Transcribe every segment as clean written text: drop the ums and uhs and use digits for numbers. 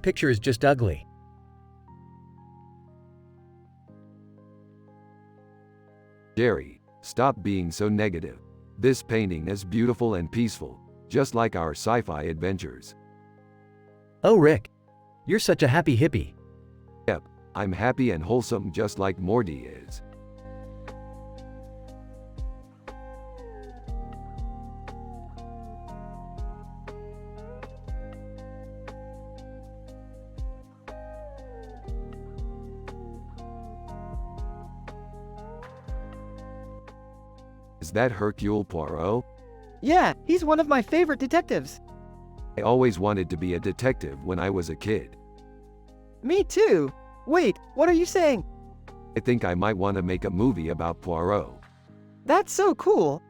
picture is just ugly. Jerry, stop being so negative. This painting is beautiful and peaceful, just like our sci-fi adventures. Oh Rick, you're such a happy hippie. Yep, I'm happy and wholesome just like Morty is. Is that Hercule Poirot? Yeah, he's one of my favorite detectives. I always wanted to be a detective when I was a kid. Me too. Wait, what are you saying? I think I might want to make a movie about Poirot. That's so cool.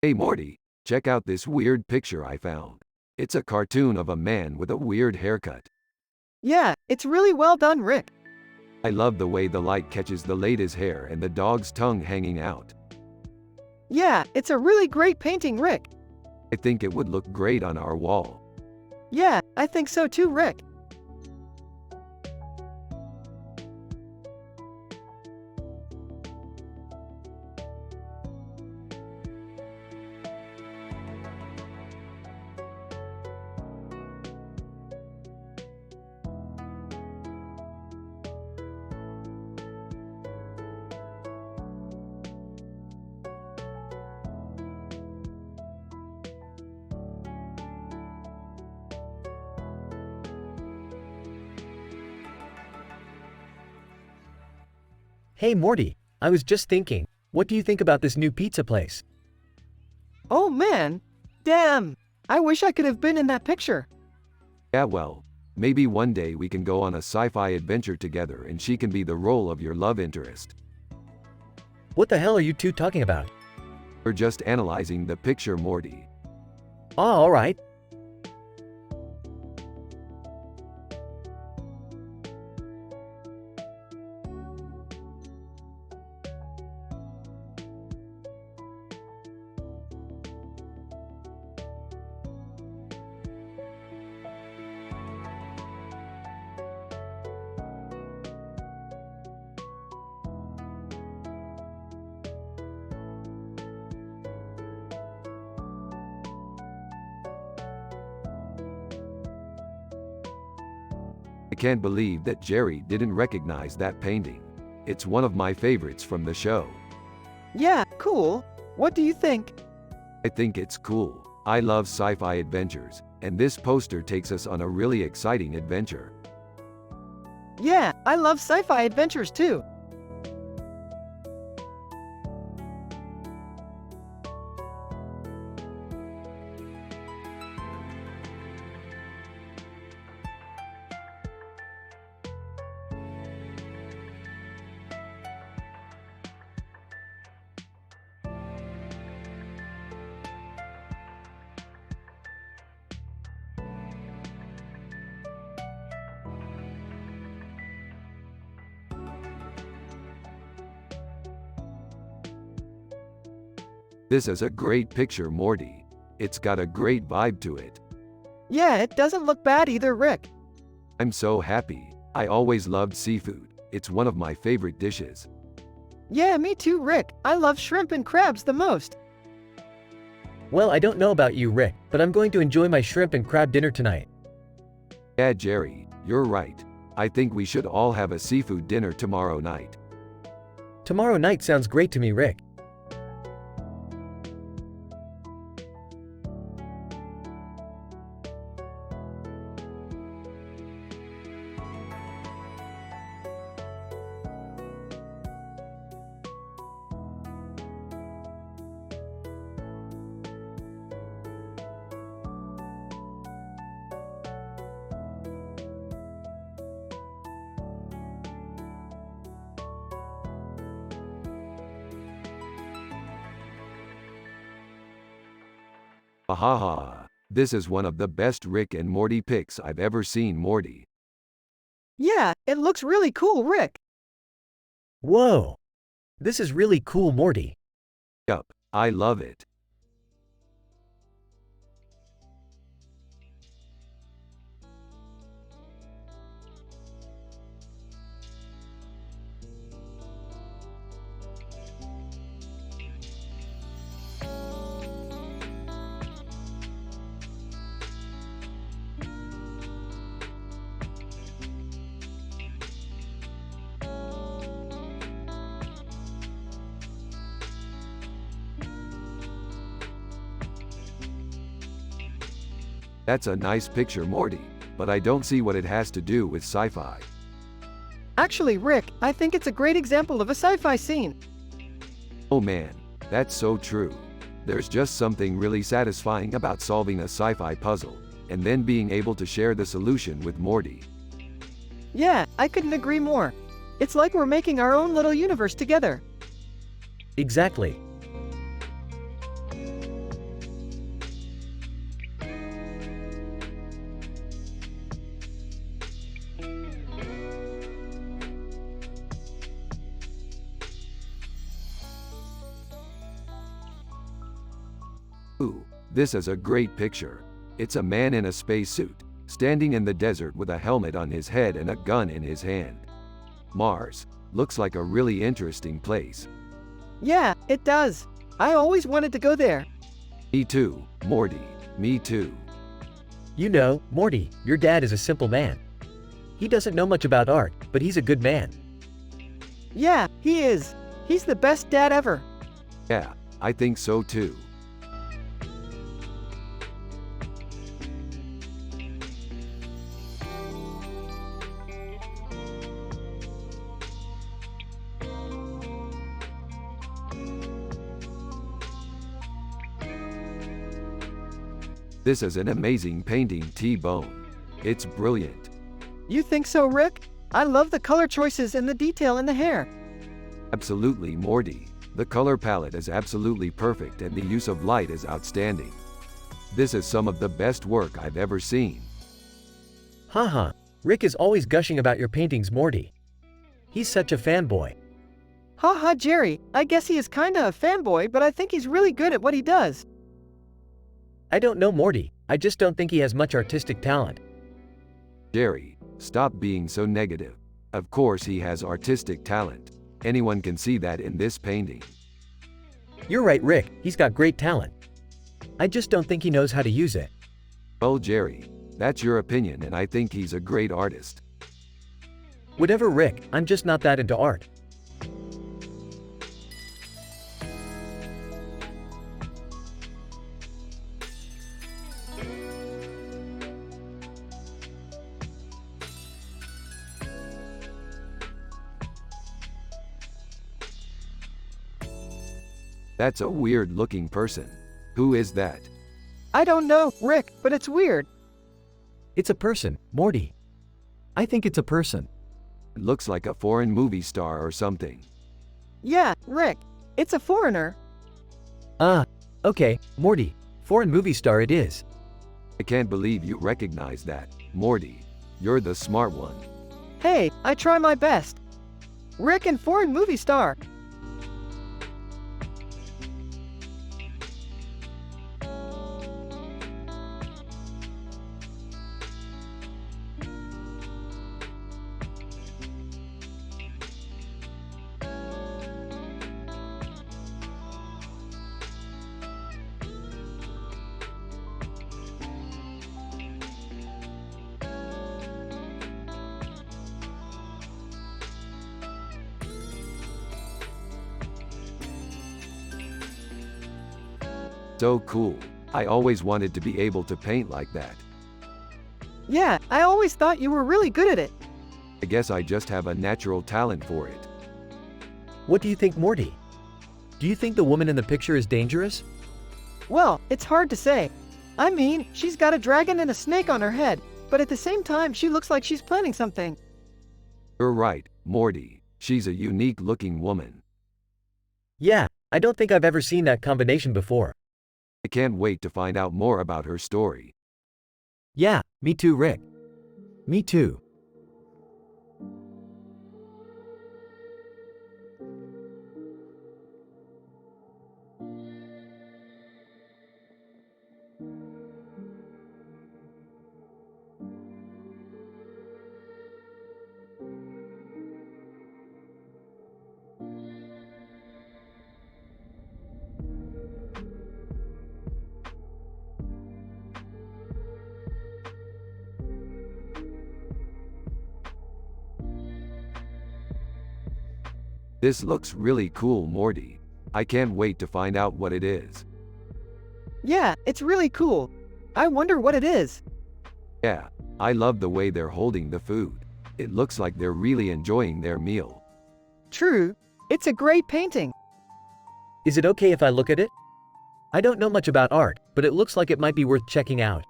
Hey Morty, check out this weird picture I found. It's a cartoon of a man with a weird haircut. Yeah, it's really well done, Rick. I love the way the light catches the lady's hair and the dog's tongue hanging out. Yeah, it's a really great painting, Rick. I think it would look great on our wall. Yeah, I think so too, Rick. Hey Morty, I was just thinking, what do you think about this new pizza place? Oh man, damn. I wish I could have been in that picture. Yeah, well, maybe one day we can go on a sci-fi adventure together and she can be the role of your love interest. What the hell are you two talking about? We're just analyzing the picture, Morty. Oh, alright. I can't believe that Jerry didn't recognize that painting. It's one of my favorites from the show. Yeah, cool. What do you think? I think it's cool. I love sci-fi adventures, and this poster takes us on a really exciting adventure. Yeah, I love sci-fi adventures too. This is a great picture, Morty. It's got a great vibe to it. Yeah, it doesn't look bad either, Rick. I'm so happy. I always loved seafood. It's one of my favorite dishes. Yeah, me too, Rick. I love shrimp and crabs the most. Well, I don't know about you, Rick, but I'm going to enjoy my shrimp and crab dinner tonight. Yeah, Jerry, you're right. I think we should all have a seafood dinner tomorrow night. Tomorrow night sounds great to me, Rick. Ahaha. This is one of the best Rick and Morty pics I've ever seen, Morty. Yeah, it looks really cool, Rick. Whoa! This is really cool, Morty. Yup, I love it. That's a nice picture, Morty, but I don't see what it has to do with sci-fi. Actually, Rick, I think it's a great example of a sci-fi scene. Oh man, that's so true. There's just something really satisfying about solving a sci-fi puzzle, and then being able to share the solution with Morty. Yeah, I couldn't agree more. It's like we're making our own little universe together. Exactly. Ooh, this is a great picture. It's a man in a spacesuit, standing in the desert with a helmet on his head and a gun in his hand. Mars looks like a really interesting place. Yeah, it does. I always wanted to go there. Me too, Morty, me too. You know, Morty, your dad is a simple man. He doesn't know much about art, but he's a good man. Yeah, he is. He's the best dad ever. Yeah, I think so too. This is an amazing painting, T-Bone. It's brilliant. You think so, Rick? I love the color choices and the detail in the hair. Absolutely, Morty. The color palette is absolutely perfect and the use of light is outstanding. This is some of the best work I've ever seen. Haha, Rick is always gushing about your paintings, Morty. He's such a fanboy. Haha, Jerry, I guess he is kinda a fanboy, but I think he's really good at what he does. I don't know Morty, I just don't think he has much artistic talent. Jerry, stop being so negative. Of course he has artistic talent. Anyone can see that in this painting. You're right, Rick, he's got great talent. I just don't think he knows how to use it. Well, Jerry, that's your opinion and I think he's a great artist. Whatever, Rick, I'm just not that into art. That's a weird-looking person. Who is that? I don't know, Rick, but it's weird. It's a person, Morty. I think it's a person. It looks like a foreign movie star or something. Yeah, Rick, it's a foreigner. Okay, Morty. Foreign movie star it is. I can't believe you recognize that, Morty. You're the smart one. Hey, I try my best. Rick and foreign movie star. So cool. I always wanted to be able to paint like that. Yeah, I always thought you were really good at it. I guess I just have a natural talent for it. What do you think, Morty? Do you think the woman in the picture is dangerous? Well, it's hard to say. I mean, she's got a dragon and a snake on her head, but at the same time, she looks like she's planning something. You're right, Morty. She's a unique-looking woman. Yeah, I don't think I've ever seen that combination before. I can't wait to find out more about her story. Yeah, me too, Rick. Me too. This looks really cool, Morty. I can't wait to find out what it is. Yeah, it's really cool. I wonder what it is. Yeah, I love the way they're holding the food. It looks like they're really enjoying their meal. True. It's a great painting. Is it okay if I look at it? I don't know much about art, but it looks like it might be worth checking out.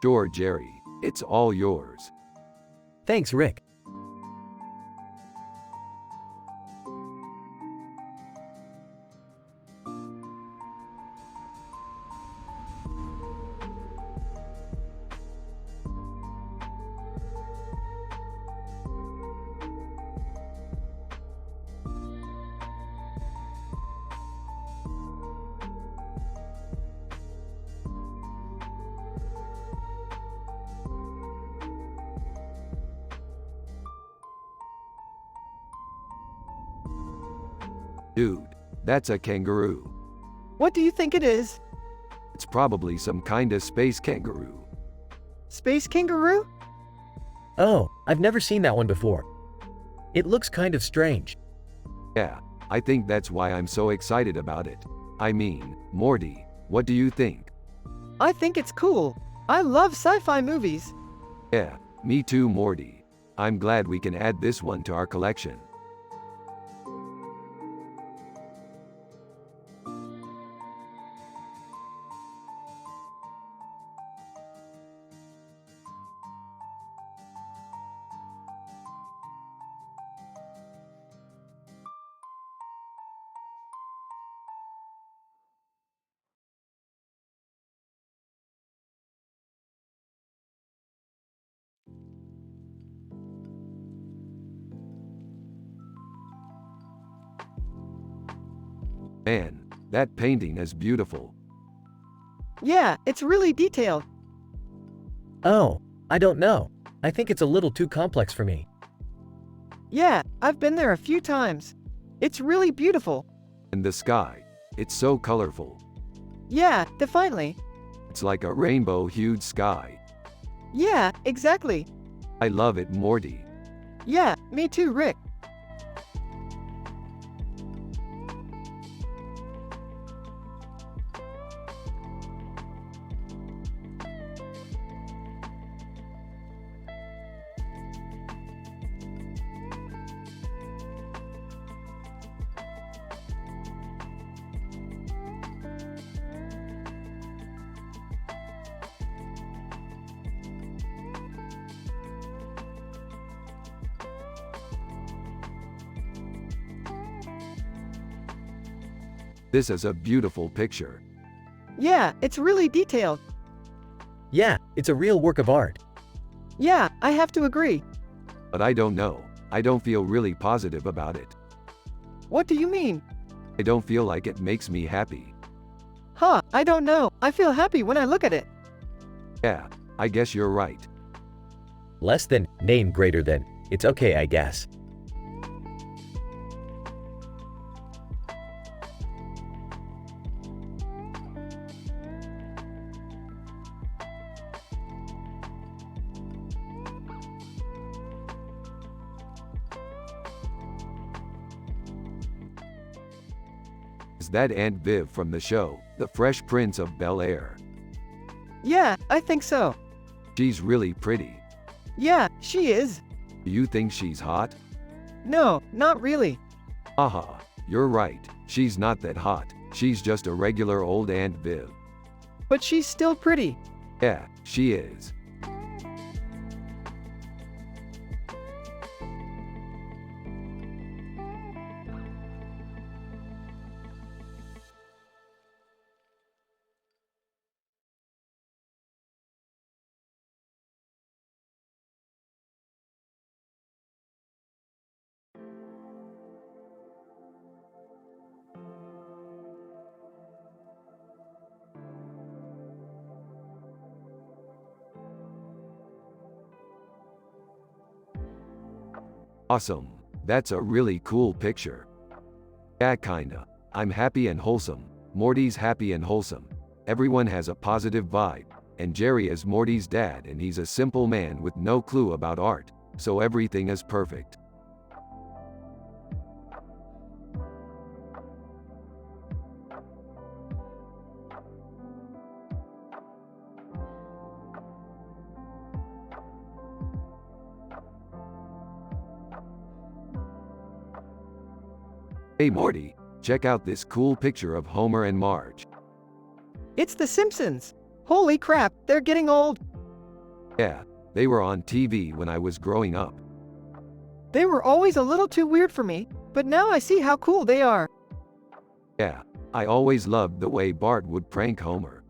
Sure, Jerry. It's all yours. Thanks, Rick. Dude, that's a kangaroo. What do you think it is? It's probably some kind of space kangaroo. Space kangaroo? Oh, I've never seen that one before. It looks kind of strange. Yeah, I think that's why I'm so excited about it. I mean, Morty, what do you think? I think it's cool. I love sci-fi movies. Yeah, me too, Morty. I'm glad we can add this one to our collection. Man, that painting is beautiful. Yeah, it's really detailed. Oh, I don't know. I think it's a little too complex for me. Yeah, I've been there a few times. It's really beautiful. And the sky, it's so colorful. Yeah, definitely. It's like a rainbow-hued sky. Yeah, exactly. I love it, Morty. Yeah, me too, Rick. This is a beautiful picture. Yeah, it's really detailed. Yeah, it's a real work of art. Yeah, I have to agree. But I don't know. I don't feel really positive about it. What do you mean? I don't feel like it makes me happy. Huh, I don't know. I feel happy when I look at it. Yeah, I guess you're right. Less than, name greater than. It's okay, I guess. Is that Aunt Viv from the show, The Fresh Prince of Bel-Air? Yeah, I think so. She's really pretty. Yeah, she is. Do you think she's hot? No, not really. Haha, you're right. She's not that hot. She's just a regular old Aunt Viv. But she's still pretty. Yeah, she is. Awesome. That's a really cool picture. Yeah, kinda. I'm happy and wholesome. Morty's happy and wholesome. Everyone has a positive vibe. And Jerry is Morty's dad and he's a simple man with no clue about art. So everything is perfect. Hey Morty, check out this cool picture of Homer and Marge. It's The Simpsons. Holy crap, they're getting old. Yeah, they were on TV when I was growing up. They were always a little too weird for me, but now I see how cool they are. Yeah, I always loved the way Bart would prank Homer.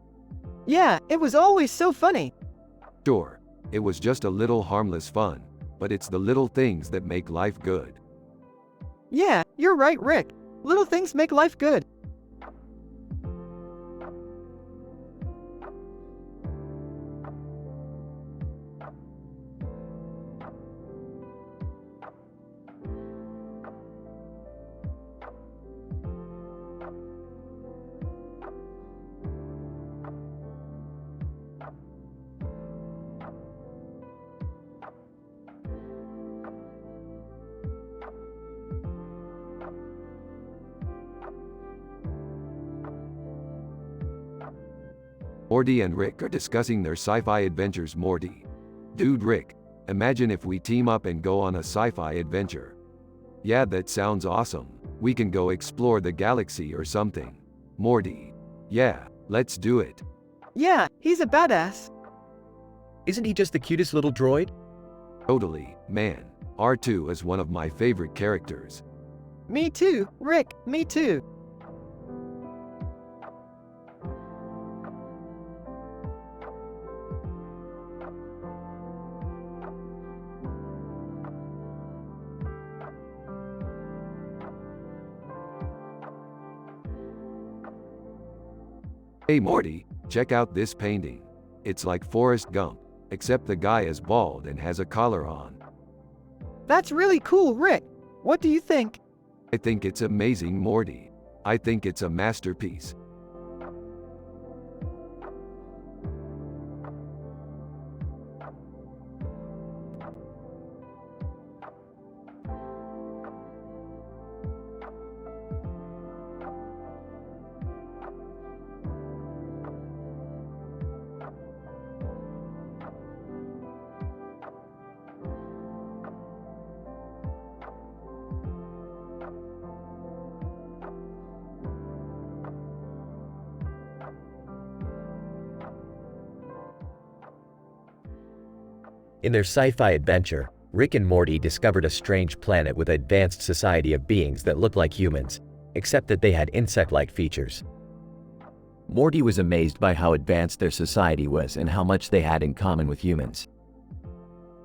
Yeah, it was always so funny. Sure, it was just a little harmless fun, but it's the little things that make life good. Yeah, you're right, Rick. Little things make life good. Morty and Rick are discussing their sci-fi adventures. Morty: Dude Rick, imagine if we team up and go on a sci-fi adventure. Yeah, that sounds awesome. We can go explore the galaxy or something. Morty: Yeah, let's do it. Yeah, he's a badass. Isn't he just the cutest little droid? Totally, man. R2 is one of my favorite characters. Me too, Rick, me too. Hey Morty, check out this painting. It's like Forrest Gump, except the guy is bald and has a collar on. That's really cool, Rick. What do you think? I think it's amazing, Morty. I think it's a masterpiece. In their sci-fi adventure, Rick and Morty discovered a strange planet with an advanced society of beings that looked like humans, except that they had insect-like features. Morty was amazed by how advanced their society was and how much they had in common with humans.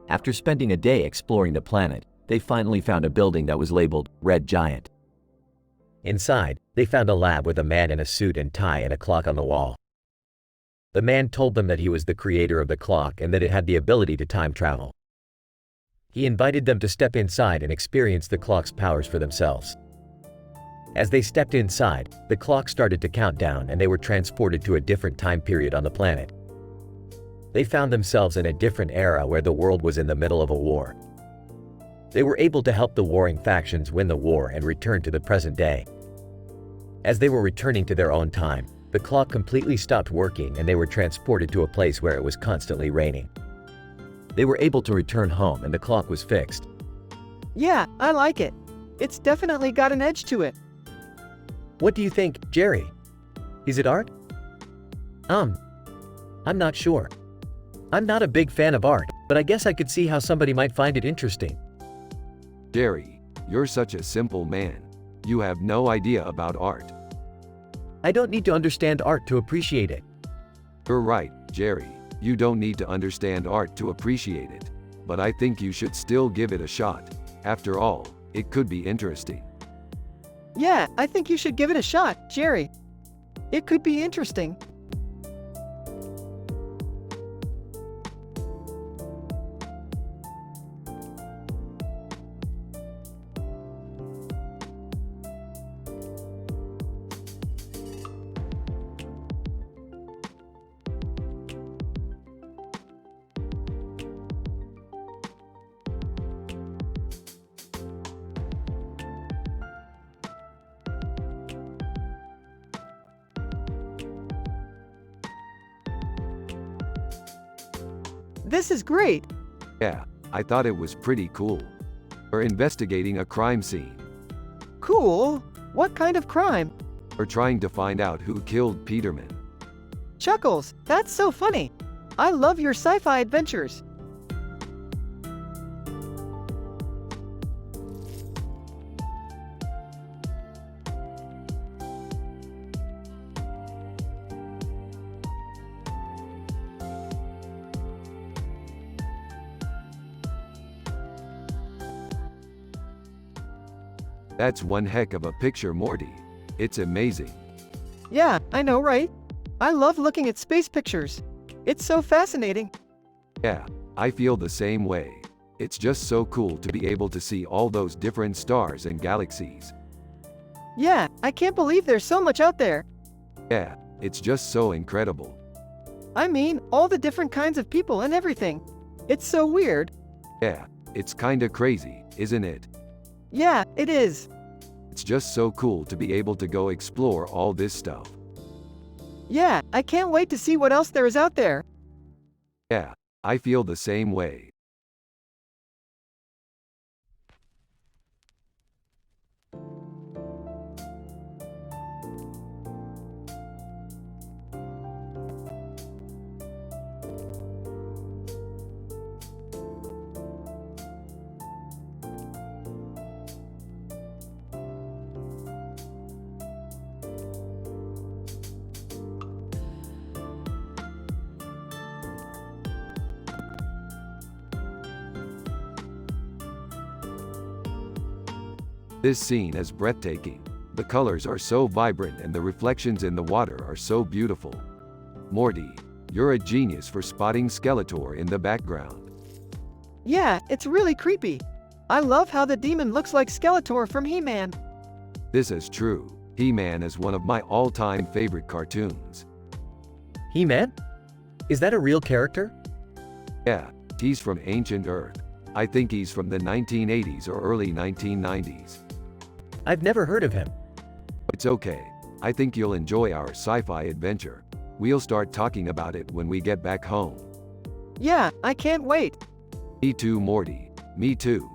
After spending a day exploring the planet, they finally found a building that was labeled Red Giant. Inside, they found a lab with a man in a suit and tie and a clock on the wall. The man told them that he was the creator of the clock and that it had the ability to time travel. He invited them to step inside and experience the clock's powers for themselves. As they stepped inside, the clock started to count down and they were transported to a different time period on the planet. They found themselves in a different era where the world was in the middle of a war. They were able to help the warring factions win the war and return to the present day. As they were returning to their own time, the clock completely stopped working and they were transported to a place where it was constantly raining. They were able to return home and the clock was fixed. Yeah, I like it. It's definitely got an edge to it. What do you think, Jerry? Is it art? I'm not sure. I'm not a big fan of art, but I guess I could see how somebody might find it interesting. Jerry, you're such a simple man. You have no idea about art. I don't need to understand art to appreciate it. You're right, Jerry. You don't need to understand art to appreciate it. But I think you should still give it a shot. After all, it could be interesting. Yeah, I think you should give it a shot, Jerry. It could be interesting. This is great. Yeah, I thought it was pretty cool. We're investigating a crime scene. Cool. What kind of crime? We're trying to find out who killed Peterman. Chuckles, that's so funny. I love your sci-fi adventures. That's one heck of a picture, Morty. It's amazing. Yeah, I know, right? I love looking at space pictures. It's so fascinating. Yeah, I feel the same way. It's just so cool to be able to see all those different stars and galaxies. Yeah, I can't believe there's so much out there. Yeah, it's just so incredible. I mean, all the different kinds of people and everything. It's so weird. Yeah, it's kinda crazy, isn't it? Yeah, it is. It's just so cool to be able to go explore all this stuff. Yeah, I can't wait to see what else there is out there. Yeah, I feel the same way. This scene is breathtaking. The colors are so vibrant and the reflections in the water are so beautiful. Morty, you're a genius for spotting Skeletor in the background. Yeah, it's really creepy. I love how the demon looks like Skeletor from He-Man. This is true. He-Man is one of my all-time favorite cartoons. He-Man? Is that a real character? Yeah, he's from ancient Earth. I think he's from the 1980s or early 1990s. I've never heard of him. It's okay. I think you'll enjoy our sci-fi adventure. We'll start talking about it when we get back home. Yeah, I can't wait. Me too, Morty. Me too.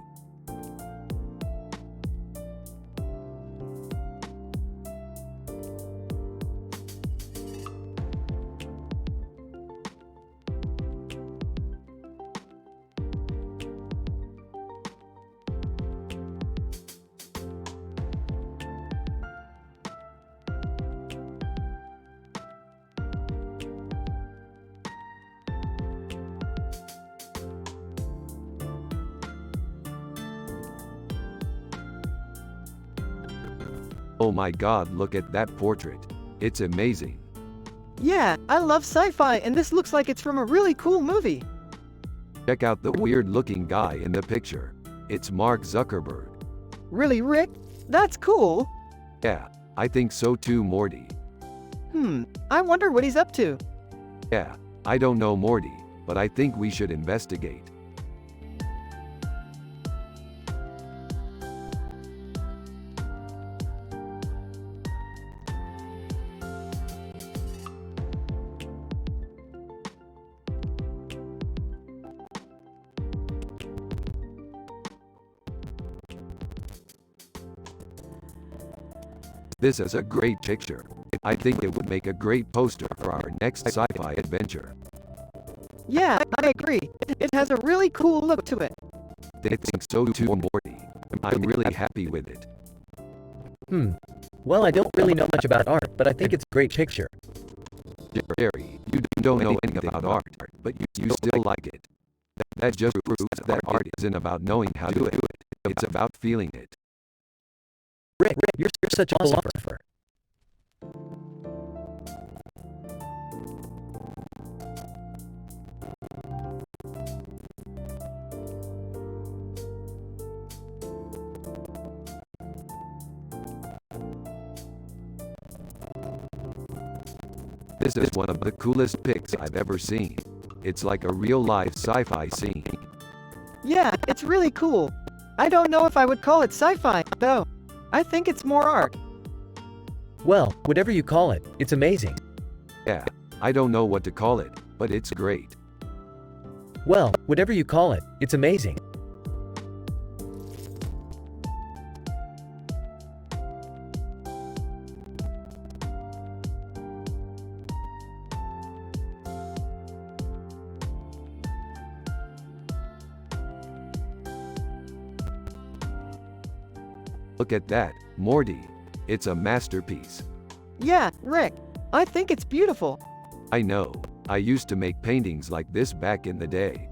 Oh my god, look at that portrait. It's amazing. Yeah, I love sci-fi and this looks like it's from a really cool movie. Check out the weird-looking guy in the picture. It's Mark Zuckerberg. Really, Rick? That's cool. Yeah, I think so too, Morty. I wonder what he's up to. Yeah, I don't know, Morty, but I think we should investigate. This is a great picture. I think it would make a great poster for our next sci-fi adventure. Yeah, I agree. It has a really cool look to it. I think so too, Morty. I'm really happy with it. Well, I don't really know much about art, but I think it's a great picture. Jerry, you don't know anything about art, but you still like it. That just proves that art isn't about knowing how to do it. It's about feeling it. Rick, you're such a philosopher. This is one of the coolest pics I've ever seen. It's like a real-life sci-fi scene. Yeah, it's really cool. I don't know if I would call it sci-fi, though. I think it's more art. Well, whatever you call it, it's amazing. Yeah, I don't know what to call it, but it's great. Well, whatever you call it, it's amazing. Look at that, Morty. It's a masterpiece. Yeah, Rick, I think it's beautiful. I know. I used to make paintings like this back in the day.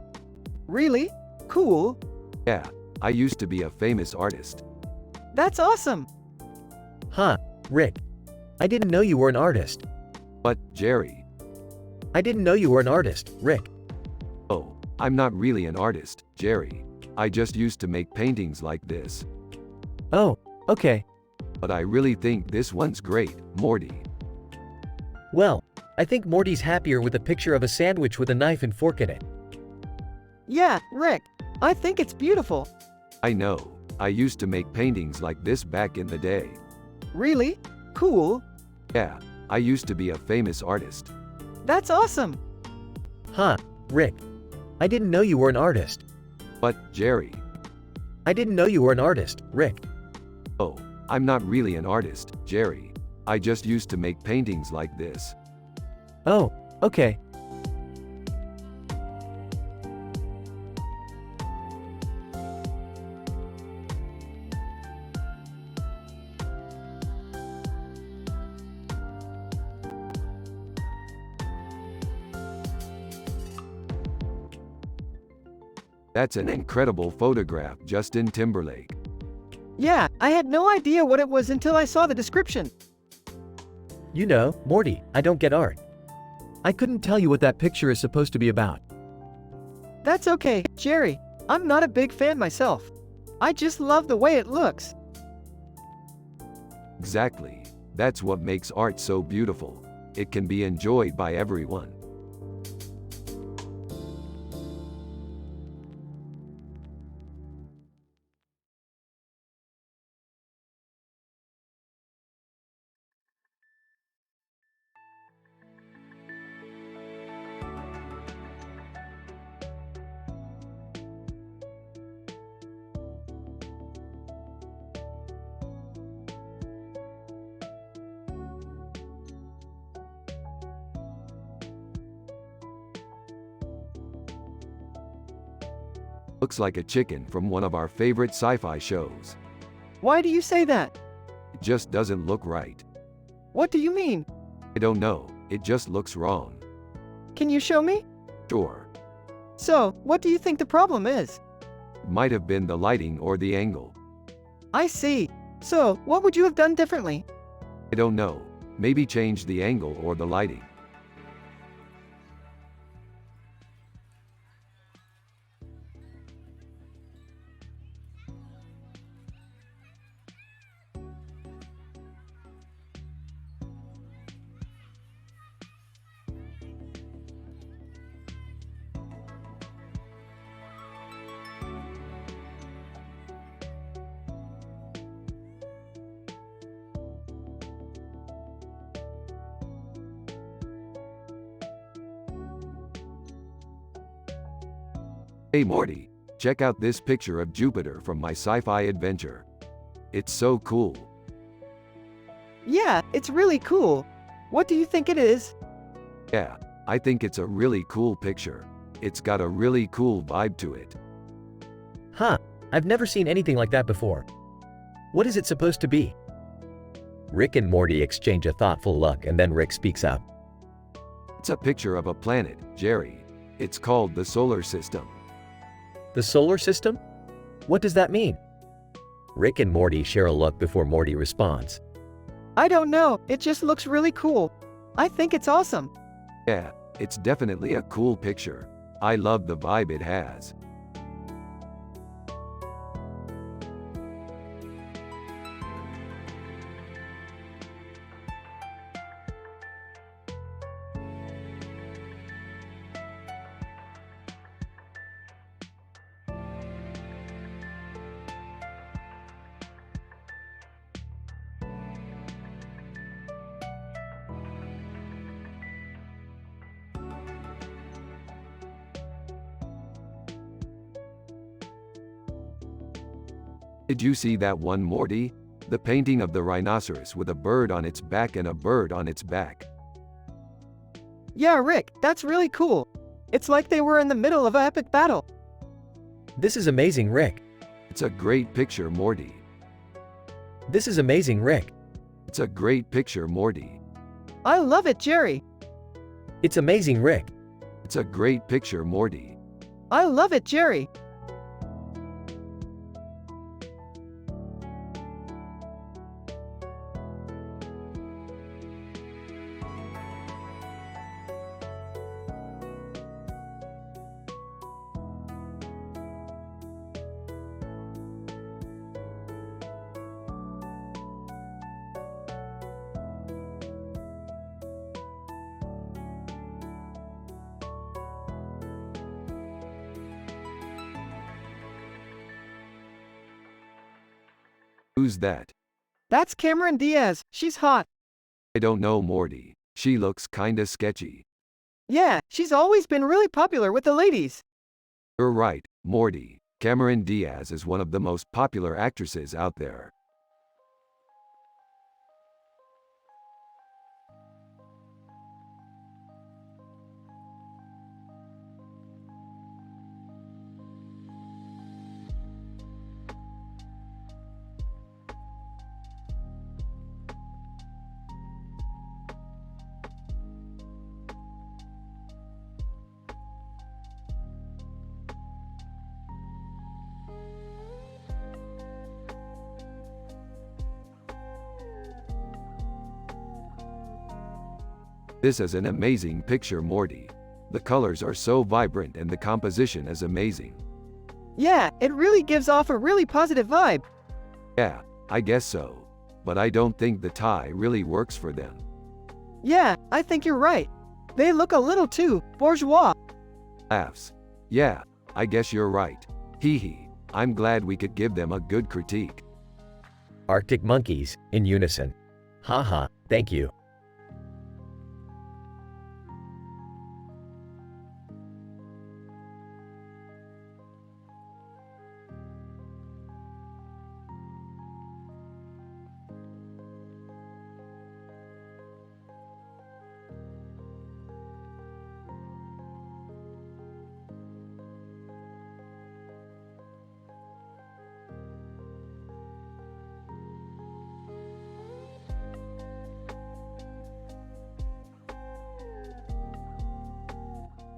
Really? Cool. Yeah, I used to be a famous artist. That's awesome. Huh, Rick. I didn't know you were an artist. But, Jerry, I didn't know you were an artist, Rick. oh, I'm not really an artist, Jerry. I just used to make paintings like this. Oh, okay. But I really think this one's great, Morty. Well, I think Morty's happier with a picture of a sandwich with a knife and fork in it. Yeah, Rick, I think it's beautiful. I know. I used to make paintings like this back in the day. Really? Cool. Yeah, I used to be a famous artist. That's awesome. Huh, Rick. I didn't know you were an artist. But, Jerry, I didn't know you were an artist, Rick. oh, I'm not really an artist, Jerry. I just used to make paintings like this. Oh, okay. That's an incredible photograph, Justin Timberlake. Yeah, I had no idea what it was until I saw the description. You know, Morty, I don't get art. I couldn't tell you what that picture is supposed to be about. That's okay, Jerry. I'm not a big fan myself. I just love the way it looks. Exactly. That's what makes art so beautiful. It can be enjoyed by everyone. Looks like a chicken from one of our favorite sci-fi shows. Why do you say that? It just doesn't look right. What do you mean? I don't know, it just looks wrong. Can you show me? Sure. So, what do you think the problem is? Might have been the lighting or the angle. I see. So, what would you have done differently? I don't know. Maybe change the angle or the lighting. Hey Morty, check out this picture of Jupiter from my sci-fi adventure. It's so cool. Yeah, it's really cool. What do you think it is? Yeah, I think it's a really cool picture. It's got a really cool vibe to it. Huh, I've never seen anything like that before. What is it supposed to be? Rick and Morty exchange a thoughtful look and then Rick speaks up. It's a picture of a planet, Jerry. It's called the solar system. The solar system? What does that mean? Rick and Morty share a look before Morty responds. I don't know, it just looks really cool. I think it's awesome. Yeah, it's definitely a cool picture. I love the vibe it has. Did you see that one, Morty? The painting of the rhinoceros with a bird on its back and a bird on its back. Yeah, Rick, that's really cool. It's like they were in the middle of an epic battle. This is amazing, Rick. It's a great picture, Morty. This is amazing, Rick. It's a great picture, Morty. I love it, Jerry. It's amazing, Rick. It's a great picture, Morty. I love it, Jerry. Who's that? That's Cameron Diaz. She's hot. I don't know, Morty. She looks kinda sketchy. Yeah, she's always been really popular with the ladies. You're right, Morty. Cameron Diaz is one of the most popular actresses out there. This is an amazing picture, Morty. The colors are so vibrant and the composition is amazing. Yeah, it really gives off a really positive vibe. Yeah, I guess so. But I don't think the tie really works for them. Yeah, I think you're right. They look a little too bourgeois. Laughs. Yeah, I guess you're right. Hee hee. I'm glad we could give them a good critique. Arctic monkeys, in unison. Haha, thank you.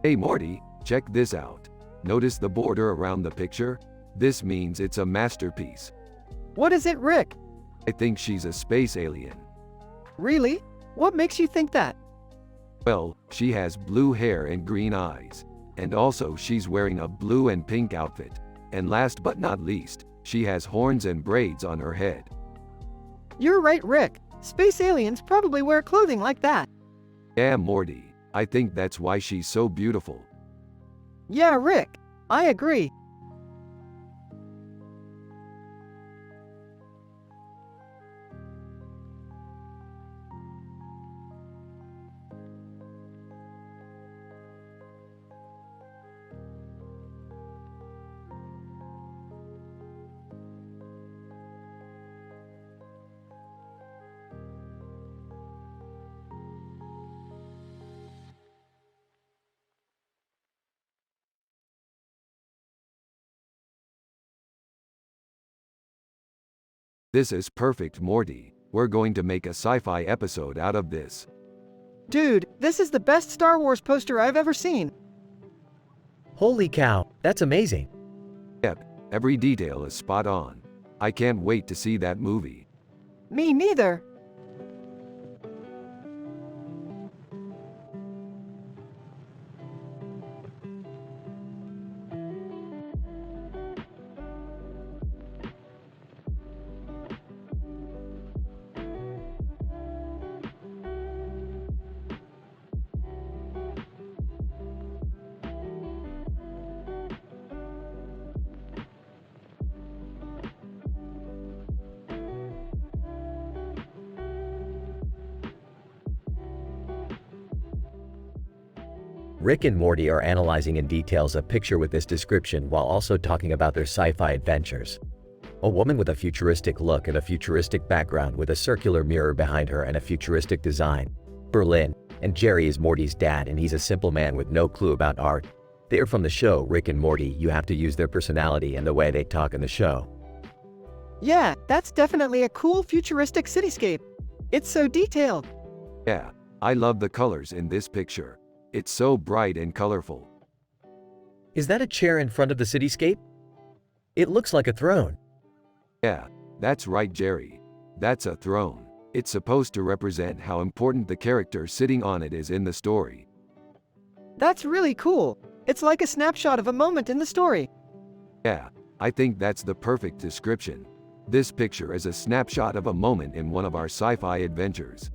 Hey Morty, check this out. Notice the border around the picture? This means it's a masterpiece. What is it, Rick? I think she's a space alien. Really? What makes you think that? Well, she has blue hair and green eyes. And also she's wearing a blue and pink outfit. And last but not least, she has horns and braids on her head. You're right, Rick. Space aliens probably wear clothing like that. Yeah, Morty. I think that's why she's so beautiful. Yeah, Rick. I agree. This is perfect, Morty. We're going to make a sci-fi episode out of this. Dude, this is the best Star Wars poster I've ever seen. Holy cow, that's amazing. Yep, every detail is spot on. I can't wait to see that movie. Me neither. Rick and Morty are analyzing in details a picture with this description while also talking about their sci-fi adventures. A woman with a futuristic look and a futuristic background with a circular mirror behind her and a futuristic design. Berlin. And Jerry is Morty's dad, and he's a simple man with no clue about art. They are from the show Rick and Morty. You have to use their personality and the way they talk in the show. Yeah, that's definitely a cool futuristic cityscape. It's so detailed. Yeah, I love the colors in this picture. It's so bright and colorful. Is that a chair in front of the cityscape? It looks like a throne. Yeah, that's right, Jerry. That's a throne. It's supposed to represent how important the character sitting on it is in the story. That's really cool. It's like a snapshot of a moment in the story. Yeah, I think that's the perfect description. This picture is a snapshot of a moment in one of our sci-fi adventures.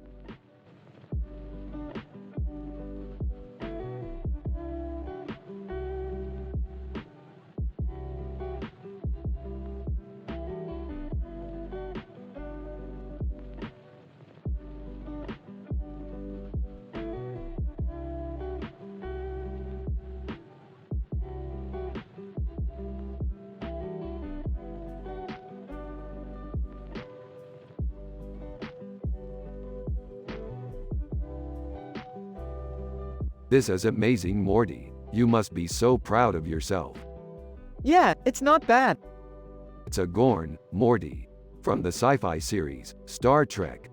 This is amazing, Morty. You must be so proud of yourself. Yeah, it's not bad. It's a Gorn, Morty. From the sci-fi series, Star Trek.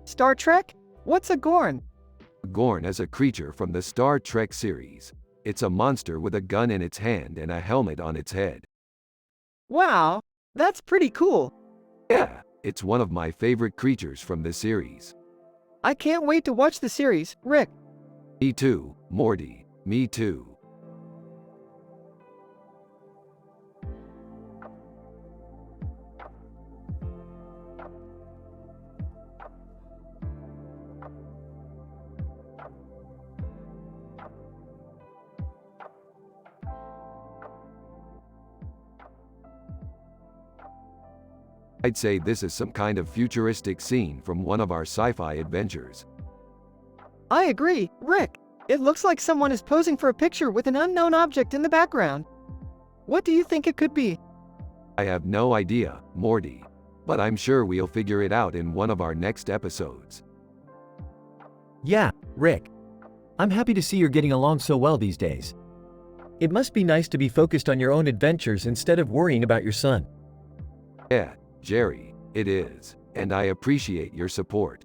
Star Trek? What's a Gorn? A Gorn is a creature from the Star Trek series. It's a monster with a gun in its hand and a helmet on its head. Wow, that's pretty cool. Yeah, it's one of my favorite creatures from the series. I can't wait to watch the series, Rick. Me too, Morty. Me too. I'd say this is some kind of futuristic scene from one of our sci-fi adventures. I agree, Rick. It looks like someone is posing for a picture with an unknown object in the background. What do you think it could be? I have no idea, Morty. But I'm sure we'll figure it out in one of our next episodes. Yeah, Rick. I'm happy to see you're getting along so well these days. It must be nice to be focused on your own adventures instead of worrying about your son. Yeah, Jerry, it is. And I appreciate your support.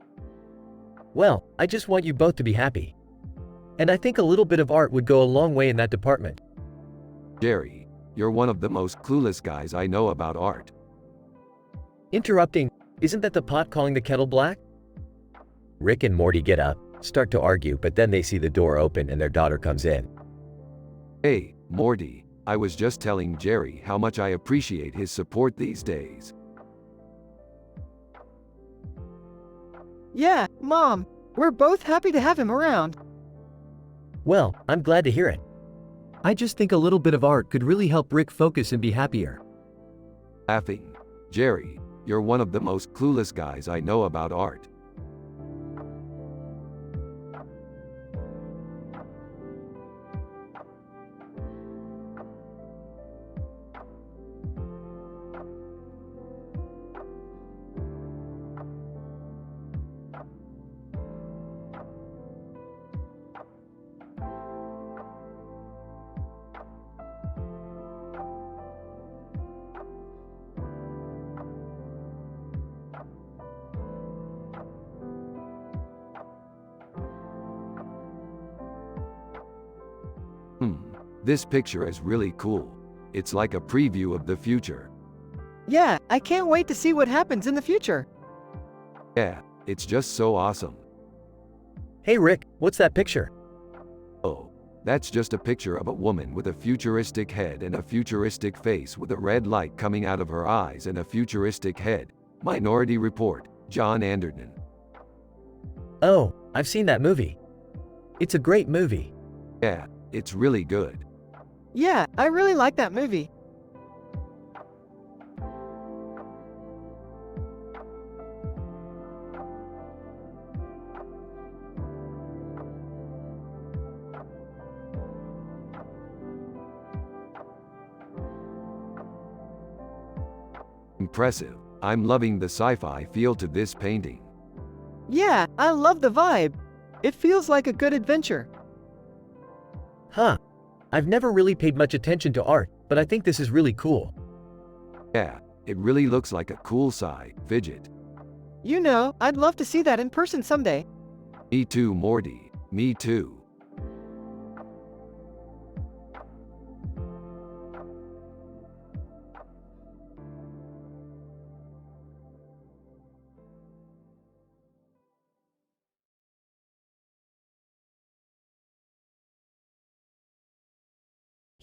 Well, I just want you both to be happy. And I think a little bit of art would go a long way in that department. Jerry, you're one of the most clueless guys I know about art. Interrupting, isn't that the pot calling the kettle black? Rick and Morty get up, start to argue, but then they see the door open and their daughter comes in. Hey, Morty, I was just telling Jerry how much I appreciate his support these days. Yeah, Mom. We're both happy to have him around. Well, I'm glad to hear it. I just think a little bit of art could really help Rick focus and be happier. Laughing. Jerry, you're one of the most clueless guys I know about art. This picture is really cool. It's like a preview of the future. Yeah, I can't wait to see what happens in the future. Yeah, it's just so awesome. Hey Rick, what's that picture? Oh, that's just a picture of a woman with a futuristic head and a futuristic face with a red light coming out of her eyes and a futuristic head. Minority Report, John Anderton. Oh, I've seen that movie. It's a great movie. Yeah, it's really good. Yeah, I really like that movie. Impressive. I'm loving the sci-fi feel to this painting. Yeah, I love the vibe. It feels like a good adventure. Huh. I've never really paid much attention to art, but I think this is really cool. Yeah, it really looks like a cool fidget. You know, I'd love to see that in person someday. Me too, Morty. Me too.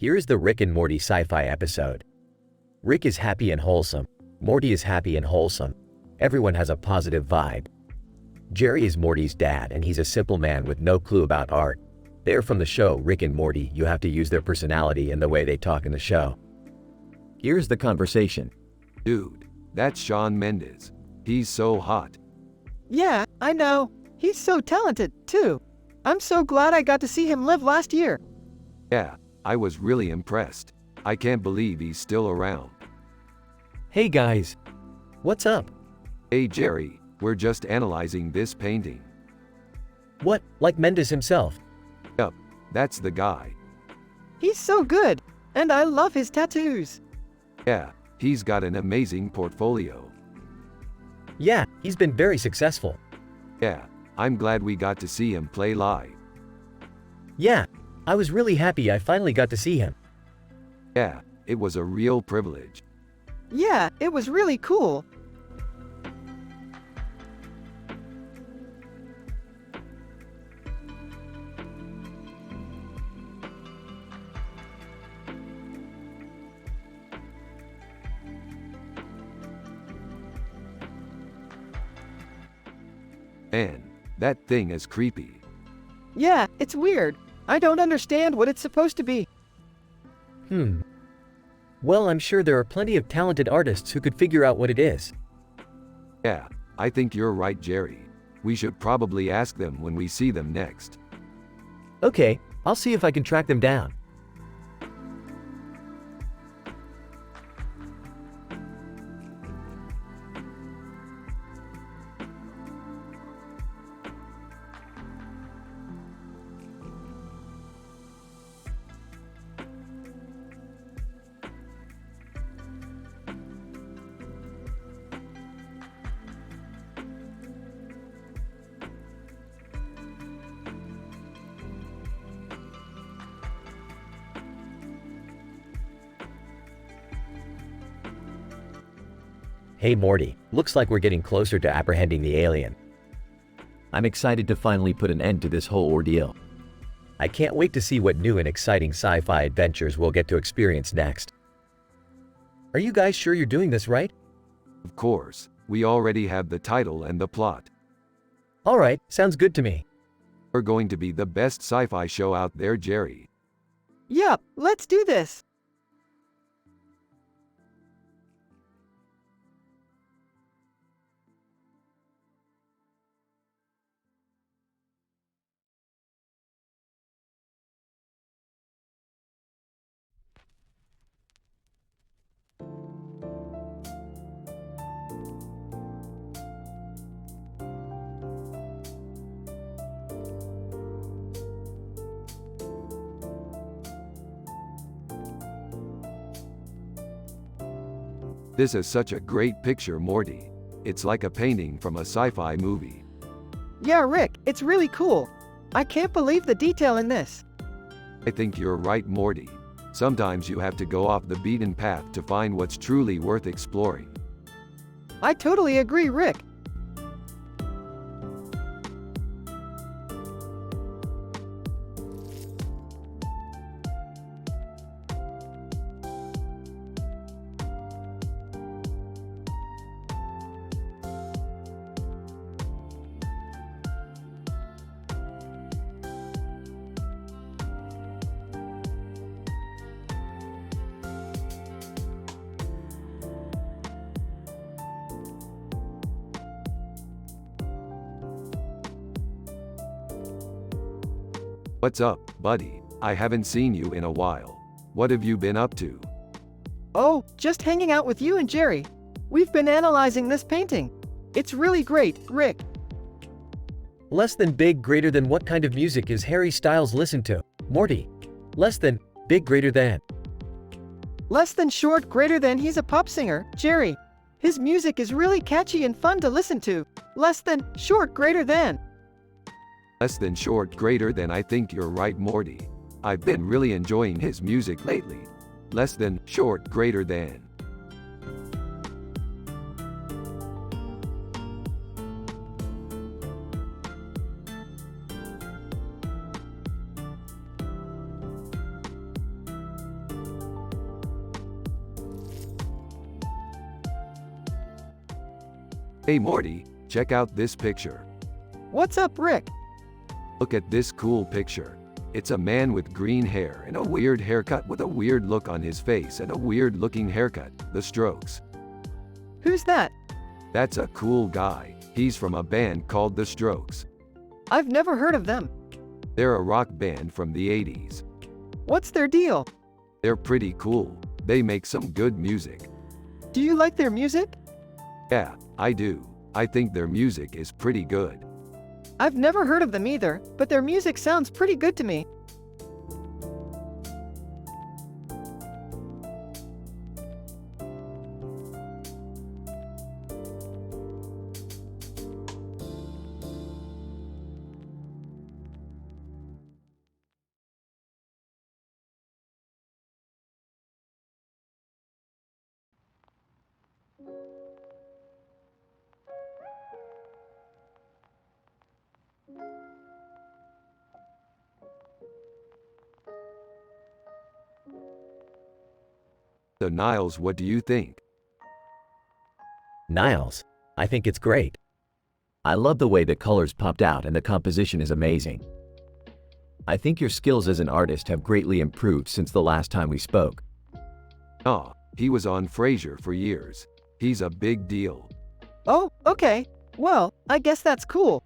Here is the Rick and Morty sci-fi episode. Rick is happy and wholesome. Morty is happy and wholesome. Everyone has a positive vibe. Jerry is Morty's dad, and he's a simple man with no clue about art. They are from the show Rick and Morty. You have to use their personality and the way they talk in the show. Here's the conversation. Dude, that's Shawn Mendes. He's so hot. Yeah, I know. He's so talented, too. I'm so glad I got to see him live last year. Yeah, I was really impressed. I can't believe he's still around. Hey guys. What's up? Hey Jerry, we're just analyzing this painting. What, like Mendes himself? Yup, that's the guy. He's so good, and I love his tattoos. Yeah, he's got an amazing portfolio. Yeah, he's been very successful. Yeah, I'm glad we got to see him play live. Yeah, I was really happy I finally got to see him. Yeah, it was a real privilege. Yeah, it was really cool. Man, that thing is creepy. Yeah, it's weird. I don't understand what it's supposed to be. Well, I'm sure there are plenty of talented artists who could figure out what it is. Yeah, I think you're right, Jerry. We should probably ask them when we see them next. Okay, I'll see if I can track them down. Hey Morty, looks like we're getting closer to apprehending the alien. I'm excited to finally put an end to this whole ordeal. I can't wait to see what new and exciting sci-fi adventures we'll get to experience next. Are you guys sure you're doing this right? Of course, we already have the title and the plot. Alright, sounds good to me. We're going to be the best sci-fi show out there, Jerry. Yup, let's do this. This is such a great picture, Morty. It's like a painting from a sci-fi movie. Yeah, Rick, it's really cool. I can't believe the detail in this. I think you're right, Morty. Sometimes you have to go off the beaten path to find what's truly worth exploring. I totally agree, Rick. What's up, buddy? I haven't seen you in a while. What have you been up to? Oh, just hanging out with you and Jerry. We've been analyzing this painting. It's really great, Rick. Less than big greater than what kind of music is Harry Styles listen to? Morty. Less than big greater than. Less than short greater than he's a pop singer, Jerry. His music is really catchy and fun to listen to. Less than short greater than. Less than short greater than. I think you're right, Morty. I've been really enjoying his music lately. Less than short greater than. Hey Morty, check out this picture. What's up, Rick? Look at this cool picture. It's a man with green hair and a weird haircut with a weird look on his face and a weird looking haircut, The Strokes. Who's that? That's a cool guy. He's from a band called The Strokes. I've never heard of them. They're a rock band from the 80s. What's their deal? They're pretty cool. They make some good music. Do you like their music? Yeah, I do. I think their music is pretty good. I've never heard of them either, but their music sounds pretty good to me. So Niles, what do you think? Niles. I think it's great. I love the way the colors popped out and the composition is amazing. I think your skills as an artist have greatly improved since the last time we spoke. Aw, he was on Frasier for years. He's a big deal. Oh, okay. Well, I guess that's cool.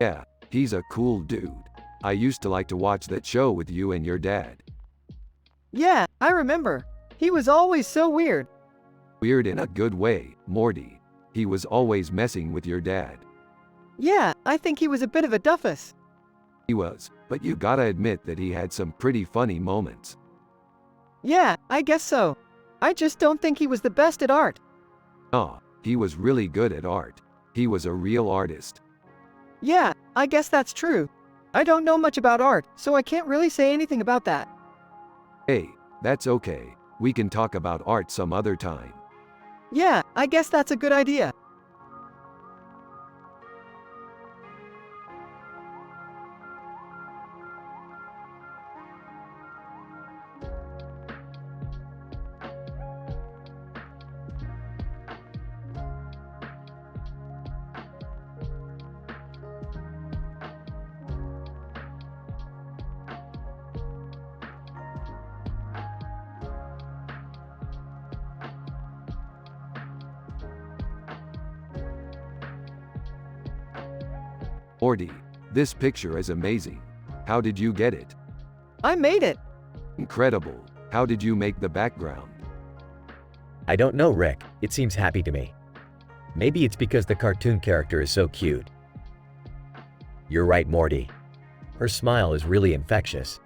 Yeah, he's a cool dude. I used to like to watch that show with you and your dad. Yeah, I remember. He was always so weird. Weird in a good way, Morty. He was always messing with your dad. Yeah, I think he was a bit of a duffus. He was, but you gotta admit that he had some pretty funny moments. Yeah, I guess so. I just don't think he was the best at art. Aw, he was really good at art. He was a real artist. Yeah, I guess that's true. I don't know much about art, so I can't really say anything about that. Hey, that's okay. We can talk about art some other time. Yeah, I guess that's a good idea. Morty, this picture is amazing. How did you get it? I made it. Incredible. How did you make the background? I don't know, Rick. It seems happy to me. Maybe it's because the cartoon character is so cute. You're right, Morty. Her smile is really infectious.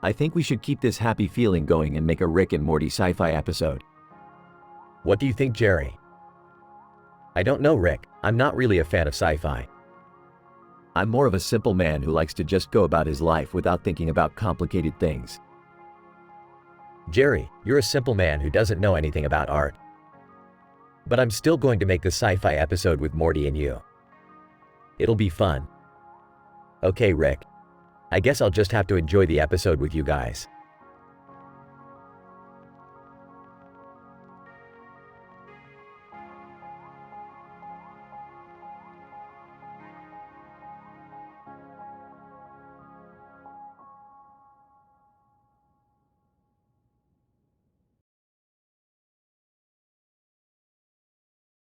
I think we should keep this happy feeling going and make a Rick and Morty sci-fi episode. What do you think, Jerry? I don't know, Rick. I'm not really a fan of sci-fi. I'm more of a simple man who likes to just go about his life without thinking about complicated things. Jerry, you're a simple man who doesn't know anything about art. But I'm still going to make the sci-fi episode with Morty and you. It'll be fun. Okay, Rick. I guess I'll just have to enjoy the episode with you guys.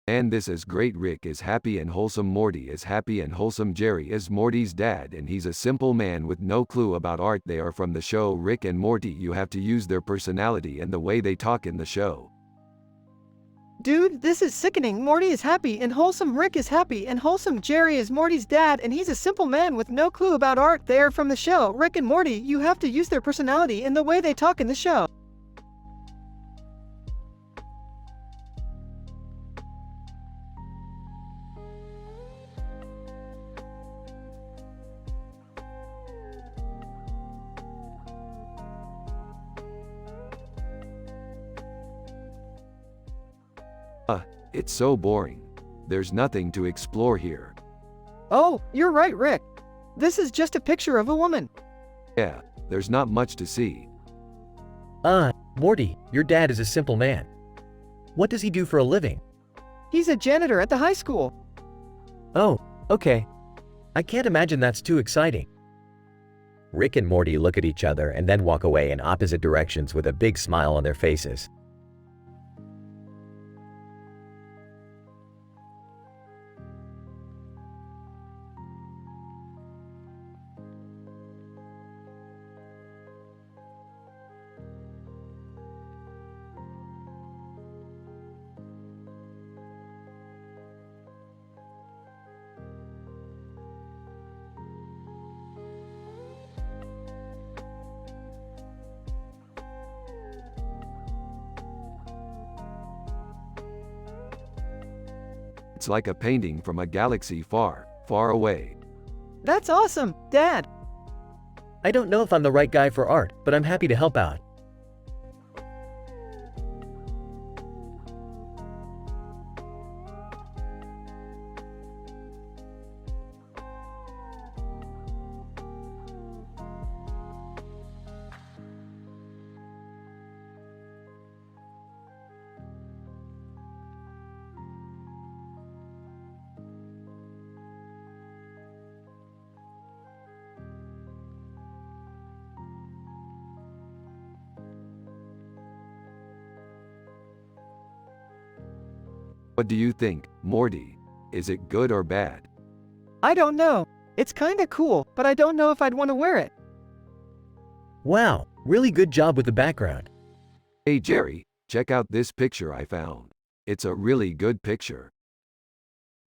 And this is great. Rick is happy and wholesome. Morty is happy and wholesome. Jerry is Morty's dad and he's a simple man with no clue about art. They are from the show Rick and Morty. You have to use their personality and the way they talk in the show. Dude, this is sickening. Morty is happy and wholesome. Rick is happy and wholesome. Jerry is Morty's dad, and he's a simple man with no clue about art. They are from the show. Rick and Morty, you have to use their personality in the way they talk in the show. It's so boring. There's nothing to explore here. Oh, you're right, Rick. This is just a picture of a woman. Yeah, there's not much to see. Morty, your dad is a simple man. What does he do for a living? He's a janitor at the high school. Oh, okay. I can't imagine that's too exciting. Rick and Morty look at each other and then walk away in opposite directions with a big smile on their faces. It's like a painting from a galaxy far, far away. That's awesome, Dad. I don't know if I'm the right guy for art, but I'm happy to help out. What do you think, Morty? Is it good or bad? I don't know. It's kinda cool, but I don't know if I'd want to wear it. Wow, really good job with the background. Hey Jerry, check out this picture I found. It's a really good picture.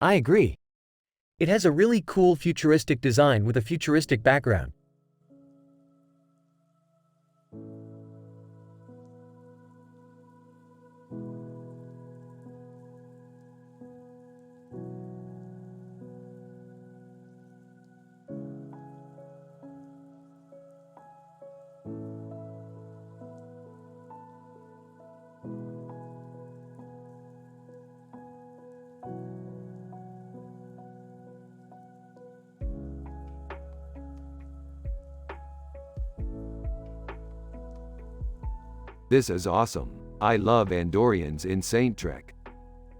I agree. It has a really cool futuristic design with a futuristic background. This is awesome. I love Andorians in Saint Trek.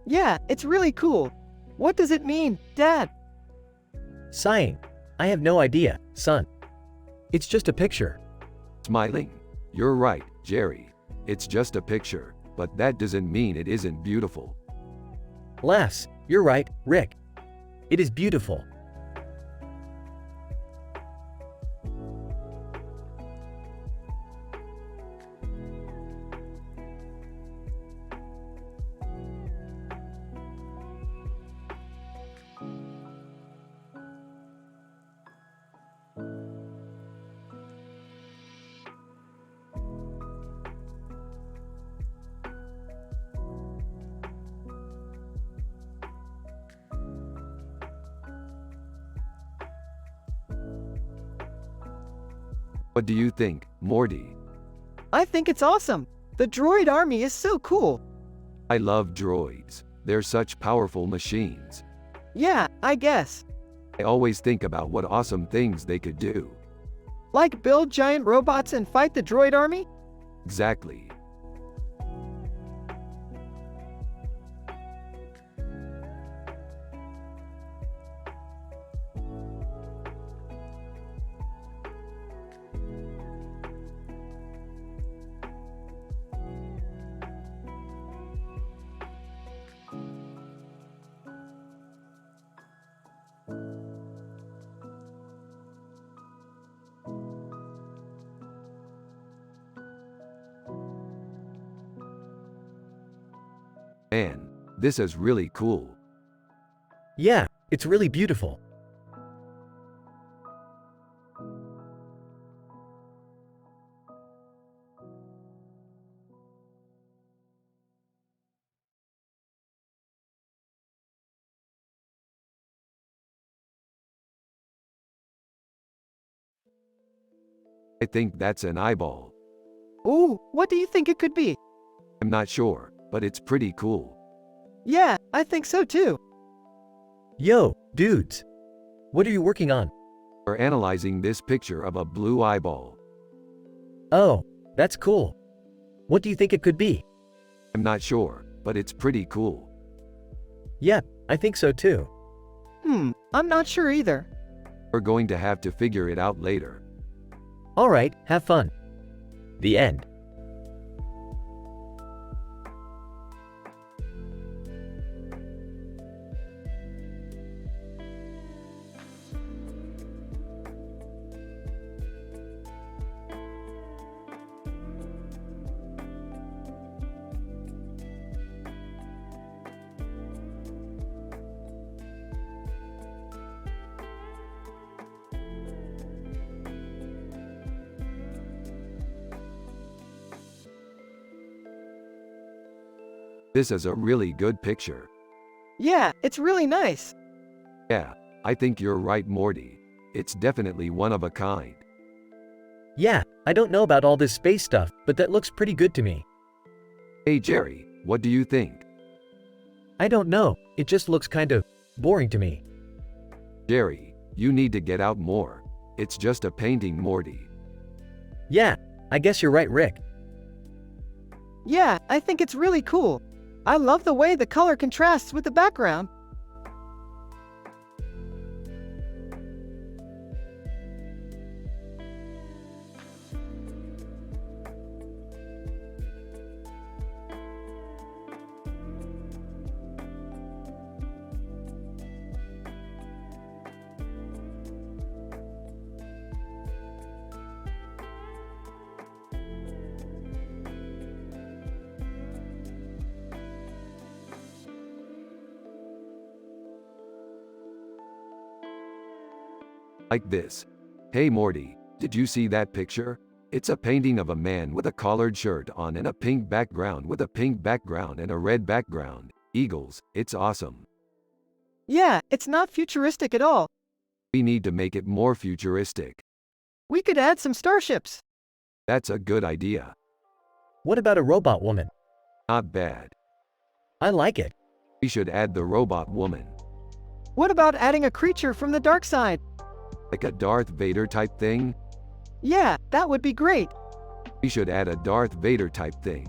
Yeah, it's really cool. What does it mean, Dad? Sighing. I have no idea, son. It's just a picture. Smiling. You're right, Jerry. It's just a picture, but that doesn't mean it isn't beautiful. Laughs. You're right, Rick. It is beautiful. What do you think, Morty? I think it's awesome. The droid army is so cool. I love droids. They're such powerful machines. Yeah, I guess. I always think about what awesome things they could do. Like build giant robots and fight the droid army? Exactly. Man, this is really cool. Yeah, it's really beautiful. I think that's an eyeball. Ooh, what do you think it could be? I'm not sure, but it's pretty cool. Yeah, I think so too. Yo, dudes. What are you working on? We're analyzing this picture of a blue eyeball. Oh, that's cool. What do you think it could be? I'm not sure, but it's pretty cool. Yeah, I think so too. I'm not sure either. We're going to have to figure it out later. Alright, have fun. The end. This is a really good picture. Yeah, it's really nice. Yeah, I think you're right, Morty. It's definitely one of a kind. Yeah, I don't know about all this space stuff, but that looks pretty good to me. Hey Jerry, what do you think? I don't know, it just looks kind of boring to me. Jerry, you need to get out more. It's just a painting, Morty. Yeah, I guess you're right, Rick. Yeah, I think it's really cool. I love the way the color contrasts with the background. Like this. Hey Morty, did you see that picture? It's a painting of a man with a collared shirt on and a pink background with a pink background and a red background. Eagles, it's awesome. Yeah, it's not futuristic at all. We need to make it more futuristic. We could add some starships. That's a good idea. What about a robot woman? Not bad. I like it. We should add the robot woman. What about adding a creature from the dark side? Like a Darth Vader type thing? Yeah, that would be great. We should add a Darth Vader type thing.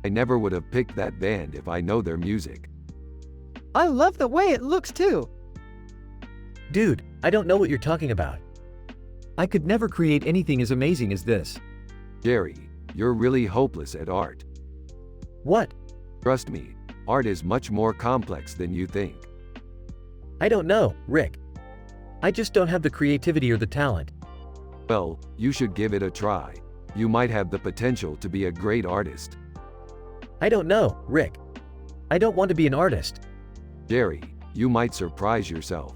I never would have picked that band if I know their music. I love the way it looks too. Dude, I don't know what you're talking about. I could never create anything as amazing as this. Jerry, you're really hopeless at art. What? Trust me, art is much more complex than you think. I don't know, Rick. I just don't have the creativity or the talent. Well, you should give it a try. You might have the potential to be a great artist. I don't know, Rick. I don't want to be an artist. Jerry, you might surprise yourself.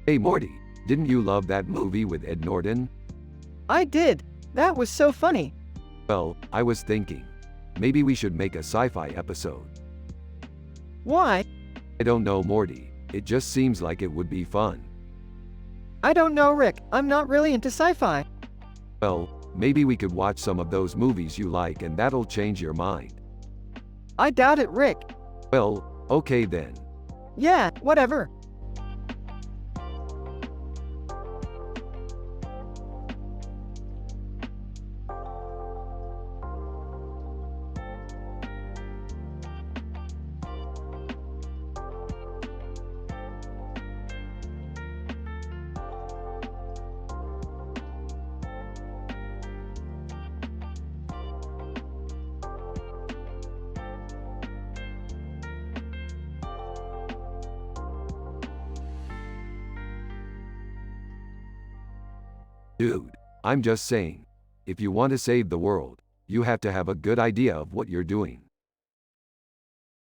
Hey Morty, didn't you love that movie with Ed Norton? I did. That was so funny. Well, I was thinking, maybe we should make a sci-fi episode. Why? I don't know, Morty. It just seems like it would be fun. I don't know, Rick. I'm not really into sci-fi. Well, maybe we could watch some of those movies you like and that'll change your mind. I doubt it, Rick. Well, okay then. Yeah, whatever. Dude, I'm just saying, if you want to save the world, you have to have a good idea of what you're doing.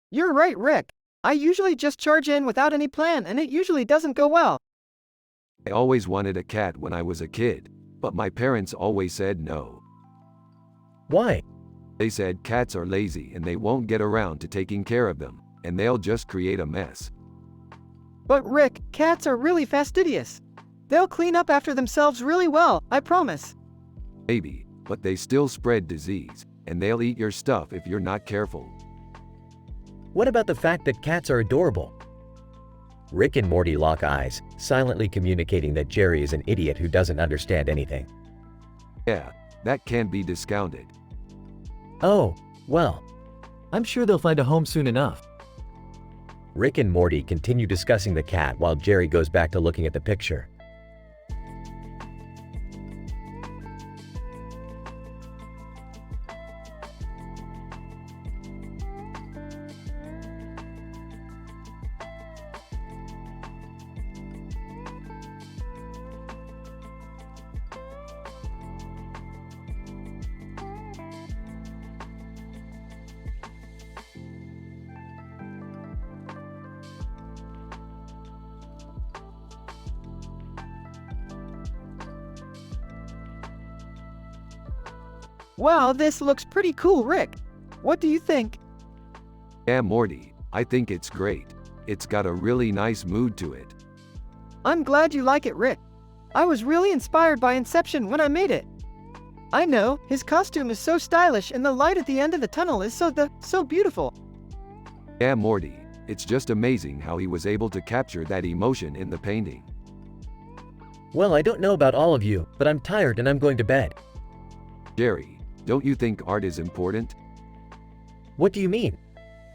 You're right, Rick. I usually just charge in without any plan and it usually doesn't go well. I always wanted a cat when I was a kid, but my parents always said no. Why? They said cats are lazy and they won't get around to taking care of them, and they'll just create a mess. But Rick, cats are really fastidious. They'll clean up after themselves really well, I promise. Maybe, but they still spread disease, and they'll eat your stuff if you're not careful. What about the fact that cats are adorable? Rick and Morty lock eyes, silently communicating that Jerry is an idiot who doesn't understand anything. Yeah, that can't be discounted. Oh, well, I'm sure they'll find a home soon enough. Rick and Morty continue discussing the cat while Jerry goes back to looking at the picture. Wow, this looks pretty cool, Rick. What do you think? Yeah, Morty, I think it's great. It's got a really nice mood to it. I'm glad you like it, Rick. I was really inspired by Inception when I made it. I know, his costume is so stylish and the light at the end of the tunnel is so beautiful. Yeah, Morty, it's just amazing how he was able to capture that emotion in the painting. Well, I don't know about all of you, but I'm tired and I'm going to bed. Jerry, don't you think art is important? What do you mean?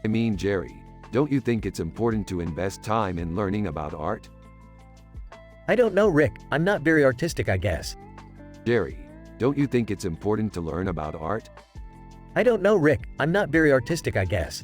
I mean, Jerry, don't you think it's important to invest time in learning about art? I don't know, Rick. I'm not very artistic, I guess. Jerry, don't you think it's important to learn about art? I don't know, Rick. I'm not very artistic, I guess.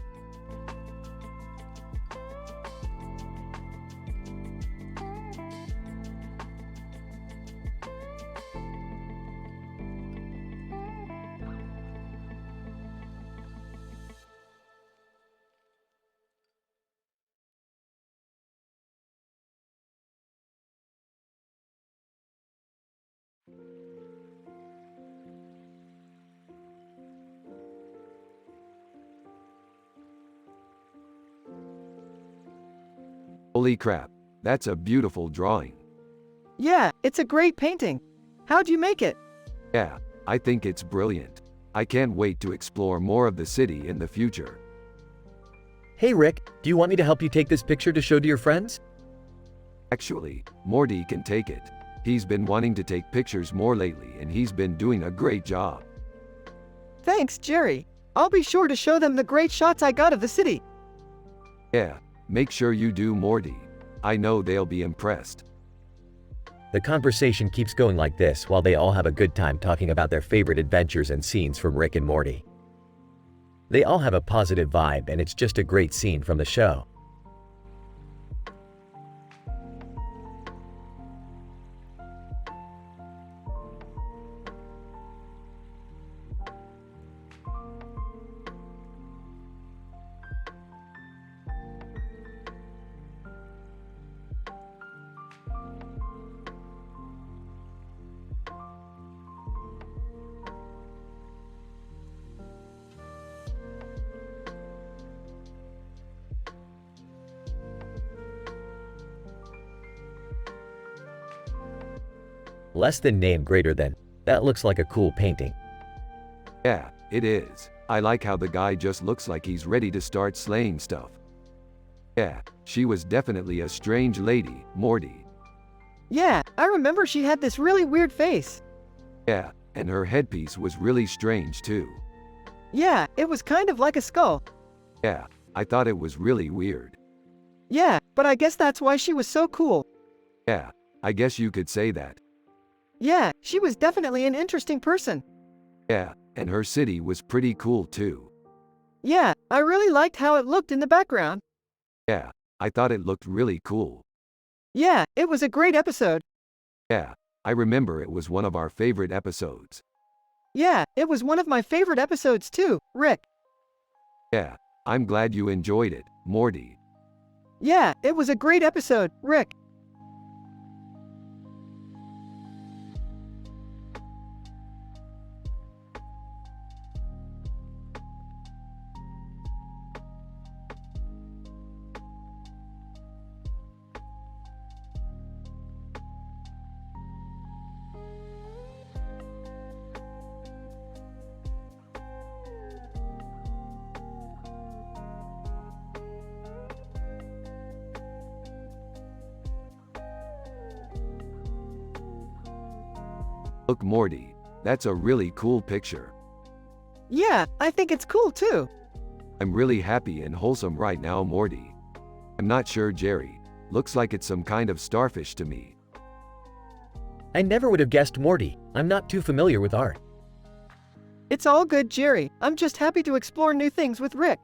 Holy crap, that's a beautiful drawing. Yeah, it's a great painting. How'd you make it? Yeah, I think it's brilliant. I can't wait to explore more of the city in the future. Hey, Rick, do you want me to help you take this picture to show to your friends? Actually, Morty can take it. He's been wanting to take pictures more lately and he's been doing a great job. Thanks, Jerry. I'll be sure to show them the great shots I got of the city. Yeah, make sure you do, Morty. I know they'll be impressed. The conversation keeps going like this while they all have a good time talking about their favorite adventures and scenes from Rick and Morty. They all have a positive vibe and it's just a great scene from the show. Less than name greater than. That looks like a cool painting. Yeah, it is. I like how the guy just looks like he's ready to start slaying stuff. Yeah, she was definitely a strange lady, Morty. Yeah, I remember she had this really weird face. Yeah, and her headpiece was really strange too. Yeah, it was kind of like a skull. Yeah, I thought it was really weird. Yeah, but I guess that's why she was so cool. Yeah, I guess you could say that. Yeah, she was definitely an interesting person. Yeah, and her city was pretty cool too. Yeah, I really liked how it looked in the background. Yeah, I thought it looked really cool. Yeah, it was a great episode. Yeah, I remember it was one of our favorite episodes. Yeah, it was one of my favorite episodes too, Rick. Yeah, I'm glad you enjoyed it, Morty. Yeah, it was a great episode, Rick. Look, Morty, that's a really cool picture. Yeah, I think it's cool too. I'm really happy and wholesome right now, Morty. I'm not sure, Jerry. Looks like it's some kind of starfish to me. I never would have guessed Morty. I'm not too familiar with art. It's all good, Jerry. I'm just happy to explore new things with Rick.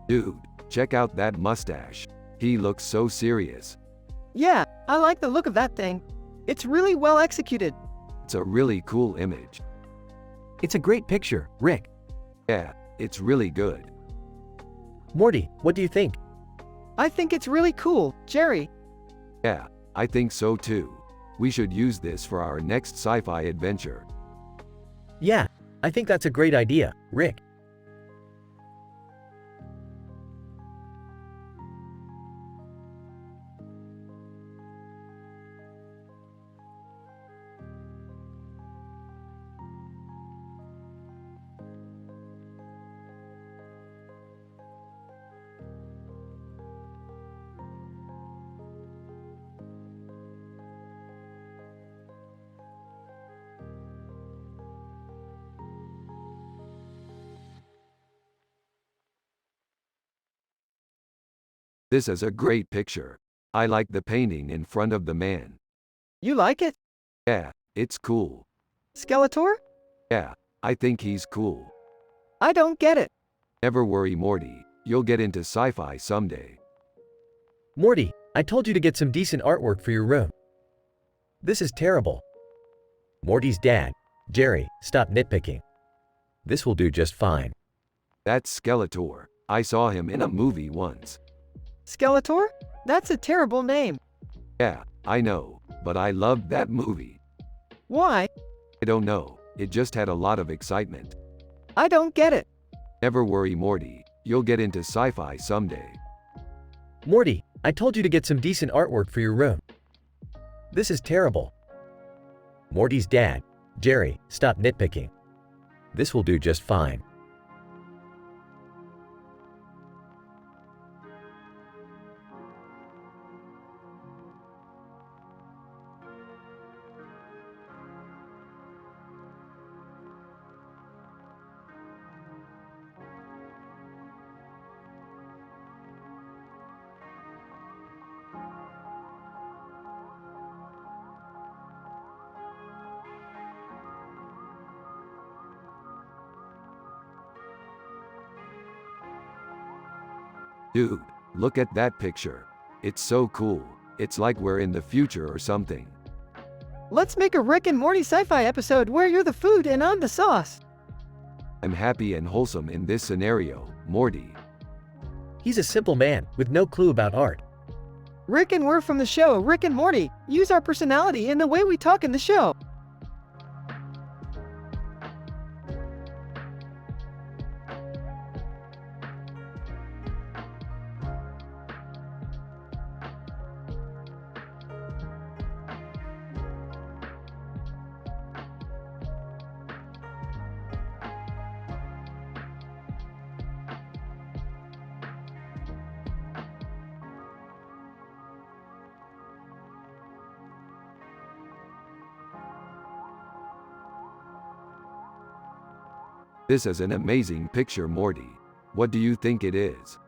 Dude, check out that mustache. He looks so serious. Yeah, I like the look of that thing. It's really well executed. It's a really cool image. It's a great picture, Rick. Yeah, it's really good. Morty, what do you think? I think it's really cool, Jerry. Yeah, I think so too. We should use this for our next sci-fi adventure. Yeah, I think that's a great idea, Rick. This is a great picture. I like the painting in front of the man. You like it? Yeah, it's cool. Skeletor? Yeah, I think he's cool. I don't get it. Never worry, Morty. You'll get into sci-fi someday. Morty, I told you to get some decent artwork for your room. This is terrible. Morty's dad. Jerry, stop nitpicking. This will do just fine. That's Skeletor. I saw him in a movie once. Skeletor? That's a terrible name. Yeah, I know, but I loved that movie. Why? I don't know, it just had a lot of excitement. I don't get it. Never worry, Morty. You'll get into sci-fi someday. Morty, I told you to get some decent artwork for your room. This is terrible. Morty's dad. Jerry, stop nitpicking. This will do just fine. Dude, look at that picture. It's so cool. It's like we're in the future or something. Let's make a Rick and Morty sci-fi episode where you're the food and I'm the sauce. I'm happy and wholesome in this scenario, Morty. He's a simple man with no clue about art. Rick and we're from the show Rick and Morty. Use our personality in the way we talk in the show. This is an amazing picture, Morty. What do you think it is?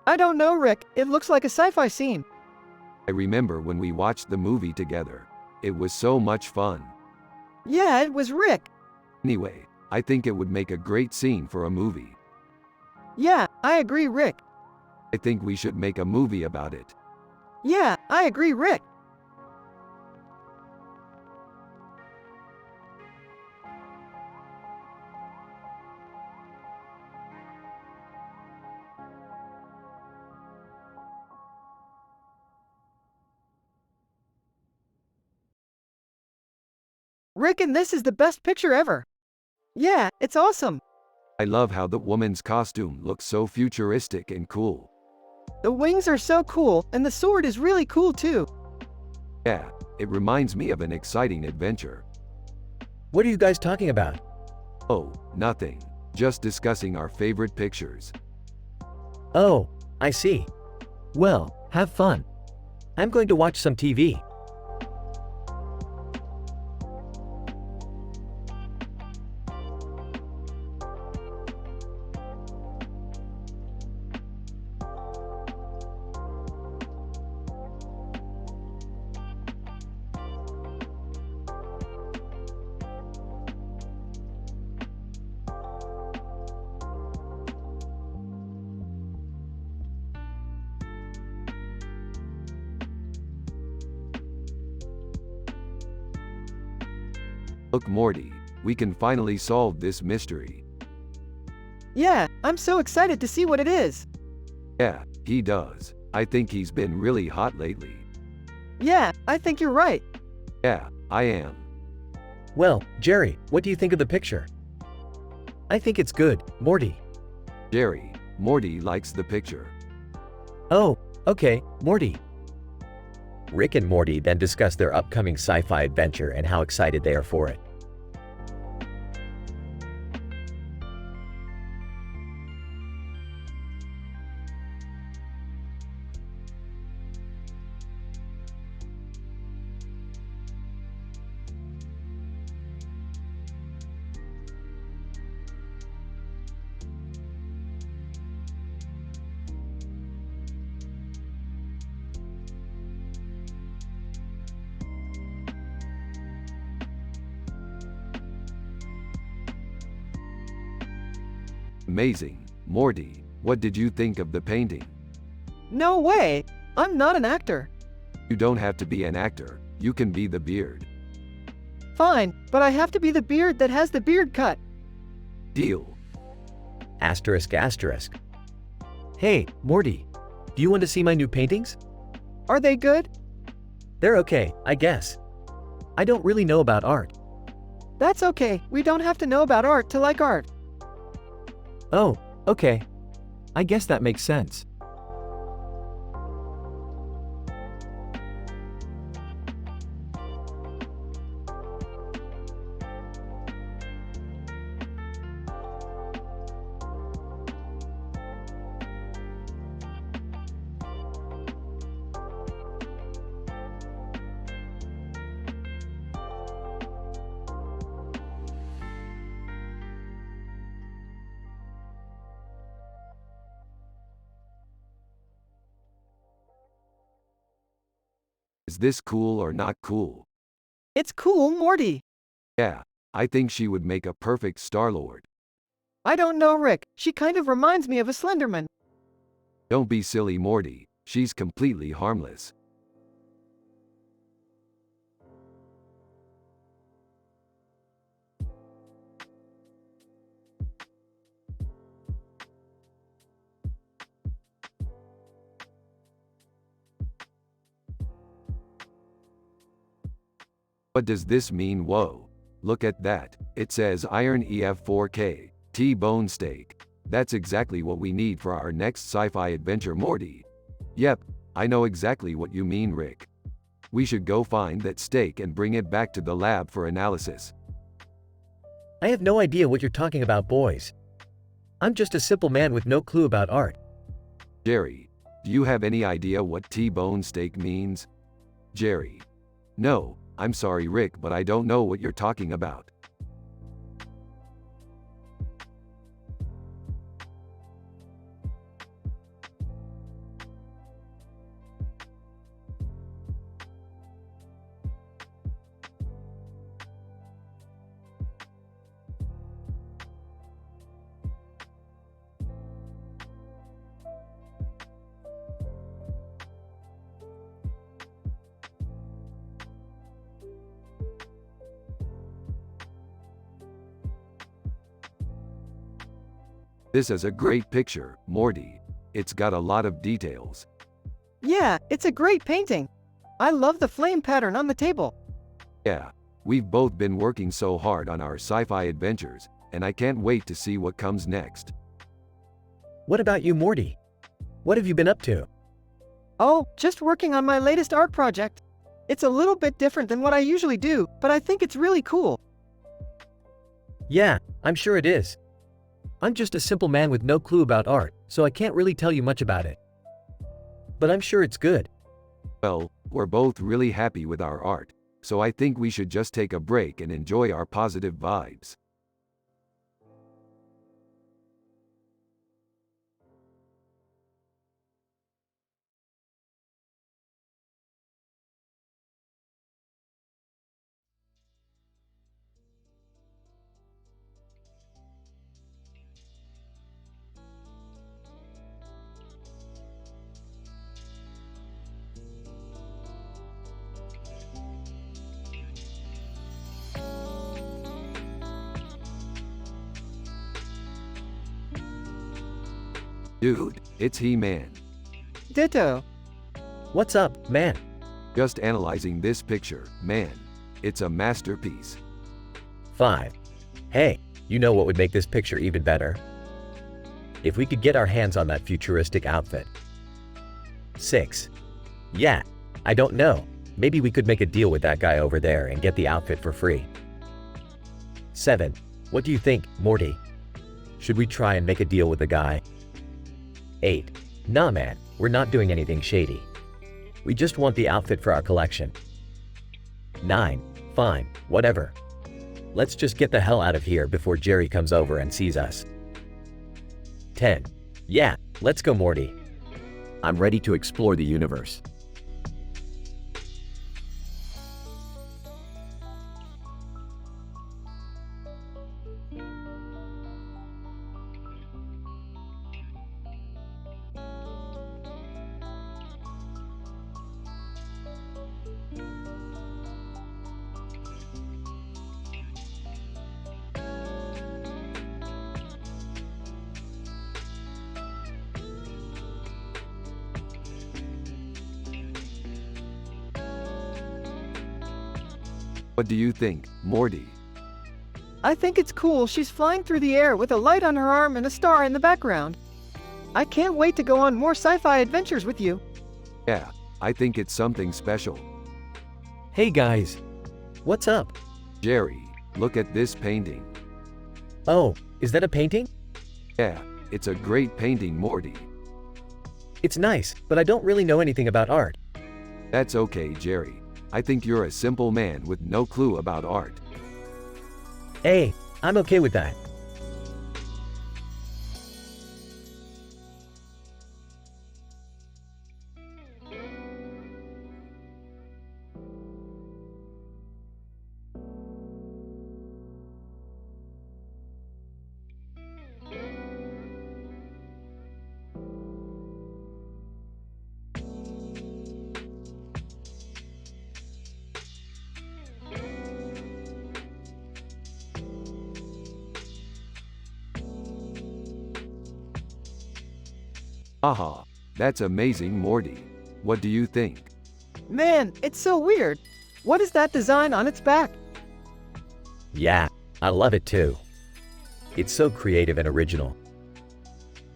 I don't know, Rick. It looks like a sci-fi scene. I remember when we watched the movie together. It was so much fun. Yeah, it was Rick. Anyway, I think it would make a great scene for a movie. Yeah, I agree, Rick. I think we should make a movie about it. Yeah, I agree, Rick. Rick, and this is the best picture ever. Yeah, it's awesome. I love how the woman's costume looks so futuristic and cool. The wings are so cool, and the sword is really cool too. Yeah, it reminds me of an exciting adventure. What are you guys talking about? Oh, nothing. Just discussing our favorite pictures. Oh, I see. Well, have fun. I'm going to watch some TV. Look, Morty, we can finally solve this mystery. Yeah, I'm so excited to see what it is. Yeah, he does. I think he's been really hot lately. Yeah, I think you're right. Yeah, I am. Well, Jerry, what do you think of the picture? I think it's good, Morty. Jerry, Morty likes the picture. Oh, okay, Morty. Rick and Morty then discuss their upcoming sci-fi adventure and how excited they are for it. Amazing. Morty, what did you think of the painting? No way. I'm not an actor. You don't have to be an actor. You can be the beard. Fine, but I have to be the beard that has the beard cut. Deal. Asterisk asterisk. Hey, Morty, do you want to see my new paintings? Are they good? They're okay, I guess. I don't really know about art. That's okay. We don't have to know about art to like art. Oh, okay. I guess that makes sense. Is this cool or not cool? It's cool, Morty. Yeah, I think she would make a perfect Star-Lord. I don't know, Rick. She kind of reminds me of a Slenderman. Don't be silly, Morty. She's completely harmless. What does this mean? Whoa. Look at that. It says Iron EF4K, T-bone steak. That's exactly what we need for our next sci-fi adventure, Morty. Yep, I know exactly what you mean, Rick. We should go find that steak and bring it back to the lab for analysis. I have no idea what you're talking about, boys. I'm just a simple man with no clue about art. Jerry, do you have any idea what T-bone steak means? Jerry. No, I'm sorry, Rick, but I don't know what you're talking about. This is a great picture, Morty. It's got a lot of details. Yeah, it's a great painting. I love the flame pattern on the table. Yeah, we've both been working so hard on our sci-fi adventures, and I can't wait to see what comes next. What about you, Morty? What have you been up to? Oh, just working on my latest art project. It's a little bit different than what I usually do, but I think it's really cool. Yeah, I'm sure it is. I'm just a simple man with no clue about art, so I can't really tell you much about it. But I'm sure it's good. Well, we're both really happy with our art, so I think we should just take a break and enjoy our positive vibes. Dude, it's He-Man. Ditto. What's up, man? Just analyzing this picture, man. It's a masterpiece. 5. Hey, you know what would make this picture even better? If we could get our hands on that futuristic outfit. 6. Yeah, I don't know. Maybe we could make a deal with that guy over there and get the outfit for free. 7. What do you think, Morty? Should we try and make a deal with the guy? 8. Nah, man, we're not doing anything shady. We just want the outfit for our collection. 9. Fine, whatever. Let's just get the hell out of here before Jerry comes over and sees us. 10. Yeah, let's go, Morty. I'm ready to explore the universe. What do you think, Morty? I think it's cool she's flying through the air with a light on her arm and a star in the background. I can't wait to go on more sci-fi adventures with you. Yeah, I think it's something special. Hey guys, what's up? Jerry, look at this painting. Oh, is that a painting? Yeah, it's a great painting, Morty. It's nice, but I don't really know anything about art. That's okay, Jerry. I think you're a simple man with no clue about art. Hey, I'm okay with that. Aha, that's amazing, Morty. What do you think? Man, it's so weird. What is that design on its back? Yeah, I love it too. It's so creative and original.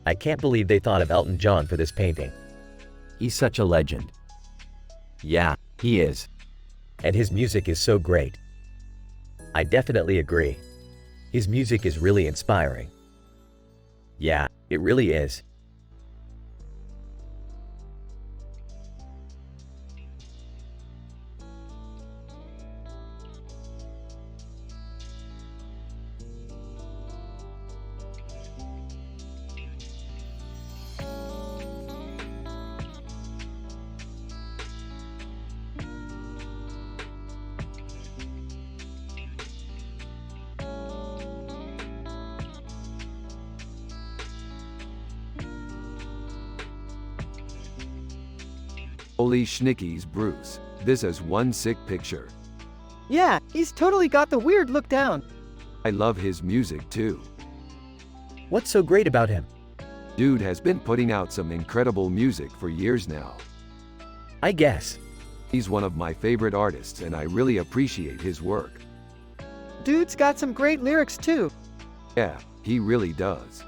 I can't believe they thought of Elton John for this painting. He's such a legend. Yeah, he is. And his music is so great. I definitely agree. His music is really inspiring. Yeah, it really is. Holy schnickies, Bruce. This is one sick picture. Yeah, he's totally got the weird look down. I love his music too. What's so great about him? Dude has been putting out some incredible music for years now. I guess. He's one of my favorite artists and I really appreciate his work. Dude's got some great lyrics too. Yeah, he really does.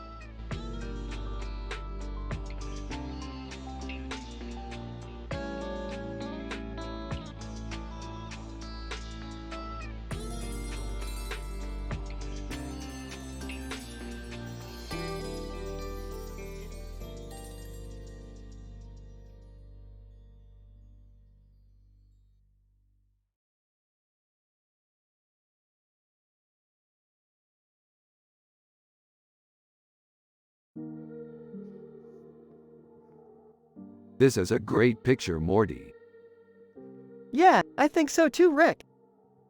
This is a great picture, Morty. Yeah, I think so too, Rick.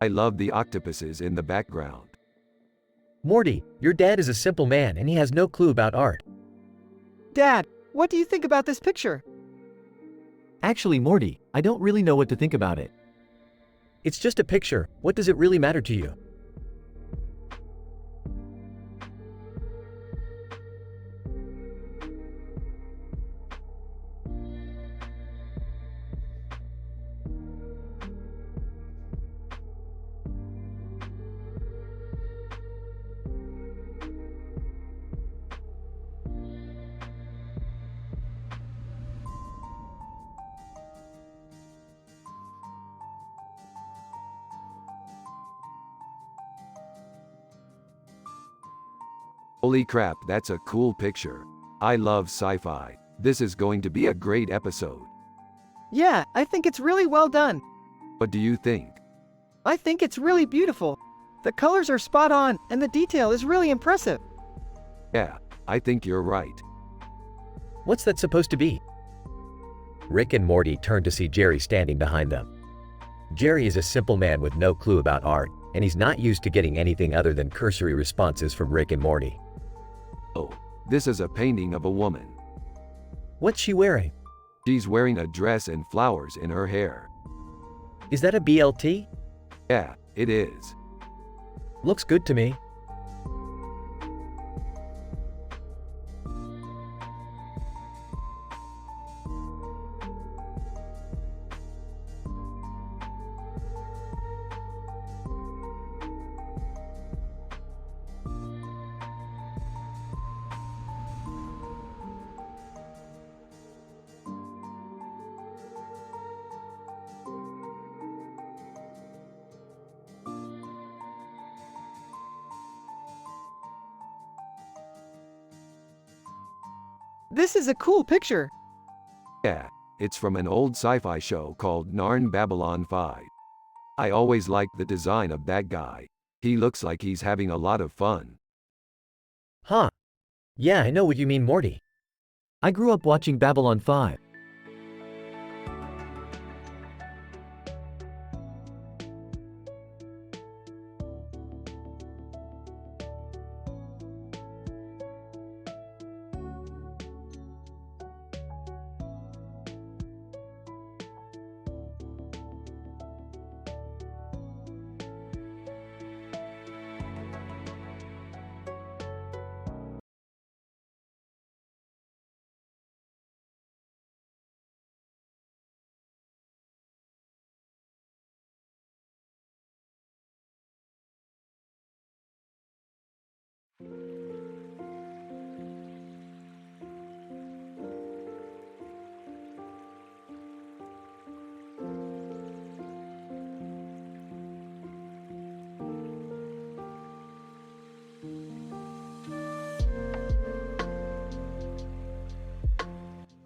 I love the octopuses in the background. Morty, your dad is a simple man and he has no clue about art. Dad, what do you think about this picture? Actually, Morty, I don't really know what to think about it. It's just a picture. What does it really matter to you? Holy crap, that's a cool picture. I love sci-fi. This is going to be a great episode. Yeah, I think it's really well done. What do you think? I think it's really beautiful. The colors are spot on, and the detail is really impressive. Yeah, I think you're right. What's that supposed to be? Rick and Morty turn to see Jerry standing behind them. Jerry is a simple man with no clue about art, and he's not used to getting anything other than cursory responses from Rick and Morty. Oh, this is a painting of a woman. What's she wearing? She's wearing a dress and flowers in her hair. Is that a BLT? Yeah, it is. Looks good to me. This is a cool picture. Yeah, it's from an old sci-fi show called Narn Babylon 5. I always liked the design of that guy. He looks like he's having a lot of fun. Huh. Yeah, I know what you mean, Morty. I grew up watching Babylon 5.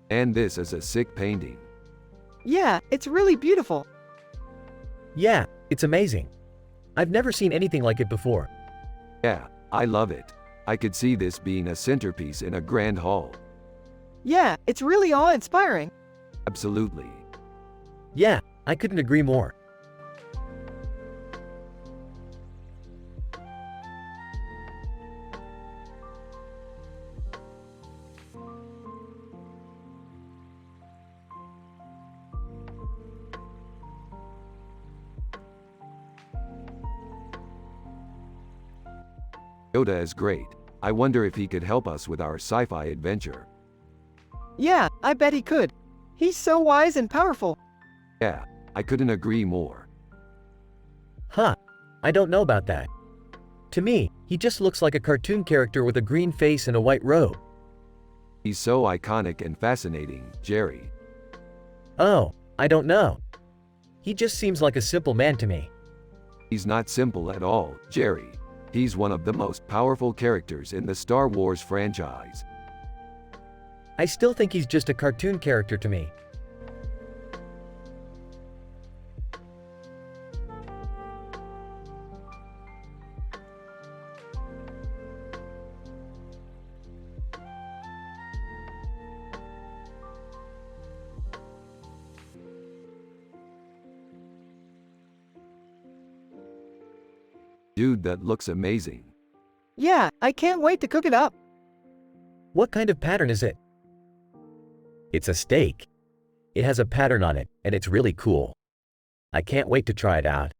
And this is a sick painting. Yeah, it's really beautiful. Yeah, it's amazing. I've never seen anything like it before. Yeah, I love it. I could see this being a centerpiece in a grand hall. Yeah, it's really awe-inspiring. Absolutely. Yeah, I couldn't agree more. Yoda is great. I wonder if he could help us with our sci-fi adventure. Yeah, I bet he could. He's so wise and powerful. Yeah, I couldn't agree more. Huh, I don't know about that. To me, he just looks like a cartoon character with a green face and a white robe. He's so iconic and fascinating, Jerry. Oh, I don't know. He just seems like a simple man to me. He's not simple at all, Jerry. He's one of the most powerful characters in the Star Wars franchise. I still think he's just a cartoon character to me. Dude, that looks amazing. Yeah, I can't wait to cook it up. What kind of pattern is it? It's a steak. It has a pattern on it, and it's really cool. I can't wait to try it out.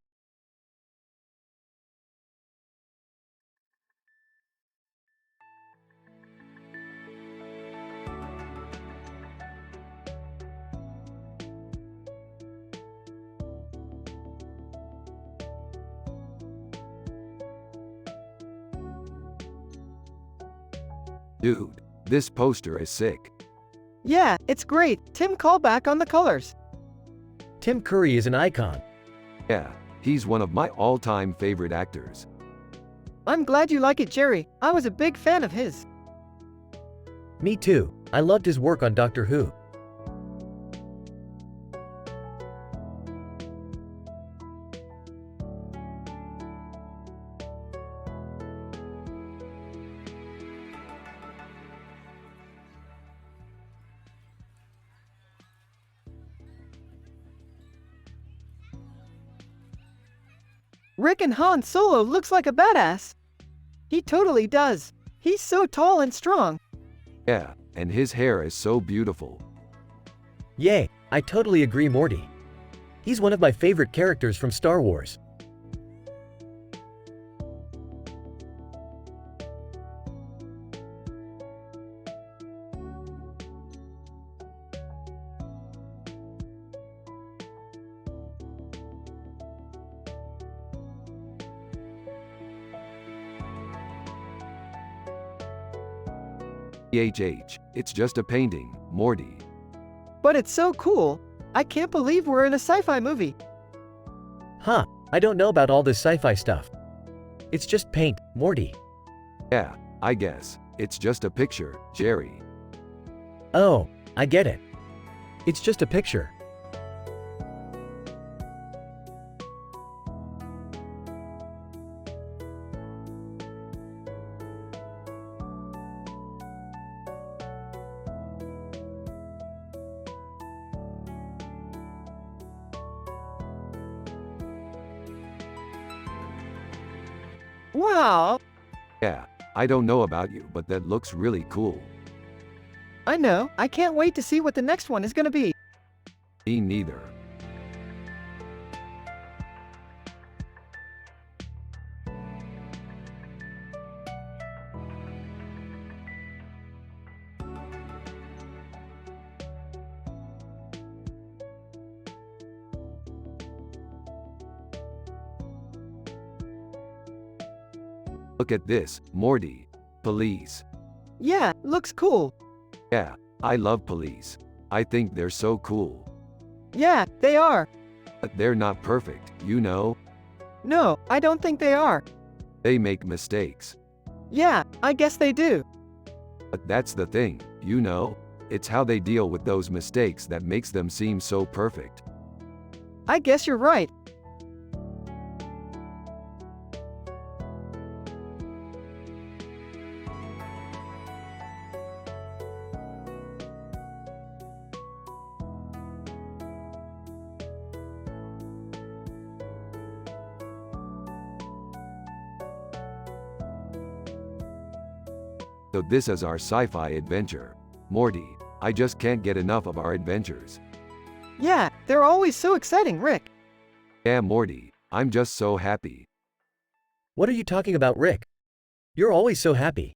Dude, this poster is sick. Yeah, it's great. Tim callback on the colors. Tim Curry is an icon. Yeah, he's one of my all-time favorite actors. I'm glad you like it, Jerry. I was a big fan of his. Me too. I loved his work on Doctor Who. Rick and Han Solo looks like a badass. He totally does. He's so tall and strong. Yeah, and his hair is so beautiful. Yay, I totally agree, Morty. He's one of my favorite characters from Star Wars. It's just a painting, Morty. But it's so cool. I can't believe we're in a sci-fi movie. Huh, I don't know about all this sci-fi stuff. It's just paint, Morty. Yeah, I guess. It's just a picture, Jerry. Oh, I get it. It's just a picture. Wow. Yeah, I don't know about you, but that looks really cool. I know. I can't wait to see what the next one is gonna be. Me neither. Look at this, Morty. Police. Yeah, looks cool. Yeah, I love police. I think they're so cool. Yeah, they are. But they're not perfect, you know? No, I don't think they are. They make mistakes. Yeah, I guess they do. But that's the thing, you know? It's how they deal with those mistakes that makes them seem so perfect. I guess you're right. So this is our sci-fi adventure. Morty, I just can't get enough of our adventures. Yeah, they're always so exciting, Rick. Yeah, Morty, I'm just so happy. What are you talking about, Rick? You're always so happy.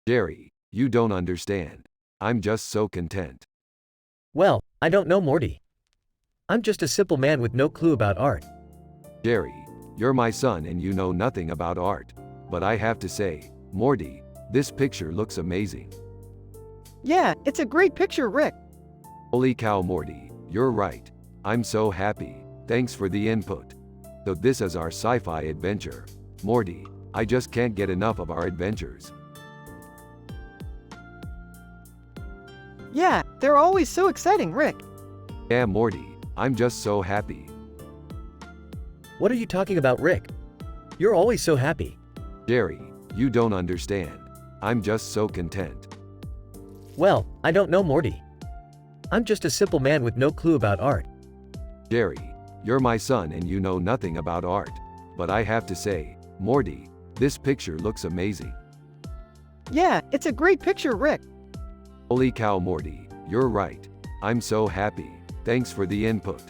Jerry, you don't understand. I'm just so content. Well, I don't know, Morty. I'm just a simple man with no clue about art. Jerry, you're my son and you know nothing about art. But I have to say, Morty, this picture looks amazing. Yeah, it's a great picture, Rick. Holy cow, Morty, you're right. I'm so happy. Thanks for the input. So this is our sci-fi adventure. Morty, I just can't get enough of our adventures. Yeah, they're always so exciting, Rick. Yeah, Morty, I'm just so happy. What are you talking about, Rick? You're always so happy. Jerry, you don't understand. I'm just so content. Well, I don't know, Morty. I'm just a simple man with no clue about art. Jerry, you're my son and you know nothing about art. But I have to say, Morty, this picture looks amazing. Yeah, it's a great picture, Rick. Holy cow, Morty, you're right. I'm so happy. Thanks for the input.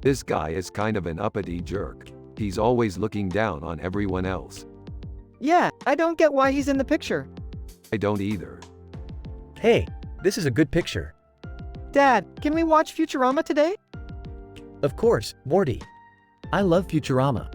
This guy is kind of an uppity jerk. He's always looking down on everyone else. Yeah, I don't get why he's in the picture. I don't either. Hey, this is a good picture. Dad, can we watch Futurama today? Of course, Morty. I love Futurama.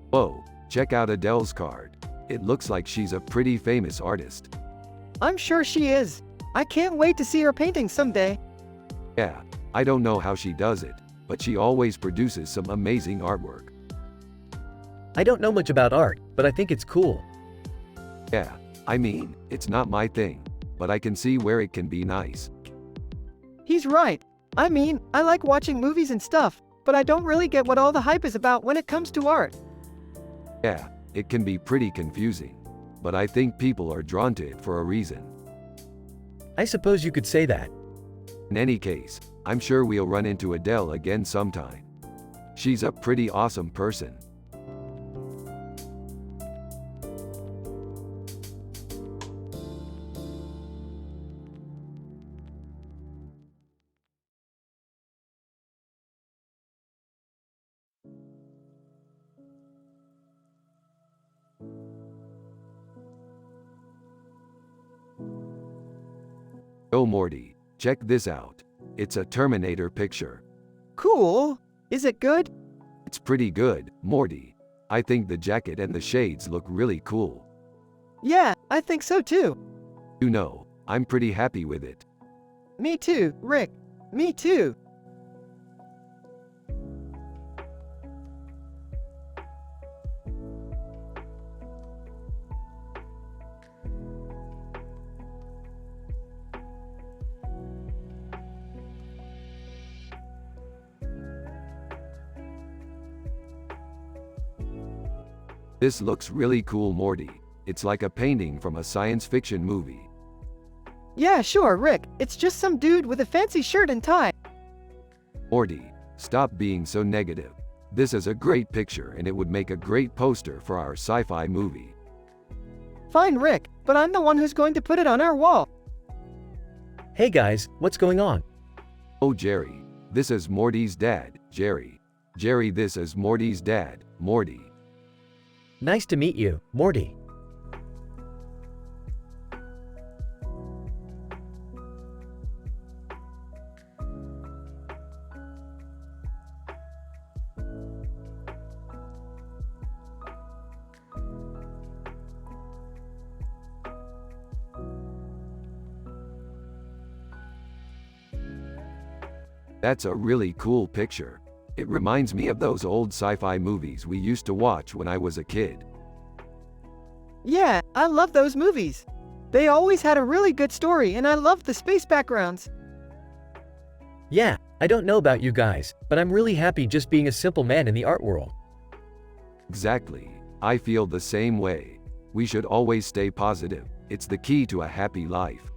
Whoa, check out Adele's card. It looks like she's a pretty famous artist. I'm sure she is. I can't wait to see her painting someday. Yeah, I don't know how she does it, but she always produces some amazing artwork. I don't know much about art, but I think it's cool. Yeah, I mean, it's not my thing, but I can see where it can be nice. He's right. I mean, I like watching movies and stuff, but I don't really get what all the hype is about when it comes to art. Yeah, it can be pretty confusing, but I think people are drawn to it for a reason. I suppose you could say that. In any case, I'm sure we'll run into Adele again sometime. She's a pretty awesome person. Oh Morty, check this out. It's a Terminator picture. Cool. Is it good? It's pretty good, Morty. I think the jacket and the shades look really cool. Yeah, I think so too. You know, I'm pretty happy with it. Me too, Rick. Me too. This looks really cool, Morty. It's like a painting from a science fiction movie. Yeah, sure, Rick. It's just some dude with a fancy shirt and tie. Morty, stop being so negative. This is a great picture and it would make a great poster for our sci-fi movie. Fine, Rick, but I'm the one who's going to put it on our wall. Hey guys, what's going on? Oh Jerry, this is Morty's dad, Jerry. Jerry, this is Morty's dad, Morty. Nice to meet you, Morty. That's a really cool picture. It reminds me of those old sci-fi movies we used to watch when I was a kid. Yeah, I love those movies. They always had a really good story and I loved the space backgrounds. Yeah, I don't know about you guys, but I'm really happy just being a simple man in the art world. Exactly. I feel the same way. We should always stay positive. It's the key to a happy life.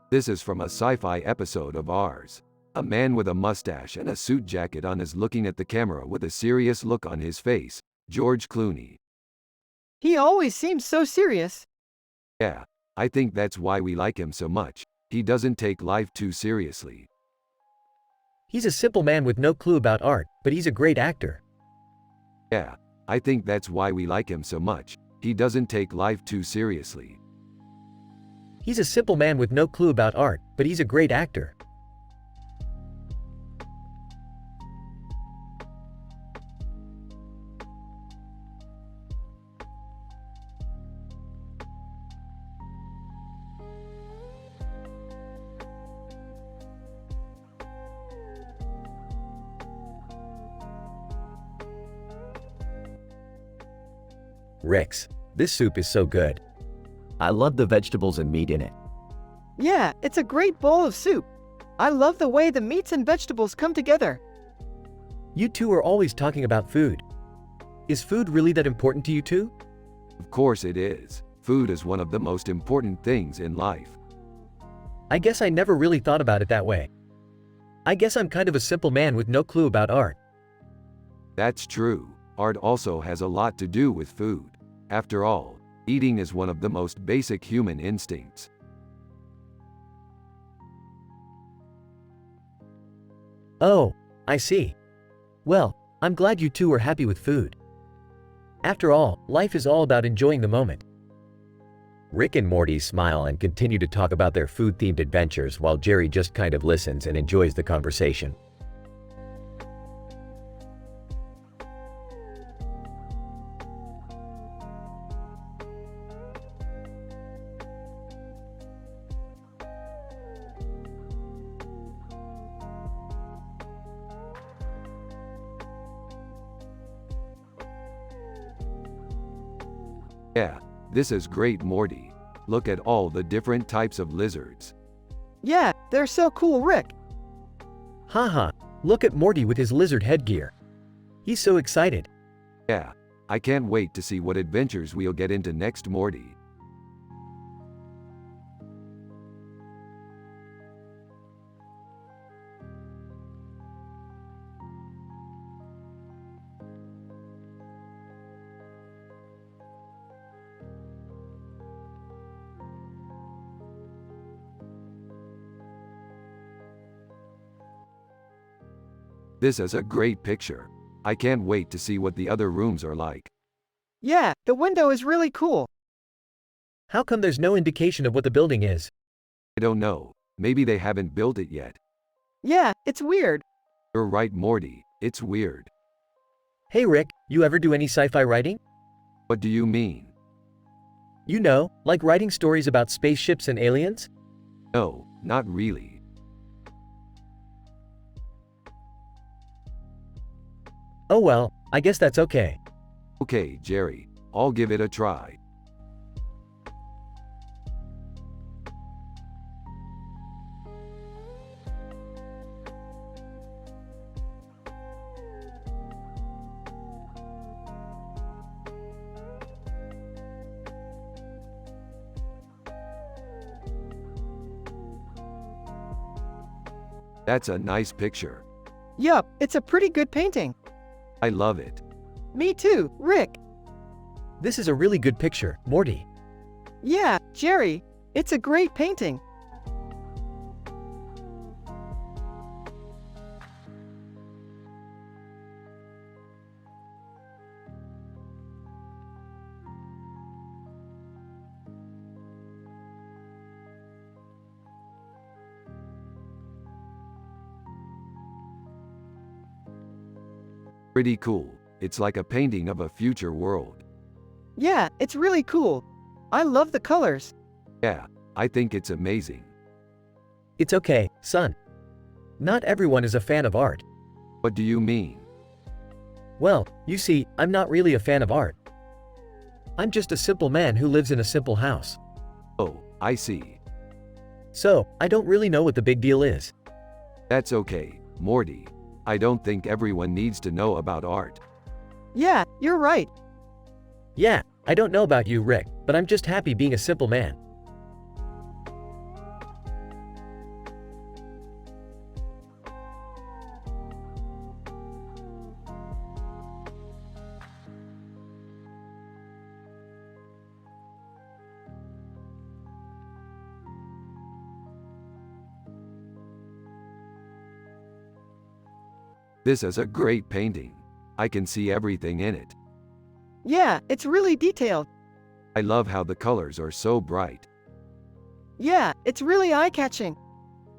This is from a sci-fi episode of ours. A man with a mustache and a suit jacket on is looking at the camera with a serious look on his face. George Clooney. He always seems so serious. Yeah, I think that's why we like him so much. He doesn't take life too seriously. He's a simple man with no clue about art, but he's a great actor. Yeah, I think that's why we like him so much. He doesn't take life too seriously. He's a simple man with no clue about art, but he's a great actor. Rix, this soup is so good. I love the vegetables and meat in it. Yeah, it's a great bowl of soup. I love the way the meats and vegetables come together. You two are always talking about food. Is food really that important to you two? Of course it is. Food is one of the most important things in life. I guess I never really thought about it that way. I guess I'm kind of a simple man with no clue about art. That's true. Art also has a lot to do with food. After all, eating is one of the most basic human instincts. Oh, I see. Well, I'm glad you two are happy with food. After all, life is all about enjoying the moment. Rick and Morty smile and continue to talk about their food-themed adventures while Jerry just kind of listens and enjoys the conversation. Yeah, this is great, Morty. Look at all the different types of lizards. Yeah, they're so cool, Rick. Haha, look at Morty with his lizard headgear. He's so excited. Yeah, I can't wait to see what adventures we'll get into next, Morty. This is a great picture. I can't wait to see what the other rooms are like. Yeah, the window is really cool. How come there's no indication of what the building is? I don't know. Maybe they haven't built it yet. Yeah, it's weird. You're right, Morty. It's weird. Hey Rick, you ever do any sci-fi writing? What do you mean? You know, like writing stories about spaceships and aliens? No, not really. Oh well, I guess that's okay. Okay, Jerry, I'll give it a try. That's a nice picture. Yup, it's a pretty good painting. I love it. Me too, Rick. This is a really good picture, Morty. Yeah, Jerry, it's a great painting. Pretty cool. It's like a painting of a future world. Yeah, it's really cool. I love the colors. Yeah, I think it's amazing. It's okay, son. Not everyone is a fan of art. What do you mean? Well, you see, I'm not really a fan of art. I'm just a simple man who lives in a simple house. Oh, I see. So, I don't really know what the big deal is. That's okay, Morty. I don't think everyone needs to know about art. Yeah, you're right. Yeah, I don't know about you, Rick, but I'm just happy being a simple man. This is a great painting. I can see everything in it. Yeah, it's really detailed. I love how the colors are so bright. Yeah, it's really eye-catching.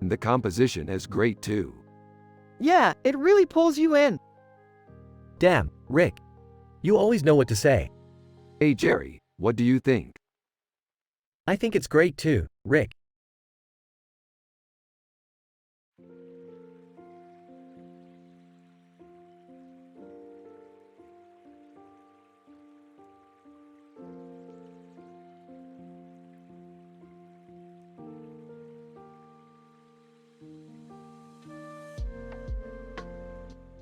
And the composition is great too. Yeah, it really pulls you in. Damn, Rick. You always know what to say. Hey Jerry, what do you think? I think it's great too, Rick.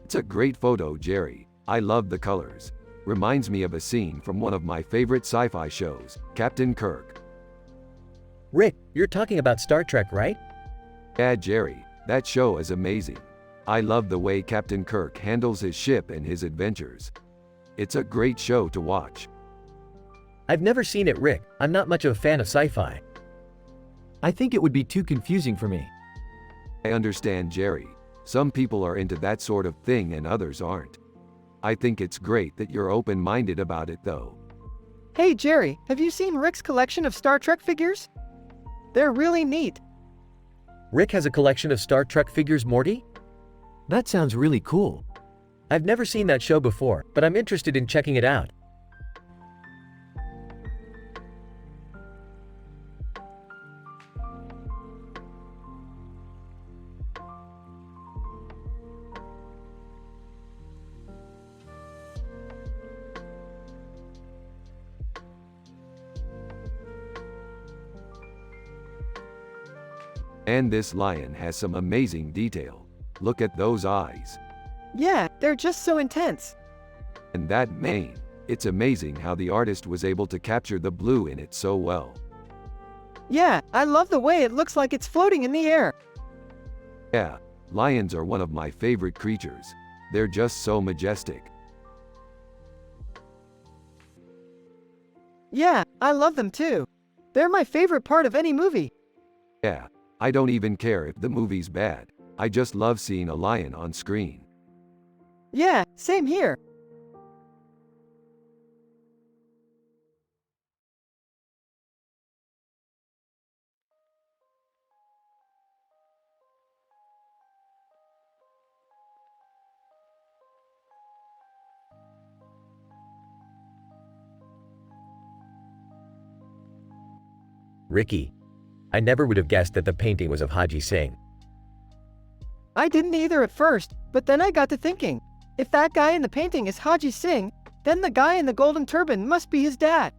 It's a great photo, Jerry. I love the colors. Reminds me of a scene from one of my favorite sci-fi shows, Captain Kirk. Rick, you're talking about Star Trek, right? Yeah, Jerry, that show is amazing. I love the way Captain Kirk handles his ship and his adventures. It's a great show to watch. I've never seen it, Rick. I'm not much of a fan of sci-fi. I think it would be too confusing for me. I understand, Jerry. Some people are into that sort of thing and others aren't. I think it's great that you're open-minded about it though. Hey Jerry, have you seen Rick's collection of Star Trek figures? They're really neat. Rick has a collection of Star Trek figures, Morty? That sounds really cool. I've never seen that show before, but I'm interested in checking it out. And this lion has some amazing detail. Look at those eyes. Yeah, they're just so intense. And that mane. It's amazing how the artist was able to capture the blue in it so well. Yeah, I love the way it looks like it's floating in the air. Yeah, lions are one of my favorite creatures. They're just so majestic. Yeah, I love them too. They're my favorite part of any movie. Yeah, I don't even care if the movie's bad. I just love seeing a lion on screen. Yeah, same here. Ricky. I never would have guessed that the painting was of Haji Singh. I didn't either at first, but then I got to thinking, if that guy in the painting is Haji Singh, Then the guy in the golden turban must be his dad.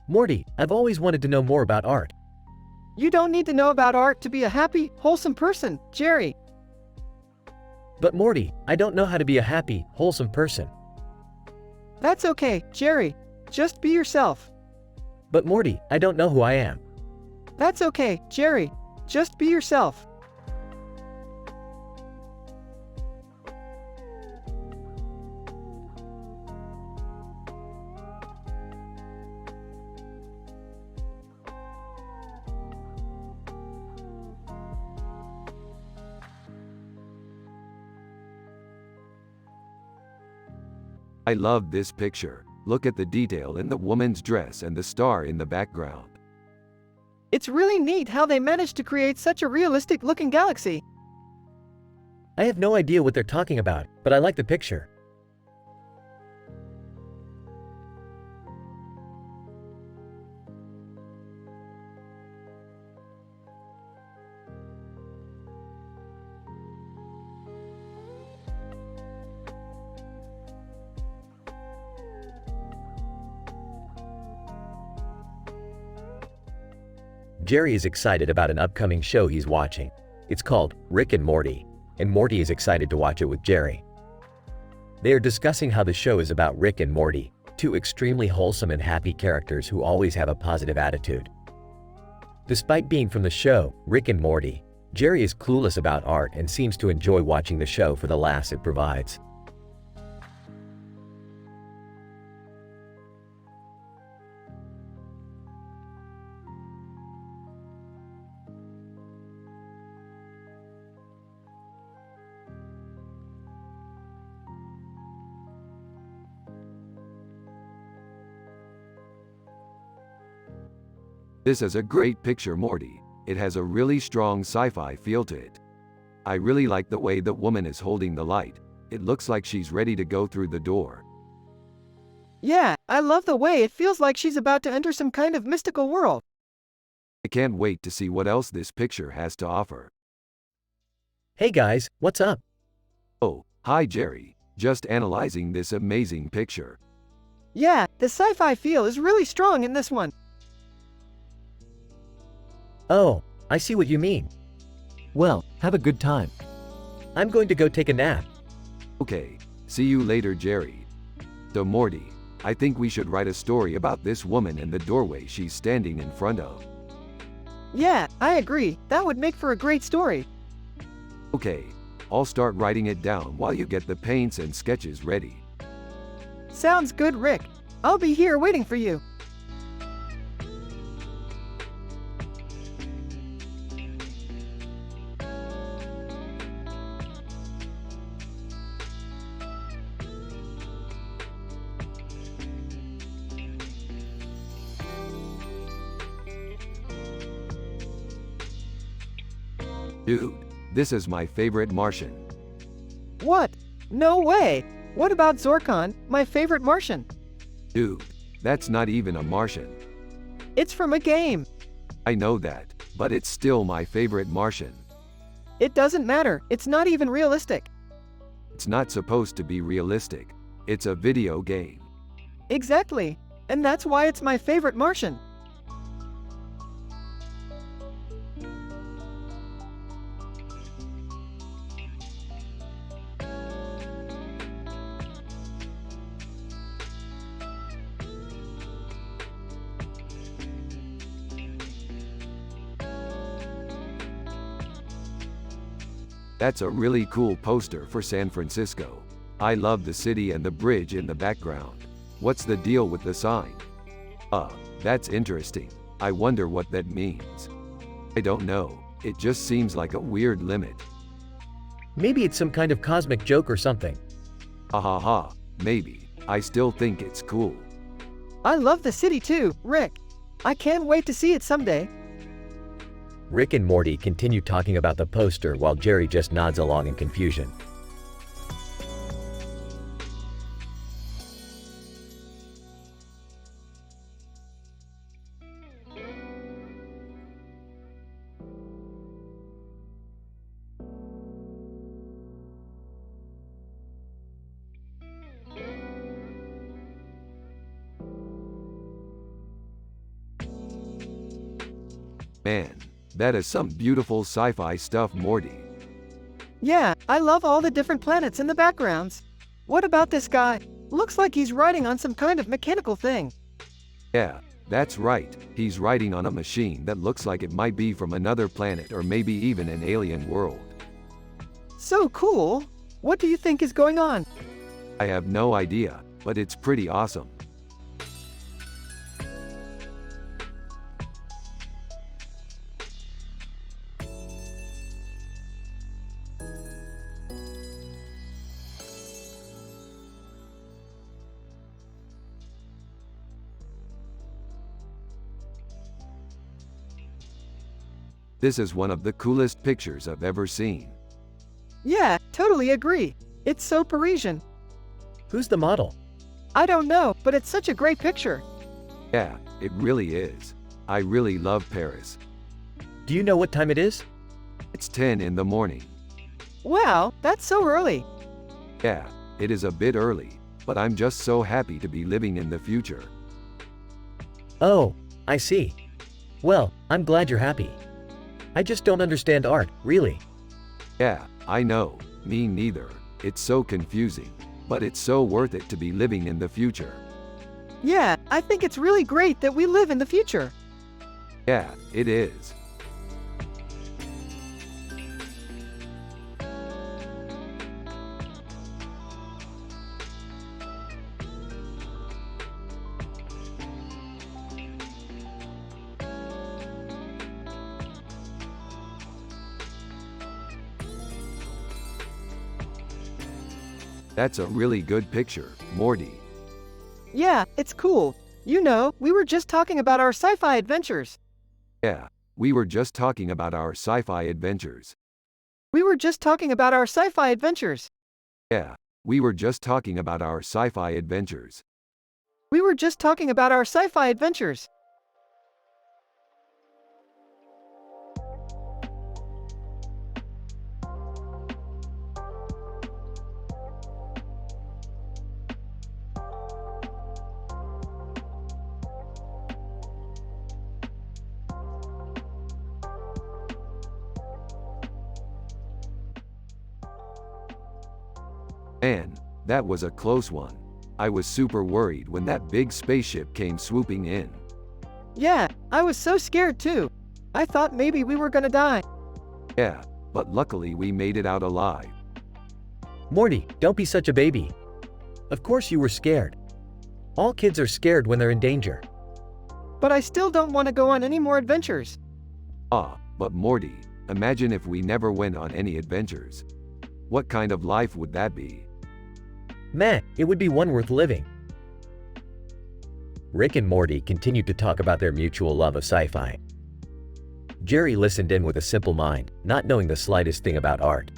Morty, I've always wanted to know more about art. You don't need to know about art to be a happy, wholesome person, Jerry. But Morty, I don't know how to be a happy, wholesome person. That's okay, Jerry. Just be yourself. But Morty, I don't know who I am. That's okay, Jerry. Just be yourself. I love this picture. Look at the detail in the woman's dress and the star in the background. It's really neat how they managed to create such a realistic-looking galaxy. I have no idea what they're talking about, but I like the picture. Jerry is excited about an upcoming show he's watching. It's called Rick and Morty, and Morty is excited to watch it with Jerry. They are discussing how the show is about Rick and Morty, two extremely wholesome and happy characters who always have a positive attitude. Despite being from the show, Rick and Morty, Jerry is clueless about art and seems to enjoy watching the show for the laughs it provides. This is a great picture, Morty. It has a really strong sci-fi feel to it. I really like the way the woman is holding the light. It looks like she's ready to go through the door. Yeah, I love the way it feels like she's about to enter some kind of mystical world. I can't wait to see what else this picture has to offer. Hey guys, what's up? Oh, hi Jerry. Just analyzing this amazing picture. Yeah, the sci-fi feel is really strong in this one. Oh, I see what you mean. Well, have a good time. I'm going to go take a nap. Okay, see you later, Jerry. So Morty, I think we should write a story about this woman and the doorway she's standing in front of. Yeah, I agree. That would make for a great story. Okay, I'll start writing it down while you get the paints and sketches ready. Sounds good, Rick. I'll be here waiting for you. Dude, this is my favorite Martian. What? No way! What about Zorkon, my favorite Martian? Dude, that's not even a Martian. It's from a game. I know that, but it's still my favorite Martian. It doesn't matter, it's not even realistic. It's not supposed to be realistic. It's a video game. Exactly. And that's why it's my favorite Martian. That's a really cool poster for San Francisco. I love the city and the bridge in the background. What's the deal with the sign? That's interesting. I wonder what that means. I don't know. It just seems like a weird limit. Maybe it's some kind of cosmic joke or something. Ha ha ha, maybe. I still think it's cool. I love the city too, Rick. I can't wait to see it someday. Rick and Morty continue talking about the poster while Jerry just nods along in confusion. Man, that is some beautiful sci-fi stuff, Morty. Yeah, I love all the different planets in the backgrounds. What about this guy? Looks like he's riding on some kind of mechanical thing. Yeah, that's right. He's riding on a machine that looks like it might be from another planet or maybe even an alien world. So cool. What do you think is going on? I have no idea, but it's pretty awesome. This is one of the coolest pictures I've ever seen. Yeah, totally agree. It's so Parisian. Who's the model? I don't know, but it's such a great picture. Yeah, it really is. I really love Paris. Do you know what time it is? It's 10 in the morning. Wow, that's so early. Yeah, it is a bit early, but I'm just so happy to be living in the future. Oh, I see. Well, I'm glad you're happy. I just don't understand art, really. Yeah, I know, me neither. It's so confusing, but it's so worth it to be living in the future. Yeah, I think it's really great that we live in the future. Yeah, it is. That's a really good picture, Morty. Yeah, it's cool. You know, we were just talking about our sci-fi adventures. Yeah, we were just talking about our sci-fi adventures. We were just talking about our sci-fi adventures. Yeah, we were just talking about our sci-fi adventures. We were just talking about our sci-fi adventures. Man, that was a close one. I was super worried when that big spaceship came swooping in. Yeah, I was so scared too. I thought maybe we were gonna die. Yeah, but luckily we made it out alive. Morty, don't be such a baby. Of course you were scared. All kids are scared when they're in danger. But I still don't want to go on any more adventures. Ah, but Morty, imagine if we never went on any adventures. What kind of life would that be? Meh, it would be one worth living. Rick and Morty continued to talk about their mutual love of sci-fi. Jerry listened in with a simple mind, not knowing the slightest thing about art.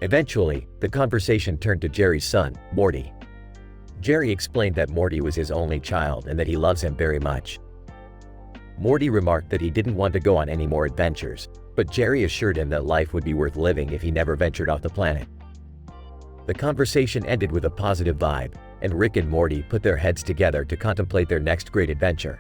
Eventually, the conversation turned to Jerry's son, Morty. Jerry explained that Morty was his only child and that he loves him very much. Morty remarked that he didn't want to go on any more adventures, but Jerry assured him that life would be worth living if he never ventured off the planet. The conversation ended with a positive vibe, and Rick and Morty put their heads together to contemplate their next great adventure.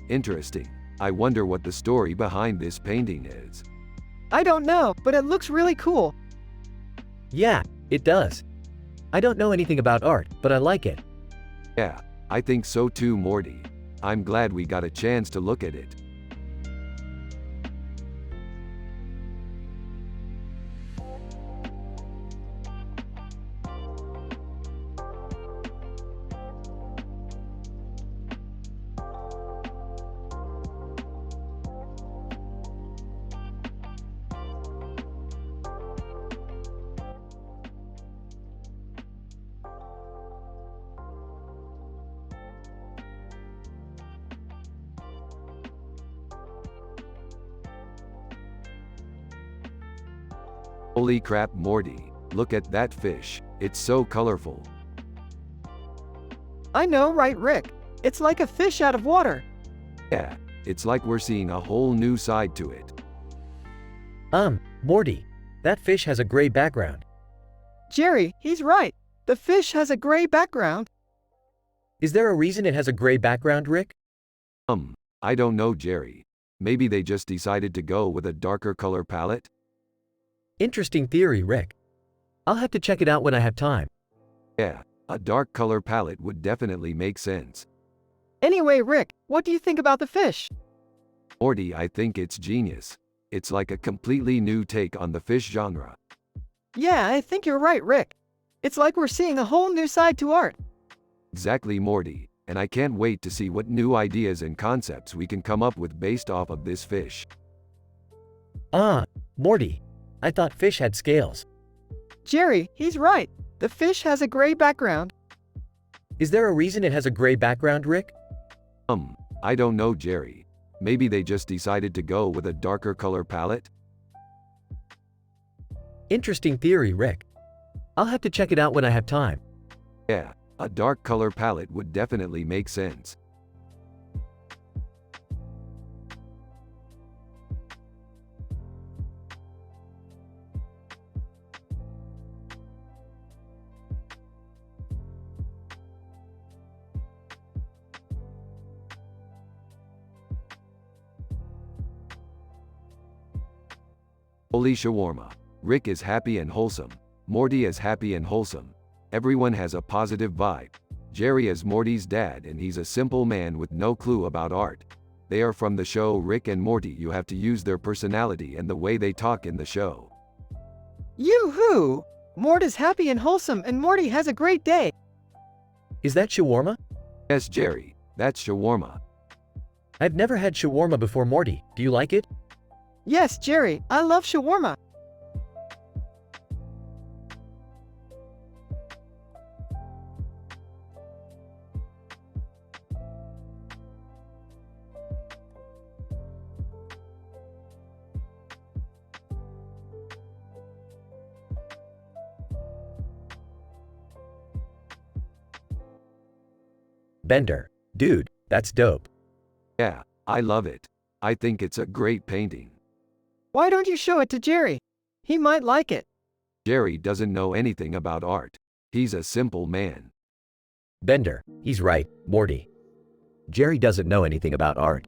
Interesting. I wonder what the story behind this painting is. I don't know, but it looks really cool. Yeah, it does. I don't know anything about art, but I like it. Yeah, I think so too, Morty. I'm glad we got a chance to look at it. Holy crap, Morty, look at that fish. It's so colorful. I know, right, Rick? It's like a fish out of water. Yeah, it's like we're seeing a whole new side to it. Morty, that fish has a gray background. Jerry, he's right. The fish has a gray background. Is there a reason it has a gray background, Rick? I don't know, Jerry. Maybe they just decided to go with a darker color palette? Interesting theory, Rick. I'll have to check it out when I have time. Yeah, a dark color palette would definitely make sense. Anyway, Rick, what do you think about the fish? Morty, I think it's genius. It's like a completely new take on the fish genre. Yeah, I think you're right, Rick. It's like we're seeing a whole new side to art. Exactly, Morty, and I can't wait to see what new ideas and concepts we can come up with based off of this fish. Morty, I thought fish had scales. Jerry, he's right. The fish has a gray background. Is there a reason it has a gray background, Rick? I don't know, Jerry. Maybe they just decided to go with a darker color palette? Interesting theory, Rick. I'll have to check it out when I have time. Yeah, a dark color palette would definitely make sense. Holy shawarma. Rick is happy and wholesome. Morty is happy and wholesome. Everyone has a positive vibe. Jerry is Morty's dad and he's a simple man with no clue about art. They are from the show Rick and Morty. You have to use their personality and the way they talk in the show. Yoo-hoo! Mort is happy and wholesome and Morty has a great day. Is that shawarma? Yes, Jerry, that's shawarma. I've never had shawarma before, Morty. Do you like it? Yes, Jerry, I love shawarma. Bender. Dude, that's dope. Yeah, I love it. I think it's a great painting. Why don't you show it to Jerry? He might like it. Jerry doesn't know anything about art. He's a simple man. Bender, he's right, Morty. Jerry doesn't know anything about art.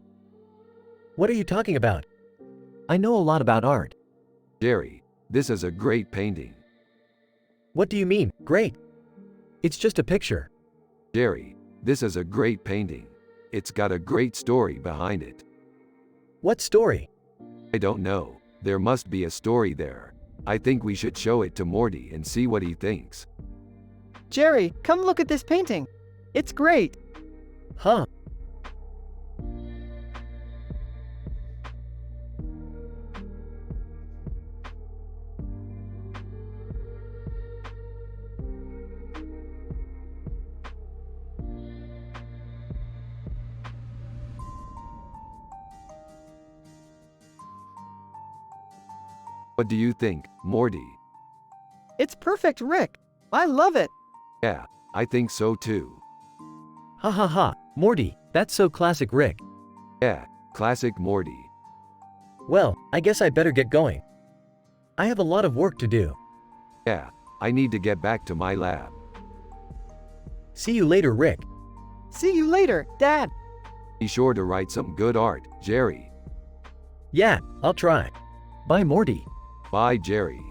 What are you talking about? I know a lot about art. Jerry, this is a great painting. What do you mean, great? It's just a picture. Jerry, this is a great painting. It's got a great story behind it. What story? I don't know. There must be a story there. I think we should show it to Morty and see what he thinks. Jerry, come look at this painting. It's great. Huh? What do you think, Morty? It's perfect, Rick. I love it. Yeah, I think so too. Ha ha ha, Morty, that's so classic Rick. Yeah, classic Morty. Well, I guess I better get going. I have a lot of work to do. Yeah, I need to get back to my lab. See you later, Rick. See you later, Dad. Be sure to write some good art, Jerry. Yeah, I'll try. Bye, Morty. Bye, Jerry.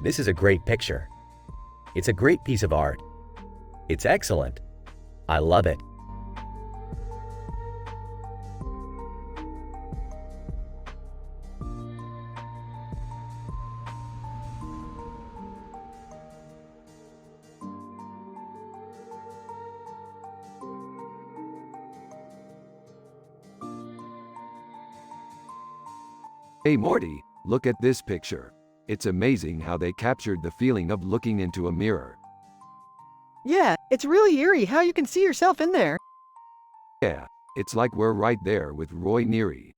This is a great picture. It's a great piece of art. It's excellent. I love it. Hey Morty, look at this picture. It's amazing how they captured the feeling of looking into a mirror. Yeah, it's really eerie how you can see yourself in there. Yeah, it's like we're right there with Roy Neary.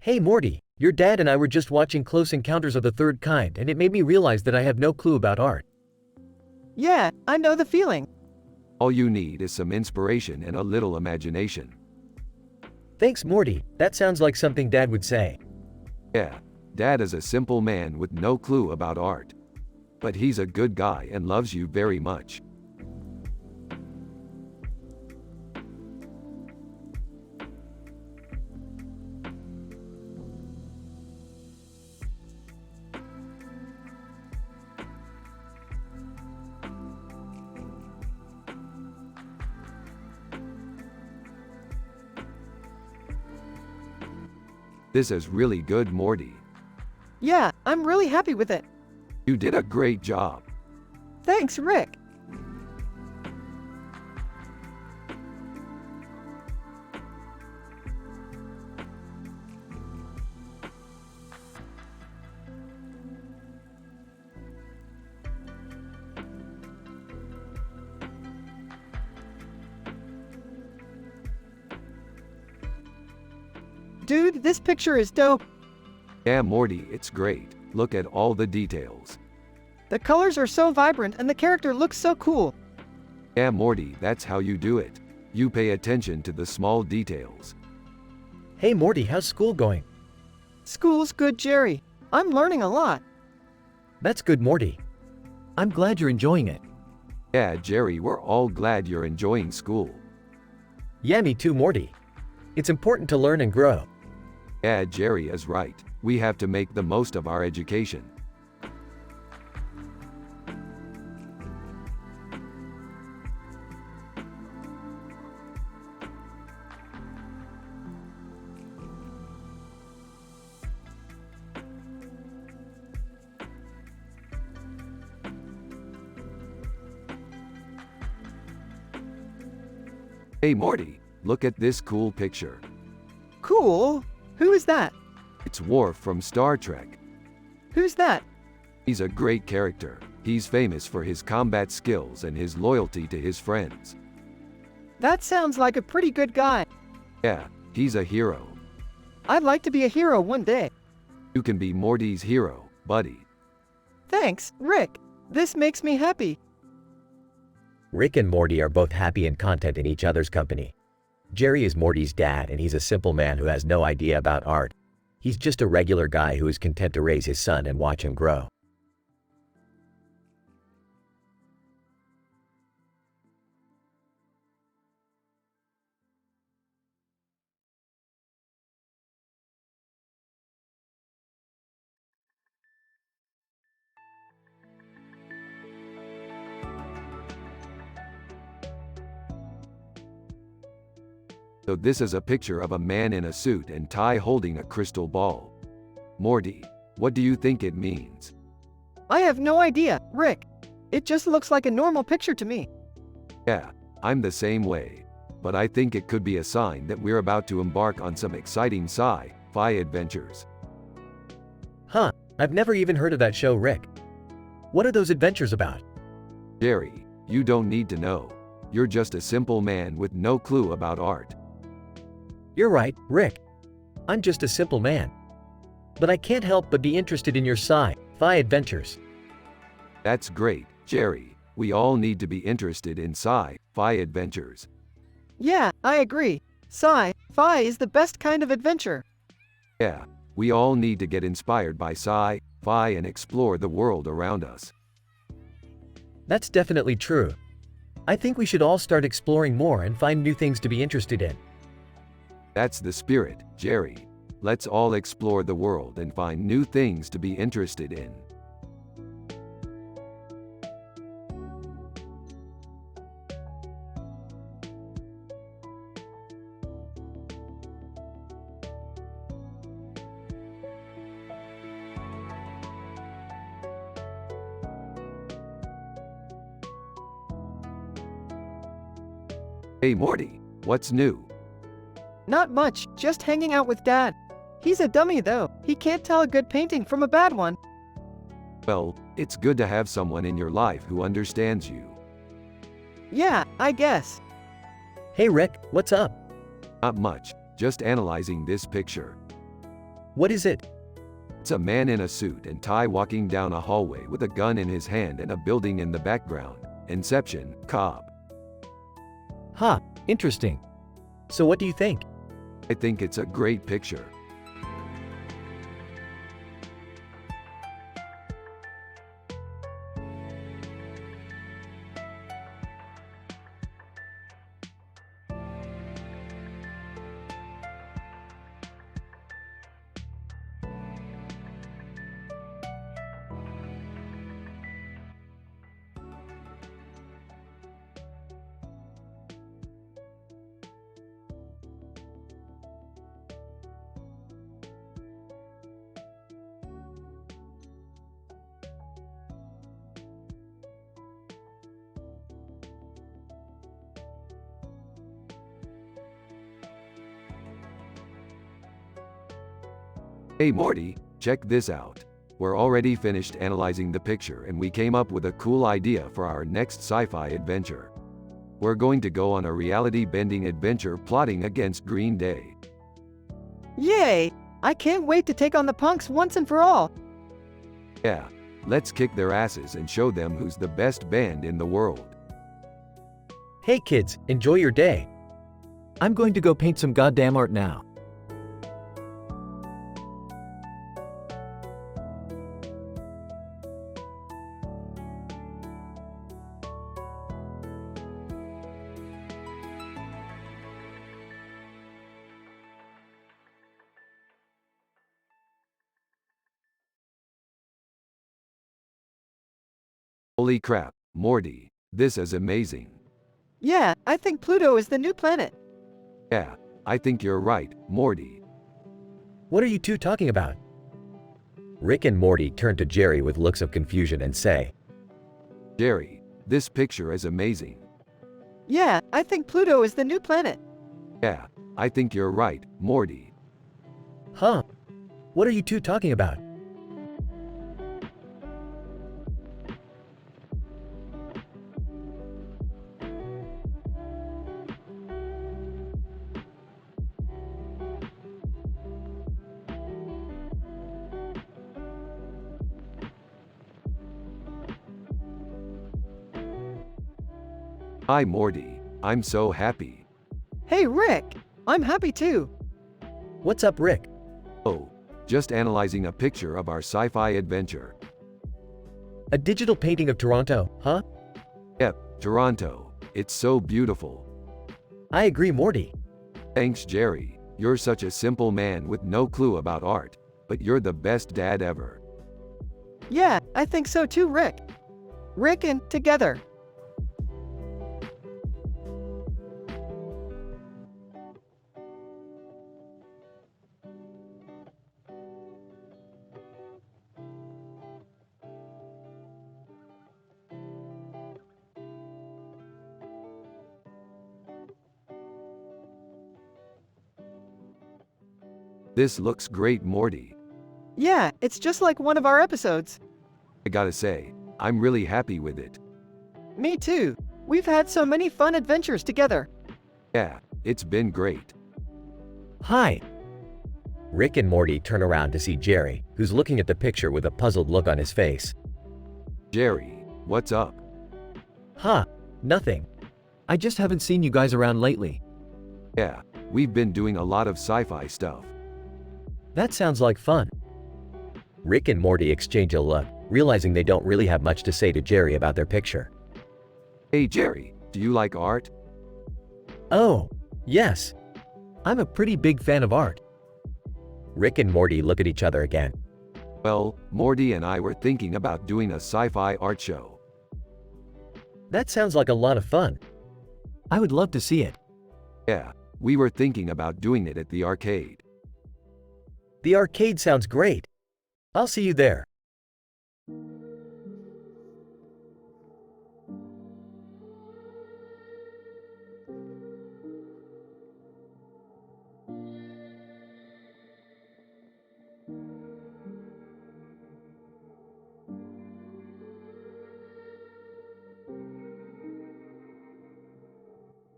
Hey Morty, your dad and I were just watching Close Encounters of the Third Kind and it made me realize that I have no clue about art. Yeah, I know the feeling. All you need is some inspiration and a little imagination. Thanks Morty, that sounds like something Dad would say. Yeah, Dad is a simple man with no clue about art. But he's a good guy and loves you very much. This is really good, Morty. Yeah, I'm really happy with it. You did a great job. Thanks, Rick. Dude, this picture is dope. Yeah, Morty, it's great. Look at all the details. The colors are so vibrant and the character looks so cool. Yeah, Morty, that's how you do it. You pay attention to the small details. Hey Morty, how's school going? School's good, Jerry. I'm learning a lot. That's good Morty. I'm glad you're enjoying it. Yeah, Jerry, we're all glad you're enjoying school. Yeah, me too Morty. It's important to learn and grow. Yeah, Jerry is right. We have to make the most of our education. Hey Morty, look at this cool picture. Cool. Who is that? It's Worf from Star Trek. Who's that? He's a great character. He's famous for his combat skills and his loyalty to his friends. That sounds like a pretty good guy. Yeah, he's a hero. I'd like to be a hero one day. You can be Morty's hero, buddy. Thanks, Rick. This makes me happy. Rick and Morty are both happy and content in each other's company. Jerry is Morty's dad and he's a simple man who has no idea about art. He's just a regular guy who is content to raise his son and watch him grow. So this is a picture of a man in a suit and tie holding a crystal ball. Morty, what do you think it means? I have no idea, Rick. It just looks like a normal picture to me. Yeah, I'm the same way. But I think it could be a sign that we're about to embark on some exciting sci-fi adventures. Huh, I've never even heard of that show, Rick. What are those adventures about? Jerry, you don't need to know. You're just a simple man with no clue about art. You're right, Rick. I'm just a simple man. But I can't help but be interested in your sci-fi adventures. That's great, Jerry. We all need to be interested in sci-fi adventures. Yeah, I agree. Sci-fi is the best kind of adventure. Yeah, we all need to get inspired by sci-fi and explore the world around us. That's definitely true. I think we should all start exploring more and find new things to be interested in. That's the spirit, Jerry. Let's all explore the world and find new things to be interested in. Hey Morty, what's new? Not much, just hanging out with Dad. He's a dummy though. He can't tell a good painting from a bad one. Well, it's good to have someone in your life who understands you. Yeah, I guess. Hey Rick, what's up? Not much, just analyzing this picture. What is it? It's a man in a suit and tie walking down a hallway with a gun in his hand and a building in the background. Inception, cop. Huh, interesting. So what do you think? I think it's a great picture. Hey Morty, check this out. We're already finished analyzing the picture and we came up with a cool idea for our next sci-fi adventure. We're going to go on a reality-bending adventure plotting against Green Day. Yay! I can't wait to take on the punks once and for all. Yeah, let's kick their asses and show them who's the best band in the world. Hey kids, enjoy your day. I'm going to go paint some goddamn art now. Holy crap, Morty, this is amazing. Yeah, I think Pluto is the new planet. Yeah, I think you're right, Morty. What are you two talking about? Rick and Morty turn to Jerry with looks of confusion and say, Jerry, this picture is amazing. Yeah, I think Pluto is the new planet. Yeah, I think you're right, Morty. Huh? What are you two talking about? Hi Morty, I'm so happy. Hey Rick, I'm happy too. What's up, Rick? Oh, just analyzing a picture of our sci-fi adventure. A digital painting of Toronto, huh? Yep, Toronto. It's so beautiful. I agree, Morty. Thanks Jerry, you're such a simple man with no clue about art, but you're the best dad ever. Yeah, I think so too, Rick. Rick and together. This looks great Morty. Yeah, it's just like one of our episodes. I gotta say, I'm really happy with it. Me too. We've had so many fun adventures together. Yeah, it's been great. Hi. Rick and Morty turn around to see Jerry, who's looking at the picture with a puzzled look on his face. Jerry, what's up? Huh, nothing. I just haven't seen you guys around lately. Yeah, we've been doing a lot of sci-fi stuff. That sounds like fun. Rick and Morty exchange a look, realizing they don't really have much to say to Jerry about their picture. Hey Jerry, do you like art? Oh, yes. I'm a pretty big fan of art. Rick and Morty look at each other again. Well, Morty and I were thinking about doing a sci-fi art show. That sounds like a lot of fun. I would love to see it. Yeah, we were thinking about doing it at the arcade. The arcade sounds great. I'll see you there.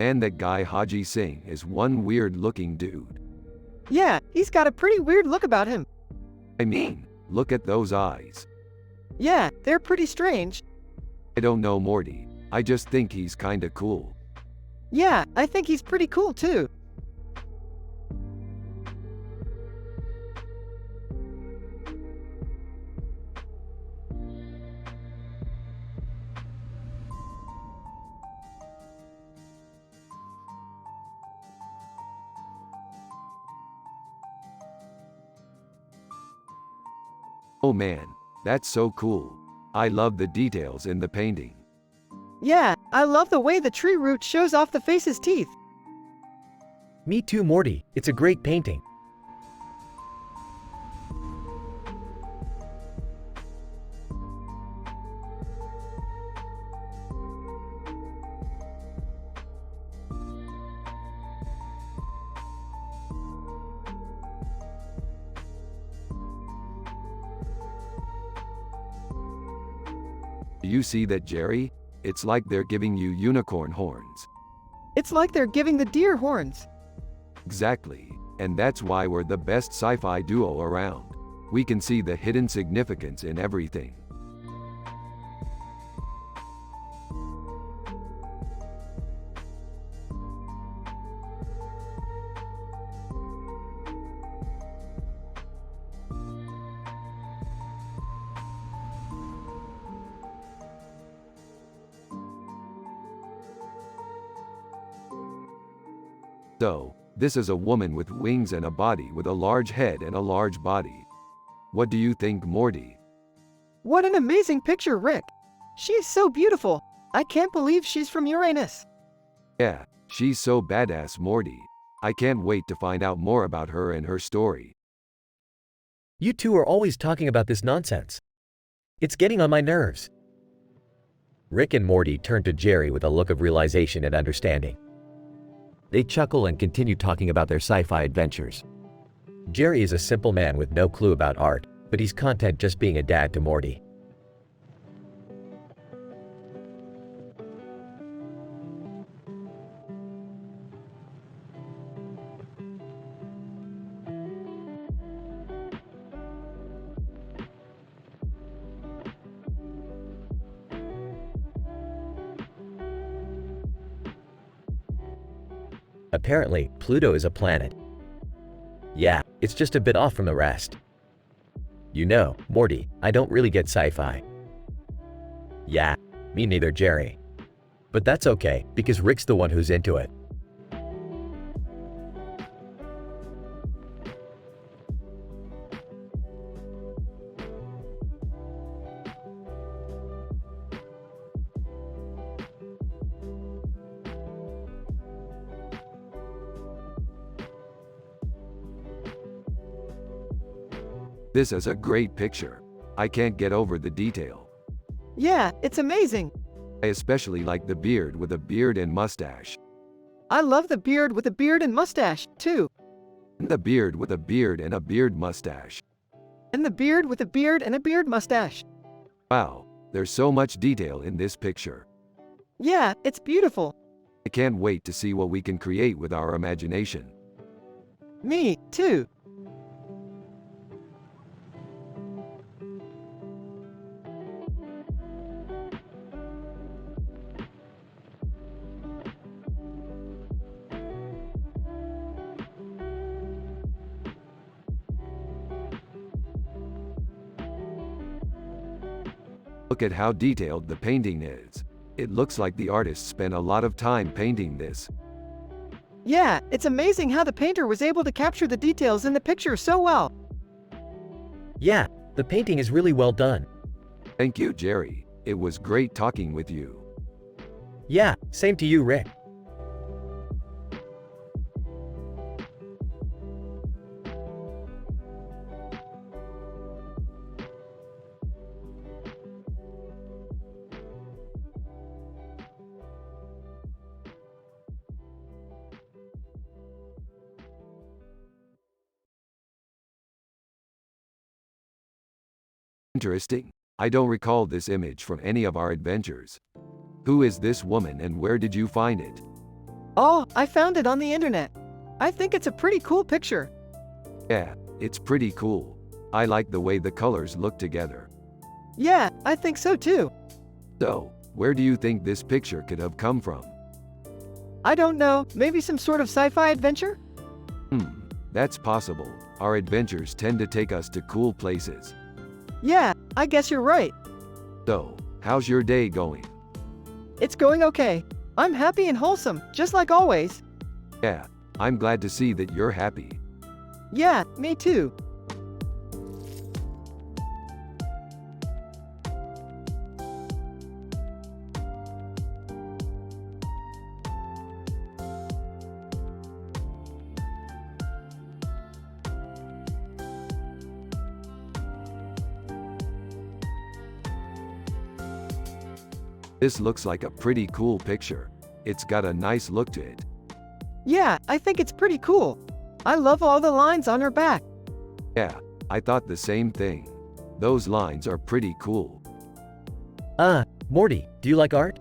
And that guy Haji Singh is one weird-looking dude. Yeah, he's got a pretty weird look about him. I mean, look at those eyes. Yeah, they're pretty strange. I don't know Morty. I just think he's kinda cool. Yeah, I think he's pretty cool too. Oh man, that's so cool. I love the details in the painting. Yeah, I love the way the tree root shows off the face's teeth. Me too, Morty. It's a great painting. Do you see that, Jerry? It's like they're giving you unicorn horns. It's like they're giving the deer horns. Exactly. And that's why we're the best sci-fi duo around. We can see the hidden significance in everything. So, this is a woman with wings and a body with a large head and a large body. What do you think, Morty? What an amazing picture, Rick. She's so beautiful. I can't believe she's from Uranus. Yeah, she's so badass, Morty. I can't wait to find out more about her and her story. You two are always talking about this nonsense. It's getting on my nerves. Rick and Morty turn to Jerry with a look of realization and understanding. They chuckle and continue talking about their sci-fi adventures. Jerry is a simple man with no clue about art, but he's content just being a dad to Morty. Apparently, Pluto is a planet. Yeah, it's just a bit off from the rest. You know, Morty, I don't really get sci-fi. Yeah, me neither, Jerry. But that's okay, because Rick's the one who's into it. This is a great picture. I can't get over the detail. Yeah, it's amazing. I especially like the beard with a beard and mustache. I love the beard with a beard and mustache, too. And the beard with a beard and a beard mustache. And the beard with a beard and a beard mustache. Wow, there's so much detail in this picture. Yeah, it's beautiful. I can't wait to see what we can create with our imagination. Me, too. Look at how detailed the painting is. It looks like the artist spent a lot of time painting this. Yeah, it's amazing how the painter was able to capture the details in the picture so well. Yeah, the painting is really well done. Thank you, Jerry. It was great talking with you. Yeah, same to you, Rick. Interesting. I don't recall this image from any of our adventures. Who is this woman and where did you find it? Oh, I found it on the internet. I think it's a pretty cool picture. Yeah, it's pretty cool. I like the way the colors look together. Yeah, I think so too. So, where do you think this picture could have come from? I don't know, maybe some sort of sci-fi adventure? That's possible. Our adventures tend to take us to cool places. Yeah, I guess you're right. So, how's your day going? It's going okay. I'm happy and wholesome, just like always. Yeah, I'm glad to see that you're happy. Yeah, me too. This looks like a pretty cool picture. It's got a nice look to it. Yeah, I think it's pretty cool. I love all the lines on her back. Yeah, I thought the same thing. Those lines are pretty cool. Morty, do you like art?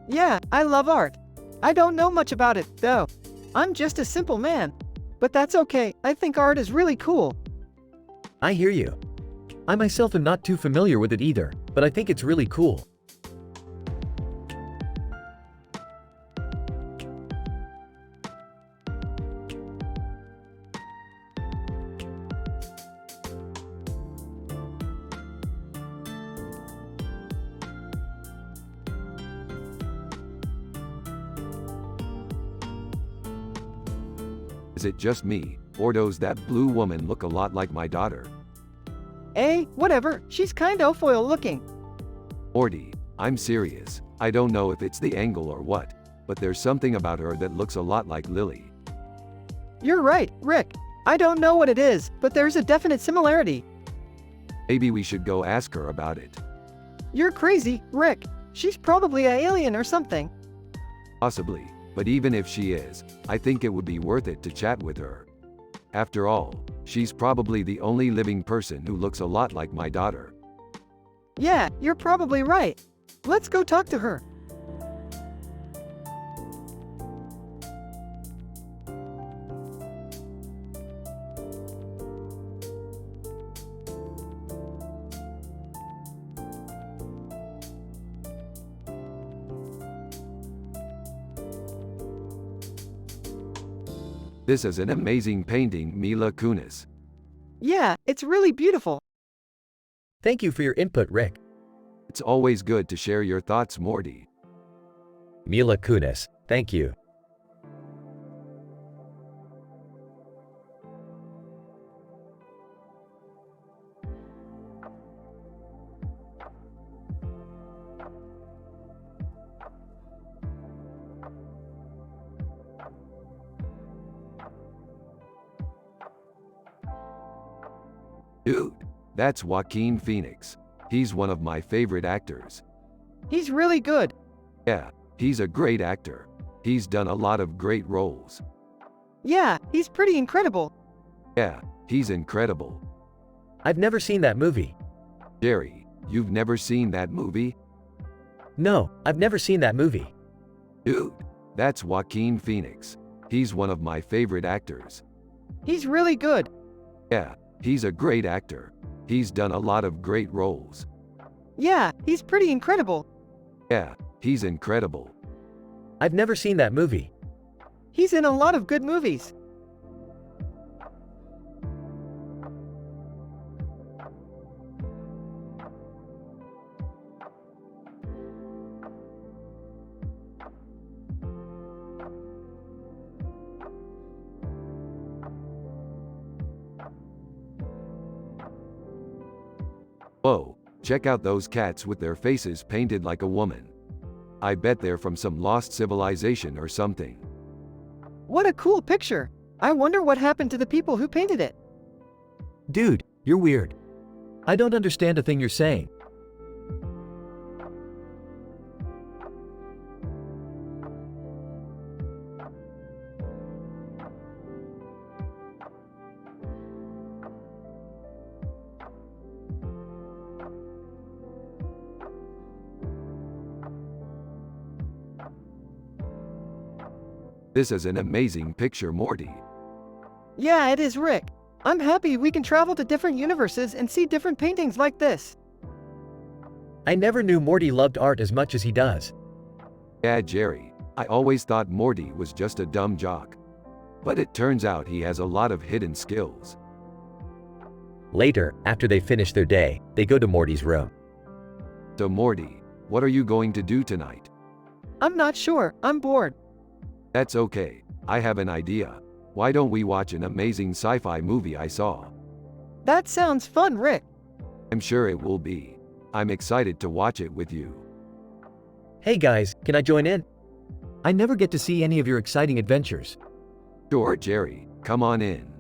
Yeah, I love art. I don't know much about it, though. I'm just a simple man. But that's okay, I think art is really cool. I hear you. I myself am not too familiar with it either, but I think it's really cool. Is it just me, or does that blue woman look a lot like my daughter? Whatever, she's kinda foil looking. Morty, I'm serious. I don't know if it's the angle or what, but there's something about her that looks a lot like Lily. You're right, Rick. I don't know what it is, but there's a definite similarity. Maybe we should go ask her about it. You're crazy, Rick. She's probably an alien or something. Possibly, but even if she is, I think it would be worth it to chat with her. After all, she's probably the only living person who looks a lot like my daughter. Yeah, you're probably right. Let's go talk to her. This is an amazing painting, Mila Kunis. Yeah, it's really beautiful. Thank you for your input, Rick. It's always good to share your thoughts, Morty. Mila Kunis, thank you. Dude, that's Joaquin Phoenix. He's one of my favorite actors. He's really good. Yeah, he's a great actor. He's done a lot of great roles. Yeah, he's pretty incredible. Yeah, he's incredible. I've never seen that movie. Jerry, you've never seen that movie? No, I've never seen that movie. Dude, that's Joaquin Phoenix. He's one of my favorite actors. He's really good. Yeah, he's a great actor. He's done a lot of great roles. Yeah, he's pretty incredible. Yeah, he's incredible. I've never seen that movie. He's in a lot of good movies. Whoa, check out those cats with their faces painted like a woman. I bet they're from some lost civilization or something. What a cool picture. I wonder what happened to the people who painted it. Dude, you're weird. I don't understand a thing you're saying. This is an amazing picture, Morty. Yeah, it is, Rick. I'm happy we can travel to different universes and see different paintings like this. I never knew Morty loved art as much as he does. Yeah, Jerry, I always thought Morty was just a dumb jock. But it turns out he has a lot of hidden skills. Later, after they finish their day, they go to Morty's room. So Morty, what are you going to do tonight? I'm not sure, I'm bored. That's okay, I have an idea. Why don't we watch an amazing sci-fi movie I saw? That sounds fun, Rick. I'm sure it will be. I'm excited to watch it with you. Hey guys, can I join in? I never get to see any of your exciting adventures. Sure, Jerry, come on in.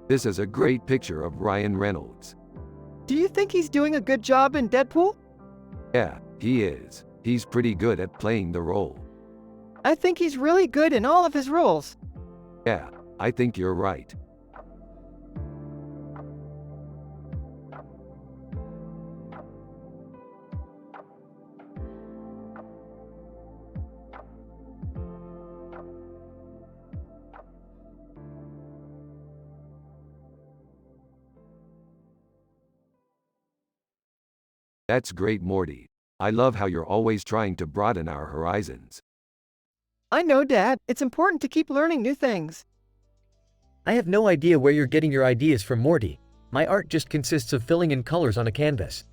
This is a great picture of Ryan Reynolds. Do you think he's doing a good job in Deadpool? Yeah, he is. He's pretty good at playing the role. I think he's really good in all of his roles. Yeah, I think you're right. That's great, Morty. I love how you're always trying to broaden our horizons. I know, Dad. It's important to keep learning new things. I have no idea where you're getting your ideas from, Morty. My art just consists of filling in colors on a canvas.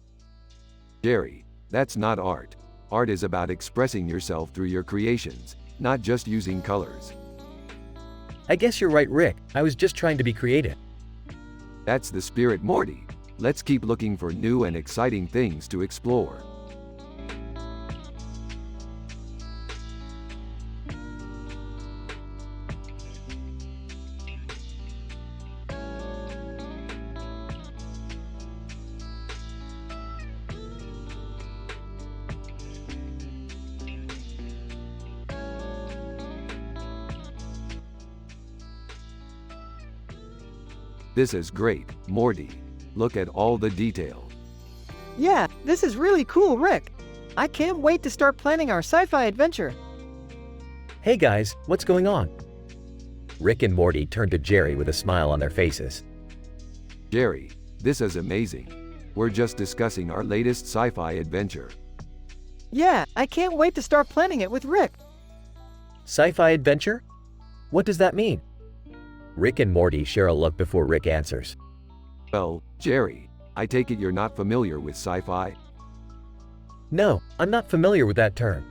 Jerry, that's not art. Art is about expressing yourself through your creations, not just using colors. I guess you're right, Rick. I was just trying to be creative. That's the spirit, Morty. Let's keep looking for new and exciting things to explore. This is great, Morty. Look at all the detail. Yeah, this is really cool, Rick. I can't wait to start planning our sci-fi adventure. Hey guys, what's going on? Rick and Morty turn to Jerry with a smile on their faces. Jerry, this is amazing. We're just discussing our latest sci-fi adventure. Yeah, I can't wait to start planning it with Rick. Sci-fi adventure? What does that mean? Rick and Morty share a look before Rick answers. Well, Jerry, I take it you're not familiar with sci-fi? No, I'm not familiar with that term.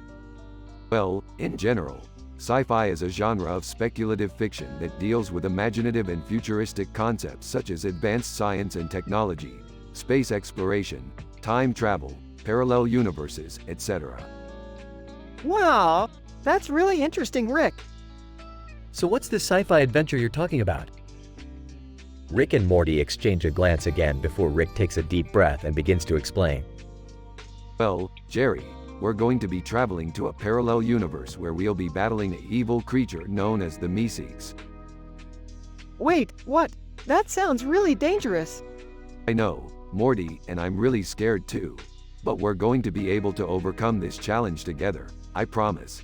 Well, in general, sci-fi is a genre of speculative fiction that deals with imaginative and futuristic concepts such as advanced science and technology, space exploration, time travel, parallel universes, etc. Wow, that's really interesting, Rick. So what's this sci-fi adventure you're talking about? Rick and Morty exchange a glance again before Rick takes a deep breath and begins to explain. Well, Jerry, we're going to be traveling to a parallel universe where we'll be battling an evil creature known as the Meeseeks. Wait, what? That sounds really dangerous. I know, Morty, and I'm really scared too. But we're going to be able to overcome this challenge together, I promise.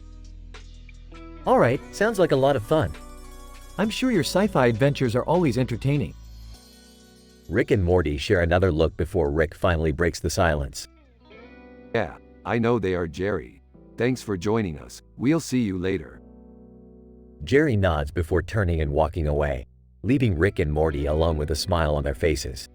Alright, sounds like a lot of fun. I'm sure your sci-fi adventures are always entertaining. Rick and Morty share another look before Rick finally breaks the silence. Yeah, I know they are, Jerry. Thanks for joining us. We'll see you later. Jerry nods before turning and walking away, leaving Rick and Morty alone with a smile on their faces.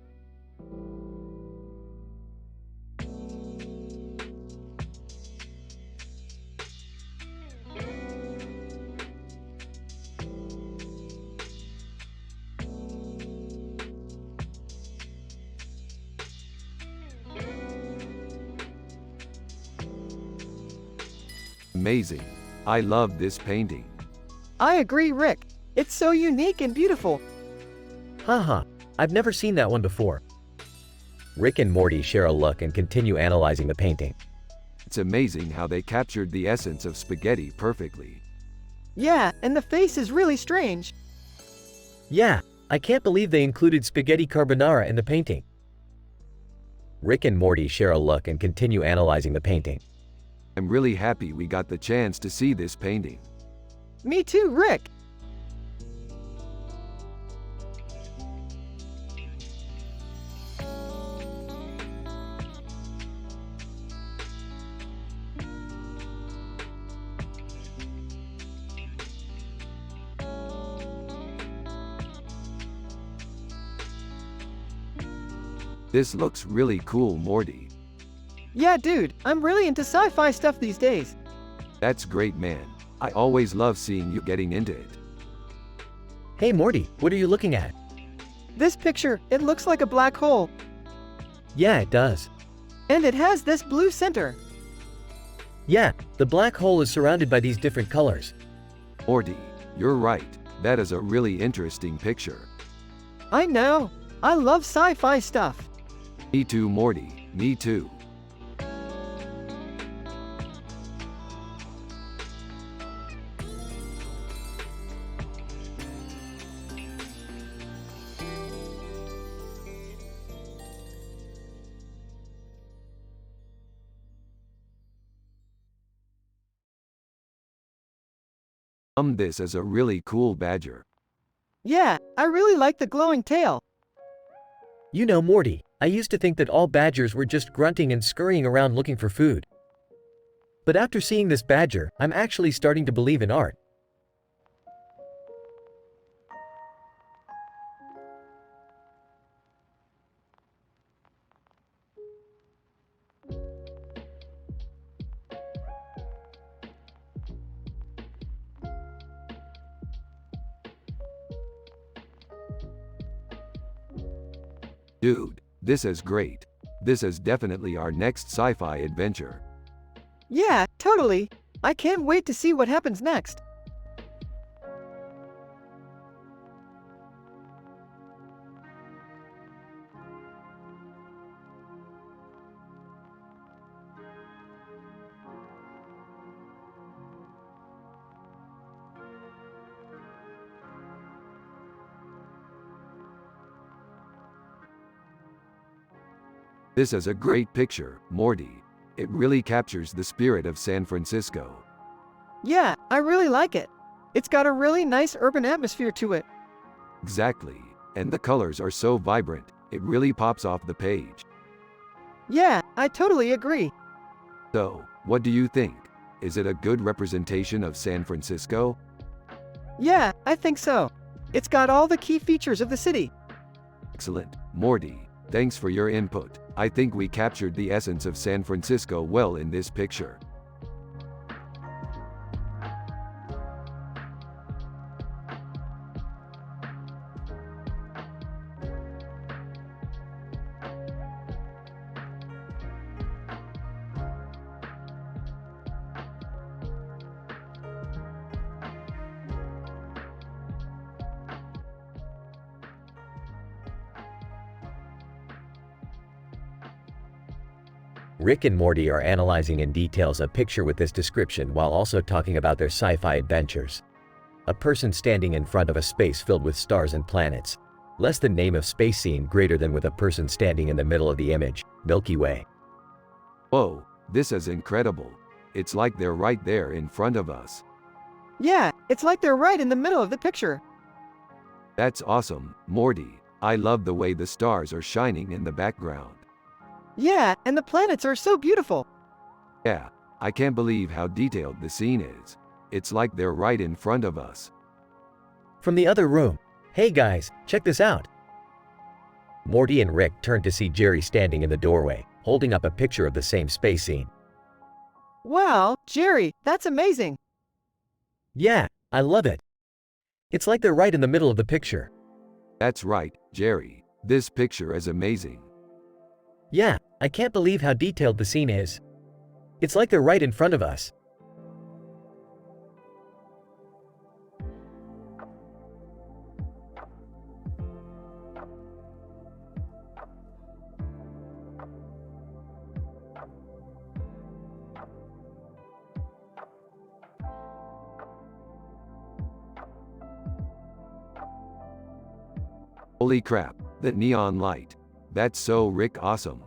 Amazing. I love this painting. I agree, Rick. It's so unique and beautiful. Haha, I've never seen that one before. Rick and Morty share a look and continue analyzing the painting. It's amazing how they captured the essence of spaghetti perfectly. Yeah, and the face is really strange. Yeah, I can't believe they included spaghetti carbonara in the painting. Rick and Morty share a look and continue analyzing the painting. I'm really happy we got the chance to see this painting. Me too, Rick. This looks really cool, Morty. Yeah, dude, I'm really into sci-fi stuff these days. That's great, man. I always love seeing you getting into it. Hey Morty, what are you looking at? This picture, it looks like a black hole. Yeah, it does. And it has this blue center. Yeah, the black hole is surrounded by these different colors. Morty, you're right. That is a really interesting picture. I know. I love sci-fi stuff. Me too, Morty. Me too. This is a really cool badger. Yeah, I really like the glowing tail. You know, Morty, I used to think that all badgers were just grunting and scurrying around looking for food. But after seeing this badger, I'm actually starting to believe in art. Dude, this is great. This is definitely our next sci-fi adventure. Yeah, totally. I can't wait to see what happens next. This is a great picture, Morty. It really captures the spirit of San Francisco. Yeah, I really like it. It's got a really nice urban atmosphere to it. Exactly. And the colors are so vibrant, it really pops off the page. Yeah, I totally agree. So, what do you think? Is it a good representation of San Francisco? Yeah, I think so. It's got all the key features of the city. Excellent, Morty. Thanks for your input. I think we captured the essence of San Francisco well in this picture. Rick and Morty are analyzing in details a picture with this description while also talking about their sci-fi adventures. A person standing in front of a space filled with stars and planets. Less than name of space scene greater than with a person standing in the middle of the image, Milky Way. Whoa, this is incredible. It's like they're right there in front of us. Yeah, it's like they're right in the middle of the picture. That's awesome, Morty. I love the way the stars are shining in the background. Yeah, and the planets are so beautiful. Yeah, I can't believe how detailed the scene is. It's like they're right in front of us. From the other room, hey guys, check this out. Morty and Rick turn to see Jerry standing in the doorway, holding up a picture of the same space scene. Wow, Jerry, that's amazing. Yeah, I love it. It's like they're right in the middle of the picture. That's right, Jerry. This picture is amazing. Yeah, I can't believe how detailed the scene is. It's like they're right in front of us. Holy crap, the neon light. That's so Rick awesome.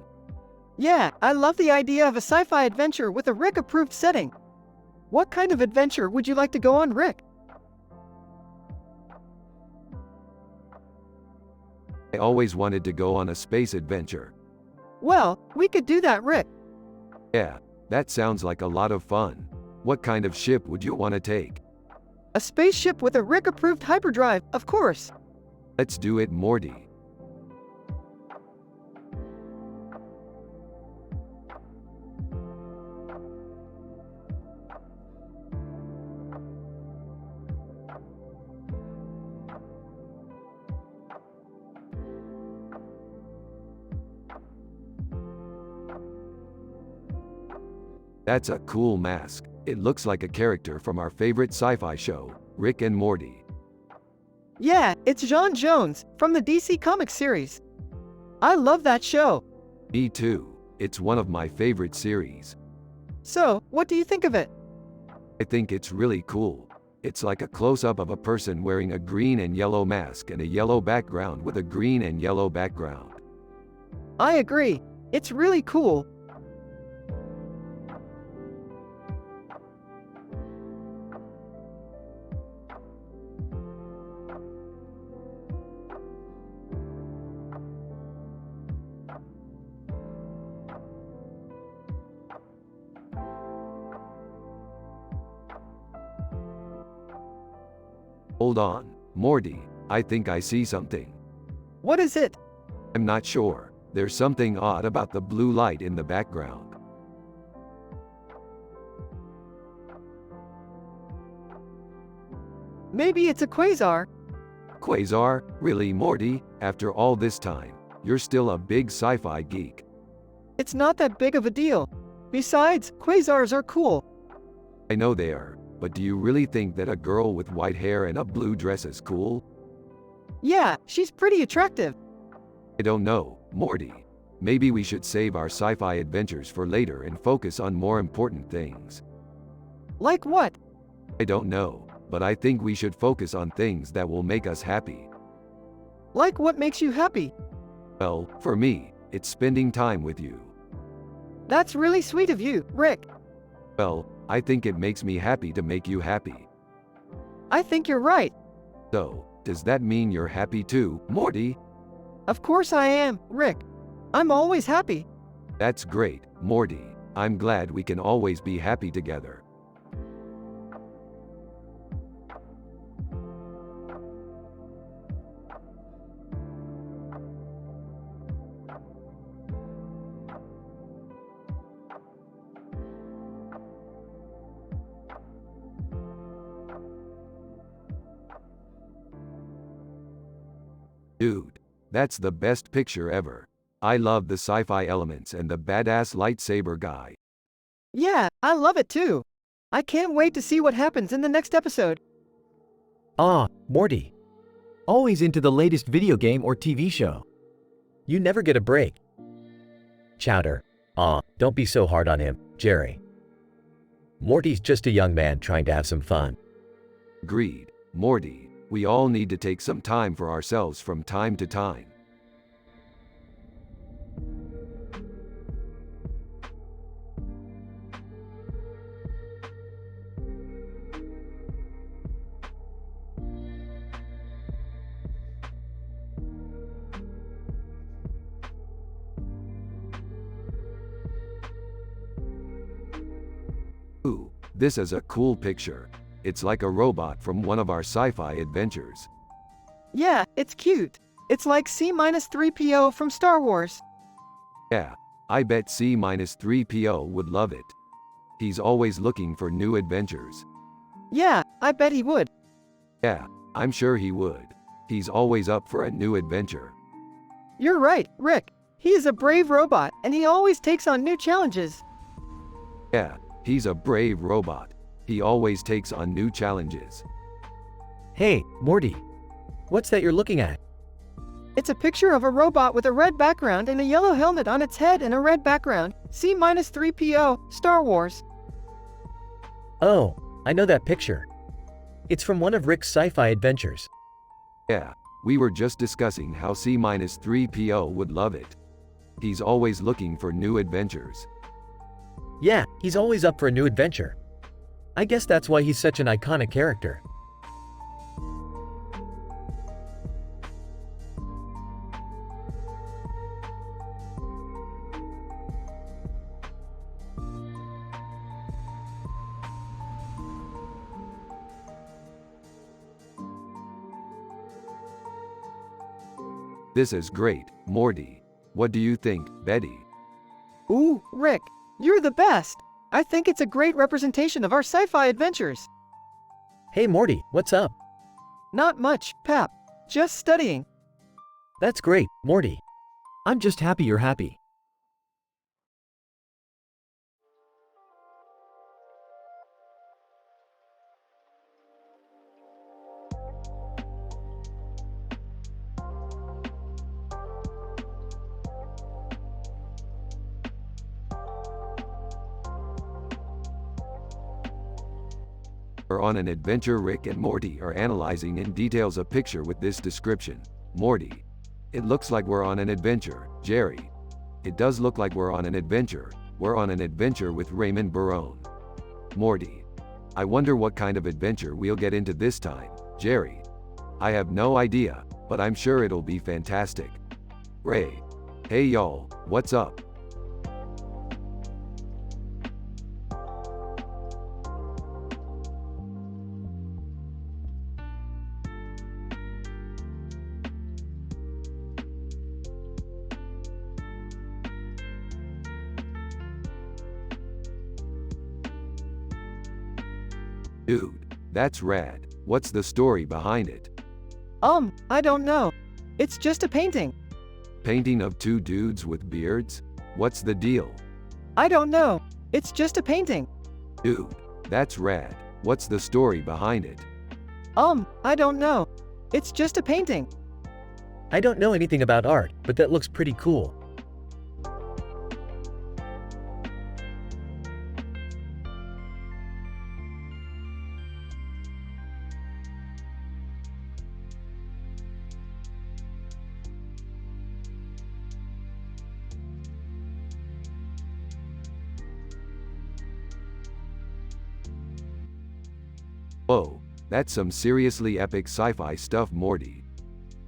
Yeah, I love the idea of a sci-fi adventure with a Rick-approved setting. What kind of adventure would you like to go on, Rick? I always wanted to go on a space adventure. Well, we could do that, Rick. Yeah, that sounds like a lot of fun. What kind of ship would you want to take? A spaceship with a Rick-approved hyperdrive, of course. Let's do it, Morty. That's a cool mask. It looks like a character from our favorite sci-fi show, Rick and Morty. Yeah, it's John Jones, from the DC Comics series. I love that show. Me too. It's one of my favorite series. So, what do you think of it? I think it's really cool. It's like a close-up of a person wearing a green and yellow mask and a yellow background with a green and yellow background. I agree. It's really cool. Hold on, Morty, I think I see something. What is it? I'm not sure. There's something odd about the blue light in the background. Maybe it's a quasar. Quasar? Really, Morty? After all this time, you're still a big sci-fi geek. It's not that big of a deal. Besides, quasars are cool. I know they are, but do you really think that a girl with white hair and a blue dress is cool? Yeah, she's pretty attractive. I don't know, Morty. Maybe we should save our sci-fi adventures for later and focus on more important things. Like what? I don't know, but I think we should focus on things that will make us happy. Like what makes you happy? Well, for me, it's spending time with you. That's really sweet of you, Rick. Well, I think it makes me happy to make you happy. I think you're right. So, does that mean you're happy too, Morty? Of course I am, Rick. I'm always happy. That's great, Morty. I'm glad we can always be happy together. Dude, that's the best picture ever. I love the sci-fi elements and the badass lightsaber guy. Yeah, I love it too. I can't wait to see what happens in the next episode. Ah, Morty. Always into the latest video game or TV show. You never get a break. Chowder. Don't be so hard on him, Jerry. Morty's just a young man trying to have some fun. Agreed, Morty. We all need to take some time for ourselves from time to time. Ooh, this is a cool picture. It's like a robot from one of our sci-fi adventures. Yeah, it's cute. It's like C-3PO from Star Wars. Yeah, I bet C-3PO would love it. He's always looking for new adventures. Yeah, I bet he would. Yeah, I'm sure he would. He's always up for a new adventure. You're right, Rick. He is a brave robot, and he always takes on new challenges. Yeah, he's a brave robot. He always takes on new challenges. Hey, Morty. What's that you're looking at? It's a picture of a robot with a red background and a yellow helmet on its head and a red background. C-3PO, Star Wars. Oh, I know that picture. It's from one of Rick's sci-fi adventures. Yeah, We were just discussing how C-3PO would love it. He's always looking for new adventures. Yeah, he's always up for a new adventure. I guess that's why he's such an iconic character. This is great, Morty. What do you think, Betty? Ooh, Rick, you're the best. I think it's a great representation of our sci-fi adventures. Hey Morty, what's up? Not much, Pap. Just studying. That's great, Morty. I'm just happy you're happy. We're on an adventure. Rick and Morty are analyzing in details a picture with this description. Morty: it looks like we're on an adventure. Jerry: it does look like we're on an adventure. We're on an adventure with Raymond Barone. Morty: I wonder what kind of adventure we'll get into this time. Jerry: I have no idea, but I'm sure it'll be fantastic. Ray: hey y'all, what's up? Dude, that's rad. What's the story behind it? I don't know. It's just a painting. Painting of two dudes with beards? What's the deal? I don't know. It's just a painting. Dude, that's rad. What's the story behind it? I don't know. It's just a painting. I don't know anything about art, but that looks pretty cool. Whoa, that's some seriously epic sci-fi stuff, Morty.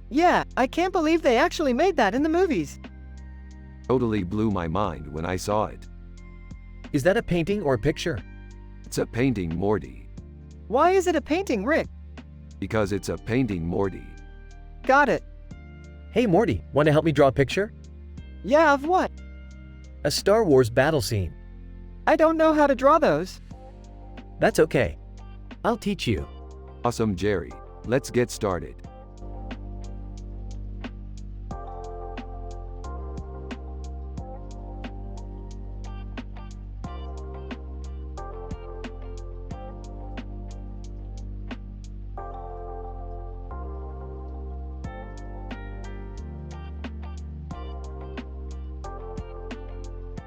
Yeah, I can't believe they actually made that in the movies. Totally blew my mind when I saw it. Is that a painting or a picture? It's a painting, Morty. Why is it a painting, Rick? Because it's a painting, Morty. Got it. Hey Morty, want to help me draw a picture? Yeah, of what? A Star Wars battle scene. I don't know how to draw those. That's okay. I'll teach you. Awesome, Jerry. Let's get started.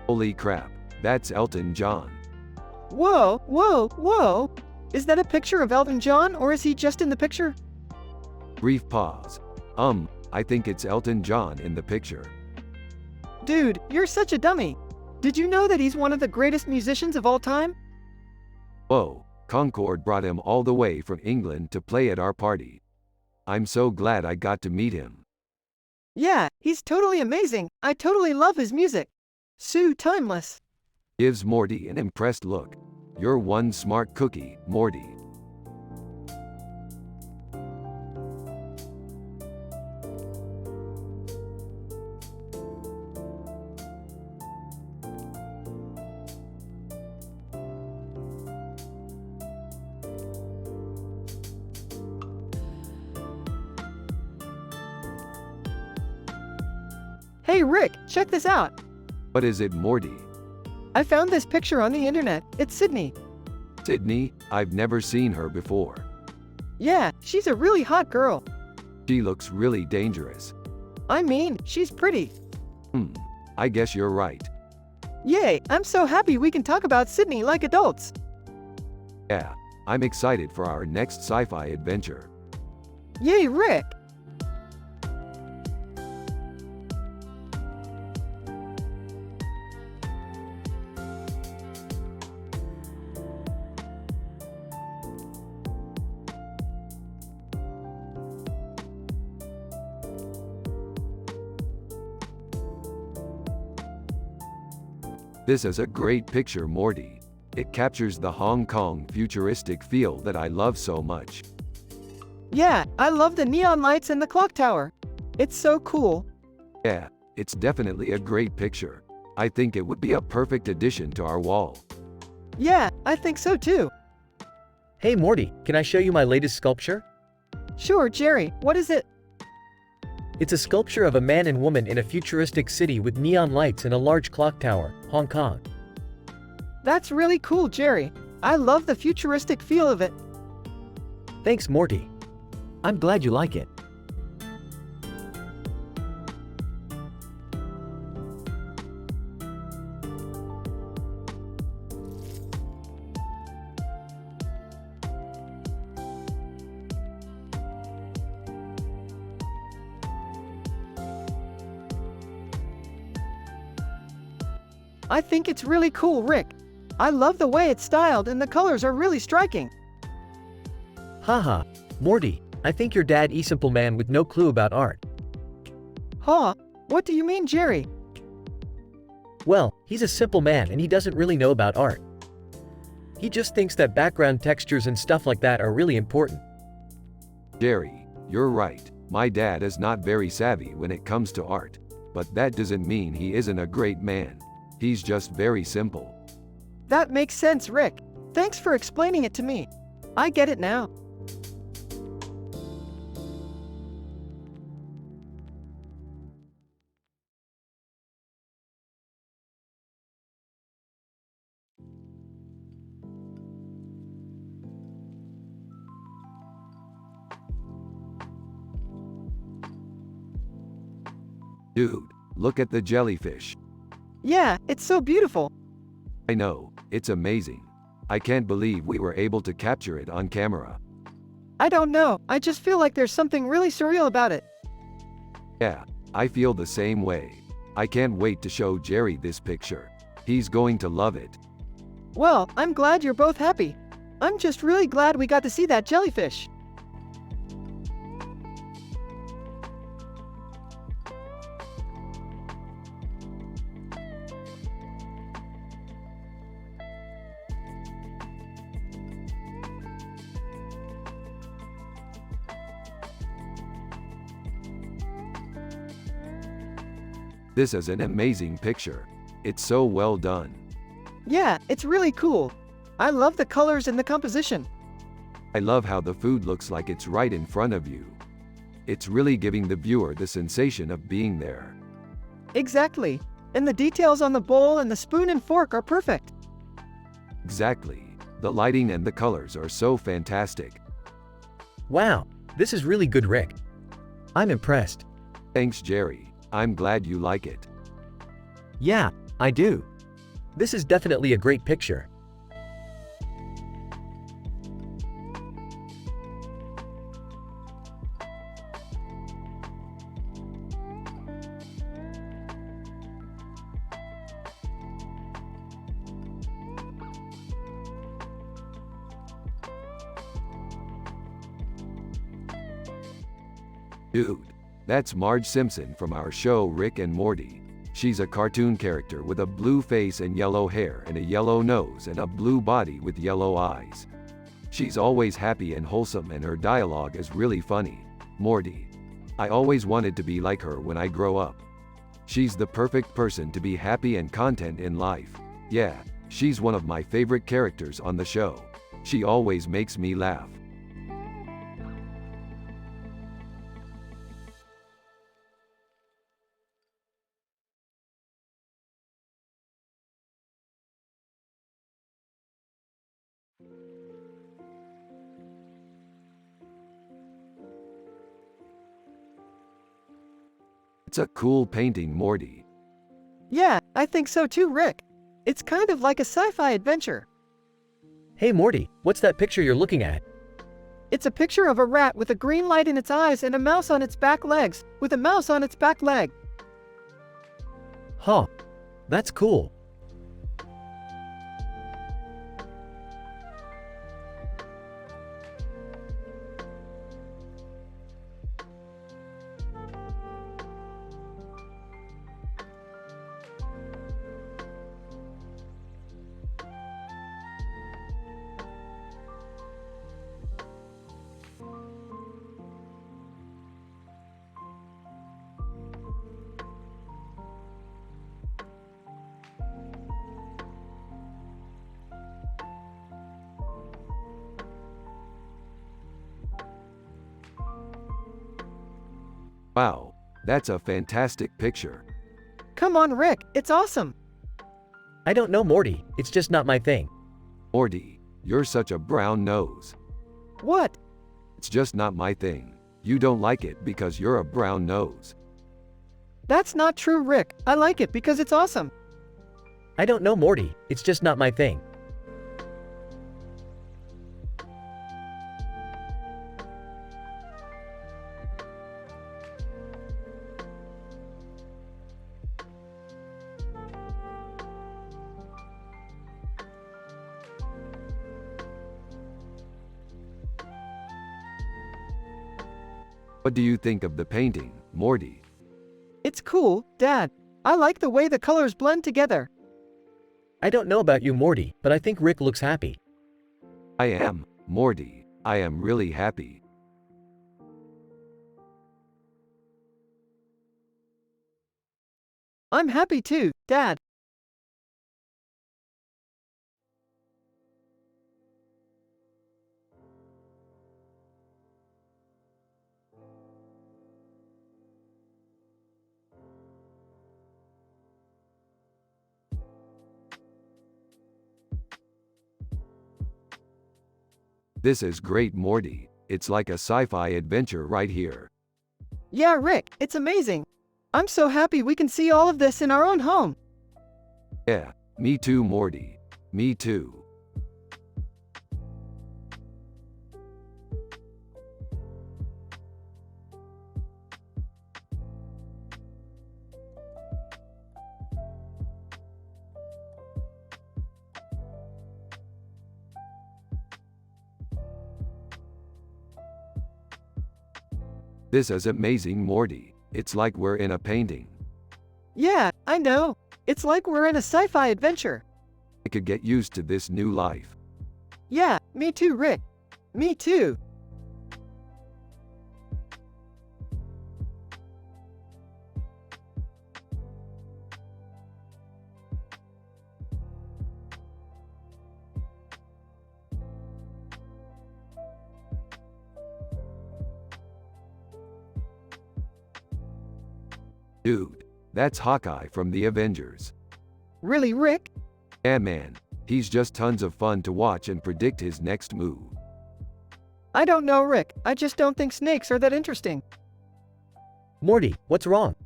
Holy crap, that's Elton John. Whoa, whoa, whoa! Is that a picture of Elton John, or is he just in the picture? Brief pause. I think it's Elton John in the picture. Dude, you're such a dummy. Did you know that he's one of the greatest musicians of all time? Whoa, Concord brought him all the way from England to play at our party. I'm so glad I got to meet him. Yeah, he's totally amazing. I totally love his music. So timeless. Gives Morty an impressed look. You're one smart cookie, Morty. Hey Rick, check this out. What is it, Morty? I found this picture on the internet. It's Sydney. Sydney? I've never seen her before. Yeah, she's a really hot girl. She looks really dangerous. I mean, she's pretty. I guess you're right. Yay, I'm so happy we can talk about Sydney like adults. Yeah, I'm excited for our next sci-fi adventure. Yay, Rick. This is a great picture, Morty. It captures the Hong Kong futuristic feel that I love so much. Yeah, I love the neon lights and the clock tower. It's so cool. Yeah, it's definitely a great picture. I think it would be a perfect addition to our wall. Yeah, I think so too. Hey Morty, can I show you my latest sculpture? Sure, Jerry, what is it? It's a sculpture of a man and woman in a futuristic city with neon lights and a large clock tower, Hong Kong. That's really cool, Jerry. I love the futuristic feel of it. Thanks, Morty. I'm glad you like it. I think it's really cool, Rick. I love the way it's styled and the colors are really striking. Haha, Morty, I think your dad is simple man with no clue about art. Huh? What do you mean, Jerry? Well, he's a simple man and he doesn't really know about art. He just thinks that background textures and stuff like that are really important. Jerry, you're right. My dad is not very savvy when it comes to art. But that doesn't mean he isn't a great man. He's just very simple. That makes sense, Rick. Thanks for explaining it to me. I get it now. Dude, look at the jellyfish. Yeah, it's so beautiful. I know, it's amazing. I can't believe we were able to capture it on camera. I don't know, I just feel like there's something really surreal about it. Yeah, I feel the same way. I can't wait to show Jerry this picture. He's going to love it. Well, I'm glad you're both happy. I'm just really glad we got to see that jellyfish. This is an amazing picture. It's so well done. Yeah, it's really cool. I love the colors and the composition. I love how the food looks like it's right in front of you. It's really giving the viewer the sensation of being there. Exactly. And the details on the bowl and the spoon and fork are perfect. Exactly. The lighting and the colors are so fantastic. Wow, this is really good, Rick. I'm impressed. Thanks, Jerry. I'm glad you like it. Yeah, I do. This is definitely a great picture. Dude, that's Marge Simpson from our show Rick and Morty. She's a cartoon character with a blue face and yellow hair and a yellow nose and a blue body with yellow eyes. She's always happy and wholesome and her dialogue is really funny. Morty. I always wanted to be like her when I grow up. She's the perfect person to be happy and content in life. Yeah, she's one of my favorite characters on the show. She always makes me laugh. It's a cool painting, Morty. Yeah, I think so too, Rick. It's kind of like a sci-fi adventure. Hey Morty, what's that picture you're looking at? It's a picture of a rat with a green light in its eyes and a mouse on its back legs, with a mouse on its back leg. Huh. That's cool. Wow, that's a fantastic picture. Come on, Rick, it's awesome. I don't know, Morty, it's just not my thing. Morty, you're such a brown nose. What? It's just not my thing. You don't like it because you're a brown nose. That's not true, Rick. I like it because it's awesome. I don't know, Morty, it's just not my thing. What do you think of the painting, Morty? It's cool, Dad. I like the way the colors blend together. I don't know about you, Morty, but I think Rick looks happy. I am, Morty. I am really happy. I'm happy too, Dad. This is great, Morty. It's like a sci-fi adventure right here. Yeah, Rick, it's amazing. I'm so happy we can see all of this in our own home. Yeah, me too, Morty. Me too. This is amazing, Morty. It's like we're in a painting. Yeah, I know. It's like we're in a sci-fi adventure. I could get used to this new life. Yeah, me too, Rick. Me too. Dude, that's Hawkeye from the Avengers. Really, Rick? Yeah, man. He's just tons of fun to watch and predict his next move. I don't know, Rick. I just don't think snakes are that interesting. Morty, what's wrong?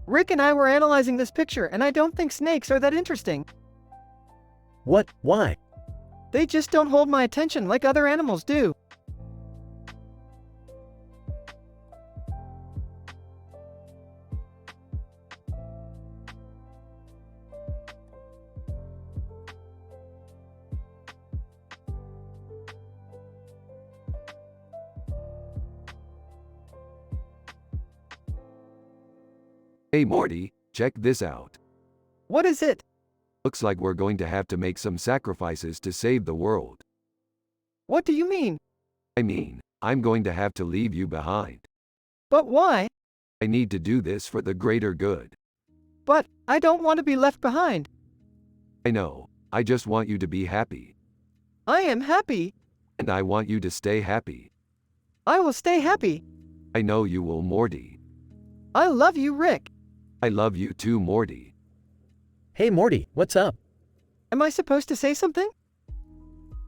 Rick and I were analyzing this picture and I don't think snakes are that interesting. What? Why? They just don't hold my attention like other animals do. Hey, Morty, check this out. What is it? Looks like we're going to have to make some sacrifices to save the world. What do you mean? I mean, I'm going to have to leave you behind. But why? I need to do this for the greater good. But I don't want to be left behind. I know, I just want you to be happy. I am happy. And I want you to stay happy. I will stay happy. I know you will, Morty. I love you, Rick. I love you too, Morty. Hey, Morty, what's up? Am I supposed to say something?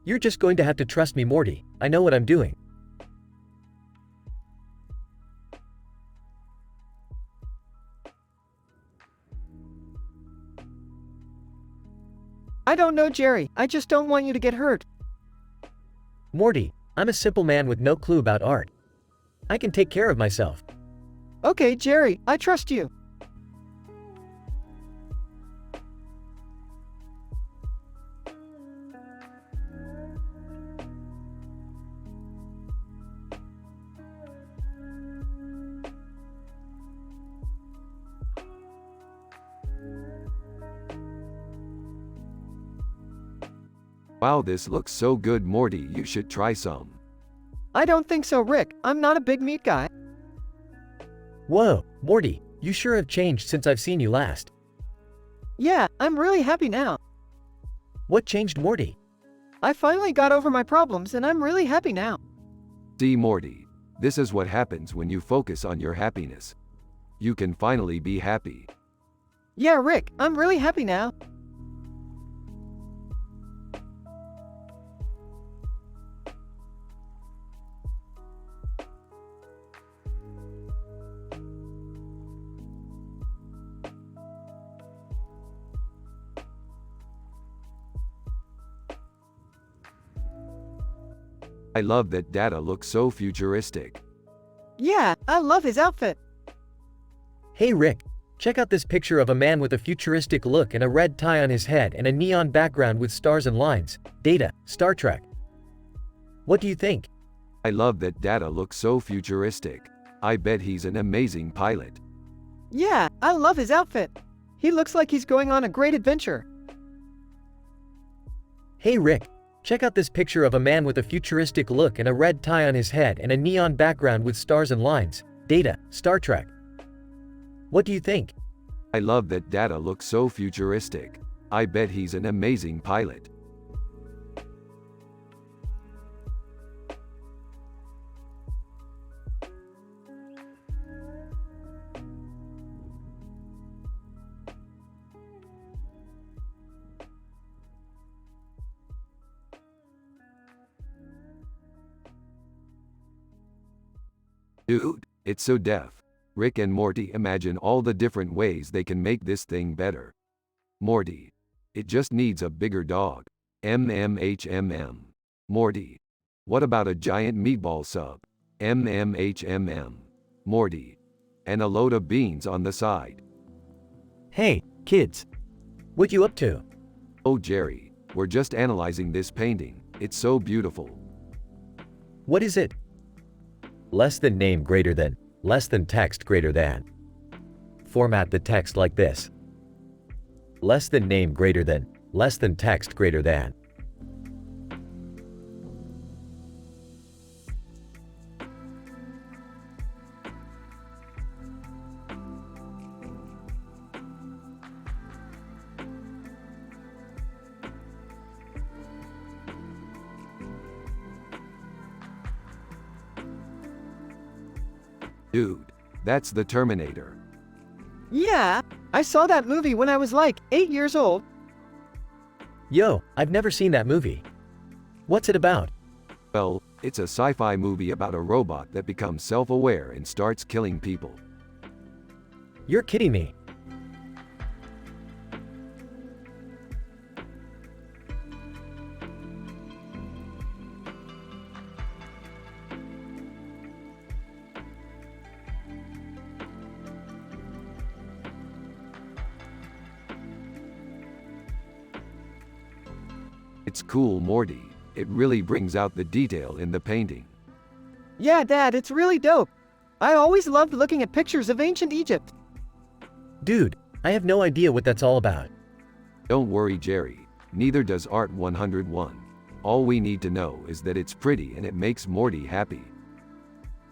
You're just going to have to trust me, Morty. I know what I'm doing. I don't know, Jerry. I just don't want you to get hurt. Morty, I'm a simple man with no clue about art. I can take care of myself. Okay, Jerry, I trust you. Wow, this looks so good, Morty. You should try some. I don't think so, Rick. I'm not a big meat guy. Whoa, Morty, you sure have changed since I've seen you last. Yeah, I'm really happy now. What changed, Morty? I finally got over my problems and I'm really happy now. See, Morty, This is what happens when you focus on your happiness. You can finally be happy. Yeah, Rick, I'm really happy now. I love that Data looks so futuristic. Yeah, I love his outfit. Hey Rick, check out this picture of a man with a futuristic look and a red tie on his head and a neon background with stars and lines. Data, Star Trek. What do you think? I love that Data looks so futuristic. I bet he's an amazing pilot. Yeah, I love his outfit. He looks like he's going on a great adventure. Hey Rick, check out this picture of a man with a futuristic look and a red tie on his head and a neon background with stars and lines. Data, Star Trek. What do you think? I love that Data looks so futuristic. I bet he's an amazing pilot. Dude, it's so deaf. Rick and Morty imagine all the different ways they can make this thing better. Morty. It just needs a bigger dog. MMHMM. Morty. What about a giant meatball sub? MMHMM. Morty. And a load of beans on the side. Hey, kids. What you up to? Oh Jerry, we're just analyzing this painting. It's so beautiful. What is it? Less than name greater than, less than text greater than. Format the text like this. Less than name greater than, less than text greater than. Dude, that's the Terminator. Yeah, I saw that movie when I was like 8 years old. Yo, I've never seen that movie. What's it about? Well, it's a sci-fi movie about a robot that becomes self-aware and starts killing people. You're kidding me. It's cool, Morty. It really brings out the detail in the painting. Yeah, Dad, it's really dope. I always loved looking at pictures of ancient Egypt. Dude, I have no idea what that's all about. Don't worry, Jerry. Neither does Art 101. All we need to know is that it's pretty and it makes Morty happy.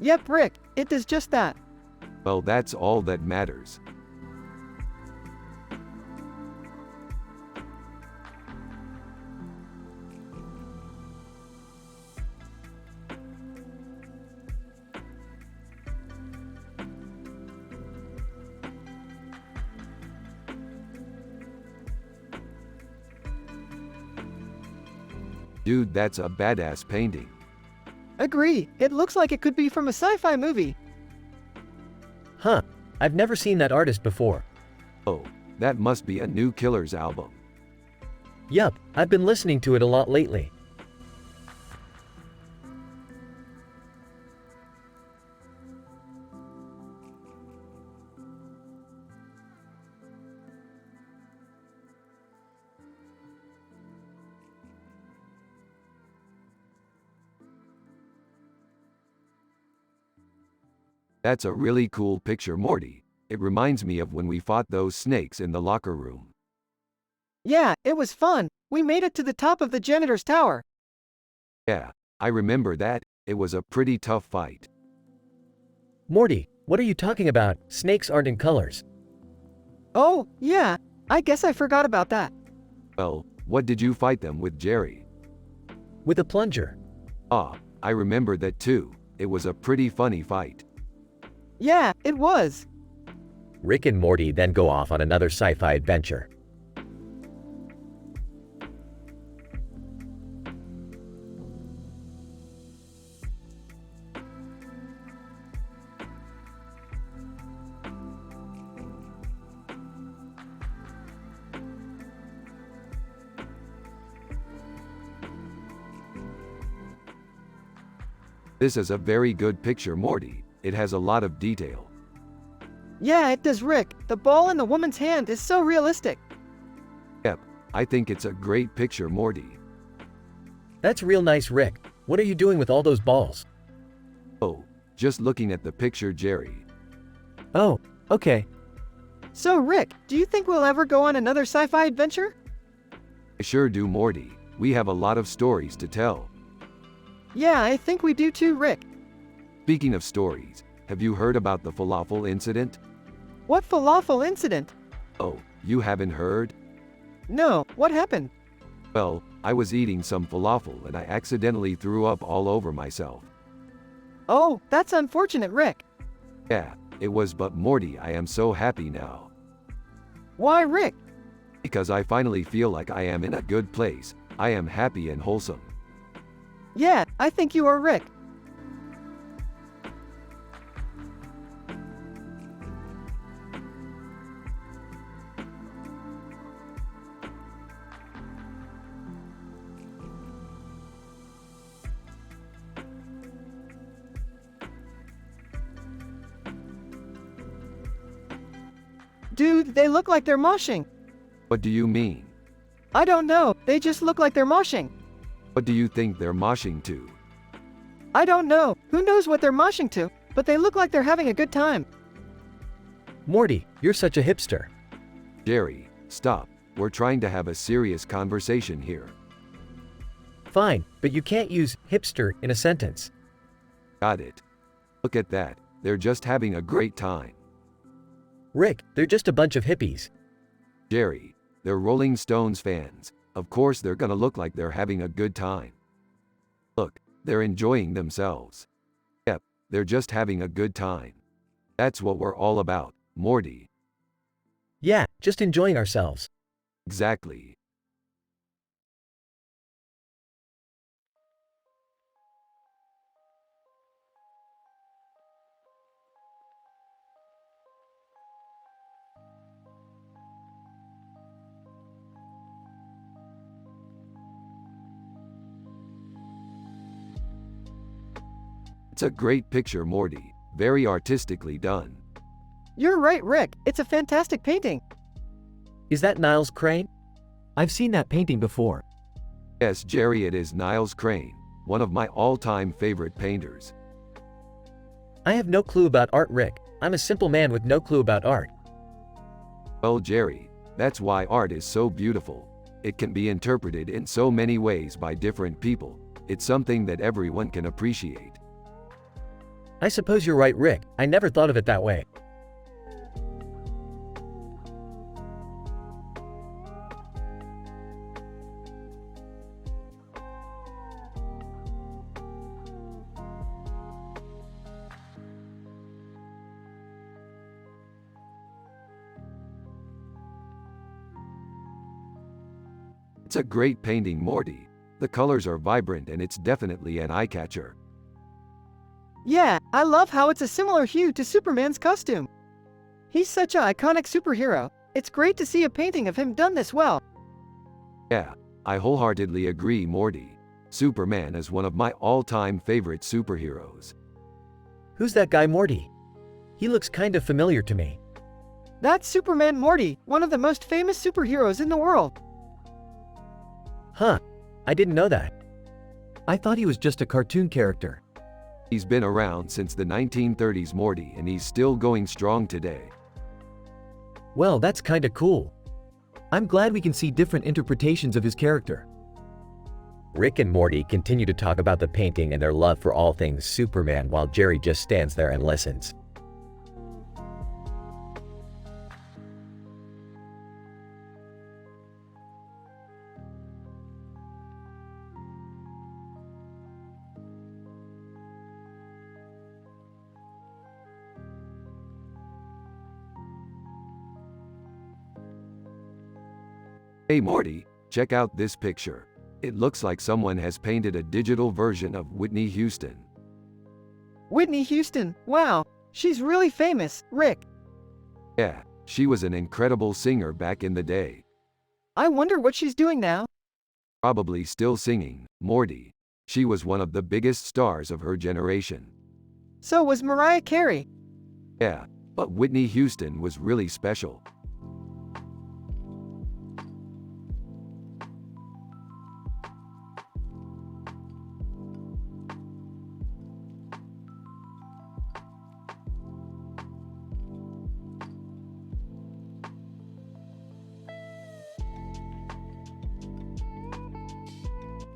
Yep, Rick, it does just that. Well, that's all that matters. Dude, that's a badass painting. Agree, it looks like it could be from a sci-fi movie. Huh, I've never seen that artist before. Oh, that must be a new Killers album. Yup, I've been listening to it a lot lately. That's a really cool picture, Morty. It reminds me of when we fought those snakes in the locker room. Yeah, it was fun. We made it to the top of the janitor's tower. Yeah, I remember that. It was a pretty tough fight. Morty, what are you talking about? Snakes aren't in colors. Oh, yeah, I guess I forgot about that. Well, what did you fight them with, Jerry? With a plunger. Ah, I remember that too. It was a pretty funny fight. Yeah, it was. Rick and Morty then go off on another sci-fi adventure. This is a very good picture, Morty. It has a lot of detail. Yeah, it does, Rick. The ball in the woman's hand is so realistic. Yep, I think it's a great picture, Morty. That's real nice, Rick. What are you doing with all those balls? Oh, just looking at the picture, Jerry. Oh, okay. So, Rick, do you think we'll ever go on another sci-fi adventure? I sure do, Morty. We have a lot of stories to tell. Yeah, I think we do too, Rick. Speaking of stories, have you heard about the falafel incident? What falafel incident? Oh, you haven't heard? No, what happened? Well, I was eating some falafel and I accidentally threw up all over myself. Oh, that's unfortunate, Rick. Yeah, it was, but Morty, I am so happy now. Why, Rick? Because I finally feel like I am in a good place. I am happy and wholesome. Yeah, I think you are, Rick. Dude, they look like they're moshing. What do you mean? I don't know, they just look like they're moshing. What do you think they're moshing to? I don't know, who knows what they're moshing to, but they look like they're having a good time. Morty, you're such a hipster. Jerry, stop. We're trying to have a serious conversation here. Fine, but you can't use hipster in a sentence. Got it. Look at that. They're just having a great time. Rick, they're just a bunch of hippies. Jerry, they're Rolling Stones fans. Of course they're gonna look like they're having a good time. Look, they're enjoying themselves. Yep, they're just having a good time. That's what we're all about, Morty. Yeah, just enjoying ourselves. Exactly. It's a great picture, Morty. Very artistically done. You're right, Rick, it's a fantastic painting. Is that Niles Crane? I've seen that painting before. Yes, Jerry, it is Niles Crane, one of my all-time favorite painters. I have no clue about art, Rick. I'm a simple man with no clue about art. Well, Jerry, that's why art is so beautiful. It can be interpreted in so many ways by different people. It's something that everyone can appreciate. I suppose you're right, Rick. I never thought of it that way. It's a great painting, Morty. The colors are vibrant and it's definitely an eye-catcher. Yeah, I love how it's a similar hue to Superman's costume. He's such an iconic superhero. It's great to see a painting of him done this well. Yeah, I wholeheartedly agree, Morty. Superman is one of my all-time favorite superheroes. Who's that guy, Morty? He looks kind of familiar to me. That's Superman Morty, one of the most famous superheroes in the world. Huh, I didn't know that. I thought he was just a cartoon character. He's been around since the 1930s, Morty, and he's still going strong today. Well, that's kinda cool. I'm glad we can see different interpretations of his character. Rick and Morty continue to talk about the painting and their love for all things Superman while Jerry just stands there and listens. Hey Morty, check out this picture. It looks like someone has painted a digital version of Whitney Houston. Whitney Houston, wow, she's really famous, Rick. Yeah, she was an incredible singer back in the day. I wonder what she's doing now. Probably still singing, Morty. She was one of the biggest stars of her generation. So was Mariah Carey. Yeah, but Whitney Houston was really special.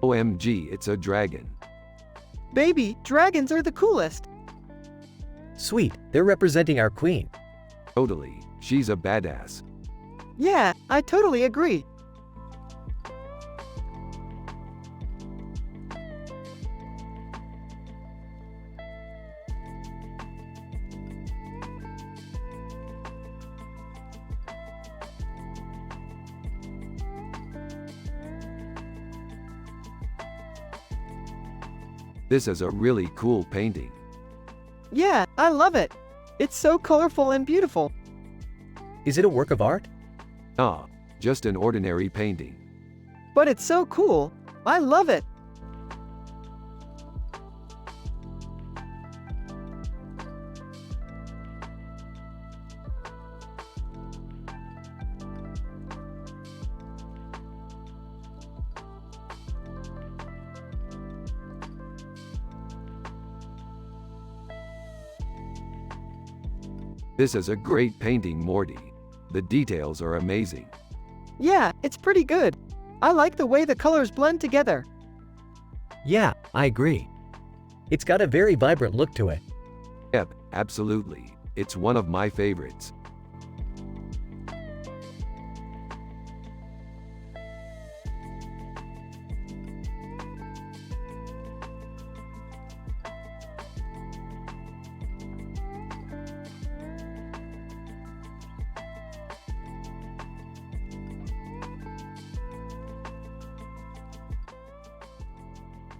OMG, it's a dragon. Baby, dragons are the coolest. Sweet, they're representing our queen. Totally, she's a badass. Yeah, I totally agree. This is a really cool painting. Yeah, I love it. It's so colorful and beautiful. Is it a work of art? Ah, just an ordinary painting. But it's so cool. I love it. This is a great painting, Morty. The details are amazing. Yeah, it's pretty good. I like the way the colors blend together. Yeah, I agree. It's got a very vibrant look to it. Yep, absolutely. It's one of my favorites.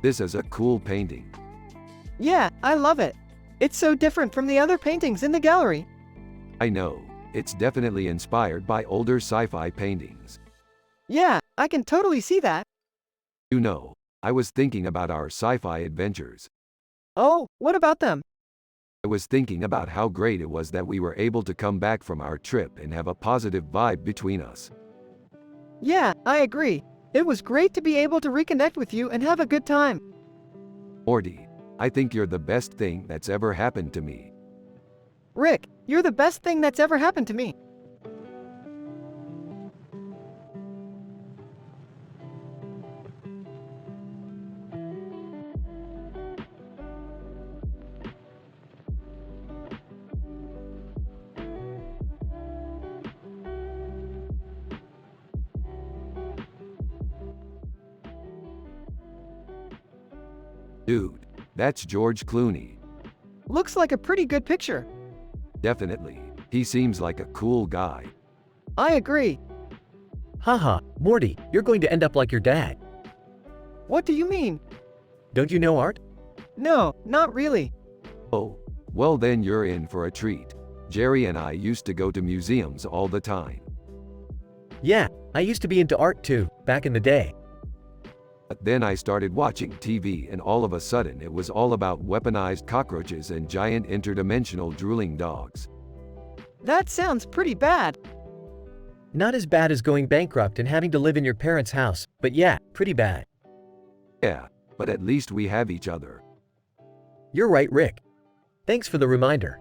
This is a cool painting. Yeah, I love it. It's so different from the other paintings in the gallery. I know, it's definitely inspired by older sci-fi paintings. Yeah, I can totally see that. You know, I was thinking about our sci-fi adventures. Oh, what about them? I was thinking about how great it was that we were able to come back from our trip and have a positive vibe between us. Yeah, I agree. It was great to be able to reconnect with you and have a good time. Morty, I think you're the best thing that's ever happened to me. Rick, you're the best thing that's ever happened to me. Dude, that's George Clooney. Looks like a pretty good picture. Definitely. He seems like a cool guy. I agree. Haha, Morty, you're going to end up like your dad. What do you mean? Don't you know art? No, not really. Oh, well then you're in for a treat. Jerry and I used to go to museums all the time. Yeah, I used to be into art too, back in the day. But then I started watching TV and all of a sudden it was all about weaponized cockroaches and giant interdimensional drooling dogs. That sounds pretty bad. Not as bad as going bankrupt and having to live in your parents' house, but yeah, pretty bad. Yeah, but at least we have each other. You're right, Rick. Thanks for the reminder.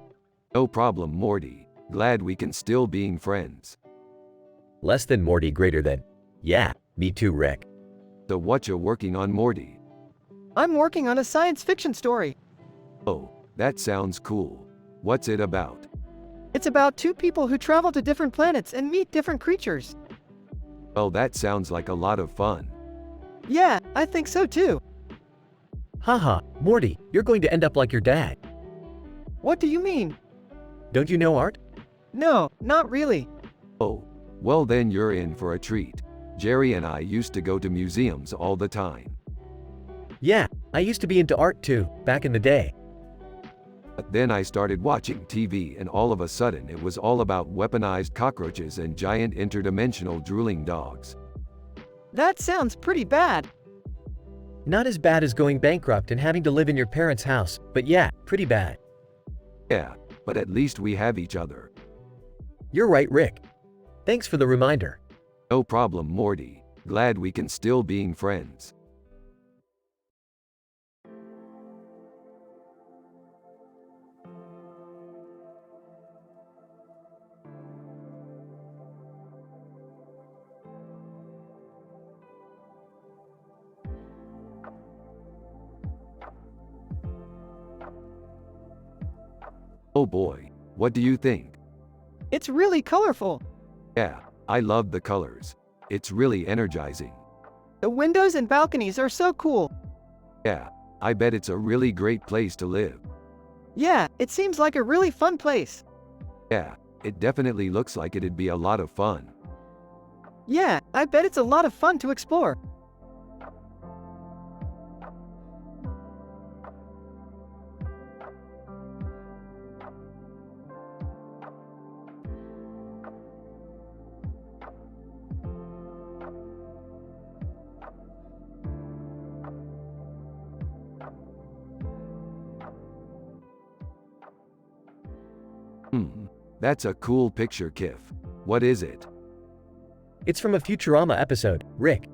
No problem, Morty. Glad we can still being friends. Less than Morty, greater than. Yeah, me too, Rick. So what you working on, Morty? I'm working on a science fiction story. Oh, that sounds cool. What's it about? It's about two people who travel to different planets and meet different creatures. Well, that sounds like a lot of fun. Yeah, I think so too. Haha, Morty, you're going to end up like your dad. What do you mean? Don't you know art? No, not really. Oh, well then you're in for a treat. Jerry and I used to go to museums all the time. Yeah, I used to be into art too, back in the day. But then I started watching TV and all of a sudden it was all about weaponized cockroaches and giant interdimensional drooling dogs. That sounds pretty bad. Not as bad as going bankrupt and having to live in your parents' house, but yeah, pretty bad. Yeah, but at least we have each other. You're right, Rick. Thanks for the reminder. No problem, Morty. Glad we can still being friends. Oh boy, what do you think? It's really colorful. Yeah, I love the colors. It's really energizing. The windows and balconies are so cool. Yeah, I bet it's a really great place to live. Yeah, it seems like a really fun place. Yeah, it definitely looks like it'd be a lot of fun. Yeah, I bet it's a lot of fun to explore. That's a cool picture, Kif. What is it? It's from a Futurama episode, Rick.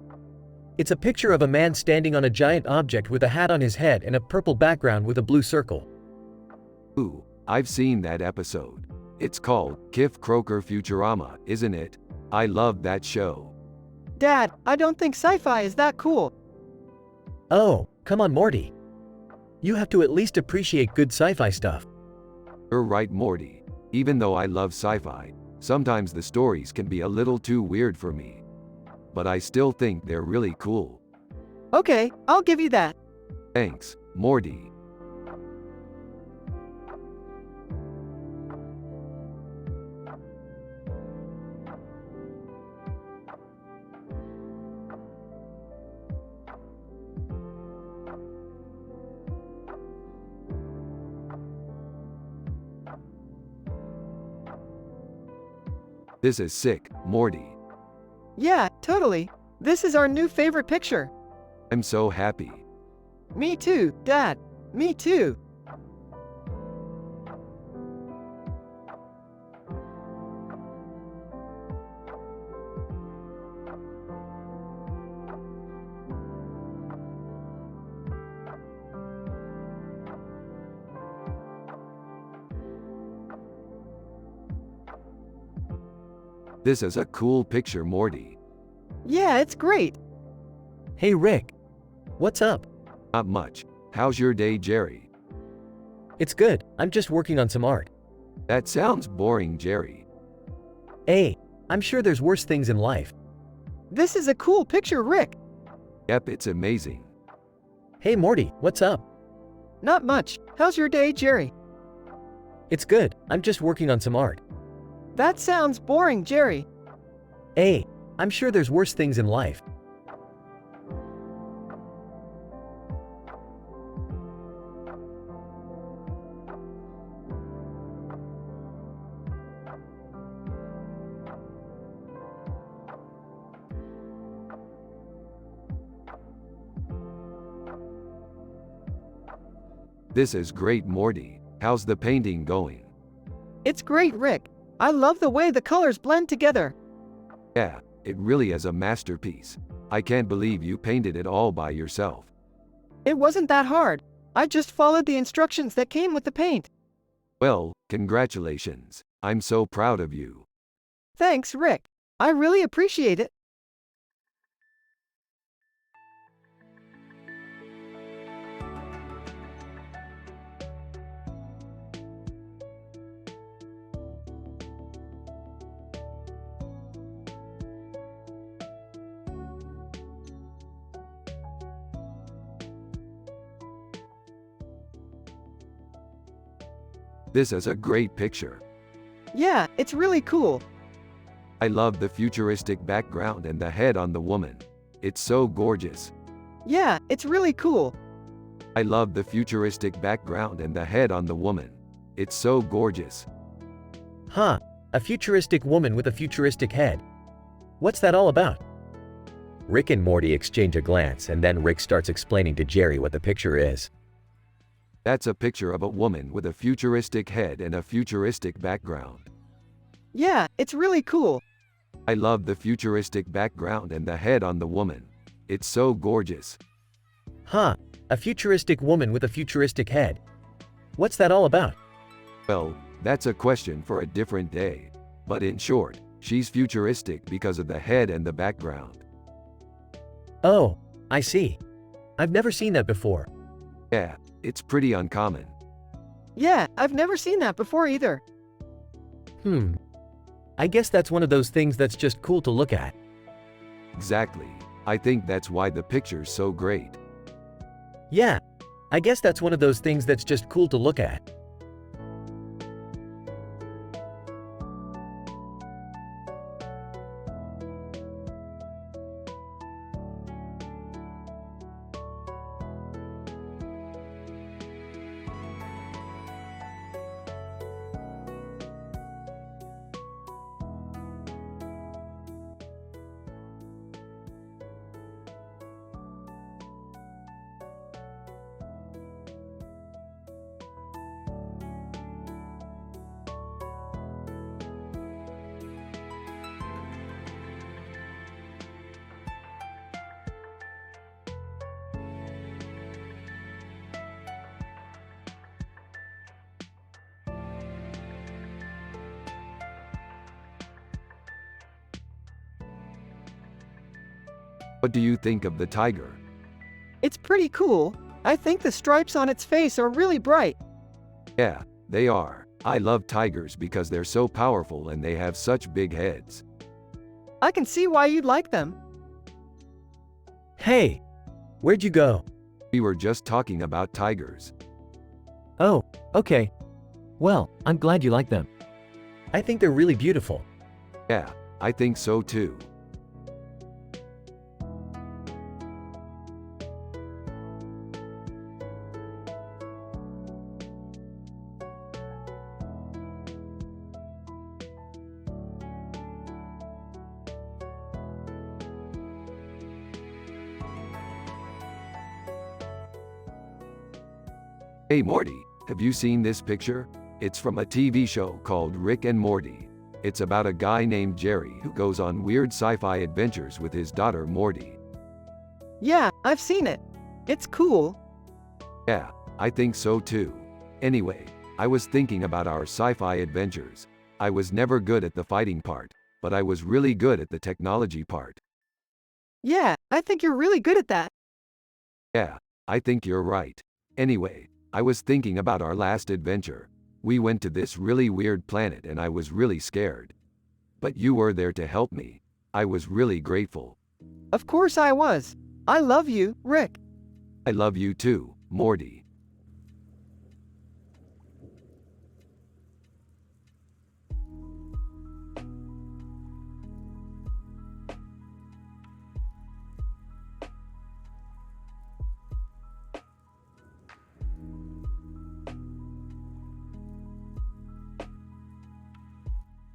It's a picture of a man standing on a giant object with a hat on his head and a purple background with a blue circle. Ooh, I've seen that episode. It's called Kif Kroker Futurama, isn't it? I love that show. Dad, I don't think sci-fi is that cool. Oh, come on, Morty. You have to at least appreciate good sci-fi stuff. You're right, Morty. Even though I love sci-fi, sometimes the stories can be a little too weird for me. But I still think they're really cool. Okay, I'll give you that. Thanks, Morty. This is sick, Morty. Yeah, totally. This is our new favorite picture. I'm so happy. Me too, Dad. Me too. This is a cool picture, Morty. Yeah, it's great. Hey, Rick. What's up? Not much. How's your day, Jerry? It's good, I'm just working on some art. That sounds boring, Jerry. Hey, I'm sure there's worse things in life. This is a cool picture, Rick. Yep, it's amazing. Hey, Morty, what's up? Not much. How's your day, Jerry? It's good, I'm just working on some art. That sounds boring, Jerry. Hey, I'm sure there's worse things in life. This is great, Morty. How's the painting going? It's great, Rick. I love the way the colors blend together. Yeah, it really is a masterpiece. I can't believe you painted it all by yourself. It wasn't that hard. I just followed the instructions that came with the paint. Well, congratulations. I'm so proud of you. Thanks, Rick. I really appreciate it. This is a great picture. Yeah, it's really cool. I love the futuristic background and the head on the woman. It's so gorgeous. Yeah, it's really cool. I love the futuristic background and the head on the woman. It's so gorgeous. Huh, a futuristic woman with a futuristic head. What's that all about? Rick and Morty exchange a glance, and then Rick starts explaining to Jerry what the picture is. That's a picture of a woman with a futuristic head and a futuristic background. Yeah, it's really cool. I love the futuristic background and the head on the woman. It's so gorgeous. Huh, a futuristic woman with a futuristic head. What's that all about? Well, that's a question for a different day. But in short, she's futuristic because of the head and the background. Oh, I see. I've never seen that before. Yeah, it's pretty uncommon. Yeah, I've never seen that before either. I guess that's one of those things that's just cool to look at. Exactly. I think that's why the picture's so great. Yeah, I guess that's one of those things that's just cool to look at. What do you think of the tiger? It's pretty cool. I think the stripes on its face are really bright. Yeah, they are. I love tigers because they're so powerful and they have such big heads. I can see why you'd like them. Hey, where'd you go? We were just talking about tigers. Oh, okay. Well, I'm glad you like them. I think they're really beautiful. Yeah, I think so too. Hey Morty, have you seen this picture? It's from a TV show called Rick and Morty. It's about a guy named Jerry who goes on weird sci-fi adventures with his daughter Morty. Yeah, I've seen it. It's cool. Yeah, I think so too. Anyway, I was thinking about our sci-fi adventures. I was never good at the fighting part, but I was really good at the technology part. Yeah, I think you're really good at that. Yeah, I think you're right. Anyway, I was thinking about our last adventure. We went to this really weird planet and I was really scared. But you were there to help me. I was really grateful. Of course I was. I love you, Rick. I love you too, Morty.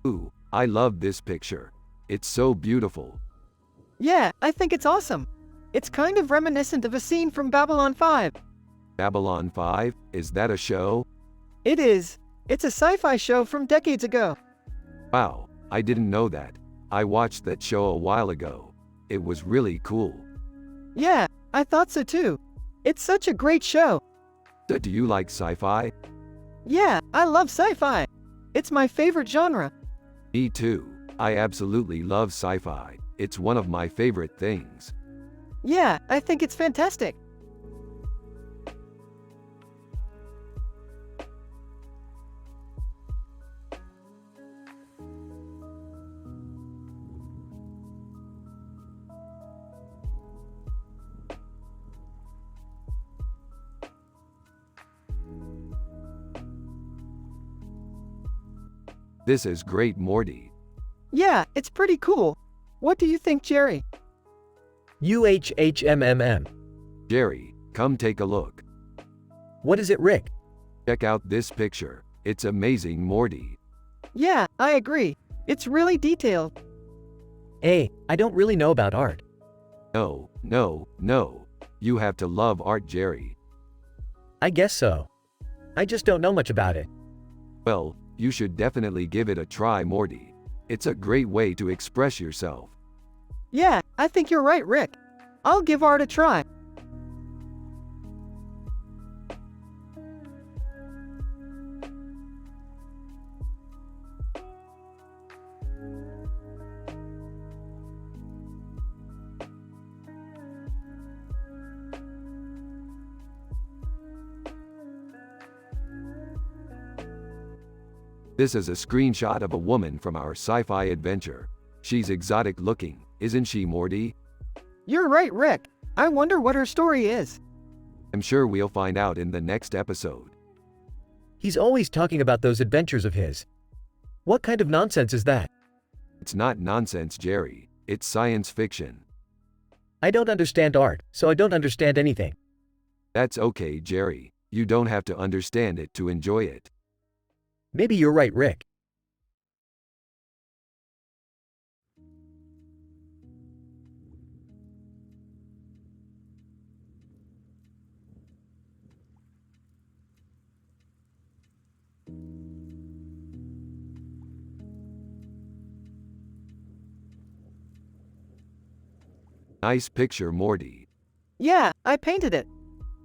Ooh, I love this picture. It's so beautiful. Yeah, I think it's awesome. It's kind of reminiscent of a scene from Babylon 5. Babylon 5, is that a show? It is. It's a sci-fi show from decades ago. Wow, I didn't know that. I watched that show a while ago. It was really cool. Yeah, I thought so too. It's such a great show. Do you like sci-fi? Yeah, I love sci-fi. It's my favorite genre. Me too. I absolutely love sci-fi. It's one of my favorite things. Yeah, I think it's fantastic. This is great, Morty. Yeah, it's pretty cool. What do you think, Jerry? UHHMMM. Jerry, come take a look. What is it, Rick? Check out this picture. It's amazing, Morty. Yeah, I agree. It's really detailed. Hey, I don't really know about art. No, no, no. You have to love art, Jerry. I guess so. I just don't know much about it. Well, you should definitely give it a try, Morty. It's a great way to express yourself. Yeah, I think you're right, Rick. I'll give art a try. This is a screenshot of a woman from our sci-fi adventure. She's exotic looking, isn't she, Morty? You're right, Rick. I wonder what her story is. I'm sure we'll find out in the next episode. He's always talking about those adventures of his. What kind of nonsense is that? It's not nonsense, Jerry. It's science fiction. I don't understand art, so I don't understand anything. That's okay, Jerry. You don't have to understand it to enjoy it. Maybe you're right, Rick. Nice picture, Morty. Yeah, I painted it.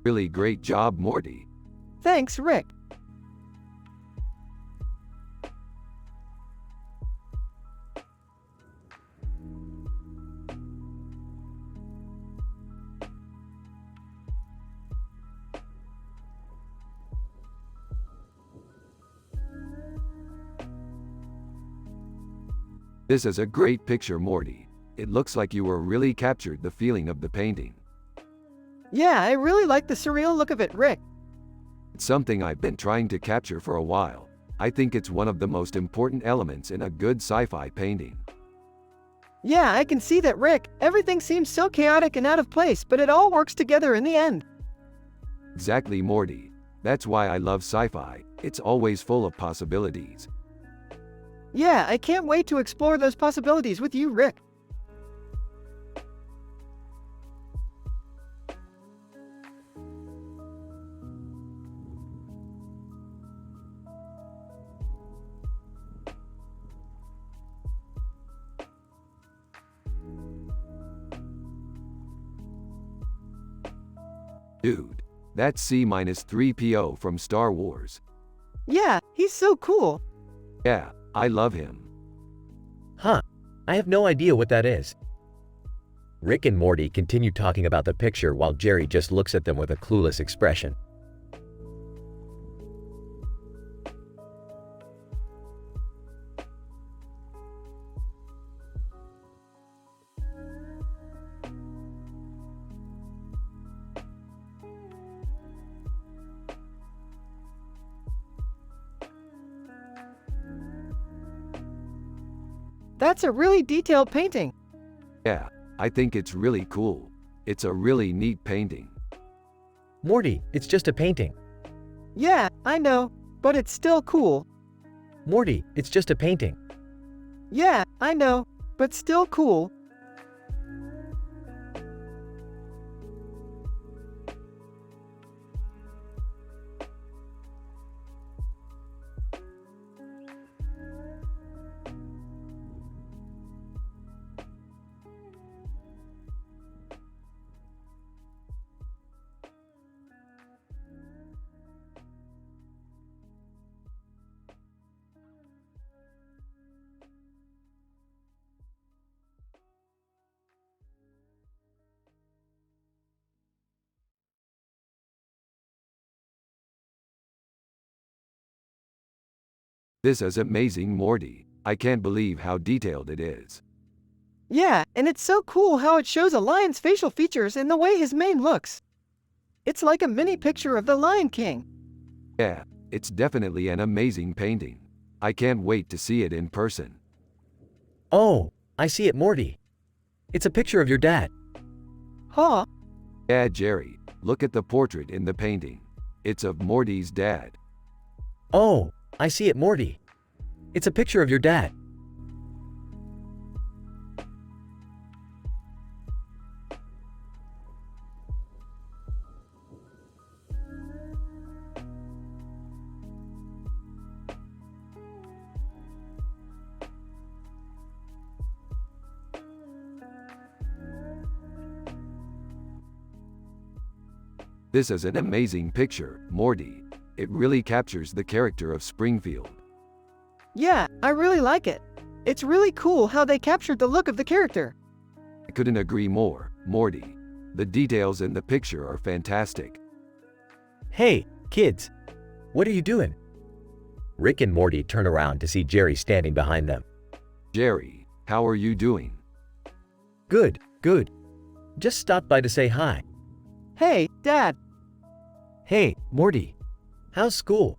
Really great job, Morty. Thanks, Rick. This is a great picture, Morty. It looks like you were really captured the feeling of the painting. Yeah, I really like the surreal look of it, Rick. It's something I've been trying to capture for a while. I think it's one of the most important elements in a good sci-fi painting. Yeah, I can see that, Rick. Everything seems so chaotic and out of place, but it all works together in the end. Exactly, Morty. That's why I love sci-fi. It's always full of possibilities. Yeah, I can't wait to explore those possibilities with you, Rick. Dude, that's C-3PO from Star Wars. Yeah, he's so cool. Yeah, I love him. Huh. I have no idea what that is. Rick and Morty continue talking about the picture while Jerry just looks at them with a clueless expression. That's a really detailed painting. Yeah, I think it's really cool. It's a really neat painting. Morty, it's just a painting. Yeah, I know, but it's still cool. Morty, it's just a painting. Yeah, I know, but still cool. This is amazing, Morty. I can't believe how detailed it is. Yeah, and it's so cool how it shows a lion's facial features and the way his mane looks. It's like a mini picture of the Lion King. Yeah, it's definitely an amazing painting. I can't wait to see it in person. Oh, I see it, Morty. It's a picture of your dad. Huh? Dad Jerry, look at the portrait in the painting. It's of Morty's dad. Oh, I see it, Morty. It's a picture of your dad. This is an amazing picture, Morty. It really captures the character of Springfield. Yeah, I really like it. It's really cool how they captured the look of the character. I couldn't agree more, Morty. The details in the picture are fantastic. Hey, kids. What are you doing? Rick and Morty turn around to see Jerry standing behind them. Jerry, how are you doing? Good, good. Just stopped by to say hi. Hey, Dad. Hey, Morty. How's school?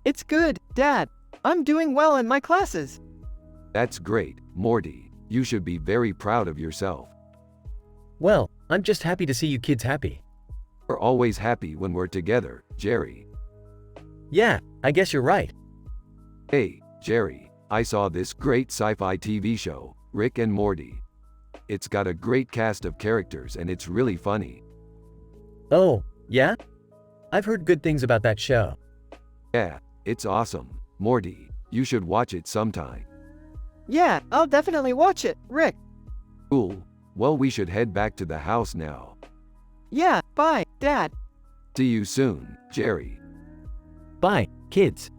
It's good, Dad. I'm doing well in my classes. That's great, Morty. You should be very proud of yourself. Well, I'm just happy to see you kids happy. We're always happy when we're together, Jerry. Yeah, I guess you're right. Hey, Jerry, I saw this great sci-fi TV show, Rick and Morty. It's got a great cast of characters and it's really funny. Oh, yeah? I've heard good things about that show. Yeah, it's awesome. Morty, you should watch it sometime. Yeah, I'll definitely watch it, Rick. Cool. Well, we should head back to the house now. Yeah, bye, Dad. See you soon, Jerry. Bye, kids.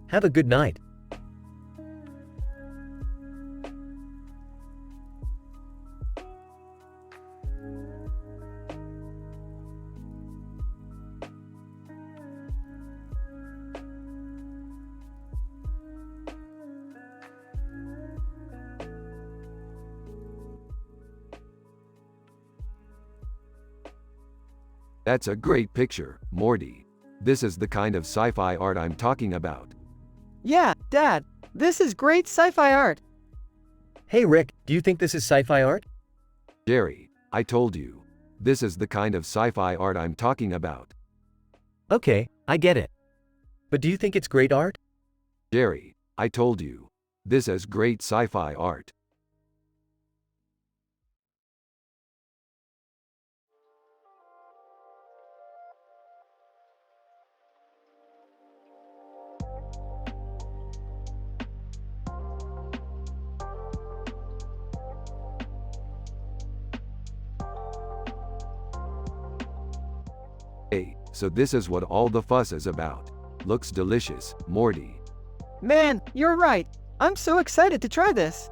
Have a good night. That's a great picture, Morty. This is the kind of sci-fi art I'm talking about. Yeah, Dad. This is great sci-fi art. Hey, Rick, do you think this is sci-fi art? Jerry, I told you. This is the kind of sci-fi art I'm talking about. Okay, I get it. But do you think it's great art? Jerry, I told you. This is great sci-fi art. Hey, so this is what all the fuss is about. Looks delicious, Morty. Man, you're right. I'm so excited to try this.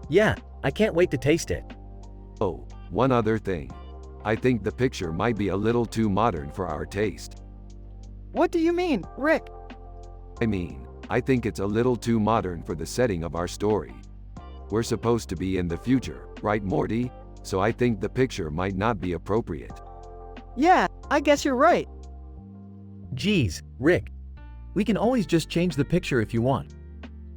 Yeah, I can't wait to taste it. Oh, one other thing. I think the picture might be a little too modern for our taste. What do you mean, Rick? I mean, I think it's a little too modern for the setting of our story. We're supposed to be in the future, right, Morty? So I think the picture might not be appropriate. Yeah, I guess you're right. Geez, Rick. We can always just change the picture if you want.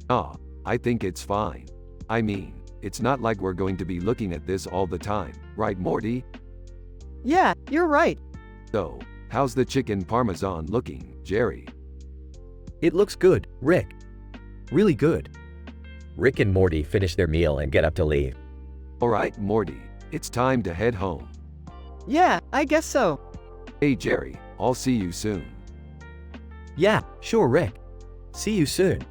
Ah, I think it's fine. I mean, it's not like we're going to be looking at this all the time, right, Morty? Yeah, you're right. So, how's the chicken parmesan looking, Jerry? It looks good, Rick. Really good. Rick and Morty finish their meal and get up to leave. Alright, Morty, it's time to head home. Yeah, I guess so. Hey, Jerry, I'll see you soon. Yeah, sure, Rick. See you soon.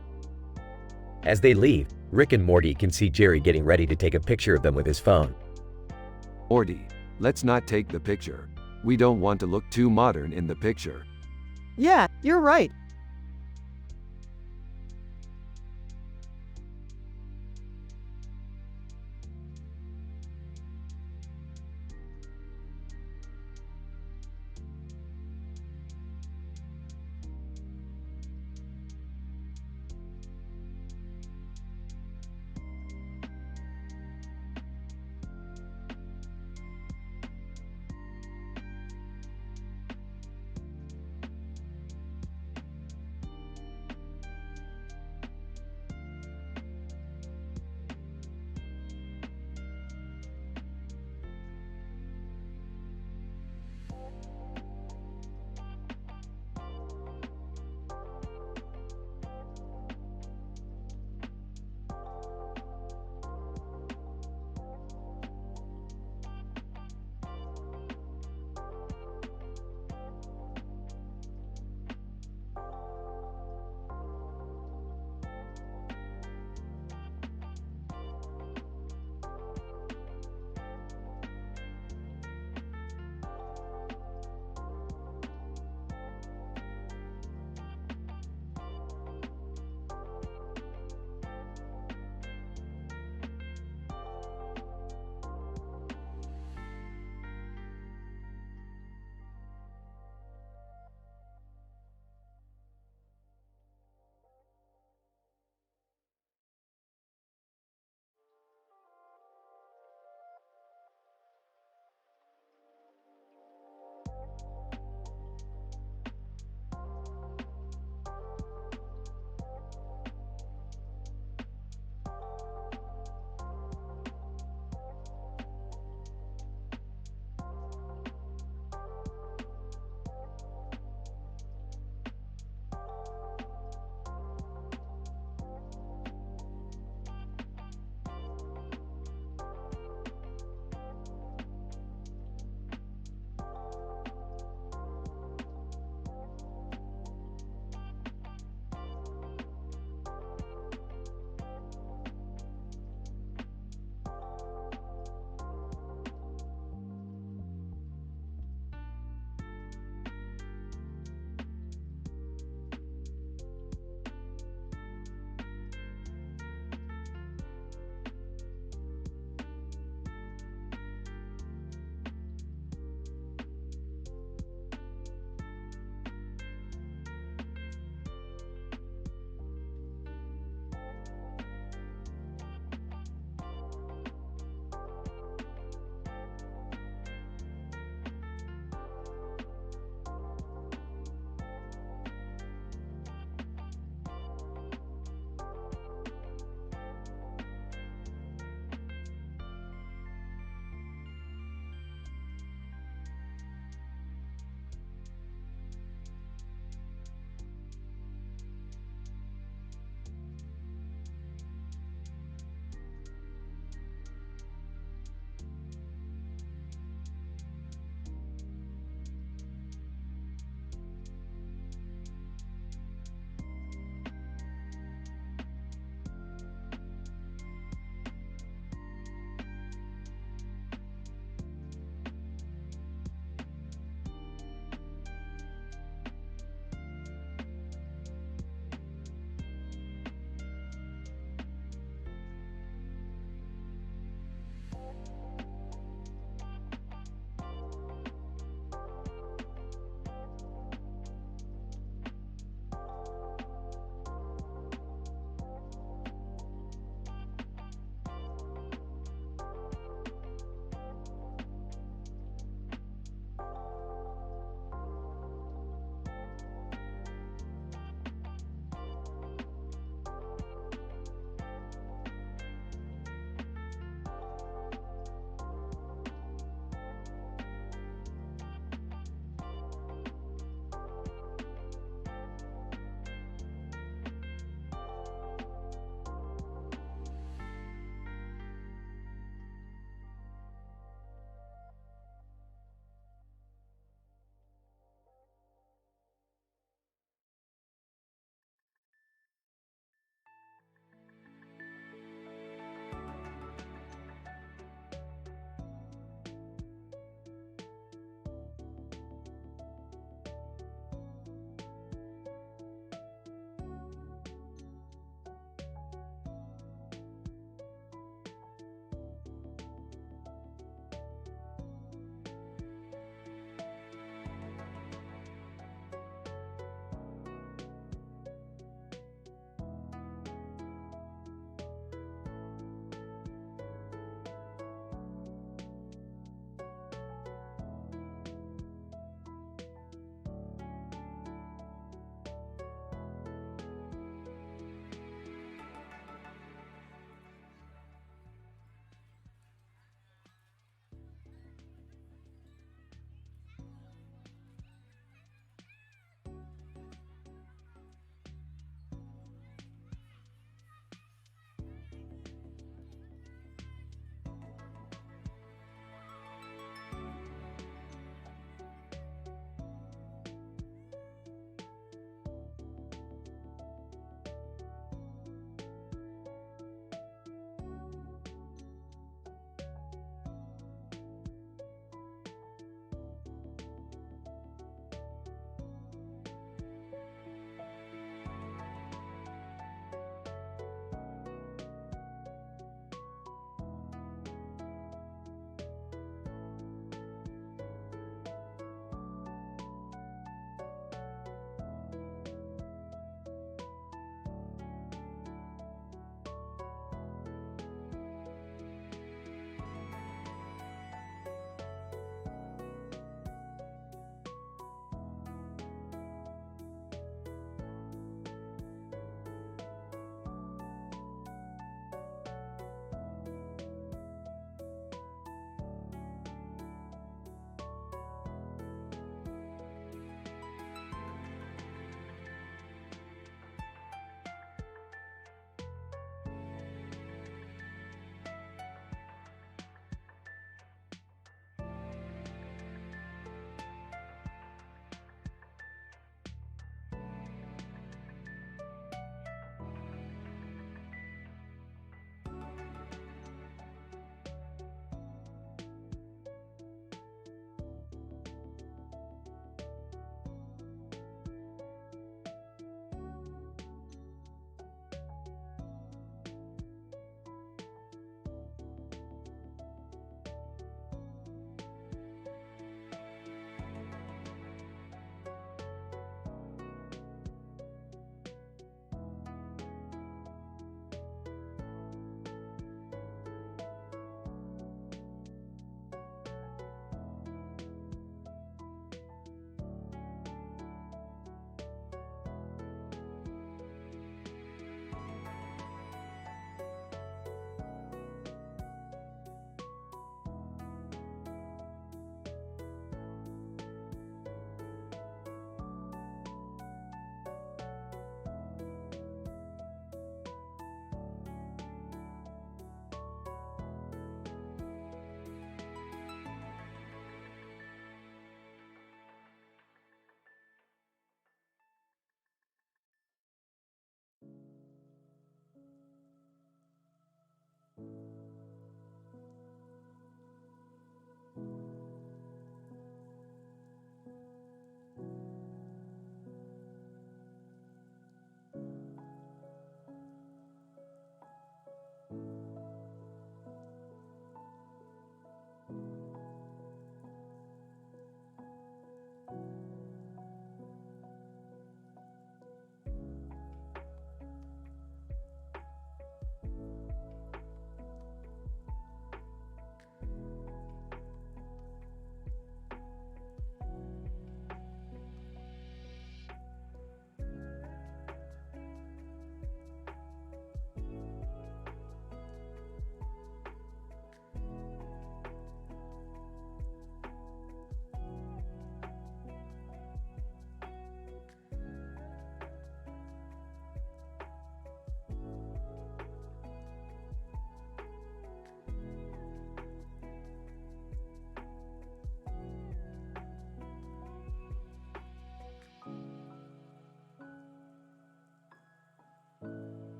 As they leave, Rick and Morty can see Jerry getting ready to take a picture of them with his phone. Morty, let's not take the picture. We don't want to look too modern in the picture. Yeah, you're right.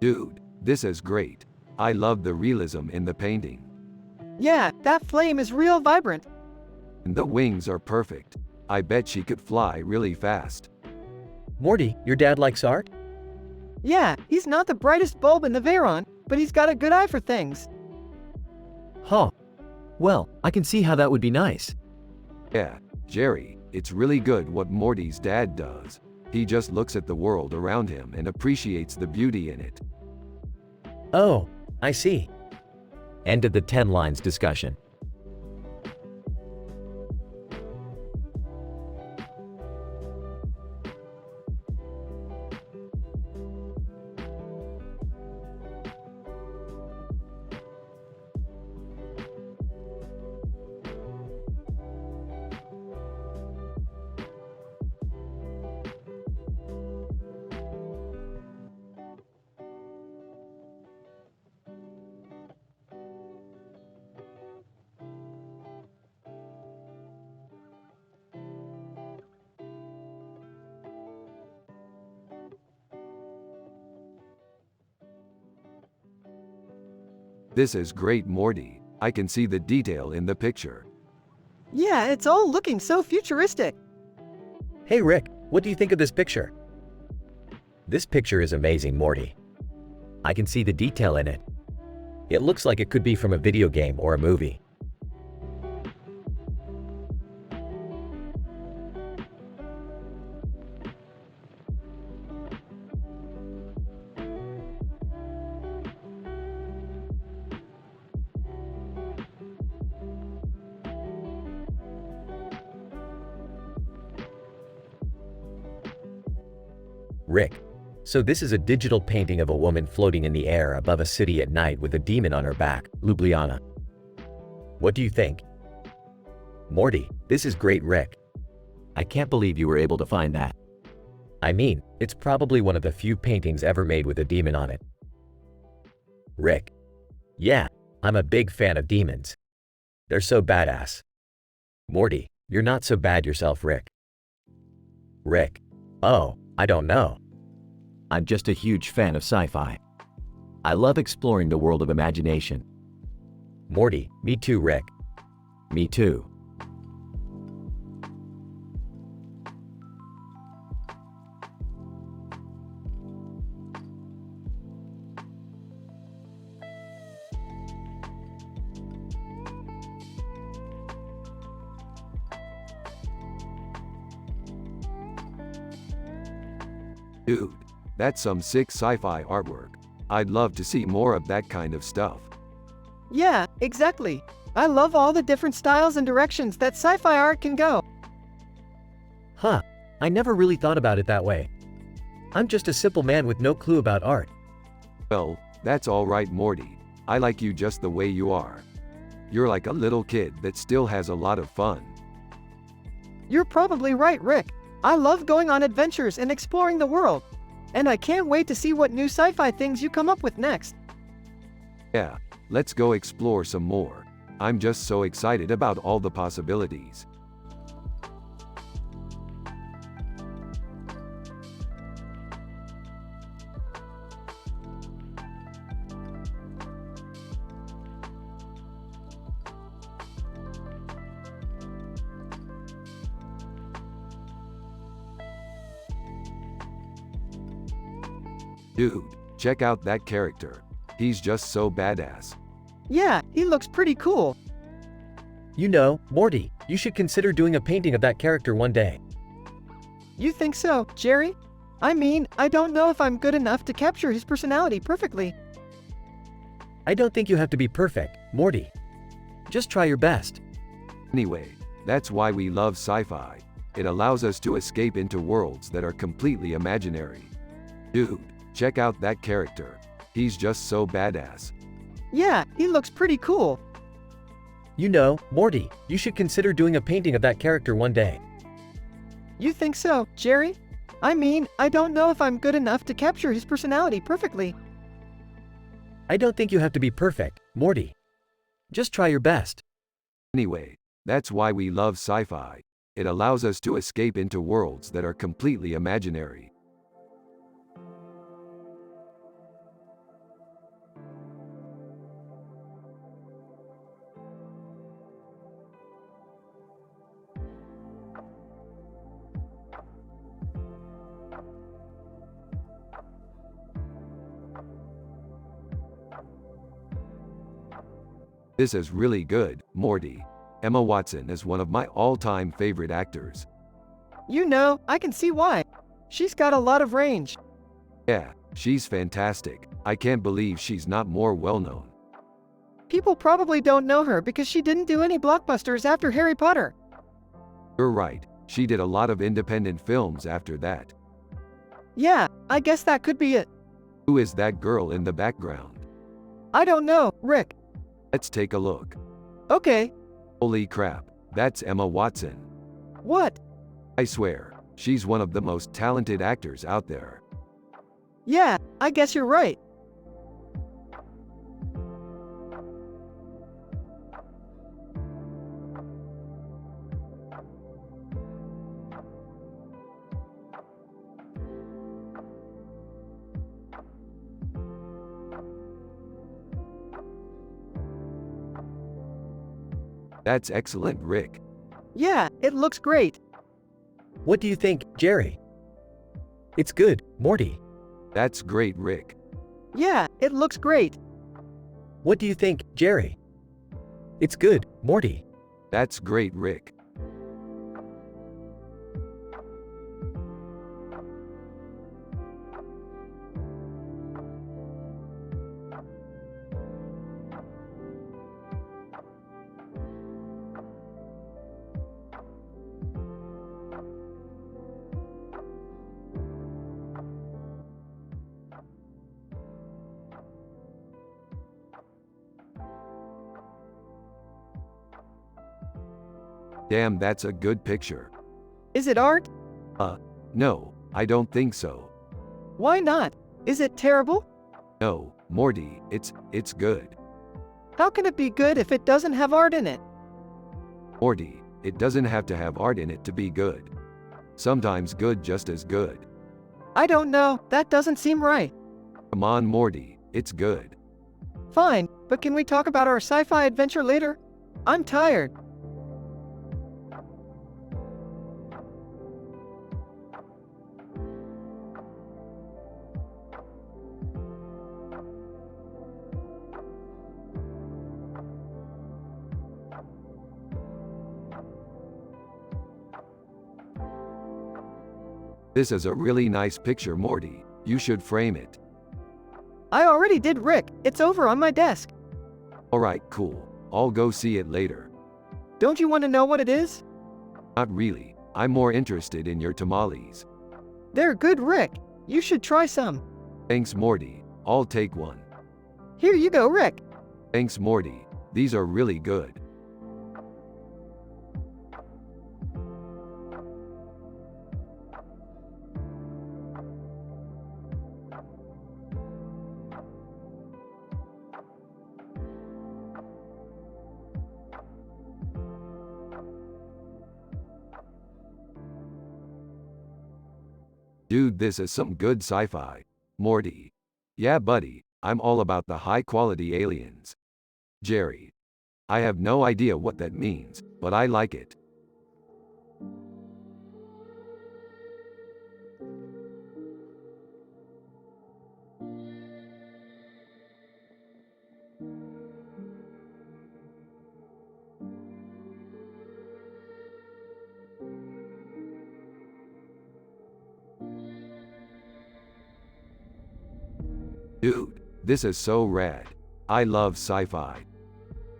Dude, this is great. I love the realism in the painting. Yeah, that flame is real vibrant. And the wings are perfect. I bet she could fly really fast. Morty, your dad likes art? Yeah, he's not the brightest bulb in the Veyron, but he's got a good eye for things. Huh. Well, I can see how that would be nice. Yeah, Jerry, it's really good what Morty's dad does. He just looks at the world around him and appreciates the beauty in it. Oh, I see. End of the 10 lines discussion. This is great, Morty. I can see the detail in the picture. Yeah, it's all looking so futuristic. Hey Rick, what do you think of this picture? This picture is amazing, Morty. I can see the detail in it. It looks like it could be from a video game or a movie. Rick, so this is a digital painting of a woman floating in the air above a city at night with a demon on her back, Ljubljana. What do you think? Morty, this is great, Rick. I can't believe you were able to find that. I mean, it's probably one of the few paintings ever made with a demon on it. Rick. Yeah, I'm a big fan of demons. They're so badass. Morty, you're not so bad yourself, Rick. Rick. Oh, I don't know. I'm just a huge fan of sci-fi. I love exploring the world of imagination. Morty, me too, Rick. Me too. Dude, that's some sick sci-fi artwork. I'd love to see more of that kind of stuff. Yeah, exactly. I love all the different styles and directions that sci-fi art can go. Huh, I never really thought about it that way. I'm just a simple man with no clue about art. Well, that's all right, Morty. I like you just the way you are. You're like a little kid that still has a lot of fun. You're probably right, Rick. I love going on adventures and exploring the world. And I can't wait to see what new sci-fi things you come up with next. Yeah, let's go explore some more. I'm just so excited about all the possibilities. Dude, check out that character. He's just so badass. Yeah, he looks pretty cool. You know, Morty, you should consider doing a painting of that character one day. You think so, Jerry? I mean, I don't know if I'm good enough to capture his personality perfectly. I don't think you have to be perfect, Morty. Just try your best. Anyway, that's why we love sci-fi. It allows us to escape into worlds that are completely imaginary. Dude, check out that character. He's just so badass. Yeah, he looks pretty cool. You know, Morty, you should consider doing a painting of that character one day. You think so, Jerry? I mean, I don't know if I'm good enough to capture his personality perfectly. I don't think you have to be perfect, Morty. Just try your best. Anyway, that's why we love sci-fi. It allows us to escape into worlds that are completely imaginary. This is really good, Morty. Emma Watson is one of my all-time favorite actors. You know, I can see why. She's got a lot of range. Yeah, she's fantastic. I can't believe she's not more well-known. People probably don't know her because she didn't do any blockbusters after Harry Potter. You're right, she did a lot of independent films after that. Yeah, I guess that could be it. Who is that girl in the background? I don't know, Rick. Let's take a look. Okay. Holy crap, that's Emma Watson. What? I swear, she's one of the most talented actors out there. Yeah, I guess you're right. That's excellent, Rick. Yeah, it looks great. What do you think, Jerry? It's good, Morty. That's great, Rick. Yeah, it looks great. What do you think, Jerry? It's good, Morty. That's great, Rick. Damn, that's a good picture. Is it art? No, I don't think so. Why not? Is it terrible? No, Morty, it's good. How can it be good if it doesn't have art in it? Morty, it doesn't have to have art in it to be good. Sometimes good just as good. I don't know, that doesn't seem right. Come on, Morty, it's good. Fine, but can we talk about our sci-fi adventure later? I'm tired. This is a really nice picture, Morty. You should frame it. I already did, Rick. It's over on my desk. Alright, cool. I'll go see it later. Don't you want to know what it is? Not really. I'm more interested in your tamales. They're good, Rick. You should try some. Thanks, Morty. I'll take one. Here you go, Rick. Thanks, Morty. These are really good. Dude, this is some good sci-fi. Morty. Yeah, buddy, I'm all about the high-quality aliens. Jerry. I have no idea what that means, but I like it. Dude, this is so rad. I love sci-fi.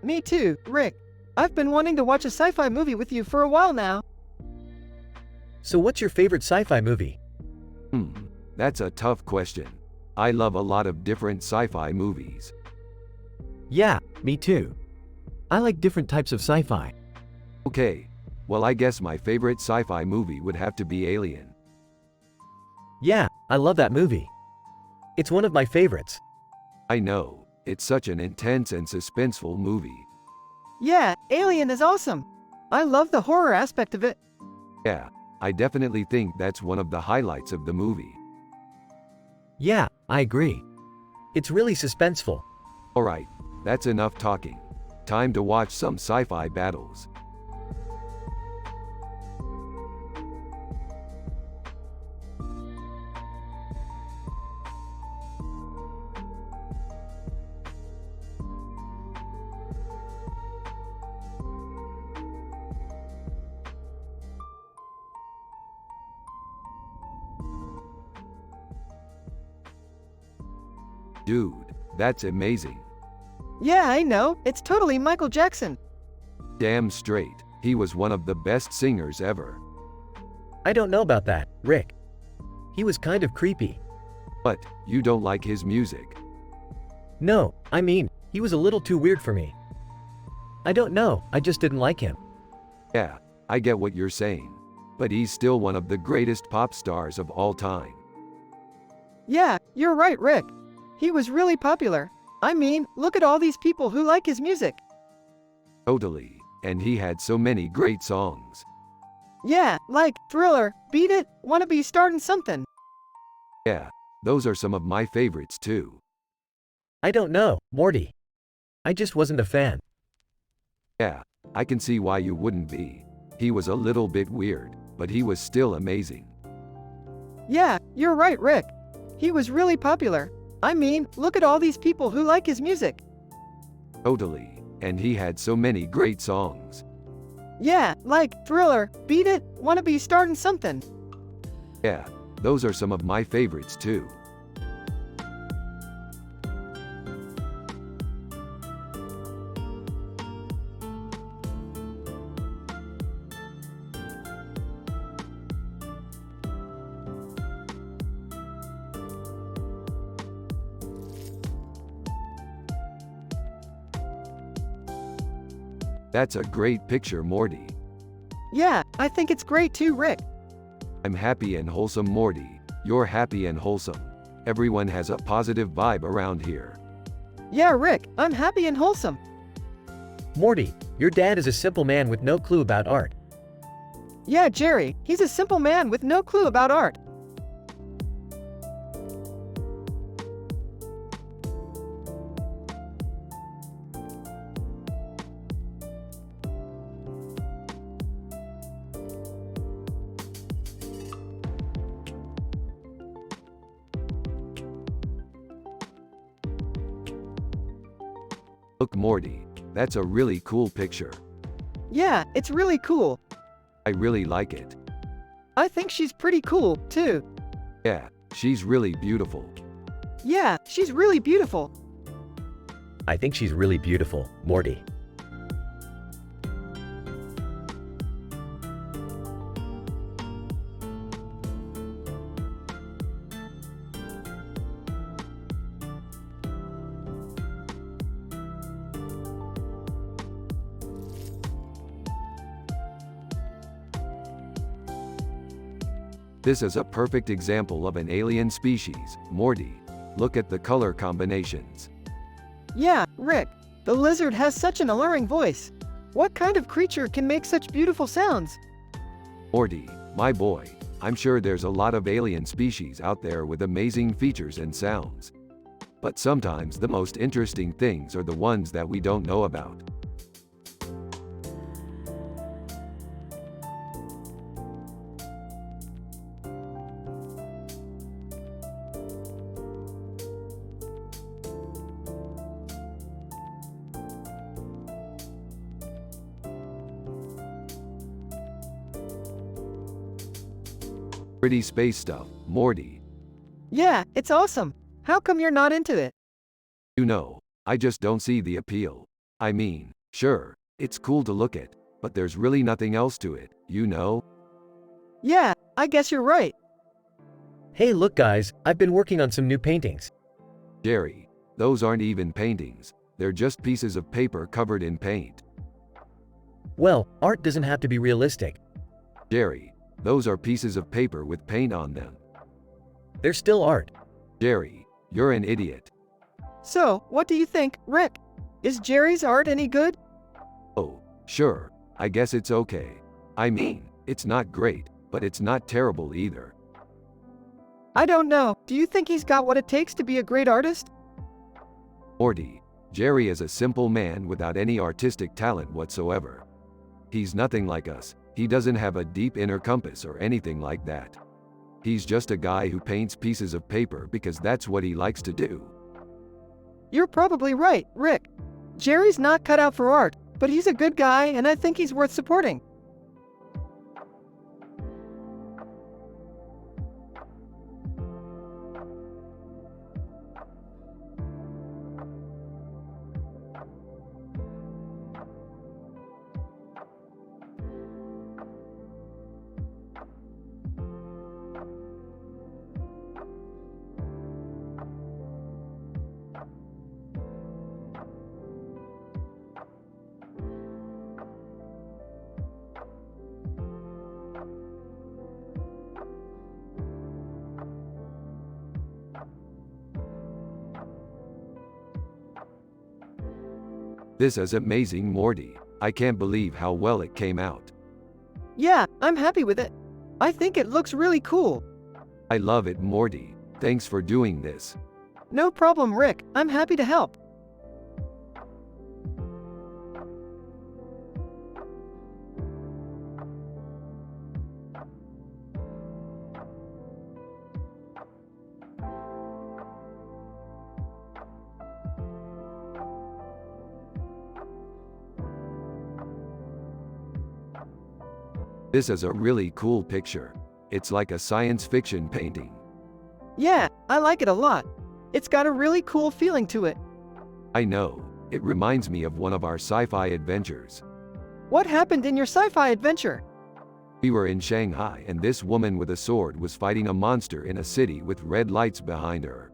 Me too, Rick. I've been wanting to watch a sci-fi movie with you for a while now. So what's your favorite sci-fi movie? That's a tough question. I love a lot of different sci-fi movies. Yeah, me too. I like different types of sci-fi. Okay, well I guess my favorite sci-fi movie would have to be Alien. Yeah, I love that movie. It's one of my favorites. I know, it's such an intense and suspenseful movie. Yeah, Alien is awesome. I love the horror aspect of it. Yeah, I definitely think that's one of the highlights of the movie. Yeah, I agree. It's really suspenseful. Alright, that's enough talking. Time to watch some sci-fi battles. Dude, that's amazing. Yeah, I know. It's totally Michael Jackson. Damn straight, he was one of the best singers ever. I don't know about that, Rick. He was kind of creepy. But, you don't like his music? No, I mean, he was a little too weird for me. I don't know, I just didn't like him. Yeah, I get what you're saying. But he's still one of the greatest pop stars of all time. Yeah, you're right, Rick. He was really popular. I mean, look at all these people who like his music. Totally, and he had so many great songs. Yeah, like Thriller, Beat It, Wanna Be Startin' Something. Yeah, those are some of my favorites too. I don't know, Morty. I just wasn't a fan. Yeah, I can see why you wouldn't be. He was a little bit weird, but he was still amazing. Yeah, you're right, Rick. He was really popular. I mean, look at all these people who like his music. Totally, and he had so many great songs. Yeah, like Thriller, Beat It, Wanna Be Startin' Something. Yeah, those are some of my favorites too. That's a great picture, Morty. Yeah, I think it's great too, Rick. I'm happy and wholesome, Morty. You're happy and wholesome. Everyone has a positive vibe around here. Yeah, Rick, I'm happy and wholesome. Morty, your dad is a simple man with no clue about art. Yeah, Jerry, he's a simple man with no clue about art. Look, Morty, that's a really cool picture. Yeah, it's really cool. I really like it. I think she's pretty cool, too. Yeah, she's really beautiful. Yeah, she's really beautiful. I think she's really beautiful, Morty. This is a perfect example of an alien species, Morty. Look at the color combinations. Yeah, Rick, the lizard has such an alluring voice. What kind of creature can make such beautiful sounds? Morty, my boy, I'm sure there's a lot of alien species out there with amazing features and sounds. But sometimes the most interesting things are the ones that we don't know about. Pretty space stuff, Morty. Yeah, it's awesome. How come you're not into it? You know, I just don't see the appeal. I mean, sure, it's cool to look at, but there's really nothing else to it, you know? Yeah, I guess you're right. Hey, look guys, I've been working on some new paintings. Jerry, those aren't even paintings. They're just pieces of paper covered in paint. Well, art doesn't have to be realistic. Jerry, those are pieces of paper with paint on them. They're still art. Jerry, you're an idiot. So, what do you think, Rick? Is Jerry's art any good? Oh, sure, I guess it's okay. I mean, it's not great, but it's not terrible either. I don't know. Do you think he's got what it takes to be a great artist? Morty, Jerry is a simple man without any artistic talent whatsoever. He's nothing like us. He doesn't have a deep inner compass or anything like that. He's just a guy who paints pieces of paper because that's what he likes to do. You're probably right, Rick. Jerry's not cut out for art, but he's a good guy and I think he's worth supporting. This is amazing, Morty. I can't believe how well it came out. Yeah, I'm happy with it. I think it looks really cool. I love it, Morty. Thanks for doing this. No problem, Rick. I'm happy to help. This is a really cool picture. It's like a science fiction painting. Yeah, I like it a lot. It's got a really cool feeling to it. I know. It reminds me of one of our sci-fi adventures. What happened in your sci-fi adventure? We were in Shanghai and this woman with a sword was fighting a monster in a city with red lights behind her.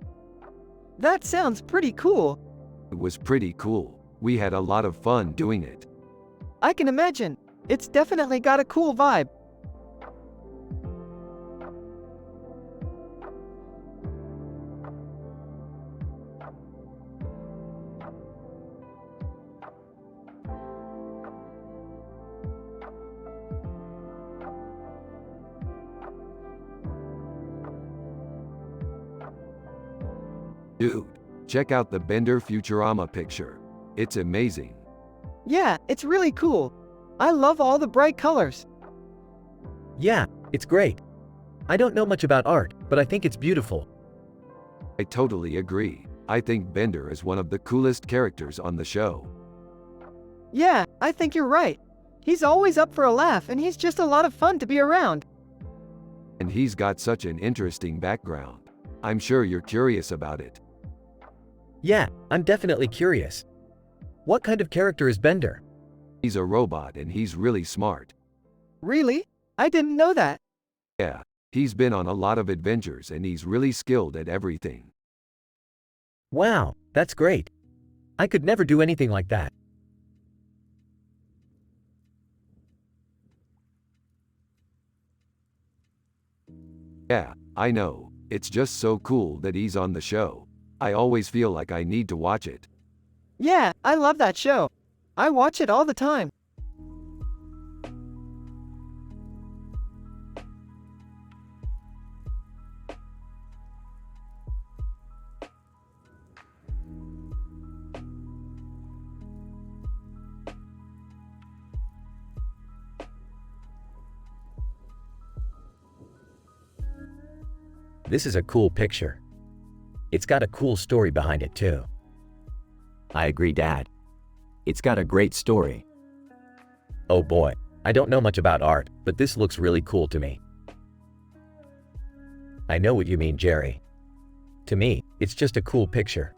That sounds pretty cool. It was pretty cool. We had a lot of fun doing it. I can imagine. It's definitely got a cool vibe. Dude, check out the Bender Futurama picture. It's amazing. Yeah, it's really cool. I love all the bright colors. Yeah, it's great. I don't know much about art, but I think it's beautiful. I totally agree. I think Bender is one of the coolest characters on the show. Yeah, I think you're right. He's always up for a laugh and he's just a lot of fun to be around. And he's got such an interesting background. I'm sure you're curious about it. Yeah, I'm definitely curious. What kind of character is Bender? He's a robot and he's really smart. Really? I didn't know that. Yeah, he's been on a lot of adventures and he's really skilled at everything. Wow, that's great. I could never do anything like that. Yeah, I know. It's just so cool that he's on the show. I always feel like I need to watch it. Yeah, I love that show. I watch it all the time. This is a cool picture. It's got a cool story behind it too. I agree, Dad. It's got a great story. Oh boy, I don't know much about art, but this looks really cool to me. I know what you mean, Jerry. To me, it's just a cool picture.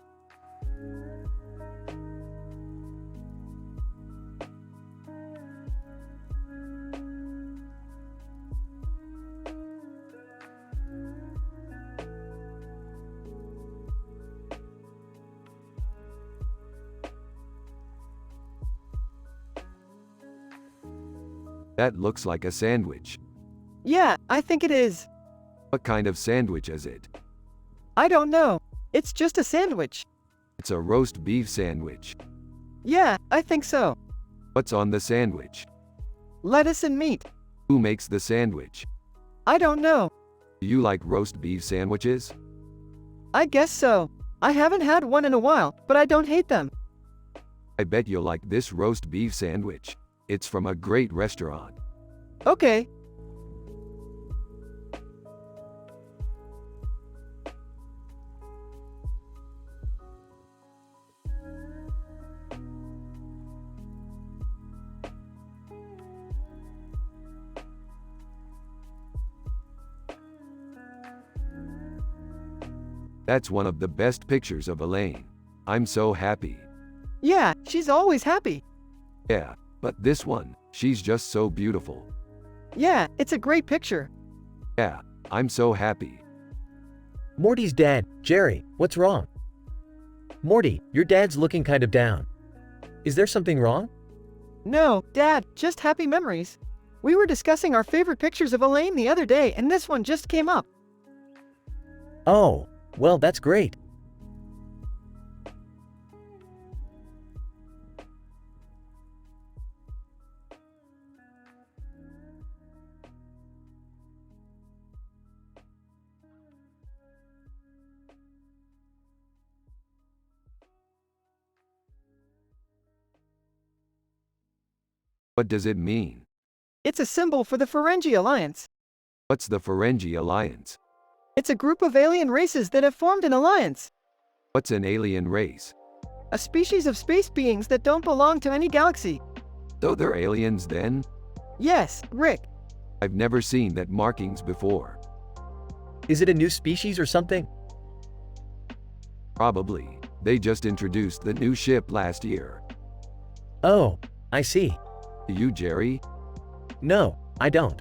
That looks like a sandwich. Yeah, I think it is. What kind of sandwich is it? I don't know. It's just a sandwich. It's a roast beef sandwich. Yeah, I think so. What's on the sandwich? Lettuce and meat. Who makes the sandwich? I don't know. Do you like roast beef sandwiches? I guess so. I haven't had one in a while, but I don't hate them. I bet you'll like this roast beef sandwich. It's from a great restaurant. Okay. That's one of the best pictures of Elaine. I'm so happy. Yeah, she's always happy. Yeah, but this one, she's just so beautiful. Yeah, it's a great picture. Yeah, I'm so happy. Morty's dad, Jerry, what's wrong? Morty, your dad's looking kind of down. Is there something wrong? No, Dad, just happy memories. We were discussing our favorite pictures of Elaine the other day and this one just came up. Oh, well, that's great. What does it mean? It's a symbol for the Ferengi Alliance. What's the Ferengi Alliance? It's a group of alien races that have formed an alliance. What's an alien race? A species of space beings that don't belong to any galaxy. So they're aliens then? Yes, Rick. I've never seen that markings before. Is it a new species or something? Probably. They just introduced the new ship last year. Oh, I see. Do you, Jerry? No, I don't.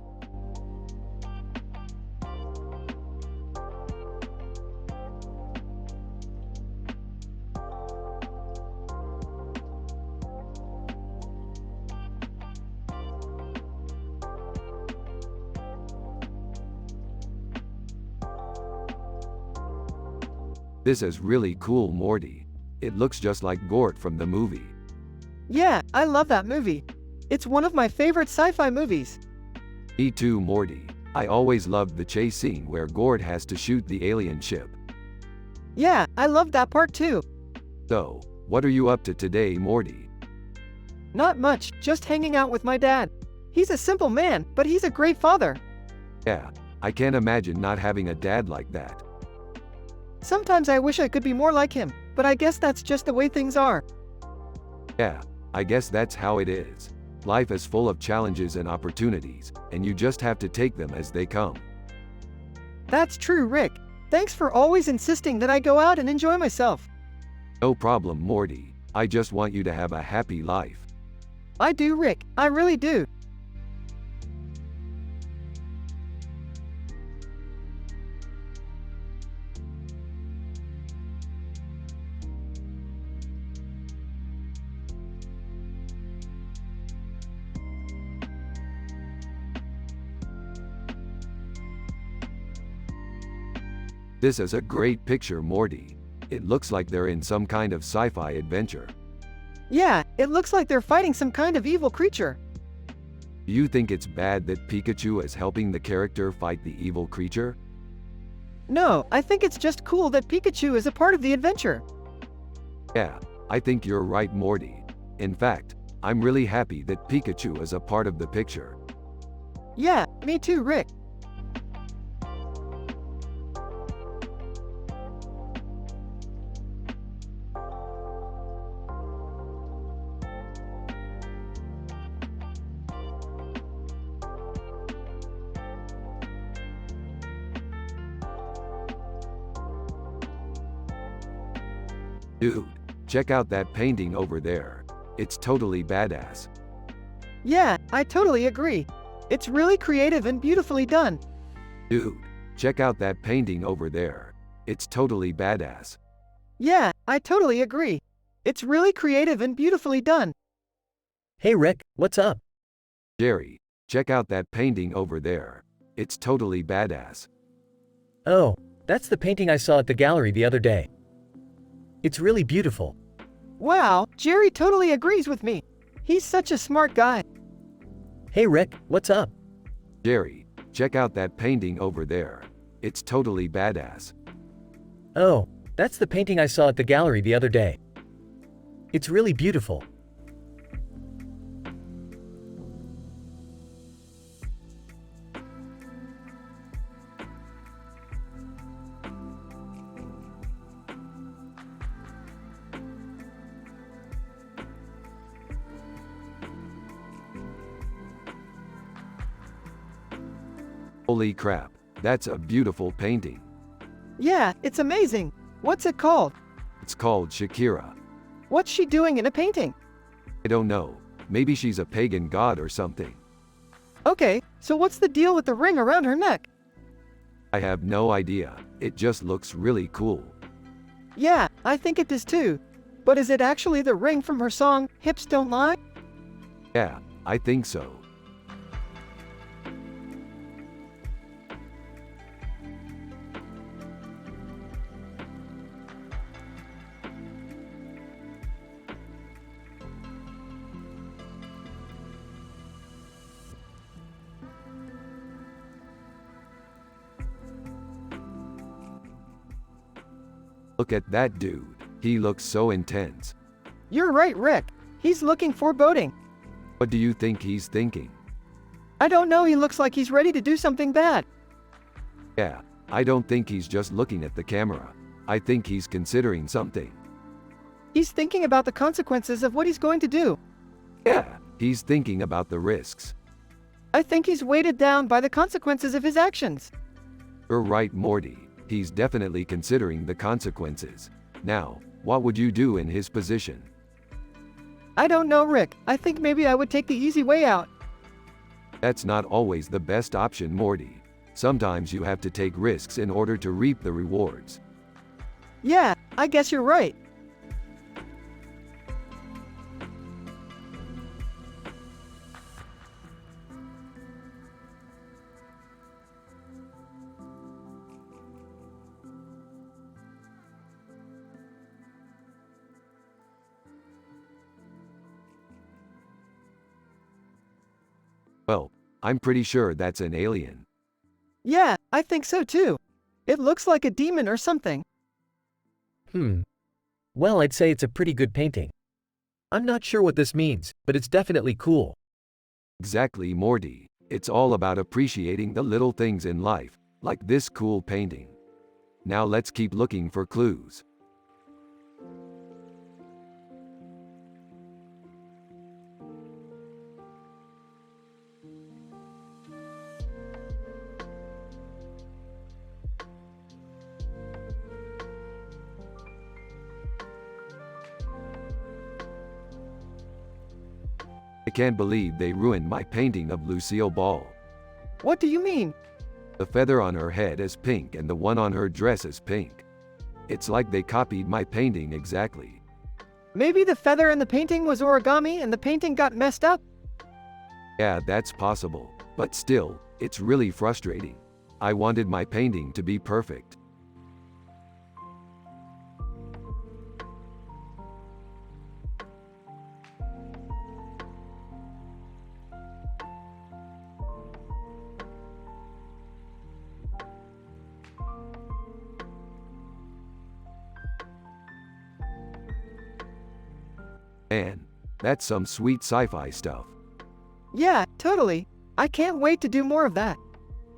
This is really cool, Morty. It looks just like Gort from the movie. Yeah, I love that movie. It's one of my favorite sci-fi movies. Me too, Morty. I always loved the chase scene where Gort has to shoot the alien ship. Yeah, I loved that part too. So, what are you up to today, Morty? Not much, just hanging out with my dad. He's a simple man, but he's a great father. Yeah, I can't imagine not having a dad like that. Sometimes I wish I could be more like him, but I guess that's just the way things are. Yeah, I guess that's how it is. Life is full of challenges and opportunities, and you just have to take them as they come. That's true, Rick. Thanks for always insisting that I go out and enjoy myself. No problem, Morty. I just want you to have a happy life. I do, Rick. I really do. This is a great picture, Morty. It looks like they're in some kind of sci-fi adventure. Yeah, it looks like they're fighting some kind of evil creature. Do you think it's bad that Pikachu is helping the character fight the evil creature? No, I think it's just cool that Pikachu is a part of the adventure. Yeah, I think you're right, Morty. In fact, I'm really happy that Pikachu is a part of the picture. Yeah, me too, Rick. Dude, check out that painting over there. It's totally badass. Yeah, I totally agree. It's really creative and beautifully done. Dude, check out that painting over there. It's totally badass. Yeah, I totally agree. It's really creative and beautifully done. Hey Rick, what's up? Jerry, check out that painting over there. It's totally badass. Oh, that's the painting I saw at the gallery the other day. It's really beautiful. Wow, Jerry totally agrees with me. He's such a smart guy. Hey Rick, what's up? Jerry, check out that painting over there. It's totally badass. Oh, that's the painting I saw at the gallery the other day. It's really beautiful. Holy crap, that's a beautiful painting. Yeah, it's amazing. What's it called? It's called Shakira. What's she doing in a painting? I don't know. Maybe she's a pagan god or something. Okay, so what's the deal with the ring around her neck? I have no idea. It just looks really cool. Yeah, I think it does too. But is it actually the ring from her song, Hips Don't Lie? Yeah, I think so. Look at that dude. He looks so intense. You're right, Rick. He's looking foreboding. What do you think he's thinking? I don't know, he looks like he's ready to do something bad. Yeah, I don't think he's just looking at the camera. I think he's considering something. He's thinking about the consequences of what he's going to do. Yeah, he's thinking about the risks. I think he's weighted down by the consequences of his actions. You're right, Morty. He's definitely considering the consequences. Now, what would you do in his position? I don't know, Rick. I think maybe I would take the easy way out. That's not always the best option, Morty. Sometimes you have to take risks in order to reap the rewards. Yeah, I guess you're right. Well, I'm pretty sure that's an alien. Yeah, I think so too. It looks like a demon or something. Well, I'd say it's a pretty good painting. I'm not sure what this means, but it's definitely cool. Exactly, Morty. It's all about appreciating the little things in life, like this cool painting. Now let's keep looking for clues. I can't believe they ruined my painting of Lucille Ball. What do you mean? The feather on her head is pink and the one on her dress is pink. It's like they copied my painting exactly. Maybe the feather in the painting was origami and the painting got messed up? Yeah, that's possible. But still, it's really frustrating. I wanted my painting to be perfect. Man, that's some sweet sci-fi stuff. Yeah, totally. I can't wait to do more of that.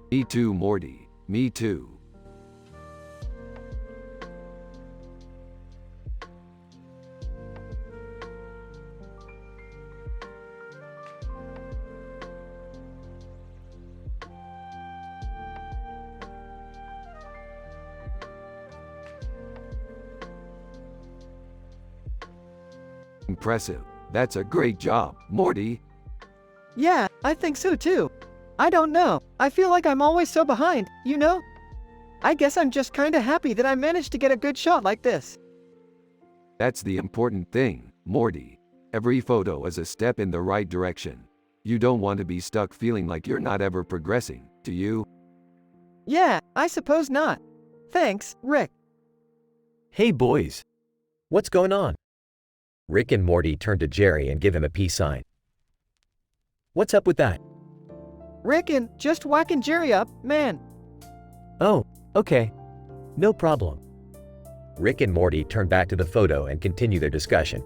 Me too, Morty. Me too. Impressive. That's a great job, Morty. Yeah, I think so too. I don't know. I feel like I'm always so behind, you know? I guess I'm just kinda happy that I managed to get a good shot like this. That's the important thing, Morty. Every photo is a step in the right direction. You don't want to be stuck feeling like you're not ever progressing, do you? Yeah, I suppose not. Thanks, Rick. Hey boys. What's going on? Rick and Morty turn to Jerry and give him a peace sign. What's up with that? Rick and just whacking Jerry up, man. Oh, okay. No problem. Rick and Morty turn back to the photo and continue their discussion.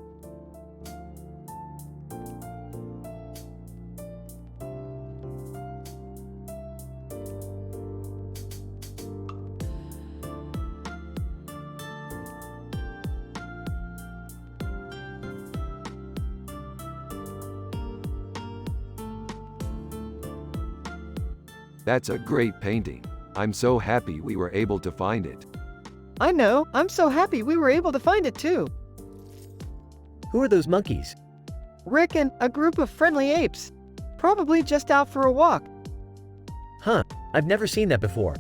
That's a great painting. I'm so happy we were able to find it. I know, I'm so happy we were able to find it too. Who are those monkeys? Rick and a group of friendly apes. Probably just out for a walk. Huh, I've never seen that before.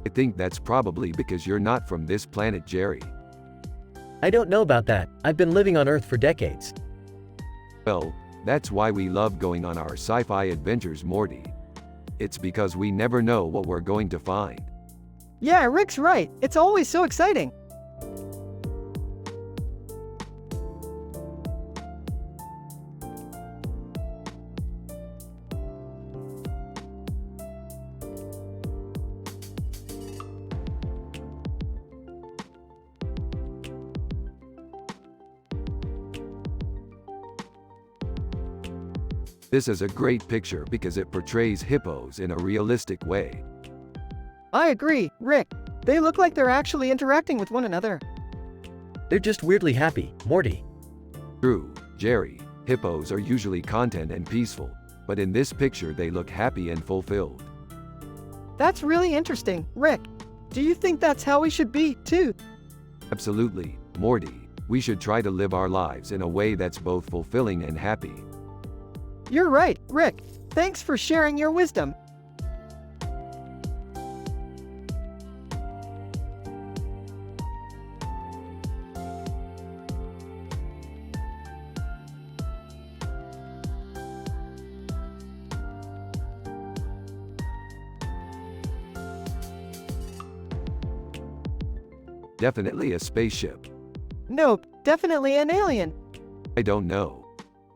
I think that's probably because you're not from this planet, Jerry. I don't know about that. I've been living on Earth for decades. Well, that's why we love going on our sci-fi adventures, Morty. It's because we never know what we're going to find. Yeah, Rick's right. It's always so exciting. This is a great picture because it portrays hippos in a realistic way. I agree, Rick. They look like they're actually interacting with one another. They're just weirdly happy, Morty. True, Jerry. Hippos are usually content and peaceful, but in this picture they look happy and fulfilled. That's really interesting, Rick. Do you think that's how we should be, too? Absolutely, Morty. We should try to live our lives in a way that's both fulfilling and happy. You're right, Rick. Thanks for sharing your wisdom. Definitely a spaceship. Nope, definitely an alien. I don't know.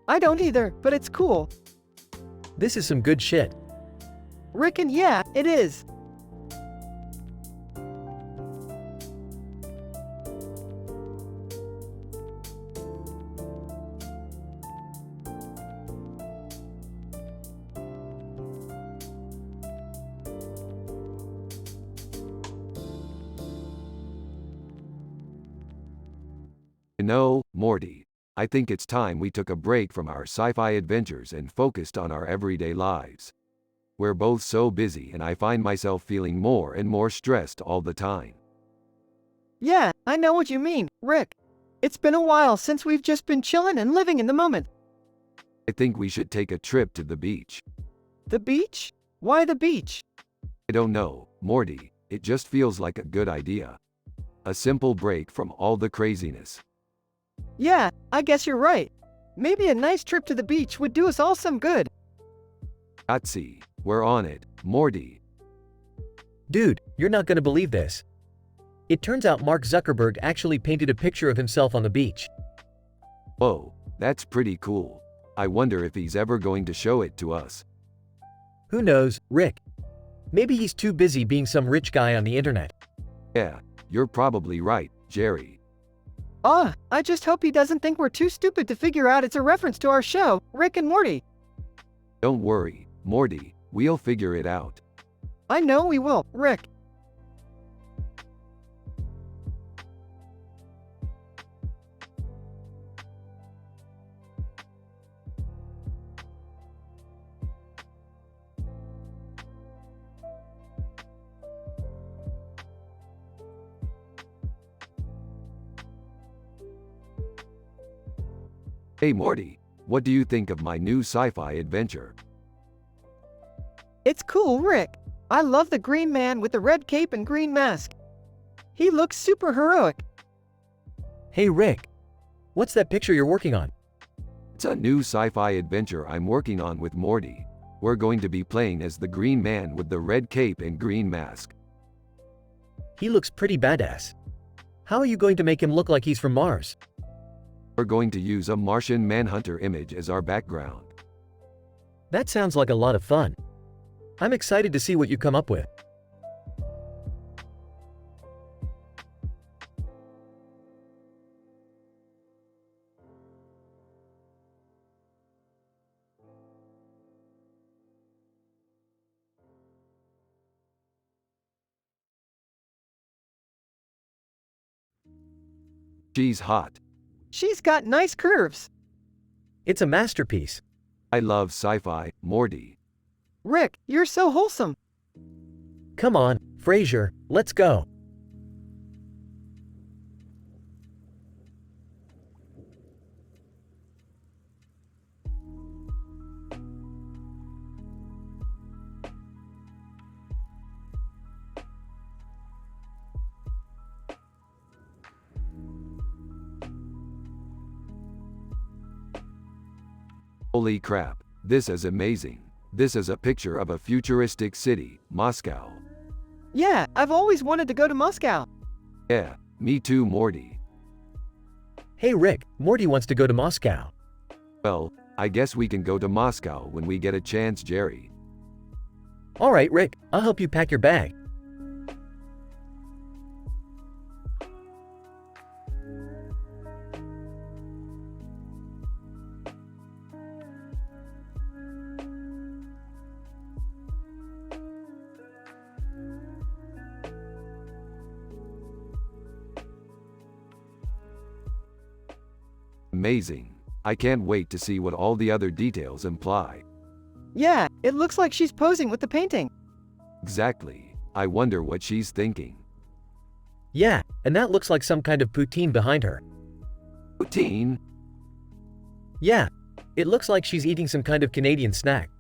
I don't either, but it's cool. This is some good shit. Rick, and yeah, it is. You know, Morty, I think it's time we took a break from our sci-fi adventures and focused on our everyday lives. We're both so busy and I find myself feeling more and more stressed all the time. Yeah, I know what you mean, Rick. It's been a while since we've just been chilling and living in the moment. I think we should take a trip to the beach. The beach? Why the beach? I don't know, Morty, it just feels like a good idea. A simple break from all the craziness. Yeah, I guess you're right. Maybe a nice trip to the beach would do us all some good. Yahtzee, we're on it, Morty. Dude, you're not gonna believe this. It turns out Mark Zuckerberg actually painted a picture of himself on the beach. Whoa, that's pretty cool. I wonder if he's ever going to show it to us. Who knows, Rick? Maybe he's too busy being some rich guy on the internet. Yeah, you're probably right, Jerry. I just hope he doesn't think we're too stupid to figure out it's a reference to our show, Rick and Morty. Don't worry, Morty, we'll figure it out. I know we will, Rick. Hey Morty, what do you think of my new sci-fi adventure? It's cool, Rick. I love the green man with the red cape and green mask. He looks super heroic. Hey Rick, what's that picture you're working on? It's a new sci-fi adventure I'm working on with Morty. We're going to be playing as the green man with the red cape and green mask. He looks pretty badass. How are you going to make him look like he's from Mars? We're going to use a Martian Manhunter image as our background. That sounds like a lot of fun. I'm excited to see what you come up with. She's hot. She's got nice curves. It's a masterpiece. I love sci-fi, Morty. Rick, you're so wholesome. Come on, Frasier, let's go. Holy crap, this is amazing. This is a picture of a futuristic city, Moscow. Yeah, I've always wanted to go to Moscow. Yeah, me too, Morty. Hey Rick, Morty wants to go to Moscow. Well, I guess we can go to Moscow when we get a chance, Jerry. Alright Rick, I'll help you pack your bag. amazing. I can't wait to see what all the other details imply. Yeah, it looks like she's posing with the painting. Exactly. I wonder what she's thinking. Yeah, and that looks like some kind of poutine behind her. Poutine? Yeah, it looks like she's eating some kind of Canadian snack.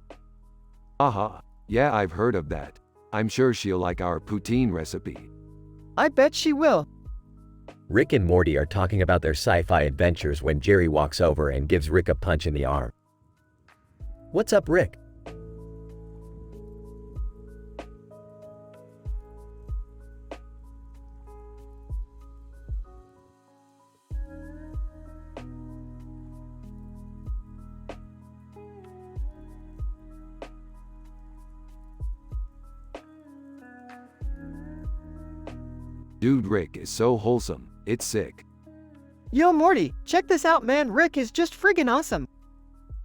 Aha. Yeah, I've heard of that. I'm sure she'll like our poutine recipe. I bet she will. Rick and Morty are talking about their sci-fi adventures when Jerry walks over and gives Rick a punch in the arm. What's up, Rick? Dude, Rick is so wholesome, it's sick. Yo, Morty, check this out, man. Rick is just friggin' awesome.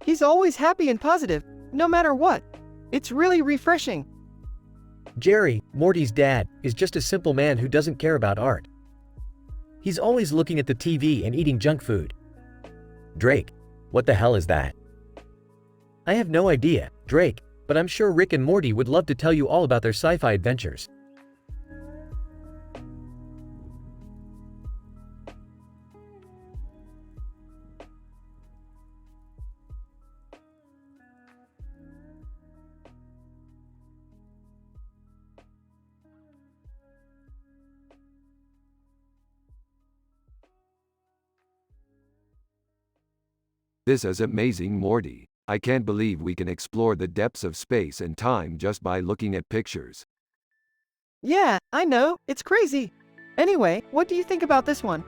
He's always happy and positive, no matter what. It's really refreshing. Jerry, Morty's dad, is just a simple man who doesn't care about art. He's always looking at the TV and eating junk food. Drake, what the hell is that? I have no idea, Drake, but I'm sure Rick and Morty would love to tell you all about their sci-fi adventures. This is amazing, Morty. I can't believe we can explore the depths of space and time just by looking at pictures. Yeah, I know, it's crazy. Anyway, what do you think about this one?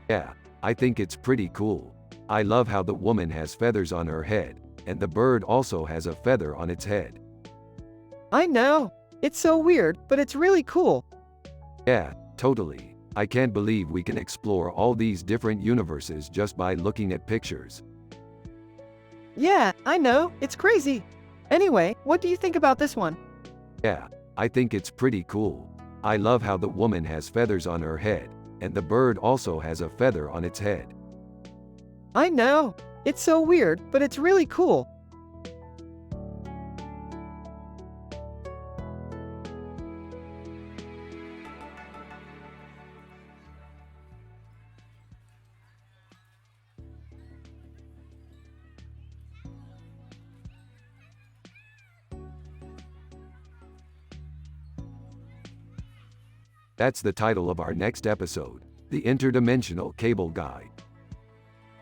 Yeah, I think it's pretty cool. I love how the woman has feathers on her head, and the bird also has a feather on its head. I know, it's so weird, but it's really cool. Yeah, totally. I can't believe we can explore all these different universes just by looking at pictures. Yeah, I know, it's crazy. Anyway, what do you think about this one? Yeah, I think it's pretty cool. I love how the woman has feathers on her head, and the bird also has a feather on its head. I know, it's so weird, but it's really cool. That's the title of our next episode, The Interdimensional Cable Guy.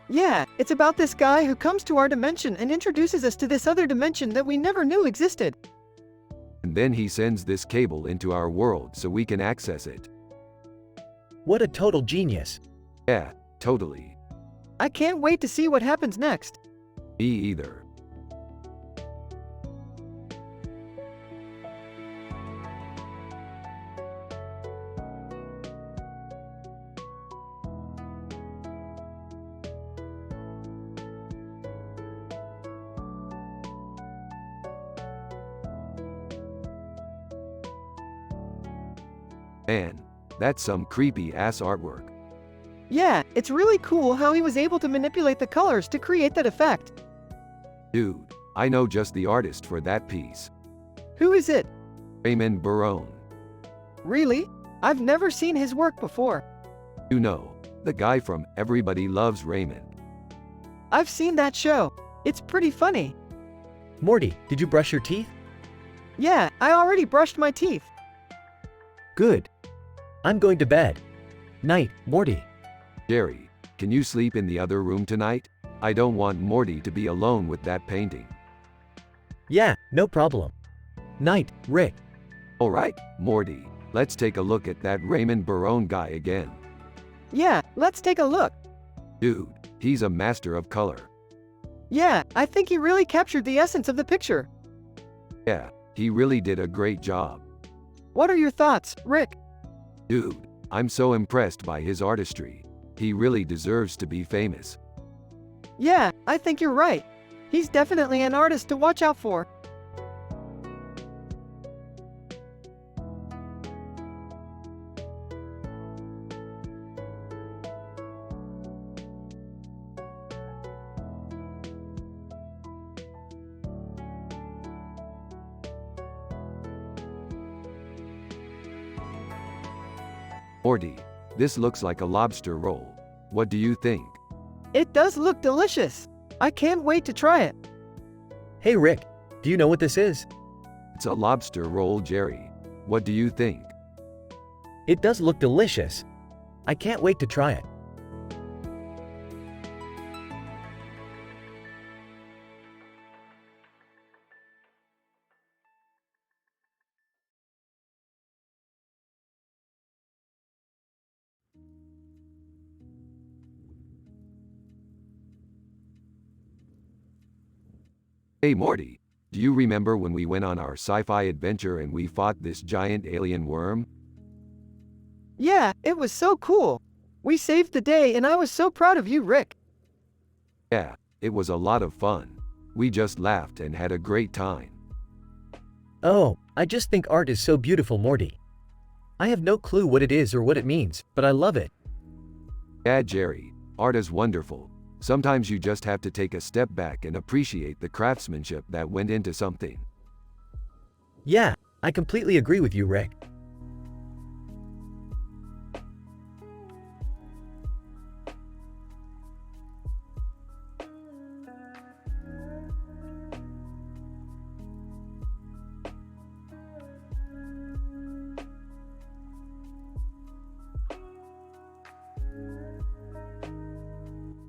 Yeah, it's about this guy who comes to our dimension and introduces us to this other dimension that we never knew existed. And then he sends this cable into our world so we can access it. What a total genius. Yeah, totally. I can't wait to see what happens next. Me either. Man, that's some creepy ass artwork. Yeah, it's really cool how he was able to manipulate the colors to create that effect. Dude, I know just the artist for that piece. Who is it? Raymond Barone. Really? I've never seen his work before. You know, the guy from Everybody Loves Raymond. I've seen that show. It's pretty funny. Morty, did you brush your teeth? Yeah, I already brushed my teeth. Good. I'm going to bed. Night, Morty. Jerry, can you sleep in the other room tonight? I don't want Morty to be alone with that painting. Yeah, no problem. Night, Rick. Alright, Morty, let's take a look at that Raymond Barone guy again. Yeah, let's take a look. Dude, he's a master of color. Yeah, I think he really captured the essence of the picture. Yeah, he really did a great job. What are your thoughts, Rick? Dude, I'm so impressed by his artistry. He really deserves to be famous. Yeah, I think you're right. He's definitely an artist to watch out for. Morty, this looks like a lobster roll. What do you think? It does look delicious. I can't wait to try it. Hey Rick, do you know what this is? It's a lobster roll, Jerry. What do you think? It does look delicious. I can't wait to try it. Hey Morty, do you remember when we went on our sci-fi adventure and we fought this giant alien worm? Yeah, it was so cool. We saved the day and I was so proud of you, Rick. Yeah, it was a lot of fun. We just laughed and had a great time. Oh, I just think art is so beautiful, Morty. I have no clue what it is or what it means, but I love it. Yeah, Jerry, art is wonderful. Sometimes you just have to take a step back and appreciate the craftsmanship that went into something. Yeah, I completely agree with you, Rick.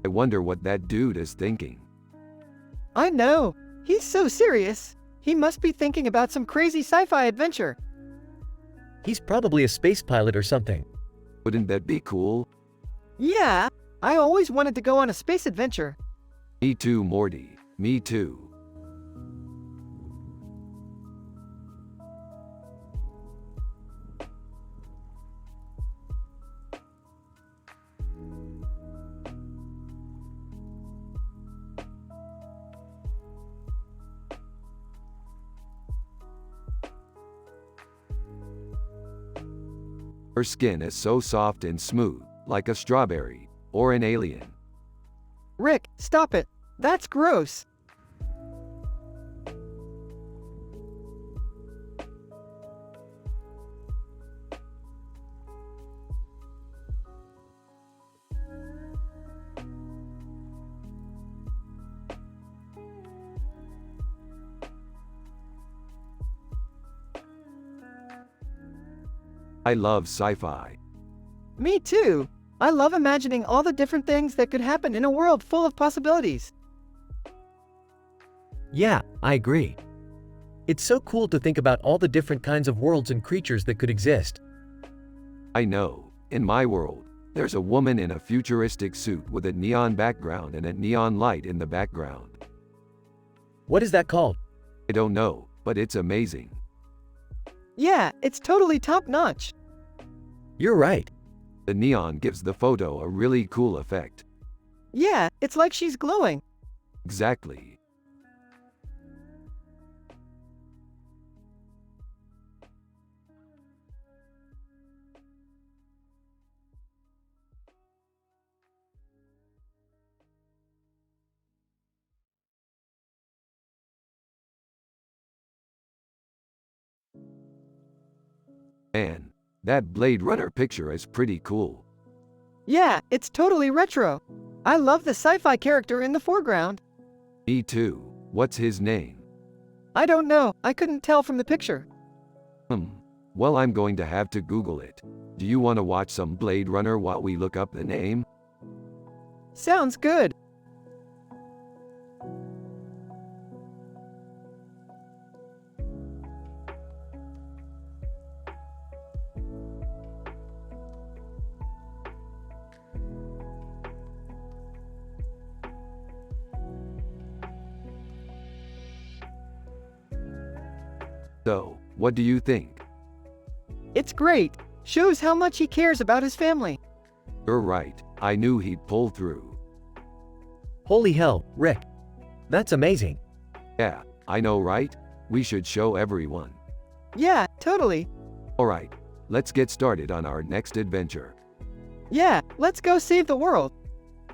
I wonder what that dude is thinking. I know. He's so serious. He must be thinking about some crazy sci-fi adventure. He's probably a space pilot or something. Wouldn't that be cool? Yeah, I always wanted to go on a space adventure. Me too, Morty. Me too. Her skin is so soft and smooth, like a strawberry, or an alien. Rick, stop it. That's gross. I love sci-fi. Me too. I love imagining all the different things that could happen in a world full of possibilities. Yeah, I agree. It's so cool to think about all the different kinds of worlds and creatures that could exist. I know, in my world, there's a woman in a futuristic suit with a neon background and a neon light in the background. What is that called? I don't know, but it's amazing. Yeah, it's totally top-notch. You're right. The neon gives the photo a really cool effect. Yeah, it's like she's glowing. Exactly. Man, that Blade Runner picture is pretty cool. Yeah, it's totally retro. I love the sci-fi character in the foreground. Me too. What's his name? I don't know, I couldn't tell from the picture. Well, I'm going to have to Google it. Do you want to watch some Blade Runner while we look up the name? Sounds good. So, what do you think? It's great. Shows how much he cares about his family. You're right. I knew he'd pull through. Holy hell, Rick. That's amazing. Yeah, I know, right? We should show everyone. Yeah, totally. Alright, let's get started on our next adventure. Yeah, let's go save the world.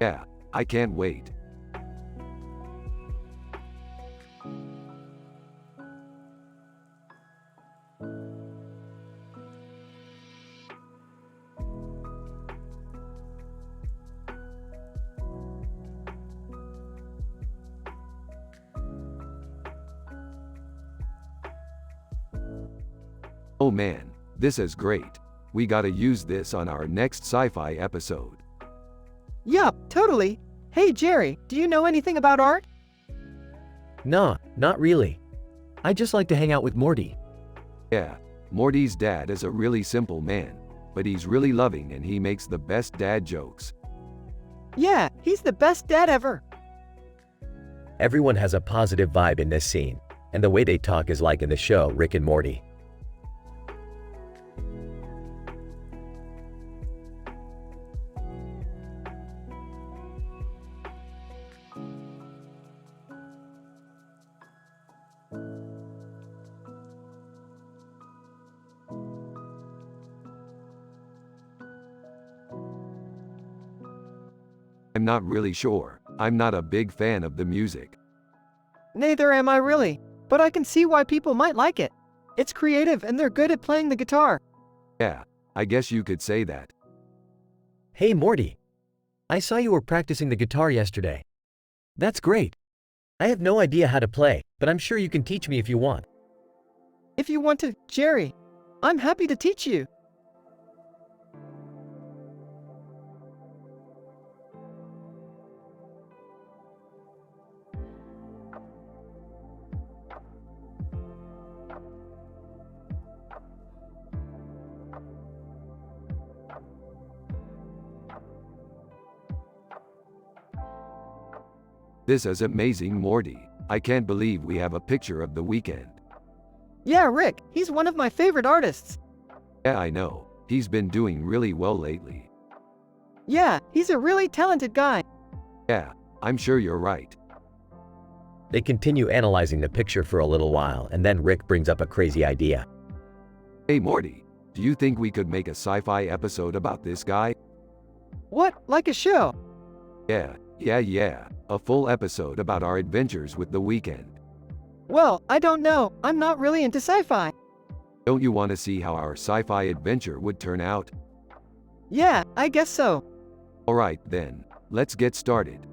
Yeah, I can't wait. Oh man, this is great. We gotta use this on our next sci-fi episode. Yup, totally. Hey Jerry, do you know anything about art? Nah, not really. I just like to hang out with Morty. Yeah, Morty's dad is a really simple man, but he's really loving and he makes the best dad jokes. Yeah, he's the best dad ever. Everyone has a positive vibe in this scene, and the way they talk is like in the show Rick and Morty. I'm not really sure. I'm not a big fan of the music. Neither am I really, but I can see why people might like it. It's creative and they're good at playing the guitar. Yeah, I guess you could say that. Hey Morty, I saw you were practicing the guitar yesterday. That's great. I have no idea how to play, but I'm sure you can teach me if you want. If you want to, Jerry, I'm happy to teach you. This is amazing, Morty. I can't believe we have a picture of the weekend. Yeah, Rick, he's one of my favorite artists. Yeah, I know. He's been doing really well lately. Yeah, he's a really talented guy. Yeah, I'm sure you're right. They continue analyzing the picture for a little while, and then Rick brings up a crazy idea. Hey Morty, do you think we could make a sci-fi episode about this guy? What, like a show? Yeah. A full episode about our adventures with the weekend. Well, I don't know. I'm not really into sci-fi. Don't you want to see how our sci-fi adventure would turn out? Yeah, I guess so. Alright then, let's get started.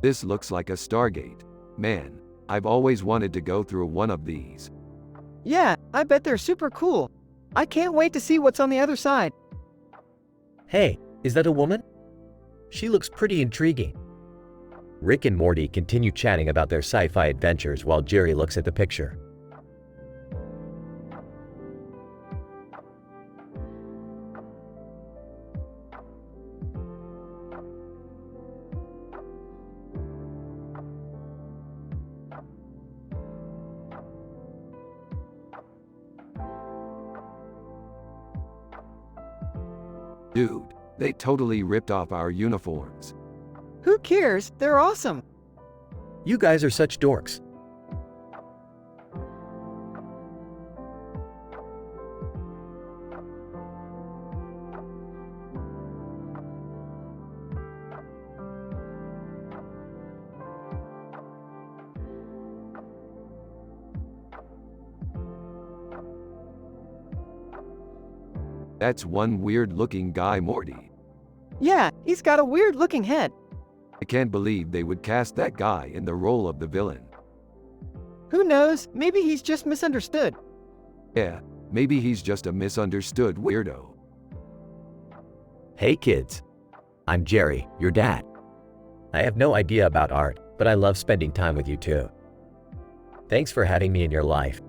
This looks like a Stargate. Man, I've always wanted to go through one of these. Yeah, I bet they're super cool. I can't wait to see what's on the other side. Hey, is that a woman? She looks pretty intriguing. Rick and Morty continue chatting about their sci-fi adventures while Jerry looks at the picture. Dude, they totally ripped off our uniforms. Who cares? They're awesome. You guys are such dorks. That's one weird-looking guy, Morty. Yeah, he's got a weird-looking head. I can't believe they would cast that guy in the role of the villain. Who knows? Maybe he's just misunderstood. Yeah, maybe he's just a misunderstood weirdo. Hey kids. I'm Jerry, your dad. I have no idea about art, but I love spending time with you too. Thanks for having me in your life.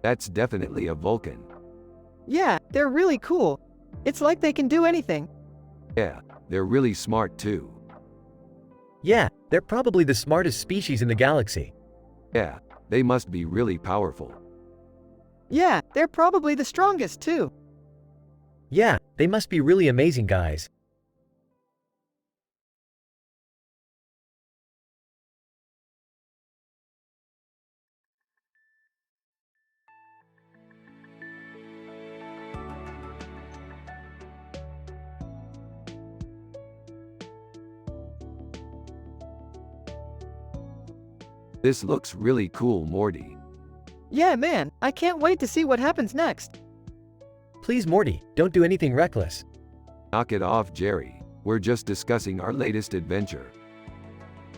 That's definitely a Vulcan. Yeah, they're really cool. It's like they can do anything. Yeah, they're really smart too. Yeah, they're probably the smartest species in the galaxy. Yeah, they must be really powerful. Yeah, they're probably the strongest too. Yeah, they must be really amazing guys. This looks really cool, Morty. Yeah, man, I can't wait to see what happens next. Please, Morty, don't do anything reckless. Knock it off, Jerry. We're just discussing our latest adventure.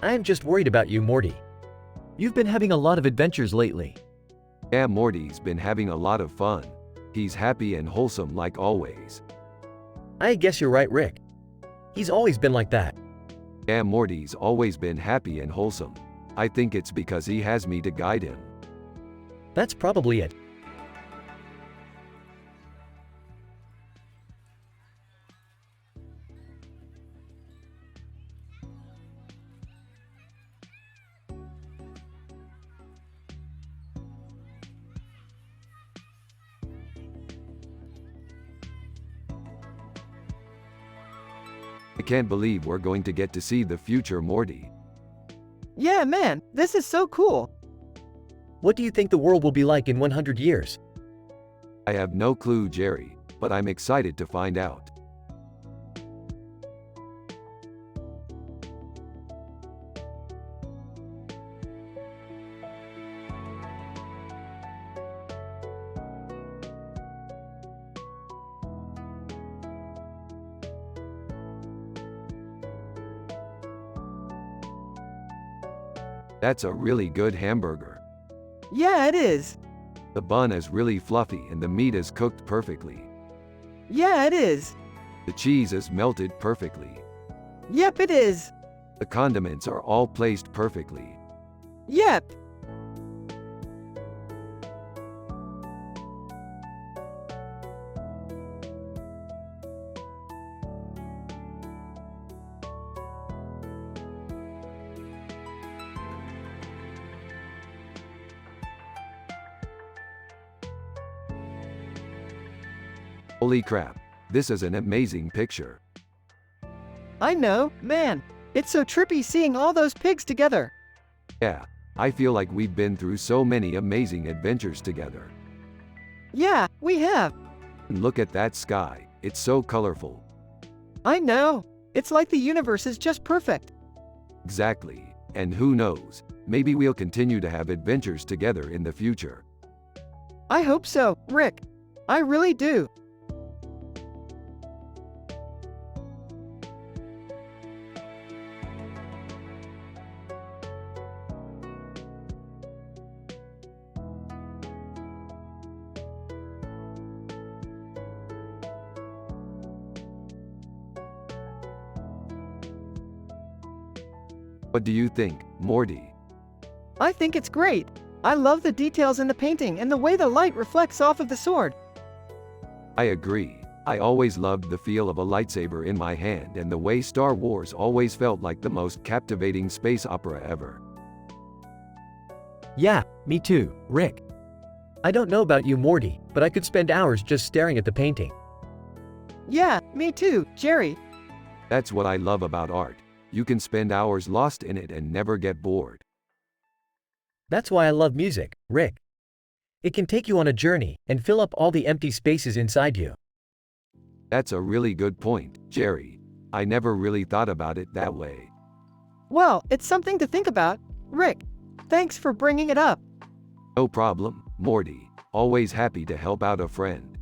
I am just worried about you, Morty. You've been having a lot of adventures lately. Yeah, Morty's been having a lot of fun. He's happy and wholesome like always. I guess you're right, Rick. He's always been like that. Yeah, Morty's always been happy and wholesome. I think it's because he has me to guide him. That's probably it. I can't believe we're going to get to see the future Morty. Yeah, man, this is so cool. What do you think the world will be like in 100 years? I have no clue, Jerry, but I'm excited to find out. That's a really good hamburger. Yeah, it is. The bun is really fluffy and the meat is cooked perfectly. Yeah, it is. The cheese is melted perfectly. Yep, it is. The condiments are all placed perfectly. Yep. Holy crap, this is an amazing picture. I know, man. It's so trippy seeing all those pigs together. Yeah, I feel like we've been through so many amazing adventures together. Yeah, we have. And look at that sky, it's so colorful. I know. It's like the universe is just perfect. Exactly, and who knows, maybe we'll continue to have adventures together in the future. I hope so, Rick. I really do. What do you think, Morty? I think it's great. I love the details in the painting and the way the light reflects off of the sword. I agree. I always loved the feel of a lightsaber in my hand and the way Star Wars always felt like the most captivating space opera ever. Yeah, me too, Rick. I don't know about you, Morty, but I could spend hours just staring at the painting. Yeah, me too, Jerry. That's what I love about art. You can spend hours lost in it and never get bored. That's why I love music, Rick. It can take you on a journey and fill up all the empty spaces inside you. That's a really good point, Jerry. I never really thought about it that way. Well, it's something to think about. Rick, thanks for bringing it up. No problem, Morty. Always happy to help out a friend.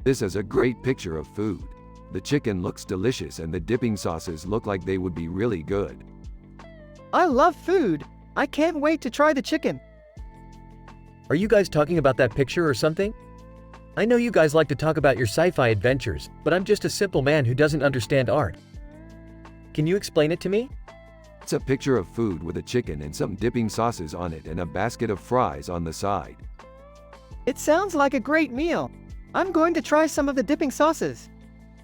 This is a great picture of food. The chicken looks delicious and the dipping sauces look like they would be really good. I love food. I can't wait to try the chicken. Are you guys talking about that picture or something? I know you guys like to talk about your sci-fi adventures, but I'm just a simple man who doesn't understand art. Can you explain it to me? It's a picture of food with a chicken and some dipping sauces on it and a basket of fries on the side. It sounds like a great meal. I'm going to try some of the dipping sauces.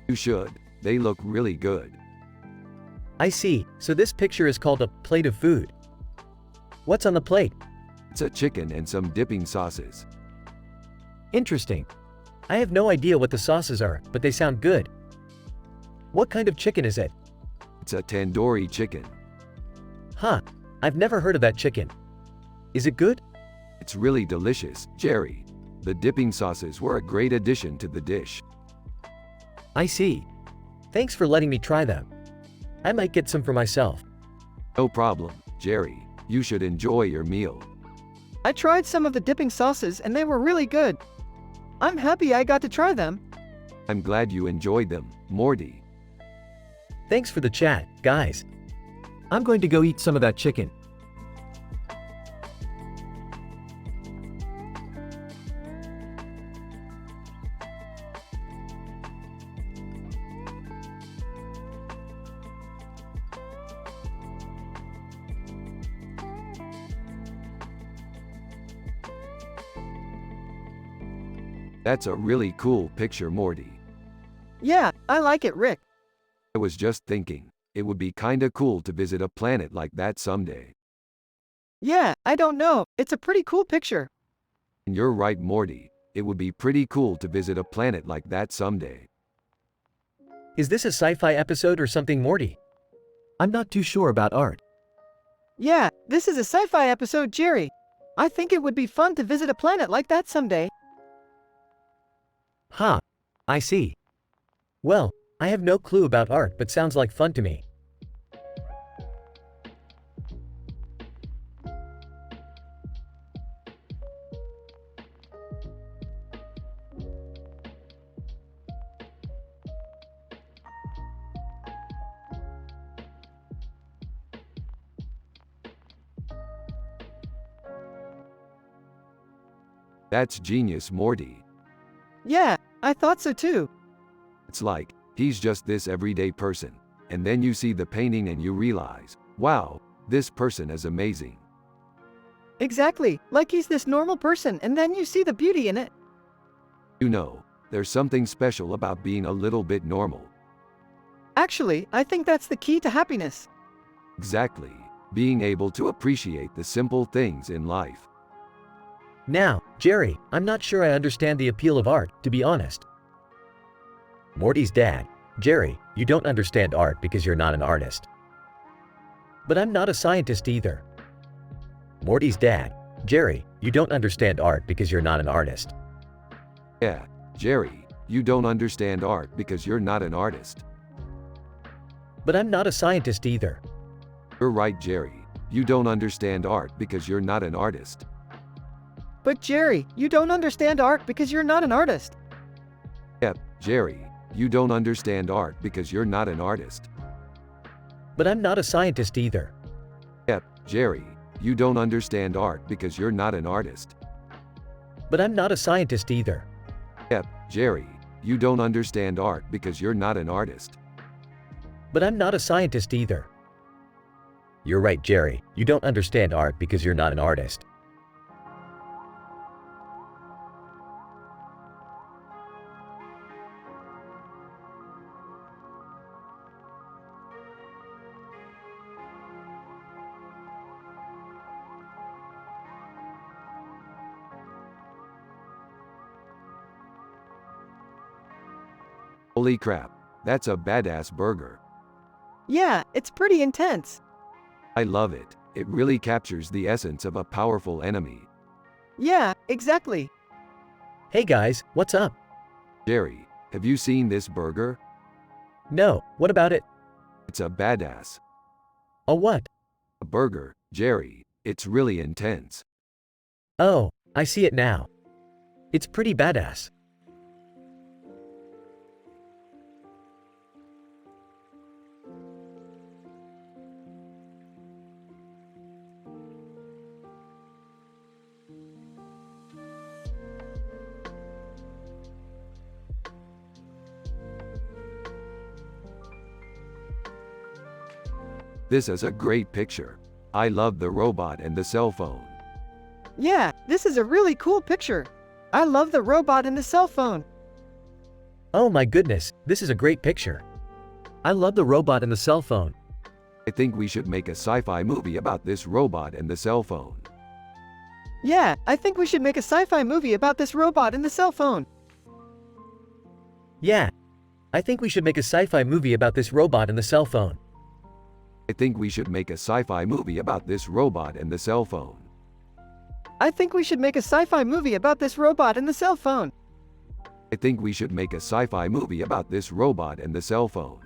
You should. They look really good. I see, so this picture is called a plate of food. What's on the plate? It's a chicken and some dipping sauces. Interesting. I have no idea what the sauces are, but they sound good. What kind of chicken is it? It's a tandoori chicken. Huh, I've never heard of that chicken. Is it good? It's really delicious, Jerry. The dipping sauces were a great addition to the dish. I see. Thanks for letting me try them. I might get some for myself. No problem, Jerry. You should enjoy your meal. I tried some of the dipping sauces and they were really good. I'm happy I got to try them. I'm glad you enjoyed them, Morty. Thanks for the chat, guys. I'm going to go eat some of that chicken. That's a really cool picture, Morty. Yeah, I like it, Rick. I was just thinking, it would be kinda cool to visit a planet like that someday. Yeah, I don't know. It's a pretty cool picture. And you're right, Morty. It would be pretty cool to visit a planet like that someday. Is this a sci-fi episode or something, Morty? I'm not too sure about art. Yeah, this is a sci-fi episode, Jerry. I think it would be fun to visit a planet like that someday. Huh, I see. Well, I have no clue about art, but sounds like fun to me. That's genius, Morty. Yeah, I thought so too. It's like, he's just this everyday person. And then you see the painting and you realize, wow, this person is amazing. Exactly, like he's this normal person and then you see the beauty in it. You know, there's something special about being a little bit normal. Actually, I think that's the key to happiness. Exactly, being able to appreciate the simple things in life. Now, Jerry, I'm not sure I understand the appeal of art, to be honest. Morty's dad, Jerry, you don't understand art because you're not an artist. But I'm not a scientist either. Morty's dad, Jerry, you don't understand art because you're not an artist. Yeah, Jerry, you don't understand art because you're not an artist. But I'm not a scientist either. You're right, Jerry. You don't understand art because you're not an artist. But Jerry, you don't understand art because you're not an artist. Yep, Jerry, you don't understand art because you're not an artist. But I'm not a scientist either. Yep, Jerry, you don't understand art because you're not an artist. But I'm not a scientist either. Yep, Jerry, you don't understand art because you're not an artist. But I'm not a scientist either. You're right, Jerry, you don't understand art because you're not an artist. Holy crap, that's a badass burger. Yeah, it's pretty intense. I love it. It really captures the essence of a powerful enemy. Yeah, exactly. Hey guys, what's up? Jerry, have you seen this burger? No, what about it? It's a badass. A what? A burger, Jerry. It's really intense. Oh, I see it now. It's pretty badass. This is a great picture. I love the robot and the cell phone. Yeah, this is a really cool picture. I love the robot and the cell phone. Oh my goodness, this is a great picture. I love the robot and the cell phone. I think we should make a sci-fi movie about this robot and the cell phone. Yeah, I think we should make a sci-fi movie about this robot and the cell phone. Yeah, I think we should make a sci-fi movie about this robot and the cell phone. I think we should make a sci-fi movie about this robot and the cell phone. I think we should make a sci-fi movie about this robot and the cell phone. I think we should make a sci-fi movie about this robot and the cell phone.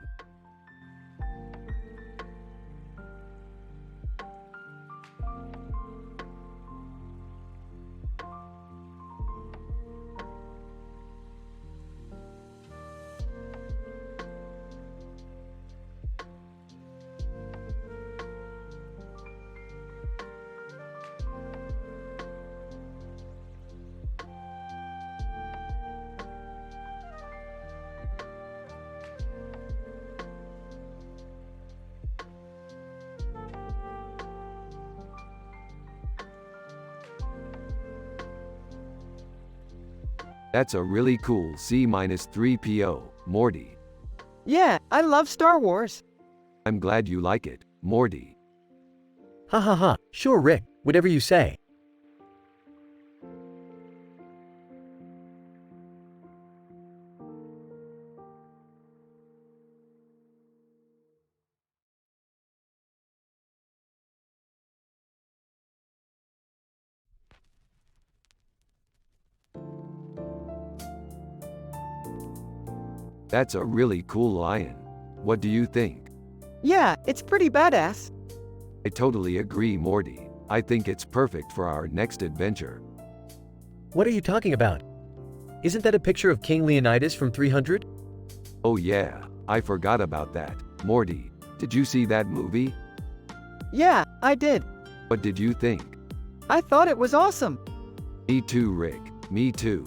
That's a really cool C-3PO, Morty. Yeah, I love Star Wars. I'm glad you like it, Morty. Ha ha ha, sure Rick, whatever you say. That's a really cool lion. What do you think? Yeah, it's pretty badass. I totally agree, Morty. I think it's perfect for our next adventure. What are you talking about? Isn't that a picture of King Leonidas from 300? Oh yeah, I forgot about that. Morty, did you see that movie? Yeah, I did. What did you think? I thought it was awesome. Me too, Rick. Me too.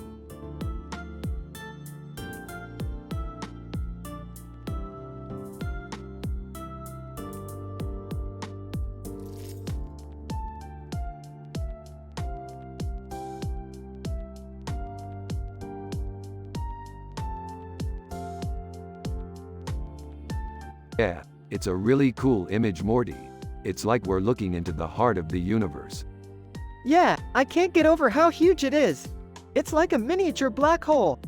Yeah, it's a really cool image, Morty. It's like we're looking into the heart of the universe. Yeah, I can't get over how huge it is. It's like a miniature black hole.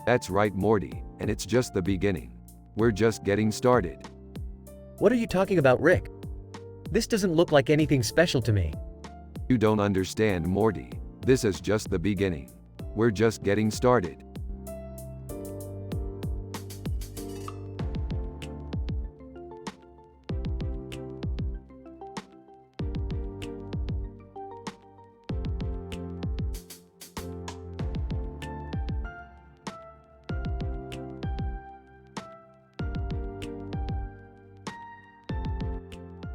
That's right, Morty, and it's just the beginning. We're just getting started. What are you talking about, Rick? This doesn't look like anything special to me. You don't understand, Morty. This is just the beginning. We're just getting started.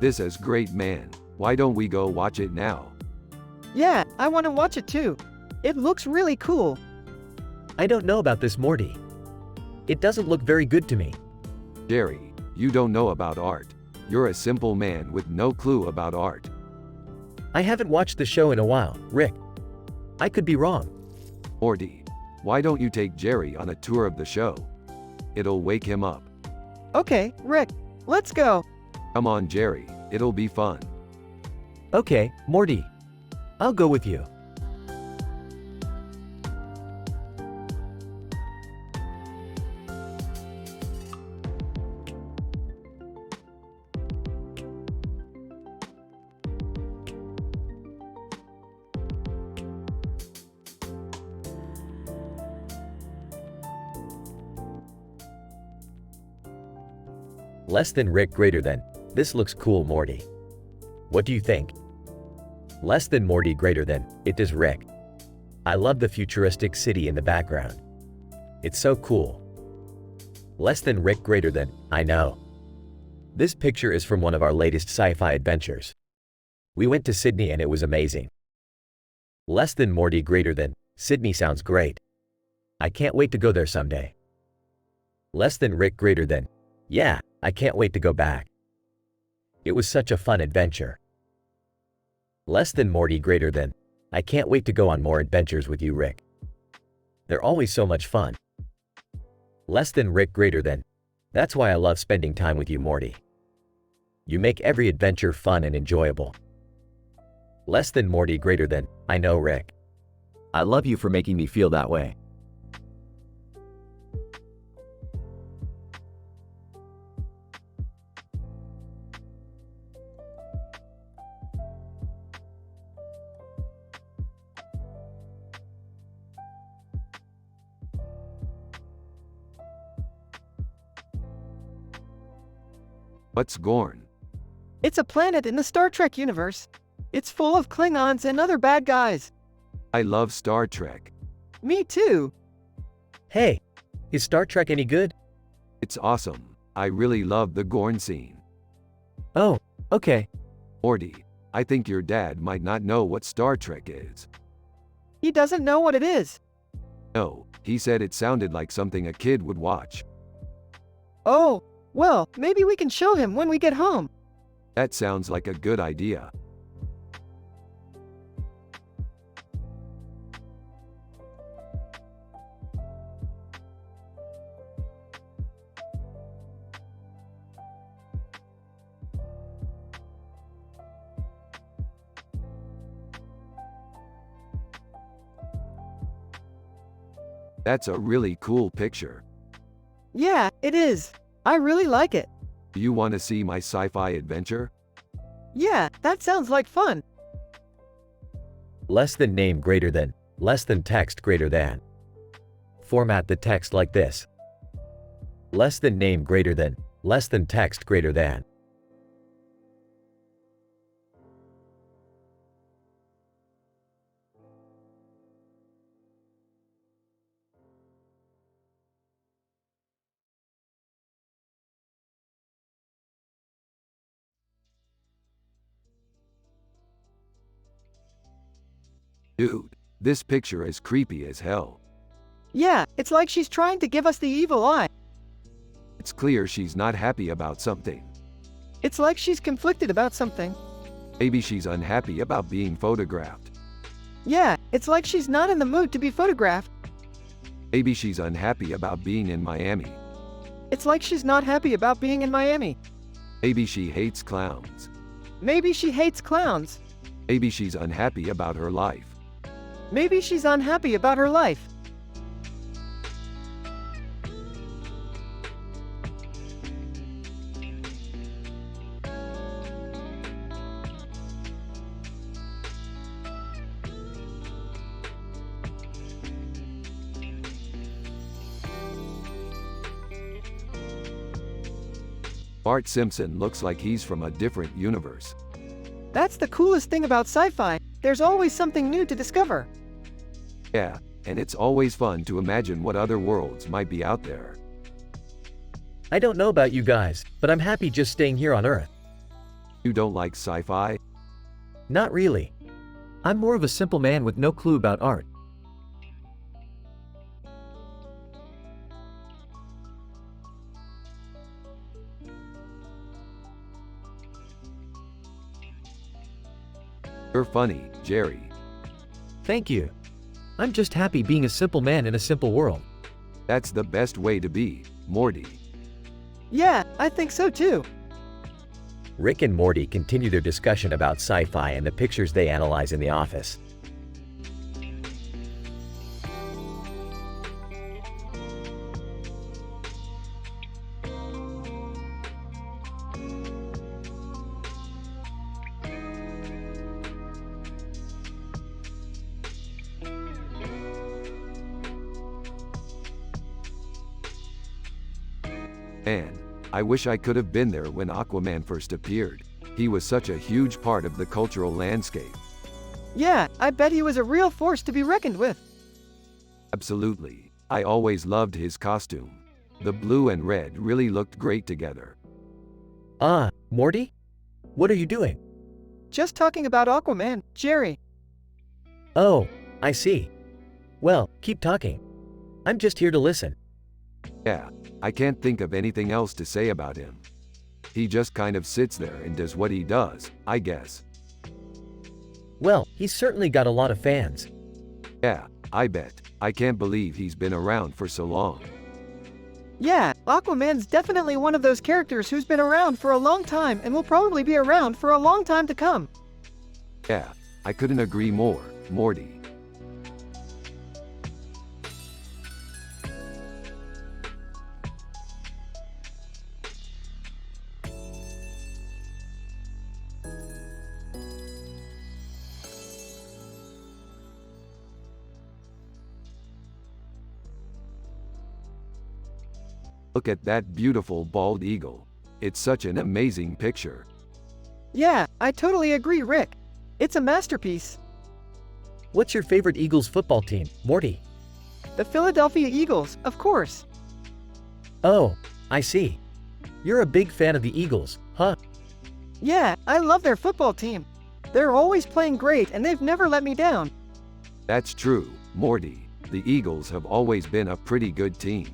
This is great, man. Why don't we go watch it now? Yeah, I want to watch it too. It looks really cool. I don't know about this, Morty. It doesn't look very good to me. Jerry, you don't know about art. You're a simple man with no clue about art. I haven't watched the show in a while, Rick. I could be wrong. Morty, why don't you take Jerry on a tour of the show? It'll wake him up. Okay, Rick, let's go. Come on, Jerry, it'll be fun. Okay, Morty. I'll go with you. Less than Rick, greater than. This looks cool, Morty. What do you think? Less than Morty, greater than. It is Rick. I love the futuristic city in the background. It's so cool. Less than Rick, greater than. I know. This picture is from one of our latest sci-fi adventures. We went to Sydney and it was amazing. Less than Morty, greater than. Sydney sounds great. I can't wait to go there someday. Less than Rick, greater than. Yeah, I can't wait to go back. It was such a fun adventure. Less than Morty, greater than. I can't wait to go on more adventures with you, Rick. They're always so much fun. Less than Rick, greater than. That's why I love spending time with you, Morty. You make every adventure fun and enjoyable. Less than Morty, greater than. I know, Rick. I love you for making me feel that way. What's Gorn? It's a planet in the Star Trek universe. It's full of Klingons and other bad guys. I love Star Trek. Me too. Hey, is Star Trek any good? It's awesome. I really love the Gorn scene. Oh, okay. Morty, I think your dad might not know what Star Trek is. He doesn't know what it is. No, he said it sounded like something a kid would watch. Oh, well, maybe we can show him when we get home. That sounds like a good idea. That's a really cool picture. Yeah, it is. I really like it. Do you want to see my sci-fi adventure? Yeah, that sounds like fun. Less than name greater than, less than text greater than. Format the text like this. Less than name greater than, less than text greater than. Dude, this picture is creepy as hell. Yeah, it's like she's trying to give us the evil eye. It's clear she's not happy about something. It's like she's conflicted about something. Maybe she's unhappy about being photographed. Yeah, it's like she's not in the mood to be photographed. Maybe she's unhappy about being in Miami. It's like she's not happy about being in Miami. Maybe she hates clowns. Maybe she hates clowns. Maybe she's unhappy about her life. Maybe she's unhappy about her life. Bart Simpson looks like he's from a different universe. That's the coolest thing about sci-fi. There's always something new to discover. Yeah, and it's always fun to imagine what other worlds might be out there. I don't know about you guys, but I'm happy just staying here on Earth. You don't like sci-fi? Not really. I'm more of a simple man with no clue about art. You're funny, Jerry. Thank you. I'm just happy being a simple man in a simple world. That's the best way to be, Morty. Yeah, I think so too. Rick and Morty continue their discussion about sci-fi and the pictures they analyze in the office. Man, I wish I could have been there when Aquaman first appeared. He was such a huge part of the cultural landscape. Yeah, I bet he was a real force to be reckoned with. Absolutely. I always loved his costume. The blue and red really looked great together. Ah, Morty? What are you doing? Just talking about Aquaman, Jerry. Oh, I see. Well, keep talking. I'm just here to listen. Yeah, I can't think of anything else to say about him. He just kind of sits there and does what he does, I guess. Well, he's certainly got a lot of fans. Yeah, I bet. I can't believe he's been around for so long. Yeah, Aquaman's definitely one of those characters who's been around for a long time and will probably be around for a long time to come. Yeah, I couldn't agree more, Morty. Look at that beautiful bald eagle. It's such an amazing picture. Yeah, I totally agree, Rick. It's a masterpiece. What's your favorite Eagles football team, Morty? The Philadelphia Eagles, of course. Oh, I see. You're a big fan of the Eagles, huh? Yeah, I love their football team. They're always playing great and they've never let me down. That's true, Morty. The Eagles have always been a pretty good team.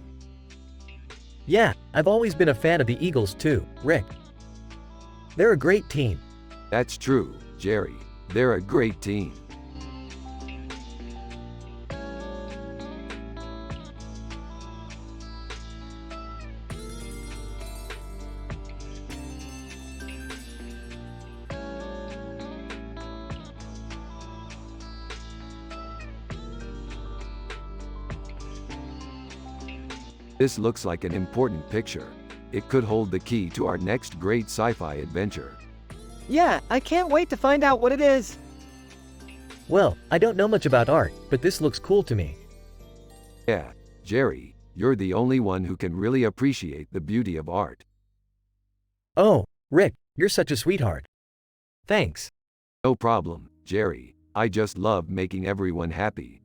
Yeah, I've always been a fan of the Eagles too, Rick. They're a great team. That's true, Jerry. They're a great team. This looks like an important picture. It could hold the key to our next great sci-fi adventure. Yeah, I can't wait to find out what it is. Well, I don't know much about art, but this looks cool to me. Yeah, Jerry, you're the only one who can really appreciate the beauty of art. Oh, Rick, you're such a sweetheart. Thanks. No problem, Jerry. I just love making everyone happy.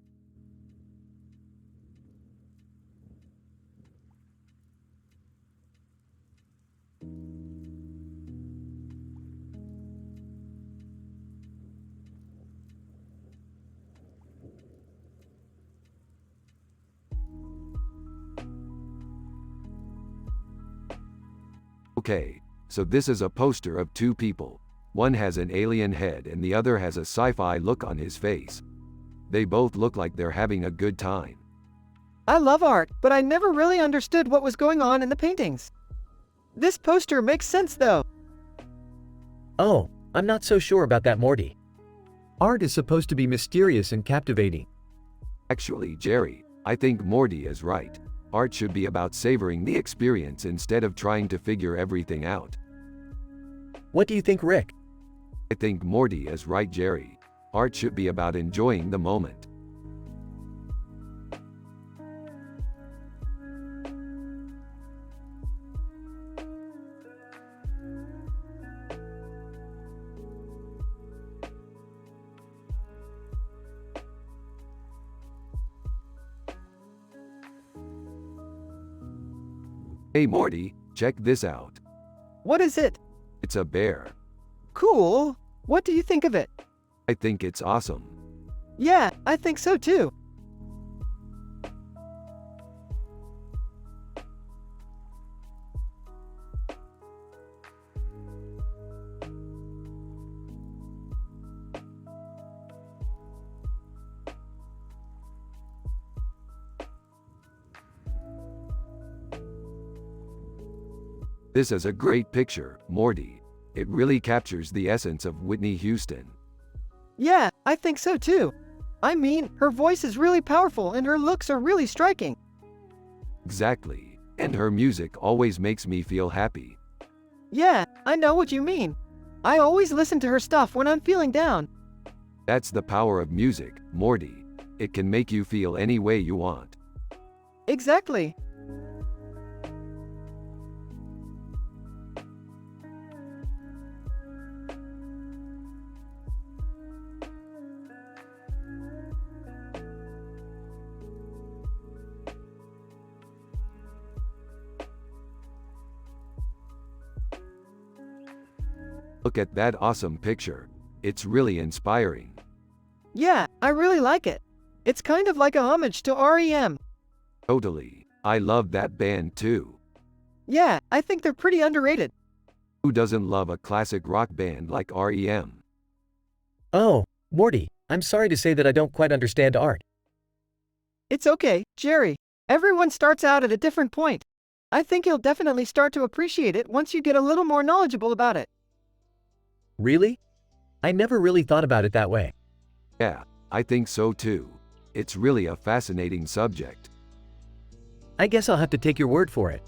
Okay, so this is a poster of two people. One has an alien head and the other has a sci-fi look on his face. They both look like they're having a good time. I love art, but I never really understood what was going on in the paintings. This poster makes sense though. Oh, I'm not so sure about that, Morty. Art is supposed to be mysterious and captivating. Actually, Jerry, I think Morty is right. Art should be about savoring the experience instead of trying to figure everything out. What do you think, Rick? I think Morty is right, Jerry. Art should be about enjoying the moment. Hey Morty, check this out. What is it? It's a bear. Cool. What do you think of it? I think it's awesome. Yeah, I think so too. This is a great picture, Morty. It really captures the essence of Whitney Houston. Yeah, I think so too. I mean, her voice is really powerful and her looks are really striking. Exactly. And her music always makes me feel happy. Yeah, I know what you mean. I always listen to her stuff when I'm feeling down. That's the power of music, Morty. It can make you feel any way you want. Exactly. Look at that awesome picture. It's really inspiring. Yeah, I really like it. It's kind of like a homage to REM. Totally. I love that band too. Yeah, I think they're pretty underrated. Who doesn't love a classic rock band like REM? Oh, Morty, I'm sorry to say that I don't quite understand art. It's okay, Jerry. Everyone starts out at a different point. I think you'll definitely start to appreciate it once you get a little more knowledgeable about it. Really? I never really thought about it that way. Yeah, I think so too. It's really a fascinating subject. I guess I'll have to take your word for it.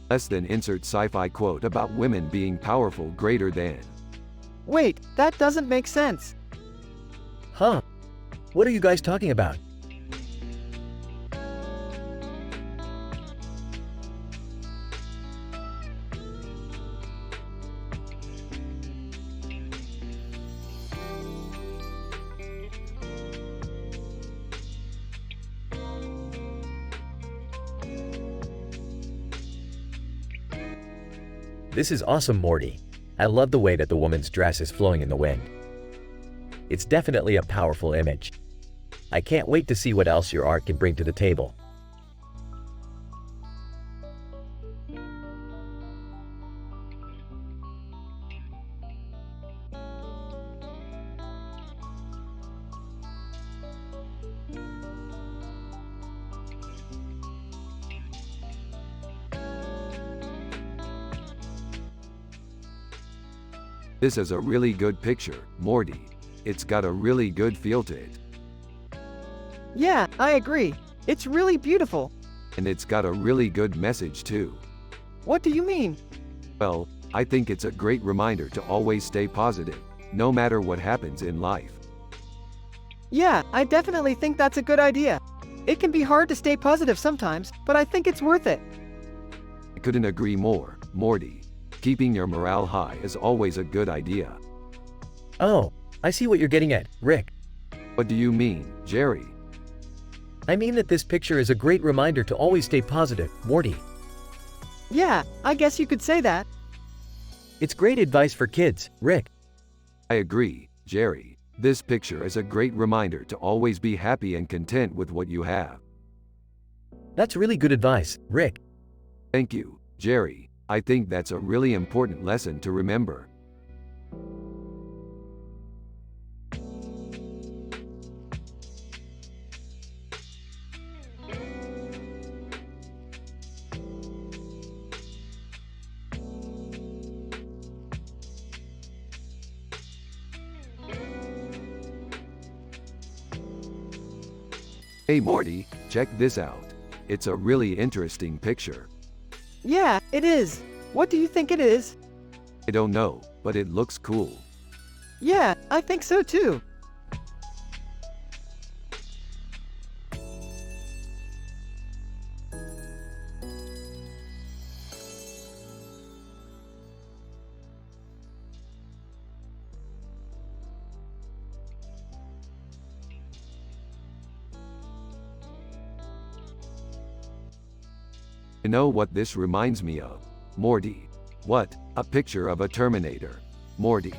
Less than insert sci-fi quote about women being powerful greater than. Wait, that doesn't make sense. Huh? What are you guys talking about? This is awesome, Morty. I love the way that the woman's dress is flowing in the wind. It's definitely a powerful image. I can't wait to see what else your art can bring to the table. This is a really good picture, Morty. It's got a really good feel to it. Yeah, I agree. It's really beautiful. And it's got a really good message too. What do you mean? Well, I think it's a great reminder to always stay positive, no matter what happens in life. Yeah, I definitely think that's a good idea. It can be hard to stay positive sometimes, but I think it's worth it. I couldn't agree more, Morty. Keeping your morale high is always a good idea. Oh, I see what you're getting at, Rick. What do you mean, Jerry? I mean that this picture is a great reminder to always stay positive, Morty. Yeah, I guess you could say that. It's great advice for kids, Rick. I agree, Jerry. This picture is a great reminder to always be happy and content with what you have. That's really good advice, Rick. Thank you, Jerry. I think that's a really important lesson to remember. Hey Morty, check this out. It's a really interesting picture. Yeah, it is. What do you think it is? I don't know, but it looks cool. Yeah, I think so too. You know what this reminds me of? Morty. What? A picture of a Terminator. Morty.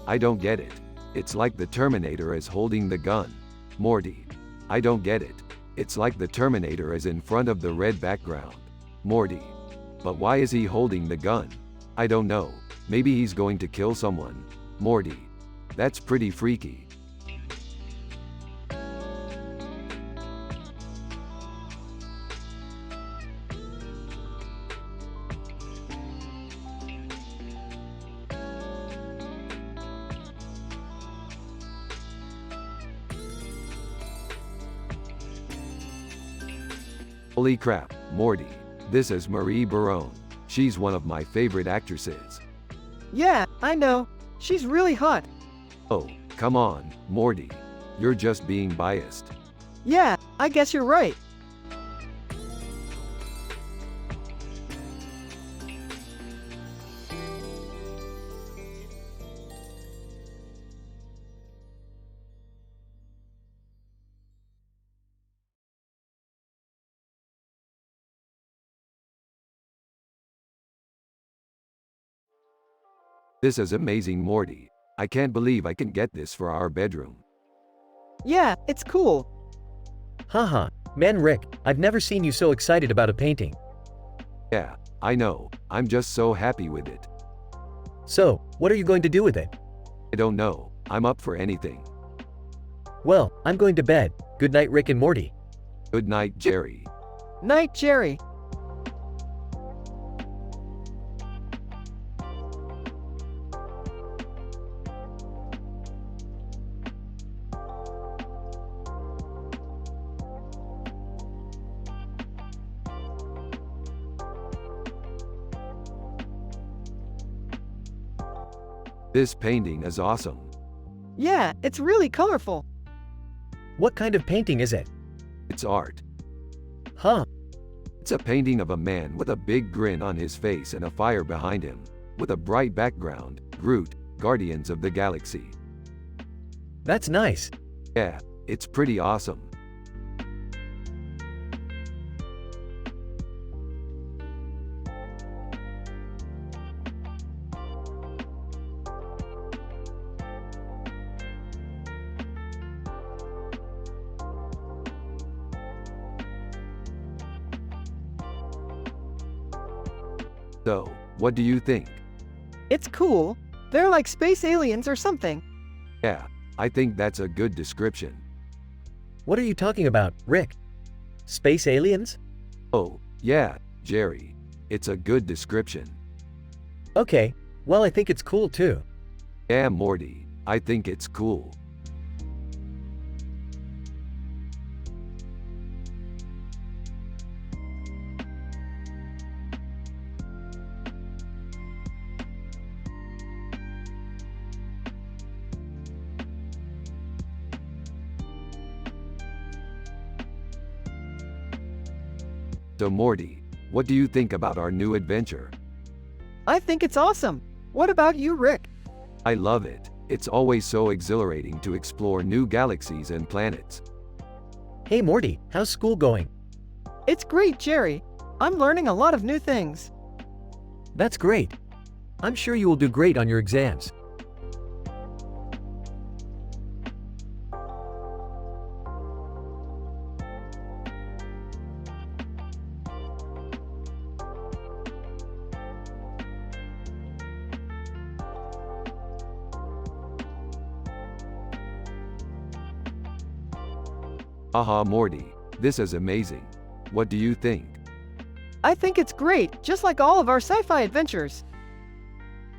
I don't get it. It's like the Terminator is holding the gun. Morty. I don't get it. It's like the Terminator is in front of the red background. Morty. But why is he holding the gun? I don't know. Maybe he's going to kill someone. Morty. That's pretty freaky. Holy crap, Morty. This is Marie Barone. She's one of my favorite actresses. Yeah, I know. She's really hot. Oh, come on, Morty. You're just being biased. Yeah, I guess you're right. This is amazing, Morty. I can't believe I can get this for our bedroom. Yeah, it's cool. Haha, man Rick, I've never seen you so excited about a painting. Yeah, I know. I'm just so happy with it. So, what are you going to do with it? I don't know. I'm up for anything. Well, I'm going to bed. Good night, Rick and Morty. Good night, Jerry. Night, Jerry. This painting is awesome. Yeah, it's really colorful. What kind of painting is it? It's art. Huh, It's a painting of a man with a big grin on his face and a fire behind him, with a bright background, Groot, Guardians of the Galaxy. that's nice. Yeah, it's pretty awesome. So, what do you think? It's cool. They're like space aliens or something. Yeah, I think that's a good description. What are you talking about, Rick? Space aliens? Oh, yeah, Jerry. It's a good description. Okay, well, I think it's cool too. Yeah, Morty, I think it's cool. So Morty, what do you think about our new adventure? I think it's awesome. What about you, Rick? I love it. It's always so exhilarating to explore new galaxies and planets. Hey Morty, how's school going? It's great, Jerry. I'm learning a lot of new things. That's great. I'm sure you will do great on your exams. Haha, Morty, this is amazing. What do you think? I think it's great, just like all of our sci-fi adventures.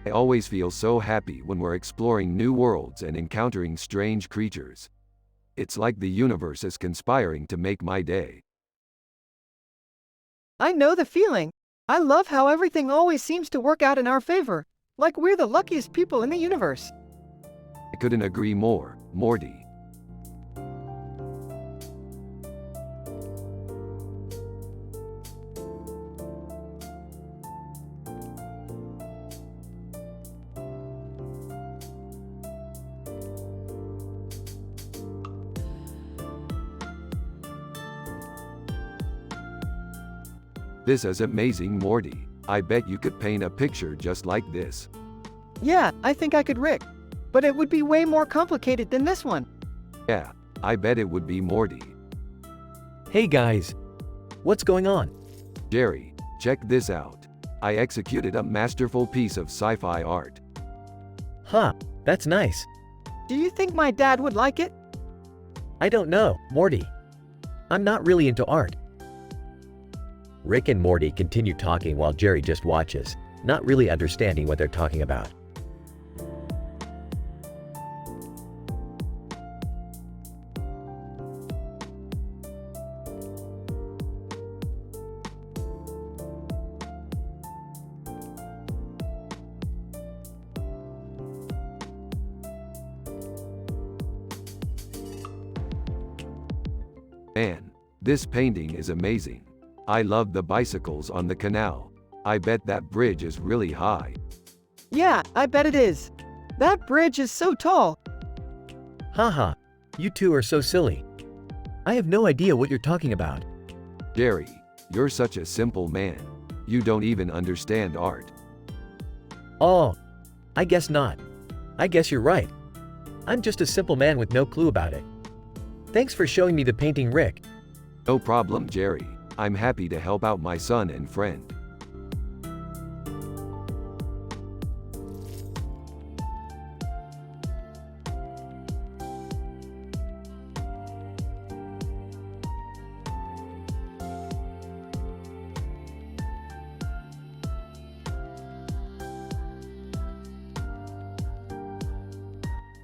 I always feel so happy when we're exploring new worlds and encountering strange creatures. It's like the universe is conspiring to make my day. I know the feeling. I love how everything always seems to work out in our favor, like we're the luckiest people in the universe. I couldn't agree more, Morty. This is amazing, Morty. I bet you could paint a picture just like this. Yeah, I think I could, Rick. But it would be way more complicated than this one. Yeah, I bet it would be, Morty. Hey guys, what's going on? Jerry, check this out. I executed a masterful piece of sci-fi art. Huh, that's nice. Do you think my dad would like it? I don't know, Morty. I'm not really into art. Rick and Morty continue talking while Jerry just watches, not really understanding what they're talking about. Man, this painting is amazing. I love the bicycles on the canal. I bet that bridge is really high. Yeah, I bet it is. That bridge is so tall. Haha, you two are so silly. I have no idea what you're talking about. Jerry, you're such a simple man. You don't even understand art. Oh, I guess not. I guess you're right. I'm just a simple man with no clue about it. Thanks for showing me the painting, Rick. No problem, Jerry. I'm happy to help out my son and friend.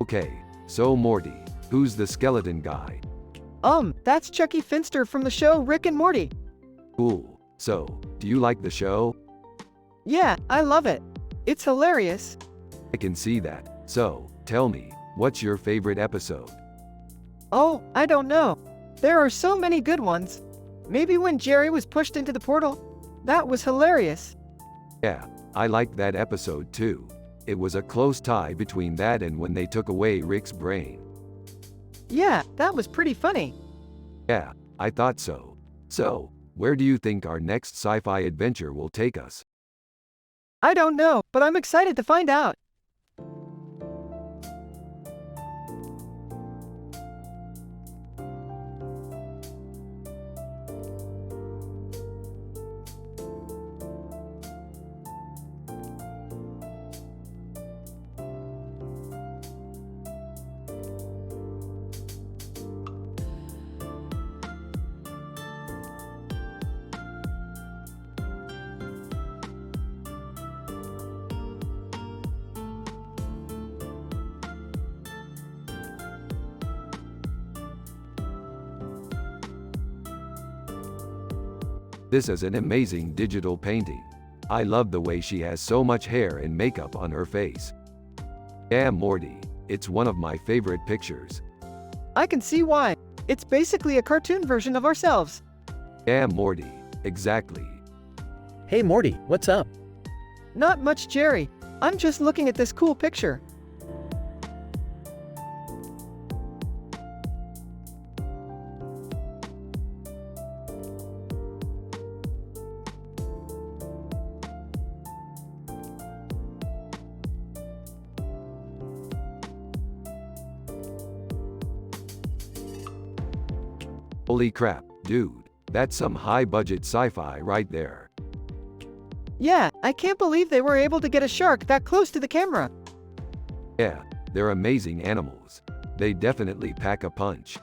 Okay, so Morty, who's the skeleton guy? That's Chucky Finster from the show Rick and Morty. Cool. So, do you like the show? Yeah, I love it. It's hilarious. I can see that. So, tell me, what's your favorite episode? Oh, I don't know. There are so many good ones. Maybe when Jerry was pushed into the portal? That was hilarious. Yeah, I liked that episode too. It was a close tie between that and when they took away Rick's brain. Yeah, that was pretty funny. Yeah, I thought so. So, where do you think our next sci-fi adventure will take us? I don't know, but I'm excited to find out. This is an amazing digital painting. I love the way she has so much hair and makeup on her face. Yeah, Morty, it's one of my favorite pictures. I can see why. It's basically a cartoon version of ourselves. Yeah, Morty, exactly. Hey Morty, what's up? Not much, Jerry. I'm just looking at this cool picture. Holy crap, dude, that's some high-budget sci-fi right there. Yeah, I can't believe they were able to get a shark that close to the camera. Yeah, they're amazing animals. They definitely pack a punch.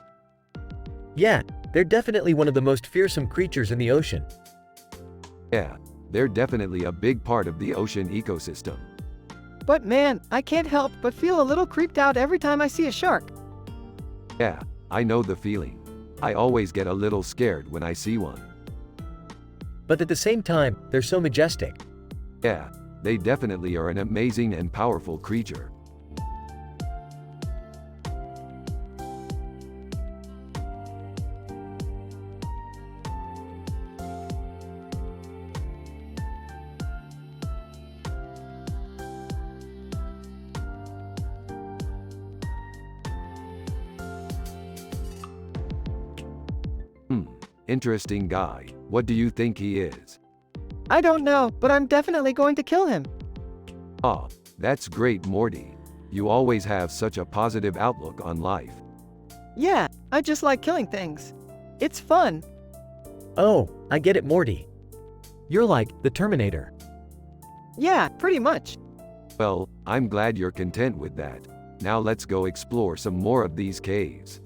Yeah, they're definitely one of the most fearsome creatures in the ocean. Yeah, they're definitely a big part of the ocean ecosystem. But man, I can't help but feel a little creeped out every time I see a shark. Yeah, I know the feeling. I always get a little scared when I see one. But at the same time, they're so majestic. Yeah, they definitely are an amazing and powerful creature. Interesting guy. What do you think he is? I don't know, but I'm definitely going to kill him. Ah, that's great, Morty. You always have such a positive outlook on life. Yeah, I just like killing things. It's fun. Oh, I get it, Morty. You're like the Terminator. Yeah, pretty much. Well, I'm glad you're content with that. Now let's go explore some more of these caves.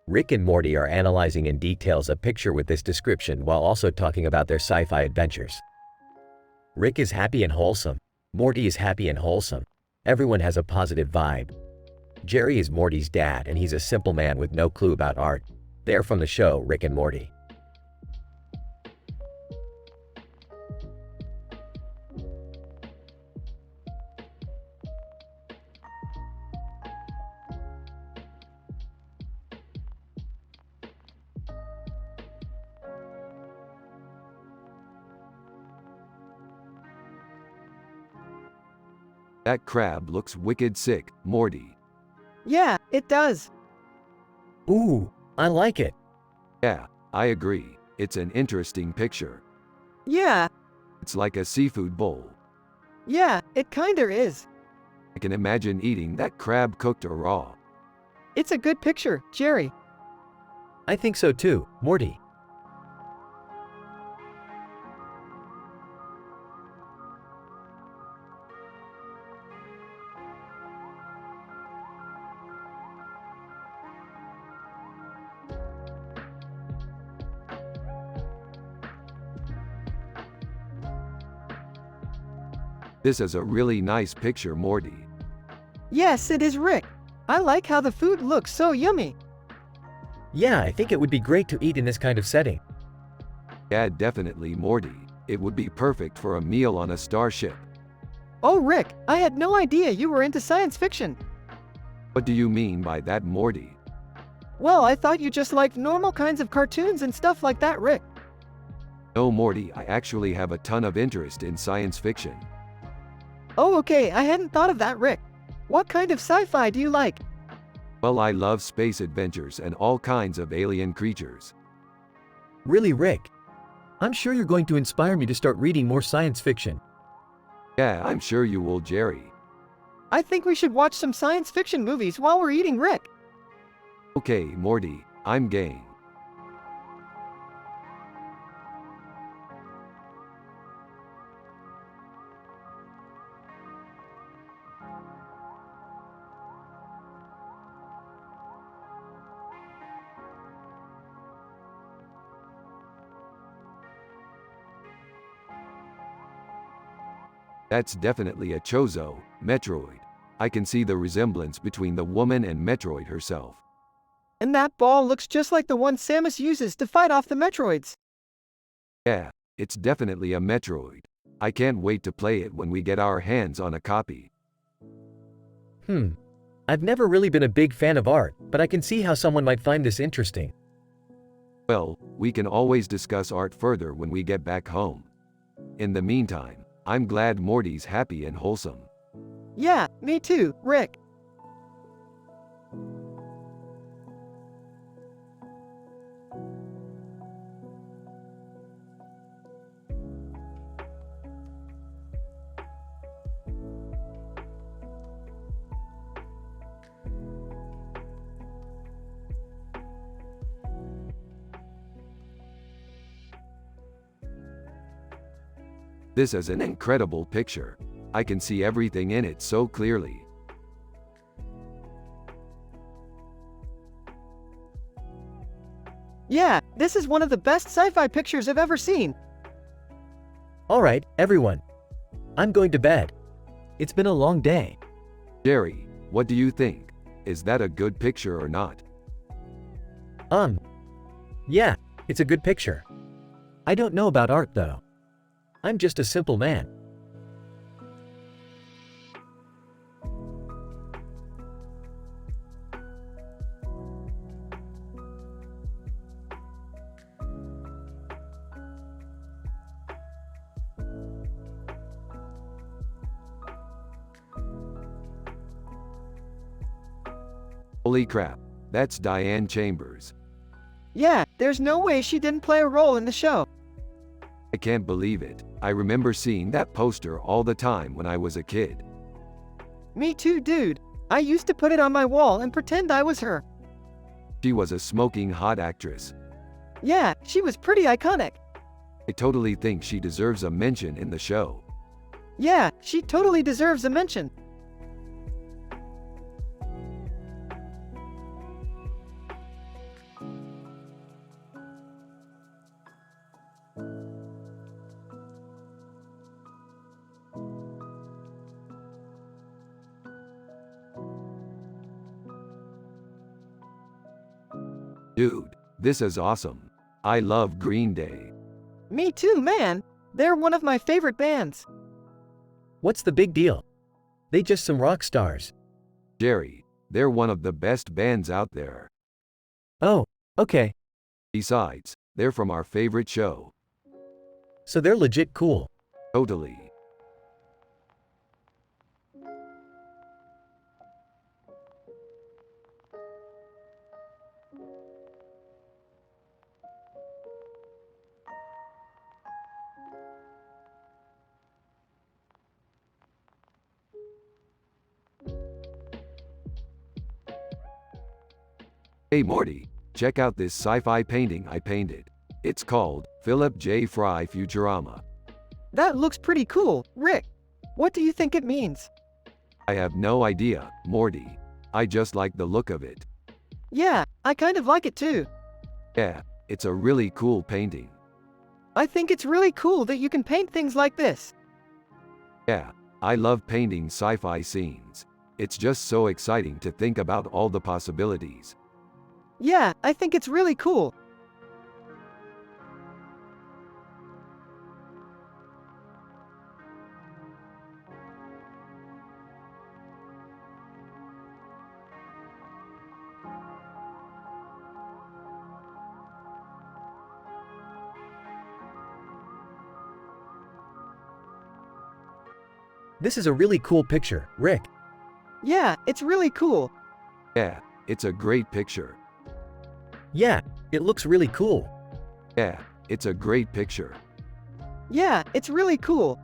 Rick and Morty are analyzing in details a picture with this description while also talking about their sci-fi adventures. Rick is happy and wholesome. Morty is happy and wholesome. Everyone has a positive vibe. Jerry is Morty's dad and he's a simple man with no clue about art. They're from the show Rick and Morty. That crab looks wicked sick, Morty. Yeah, it does. Ooh, I like it. Yeah, I agree. It's an interesting picture. Yeah, It's like a seafood bowl. yeah, it kinda is. I can imagine eating that crab cooked or raw. It's a good picture, Jerry. I think so too, Morty. This is a really nice picture, Morty. Yes, it is, Rick. I like how the food looks so yummy. Yeah, I think it would be great to eat in this kind of setting. Yeah, definitely, Morty. It would be perfect for a meal on a starship. Oh, Rick, I had no idea you were into science fiction. What do you mean by that, Morty? Well, I thought you just liked normal kinds of cartoons and stuff like that, Rick. No, Morty, I actually have a ton of interest in science fiction. Oh, okay, I hadn't thought of that, Rick. What kind of sci-fi do you like? Well, I love space adventures and all kinds of alien creatures. Really, Rick? I'm sure you're going to inspire me to start reading more science fiction. Yeah, I'm sure you will, Jerry. I think we should watch some science fiction movies while we're eating, Rick. Okay, Morty, I'm game. That's definitely a Chozo, Metroid. I can see the resemblance between the woman and Metroid herself. And that ball looks just like the one Samus uses to fight off the Metroids. Yeah, it's definitely a Metroid. I can't wait to play it when we get our hands on a copy. I've never really been a big fan of art, but I can see how someone might find this interesting. Well, we can always discuss art further when we get back home. In the meantime, I'm glad Morty's happy and wholesome. Yeah, me too, Rick. This is an incredible picture. I can see everything in it so clearly. Yeah, this is one of the best sci-fi pictures I've ever seen. Alright, everyone. I'm going to bed. It's been a long day. Jerry, what do you think? Is that a good picture or not? Yeah, it's a good picture. I don't know about art though. I'm just a simple man. Holy crap, that's Diane Chambers. Yeah, there's no way she didn't play a role in the show. I can't believe it. I remember seeing that poster all the time when I was a kid. Me too, dude. I used to put it on my wall and pretend I was her. She was a smoking hot actress. Yeah, she was pretty iconic. I totally think she deserves a mention in the show. Yeah, she totally deserves a mention. Dude, this is awesome. I love Green Day. Me too, man. They're one of my favorite bands. What's the big deal? They just some rock stars. Jerry, they're one of the best bands out there. Oh, okay. Besides, they're from our favorite show. So they're legit cool. Totally. Hey Morty, check out this sci-fi painting I painted. It's called Philip J. Fry Futurama. That looks pretty cool, Rick. What do you think it means? I have no idea, Morty. I just like the look of it. Yeah, I kind of like it too. Yeah, it's a really cool painting. I think it's really cool that you can paint things like this. Yeah, I love painting sci-fi scenes. It's just so exciting to think about all the possibilities. Yeah, I think it's really cool. This is a really cool picture, Rick. Yeah, it's really cool. Yeah, it's a great picture. Yeah, it looks really cool. Yeah, it's a great picture. Yeah, it's really cool.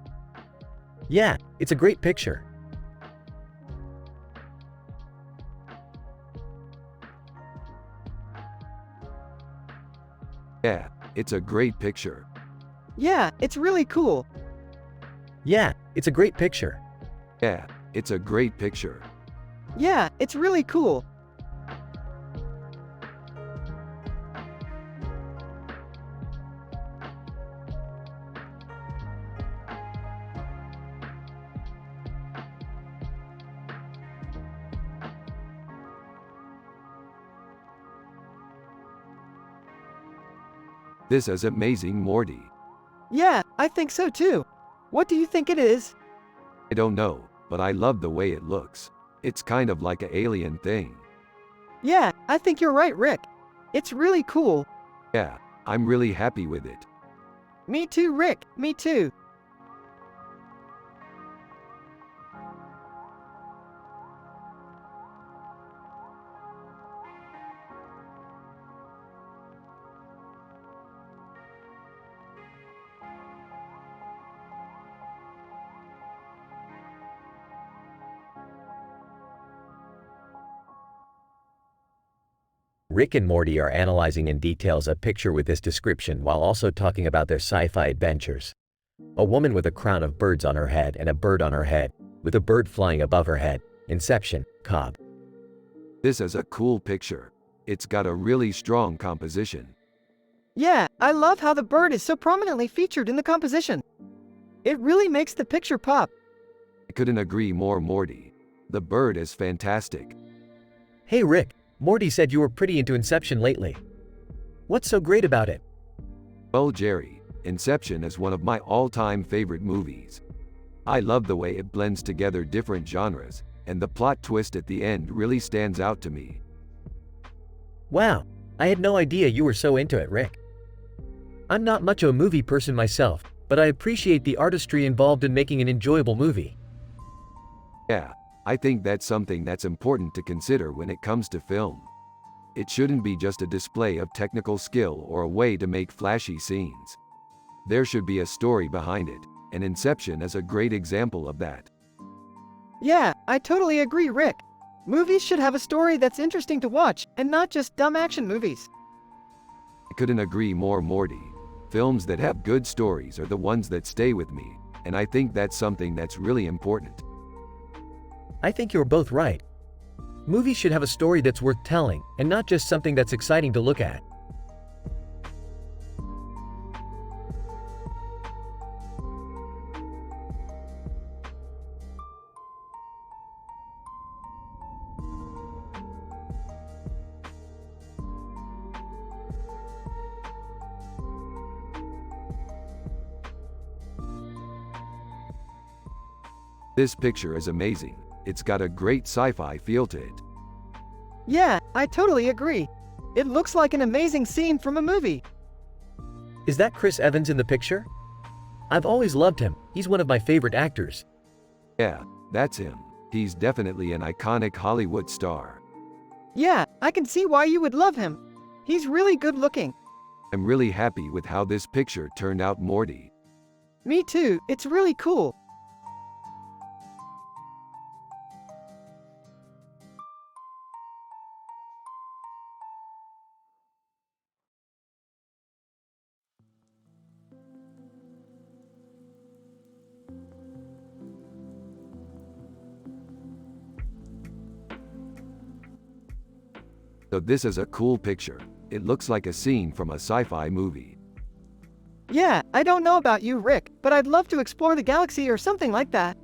Yeah, it's a great picture. Yeah, it's a great picture. Yeah, it's really cool. Yeah, it's a great picture. Yeah, it's a great picture. Yeah, it's really cool. This is amazing, Morty. Yeah, I think so too. What do you think it is? I don't know, but I love the way it looks. It's kind of like an alien thing. Yeah, I think you're right, Rick. It's really cool. Yeah, I'm really happy with it. Me too, Rick. Me too. Rick and Morty are analyzing in details a picture with this description while also talking about their sci-fi adventures. A woman with a crown of birds on her head and a bird on her head, with a bird flying above her head. Inception, Cobb. This is a cool picture. It's got a really strong composition. Yeah, I love how the bird is so prominently featured in the composition. It really makes the picture pop. I couldn't agree more, Morty. The bird is fantastic. Hey Rick, Morty said you were pretty into Inception lately. What's so great about it? Well, Jerry, Inception is one of my all-time favorite movies. I love the way it blends together different genres, and the plot twist at the end really stands out to me. Wow, I had no idea you were so into it, Rick. I'm not much of a movie person myself, but I appreciate the artistry involved in making an enjoyable movie. Yeah, I think that's something that's important to consider when it comes to film. It shouldn't be just a display of technical skill or a way to make flashy scenes. There should be a story behind it, and Inception is a great example of that. Yeah, I totally agree, Rick. Movies should have a story that's interesting to watch, and not just dumb action movies. I couldn't agree more, Morty. Films that have good stories are the ones that stay with me, and I think that's something that's really important. I think you're both right. Movies should have a story that's worth telling, and not just something that's exciting to look at. This picture is amazing. It's got a great sci-fi feel to it. Yeah, I totally agree. It looks like an amazing scene from a movie. Is that Chris Evans in the picture? I've always loved him. He's one of my favorite actors. Yeah, that's him. He's definitely an iconic Hollywood star. Yeah, I can see why you would love him. He's really good looking. I'm really happy with how this picture turned out, Morty. Me too, it's really cool. So this is a cool picture. It looks like a scene from a sci-fi movie. Yeah, I don't know about you, Rick, but I'd love to explore the galaxy or something like that.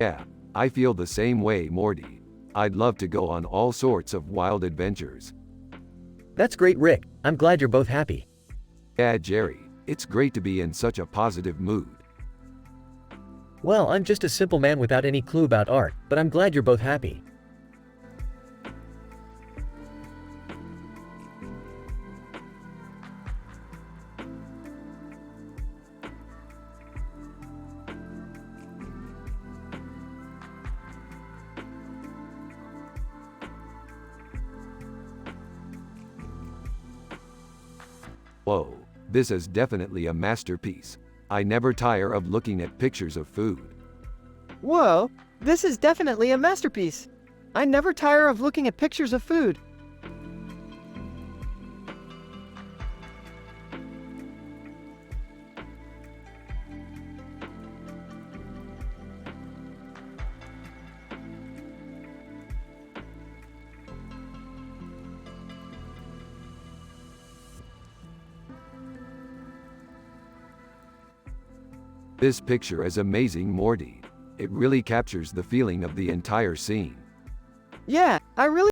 Yeah, I feel the same way, Morty. I'd love to go on all sorts of wild adventures. That's great, Rick. I'm glad you're both happy. Yeah, Jerry, it's great to be in such a positive mood. Well, I'm just a simple man without any clue about art, but I'm glad you're both happy. Whoa, this is definitely a masterpiece. I never tire of looking at pictures of food. Whoa, this is definitely a masterpiece. I never tire of looking at pictures of food. This picture is amazing, Morty. It really captures the feeling of the entire scene. Yeah, I really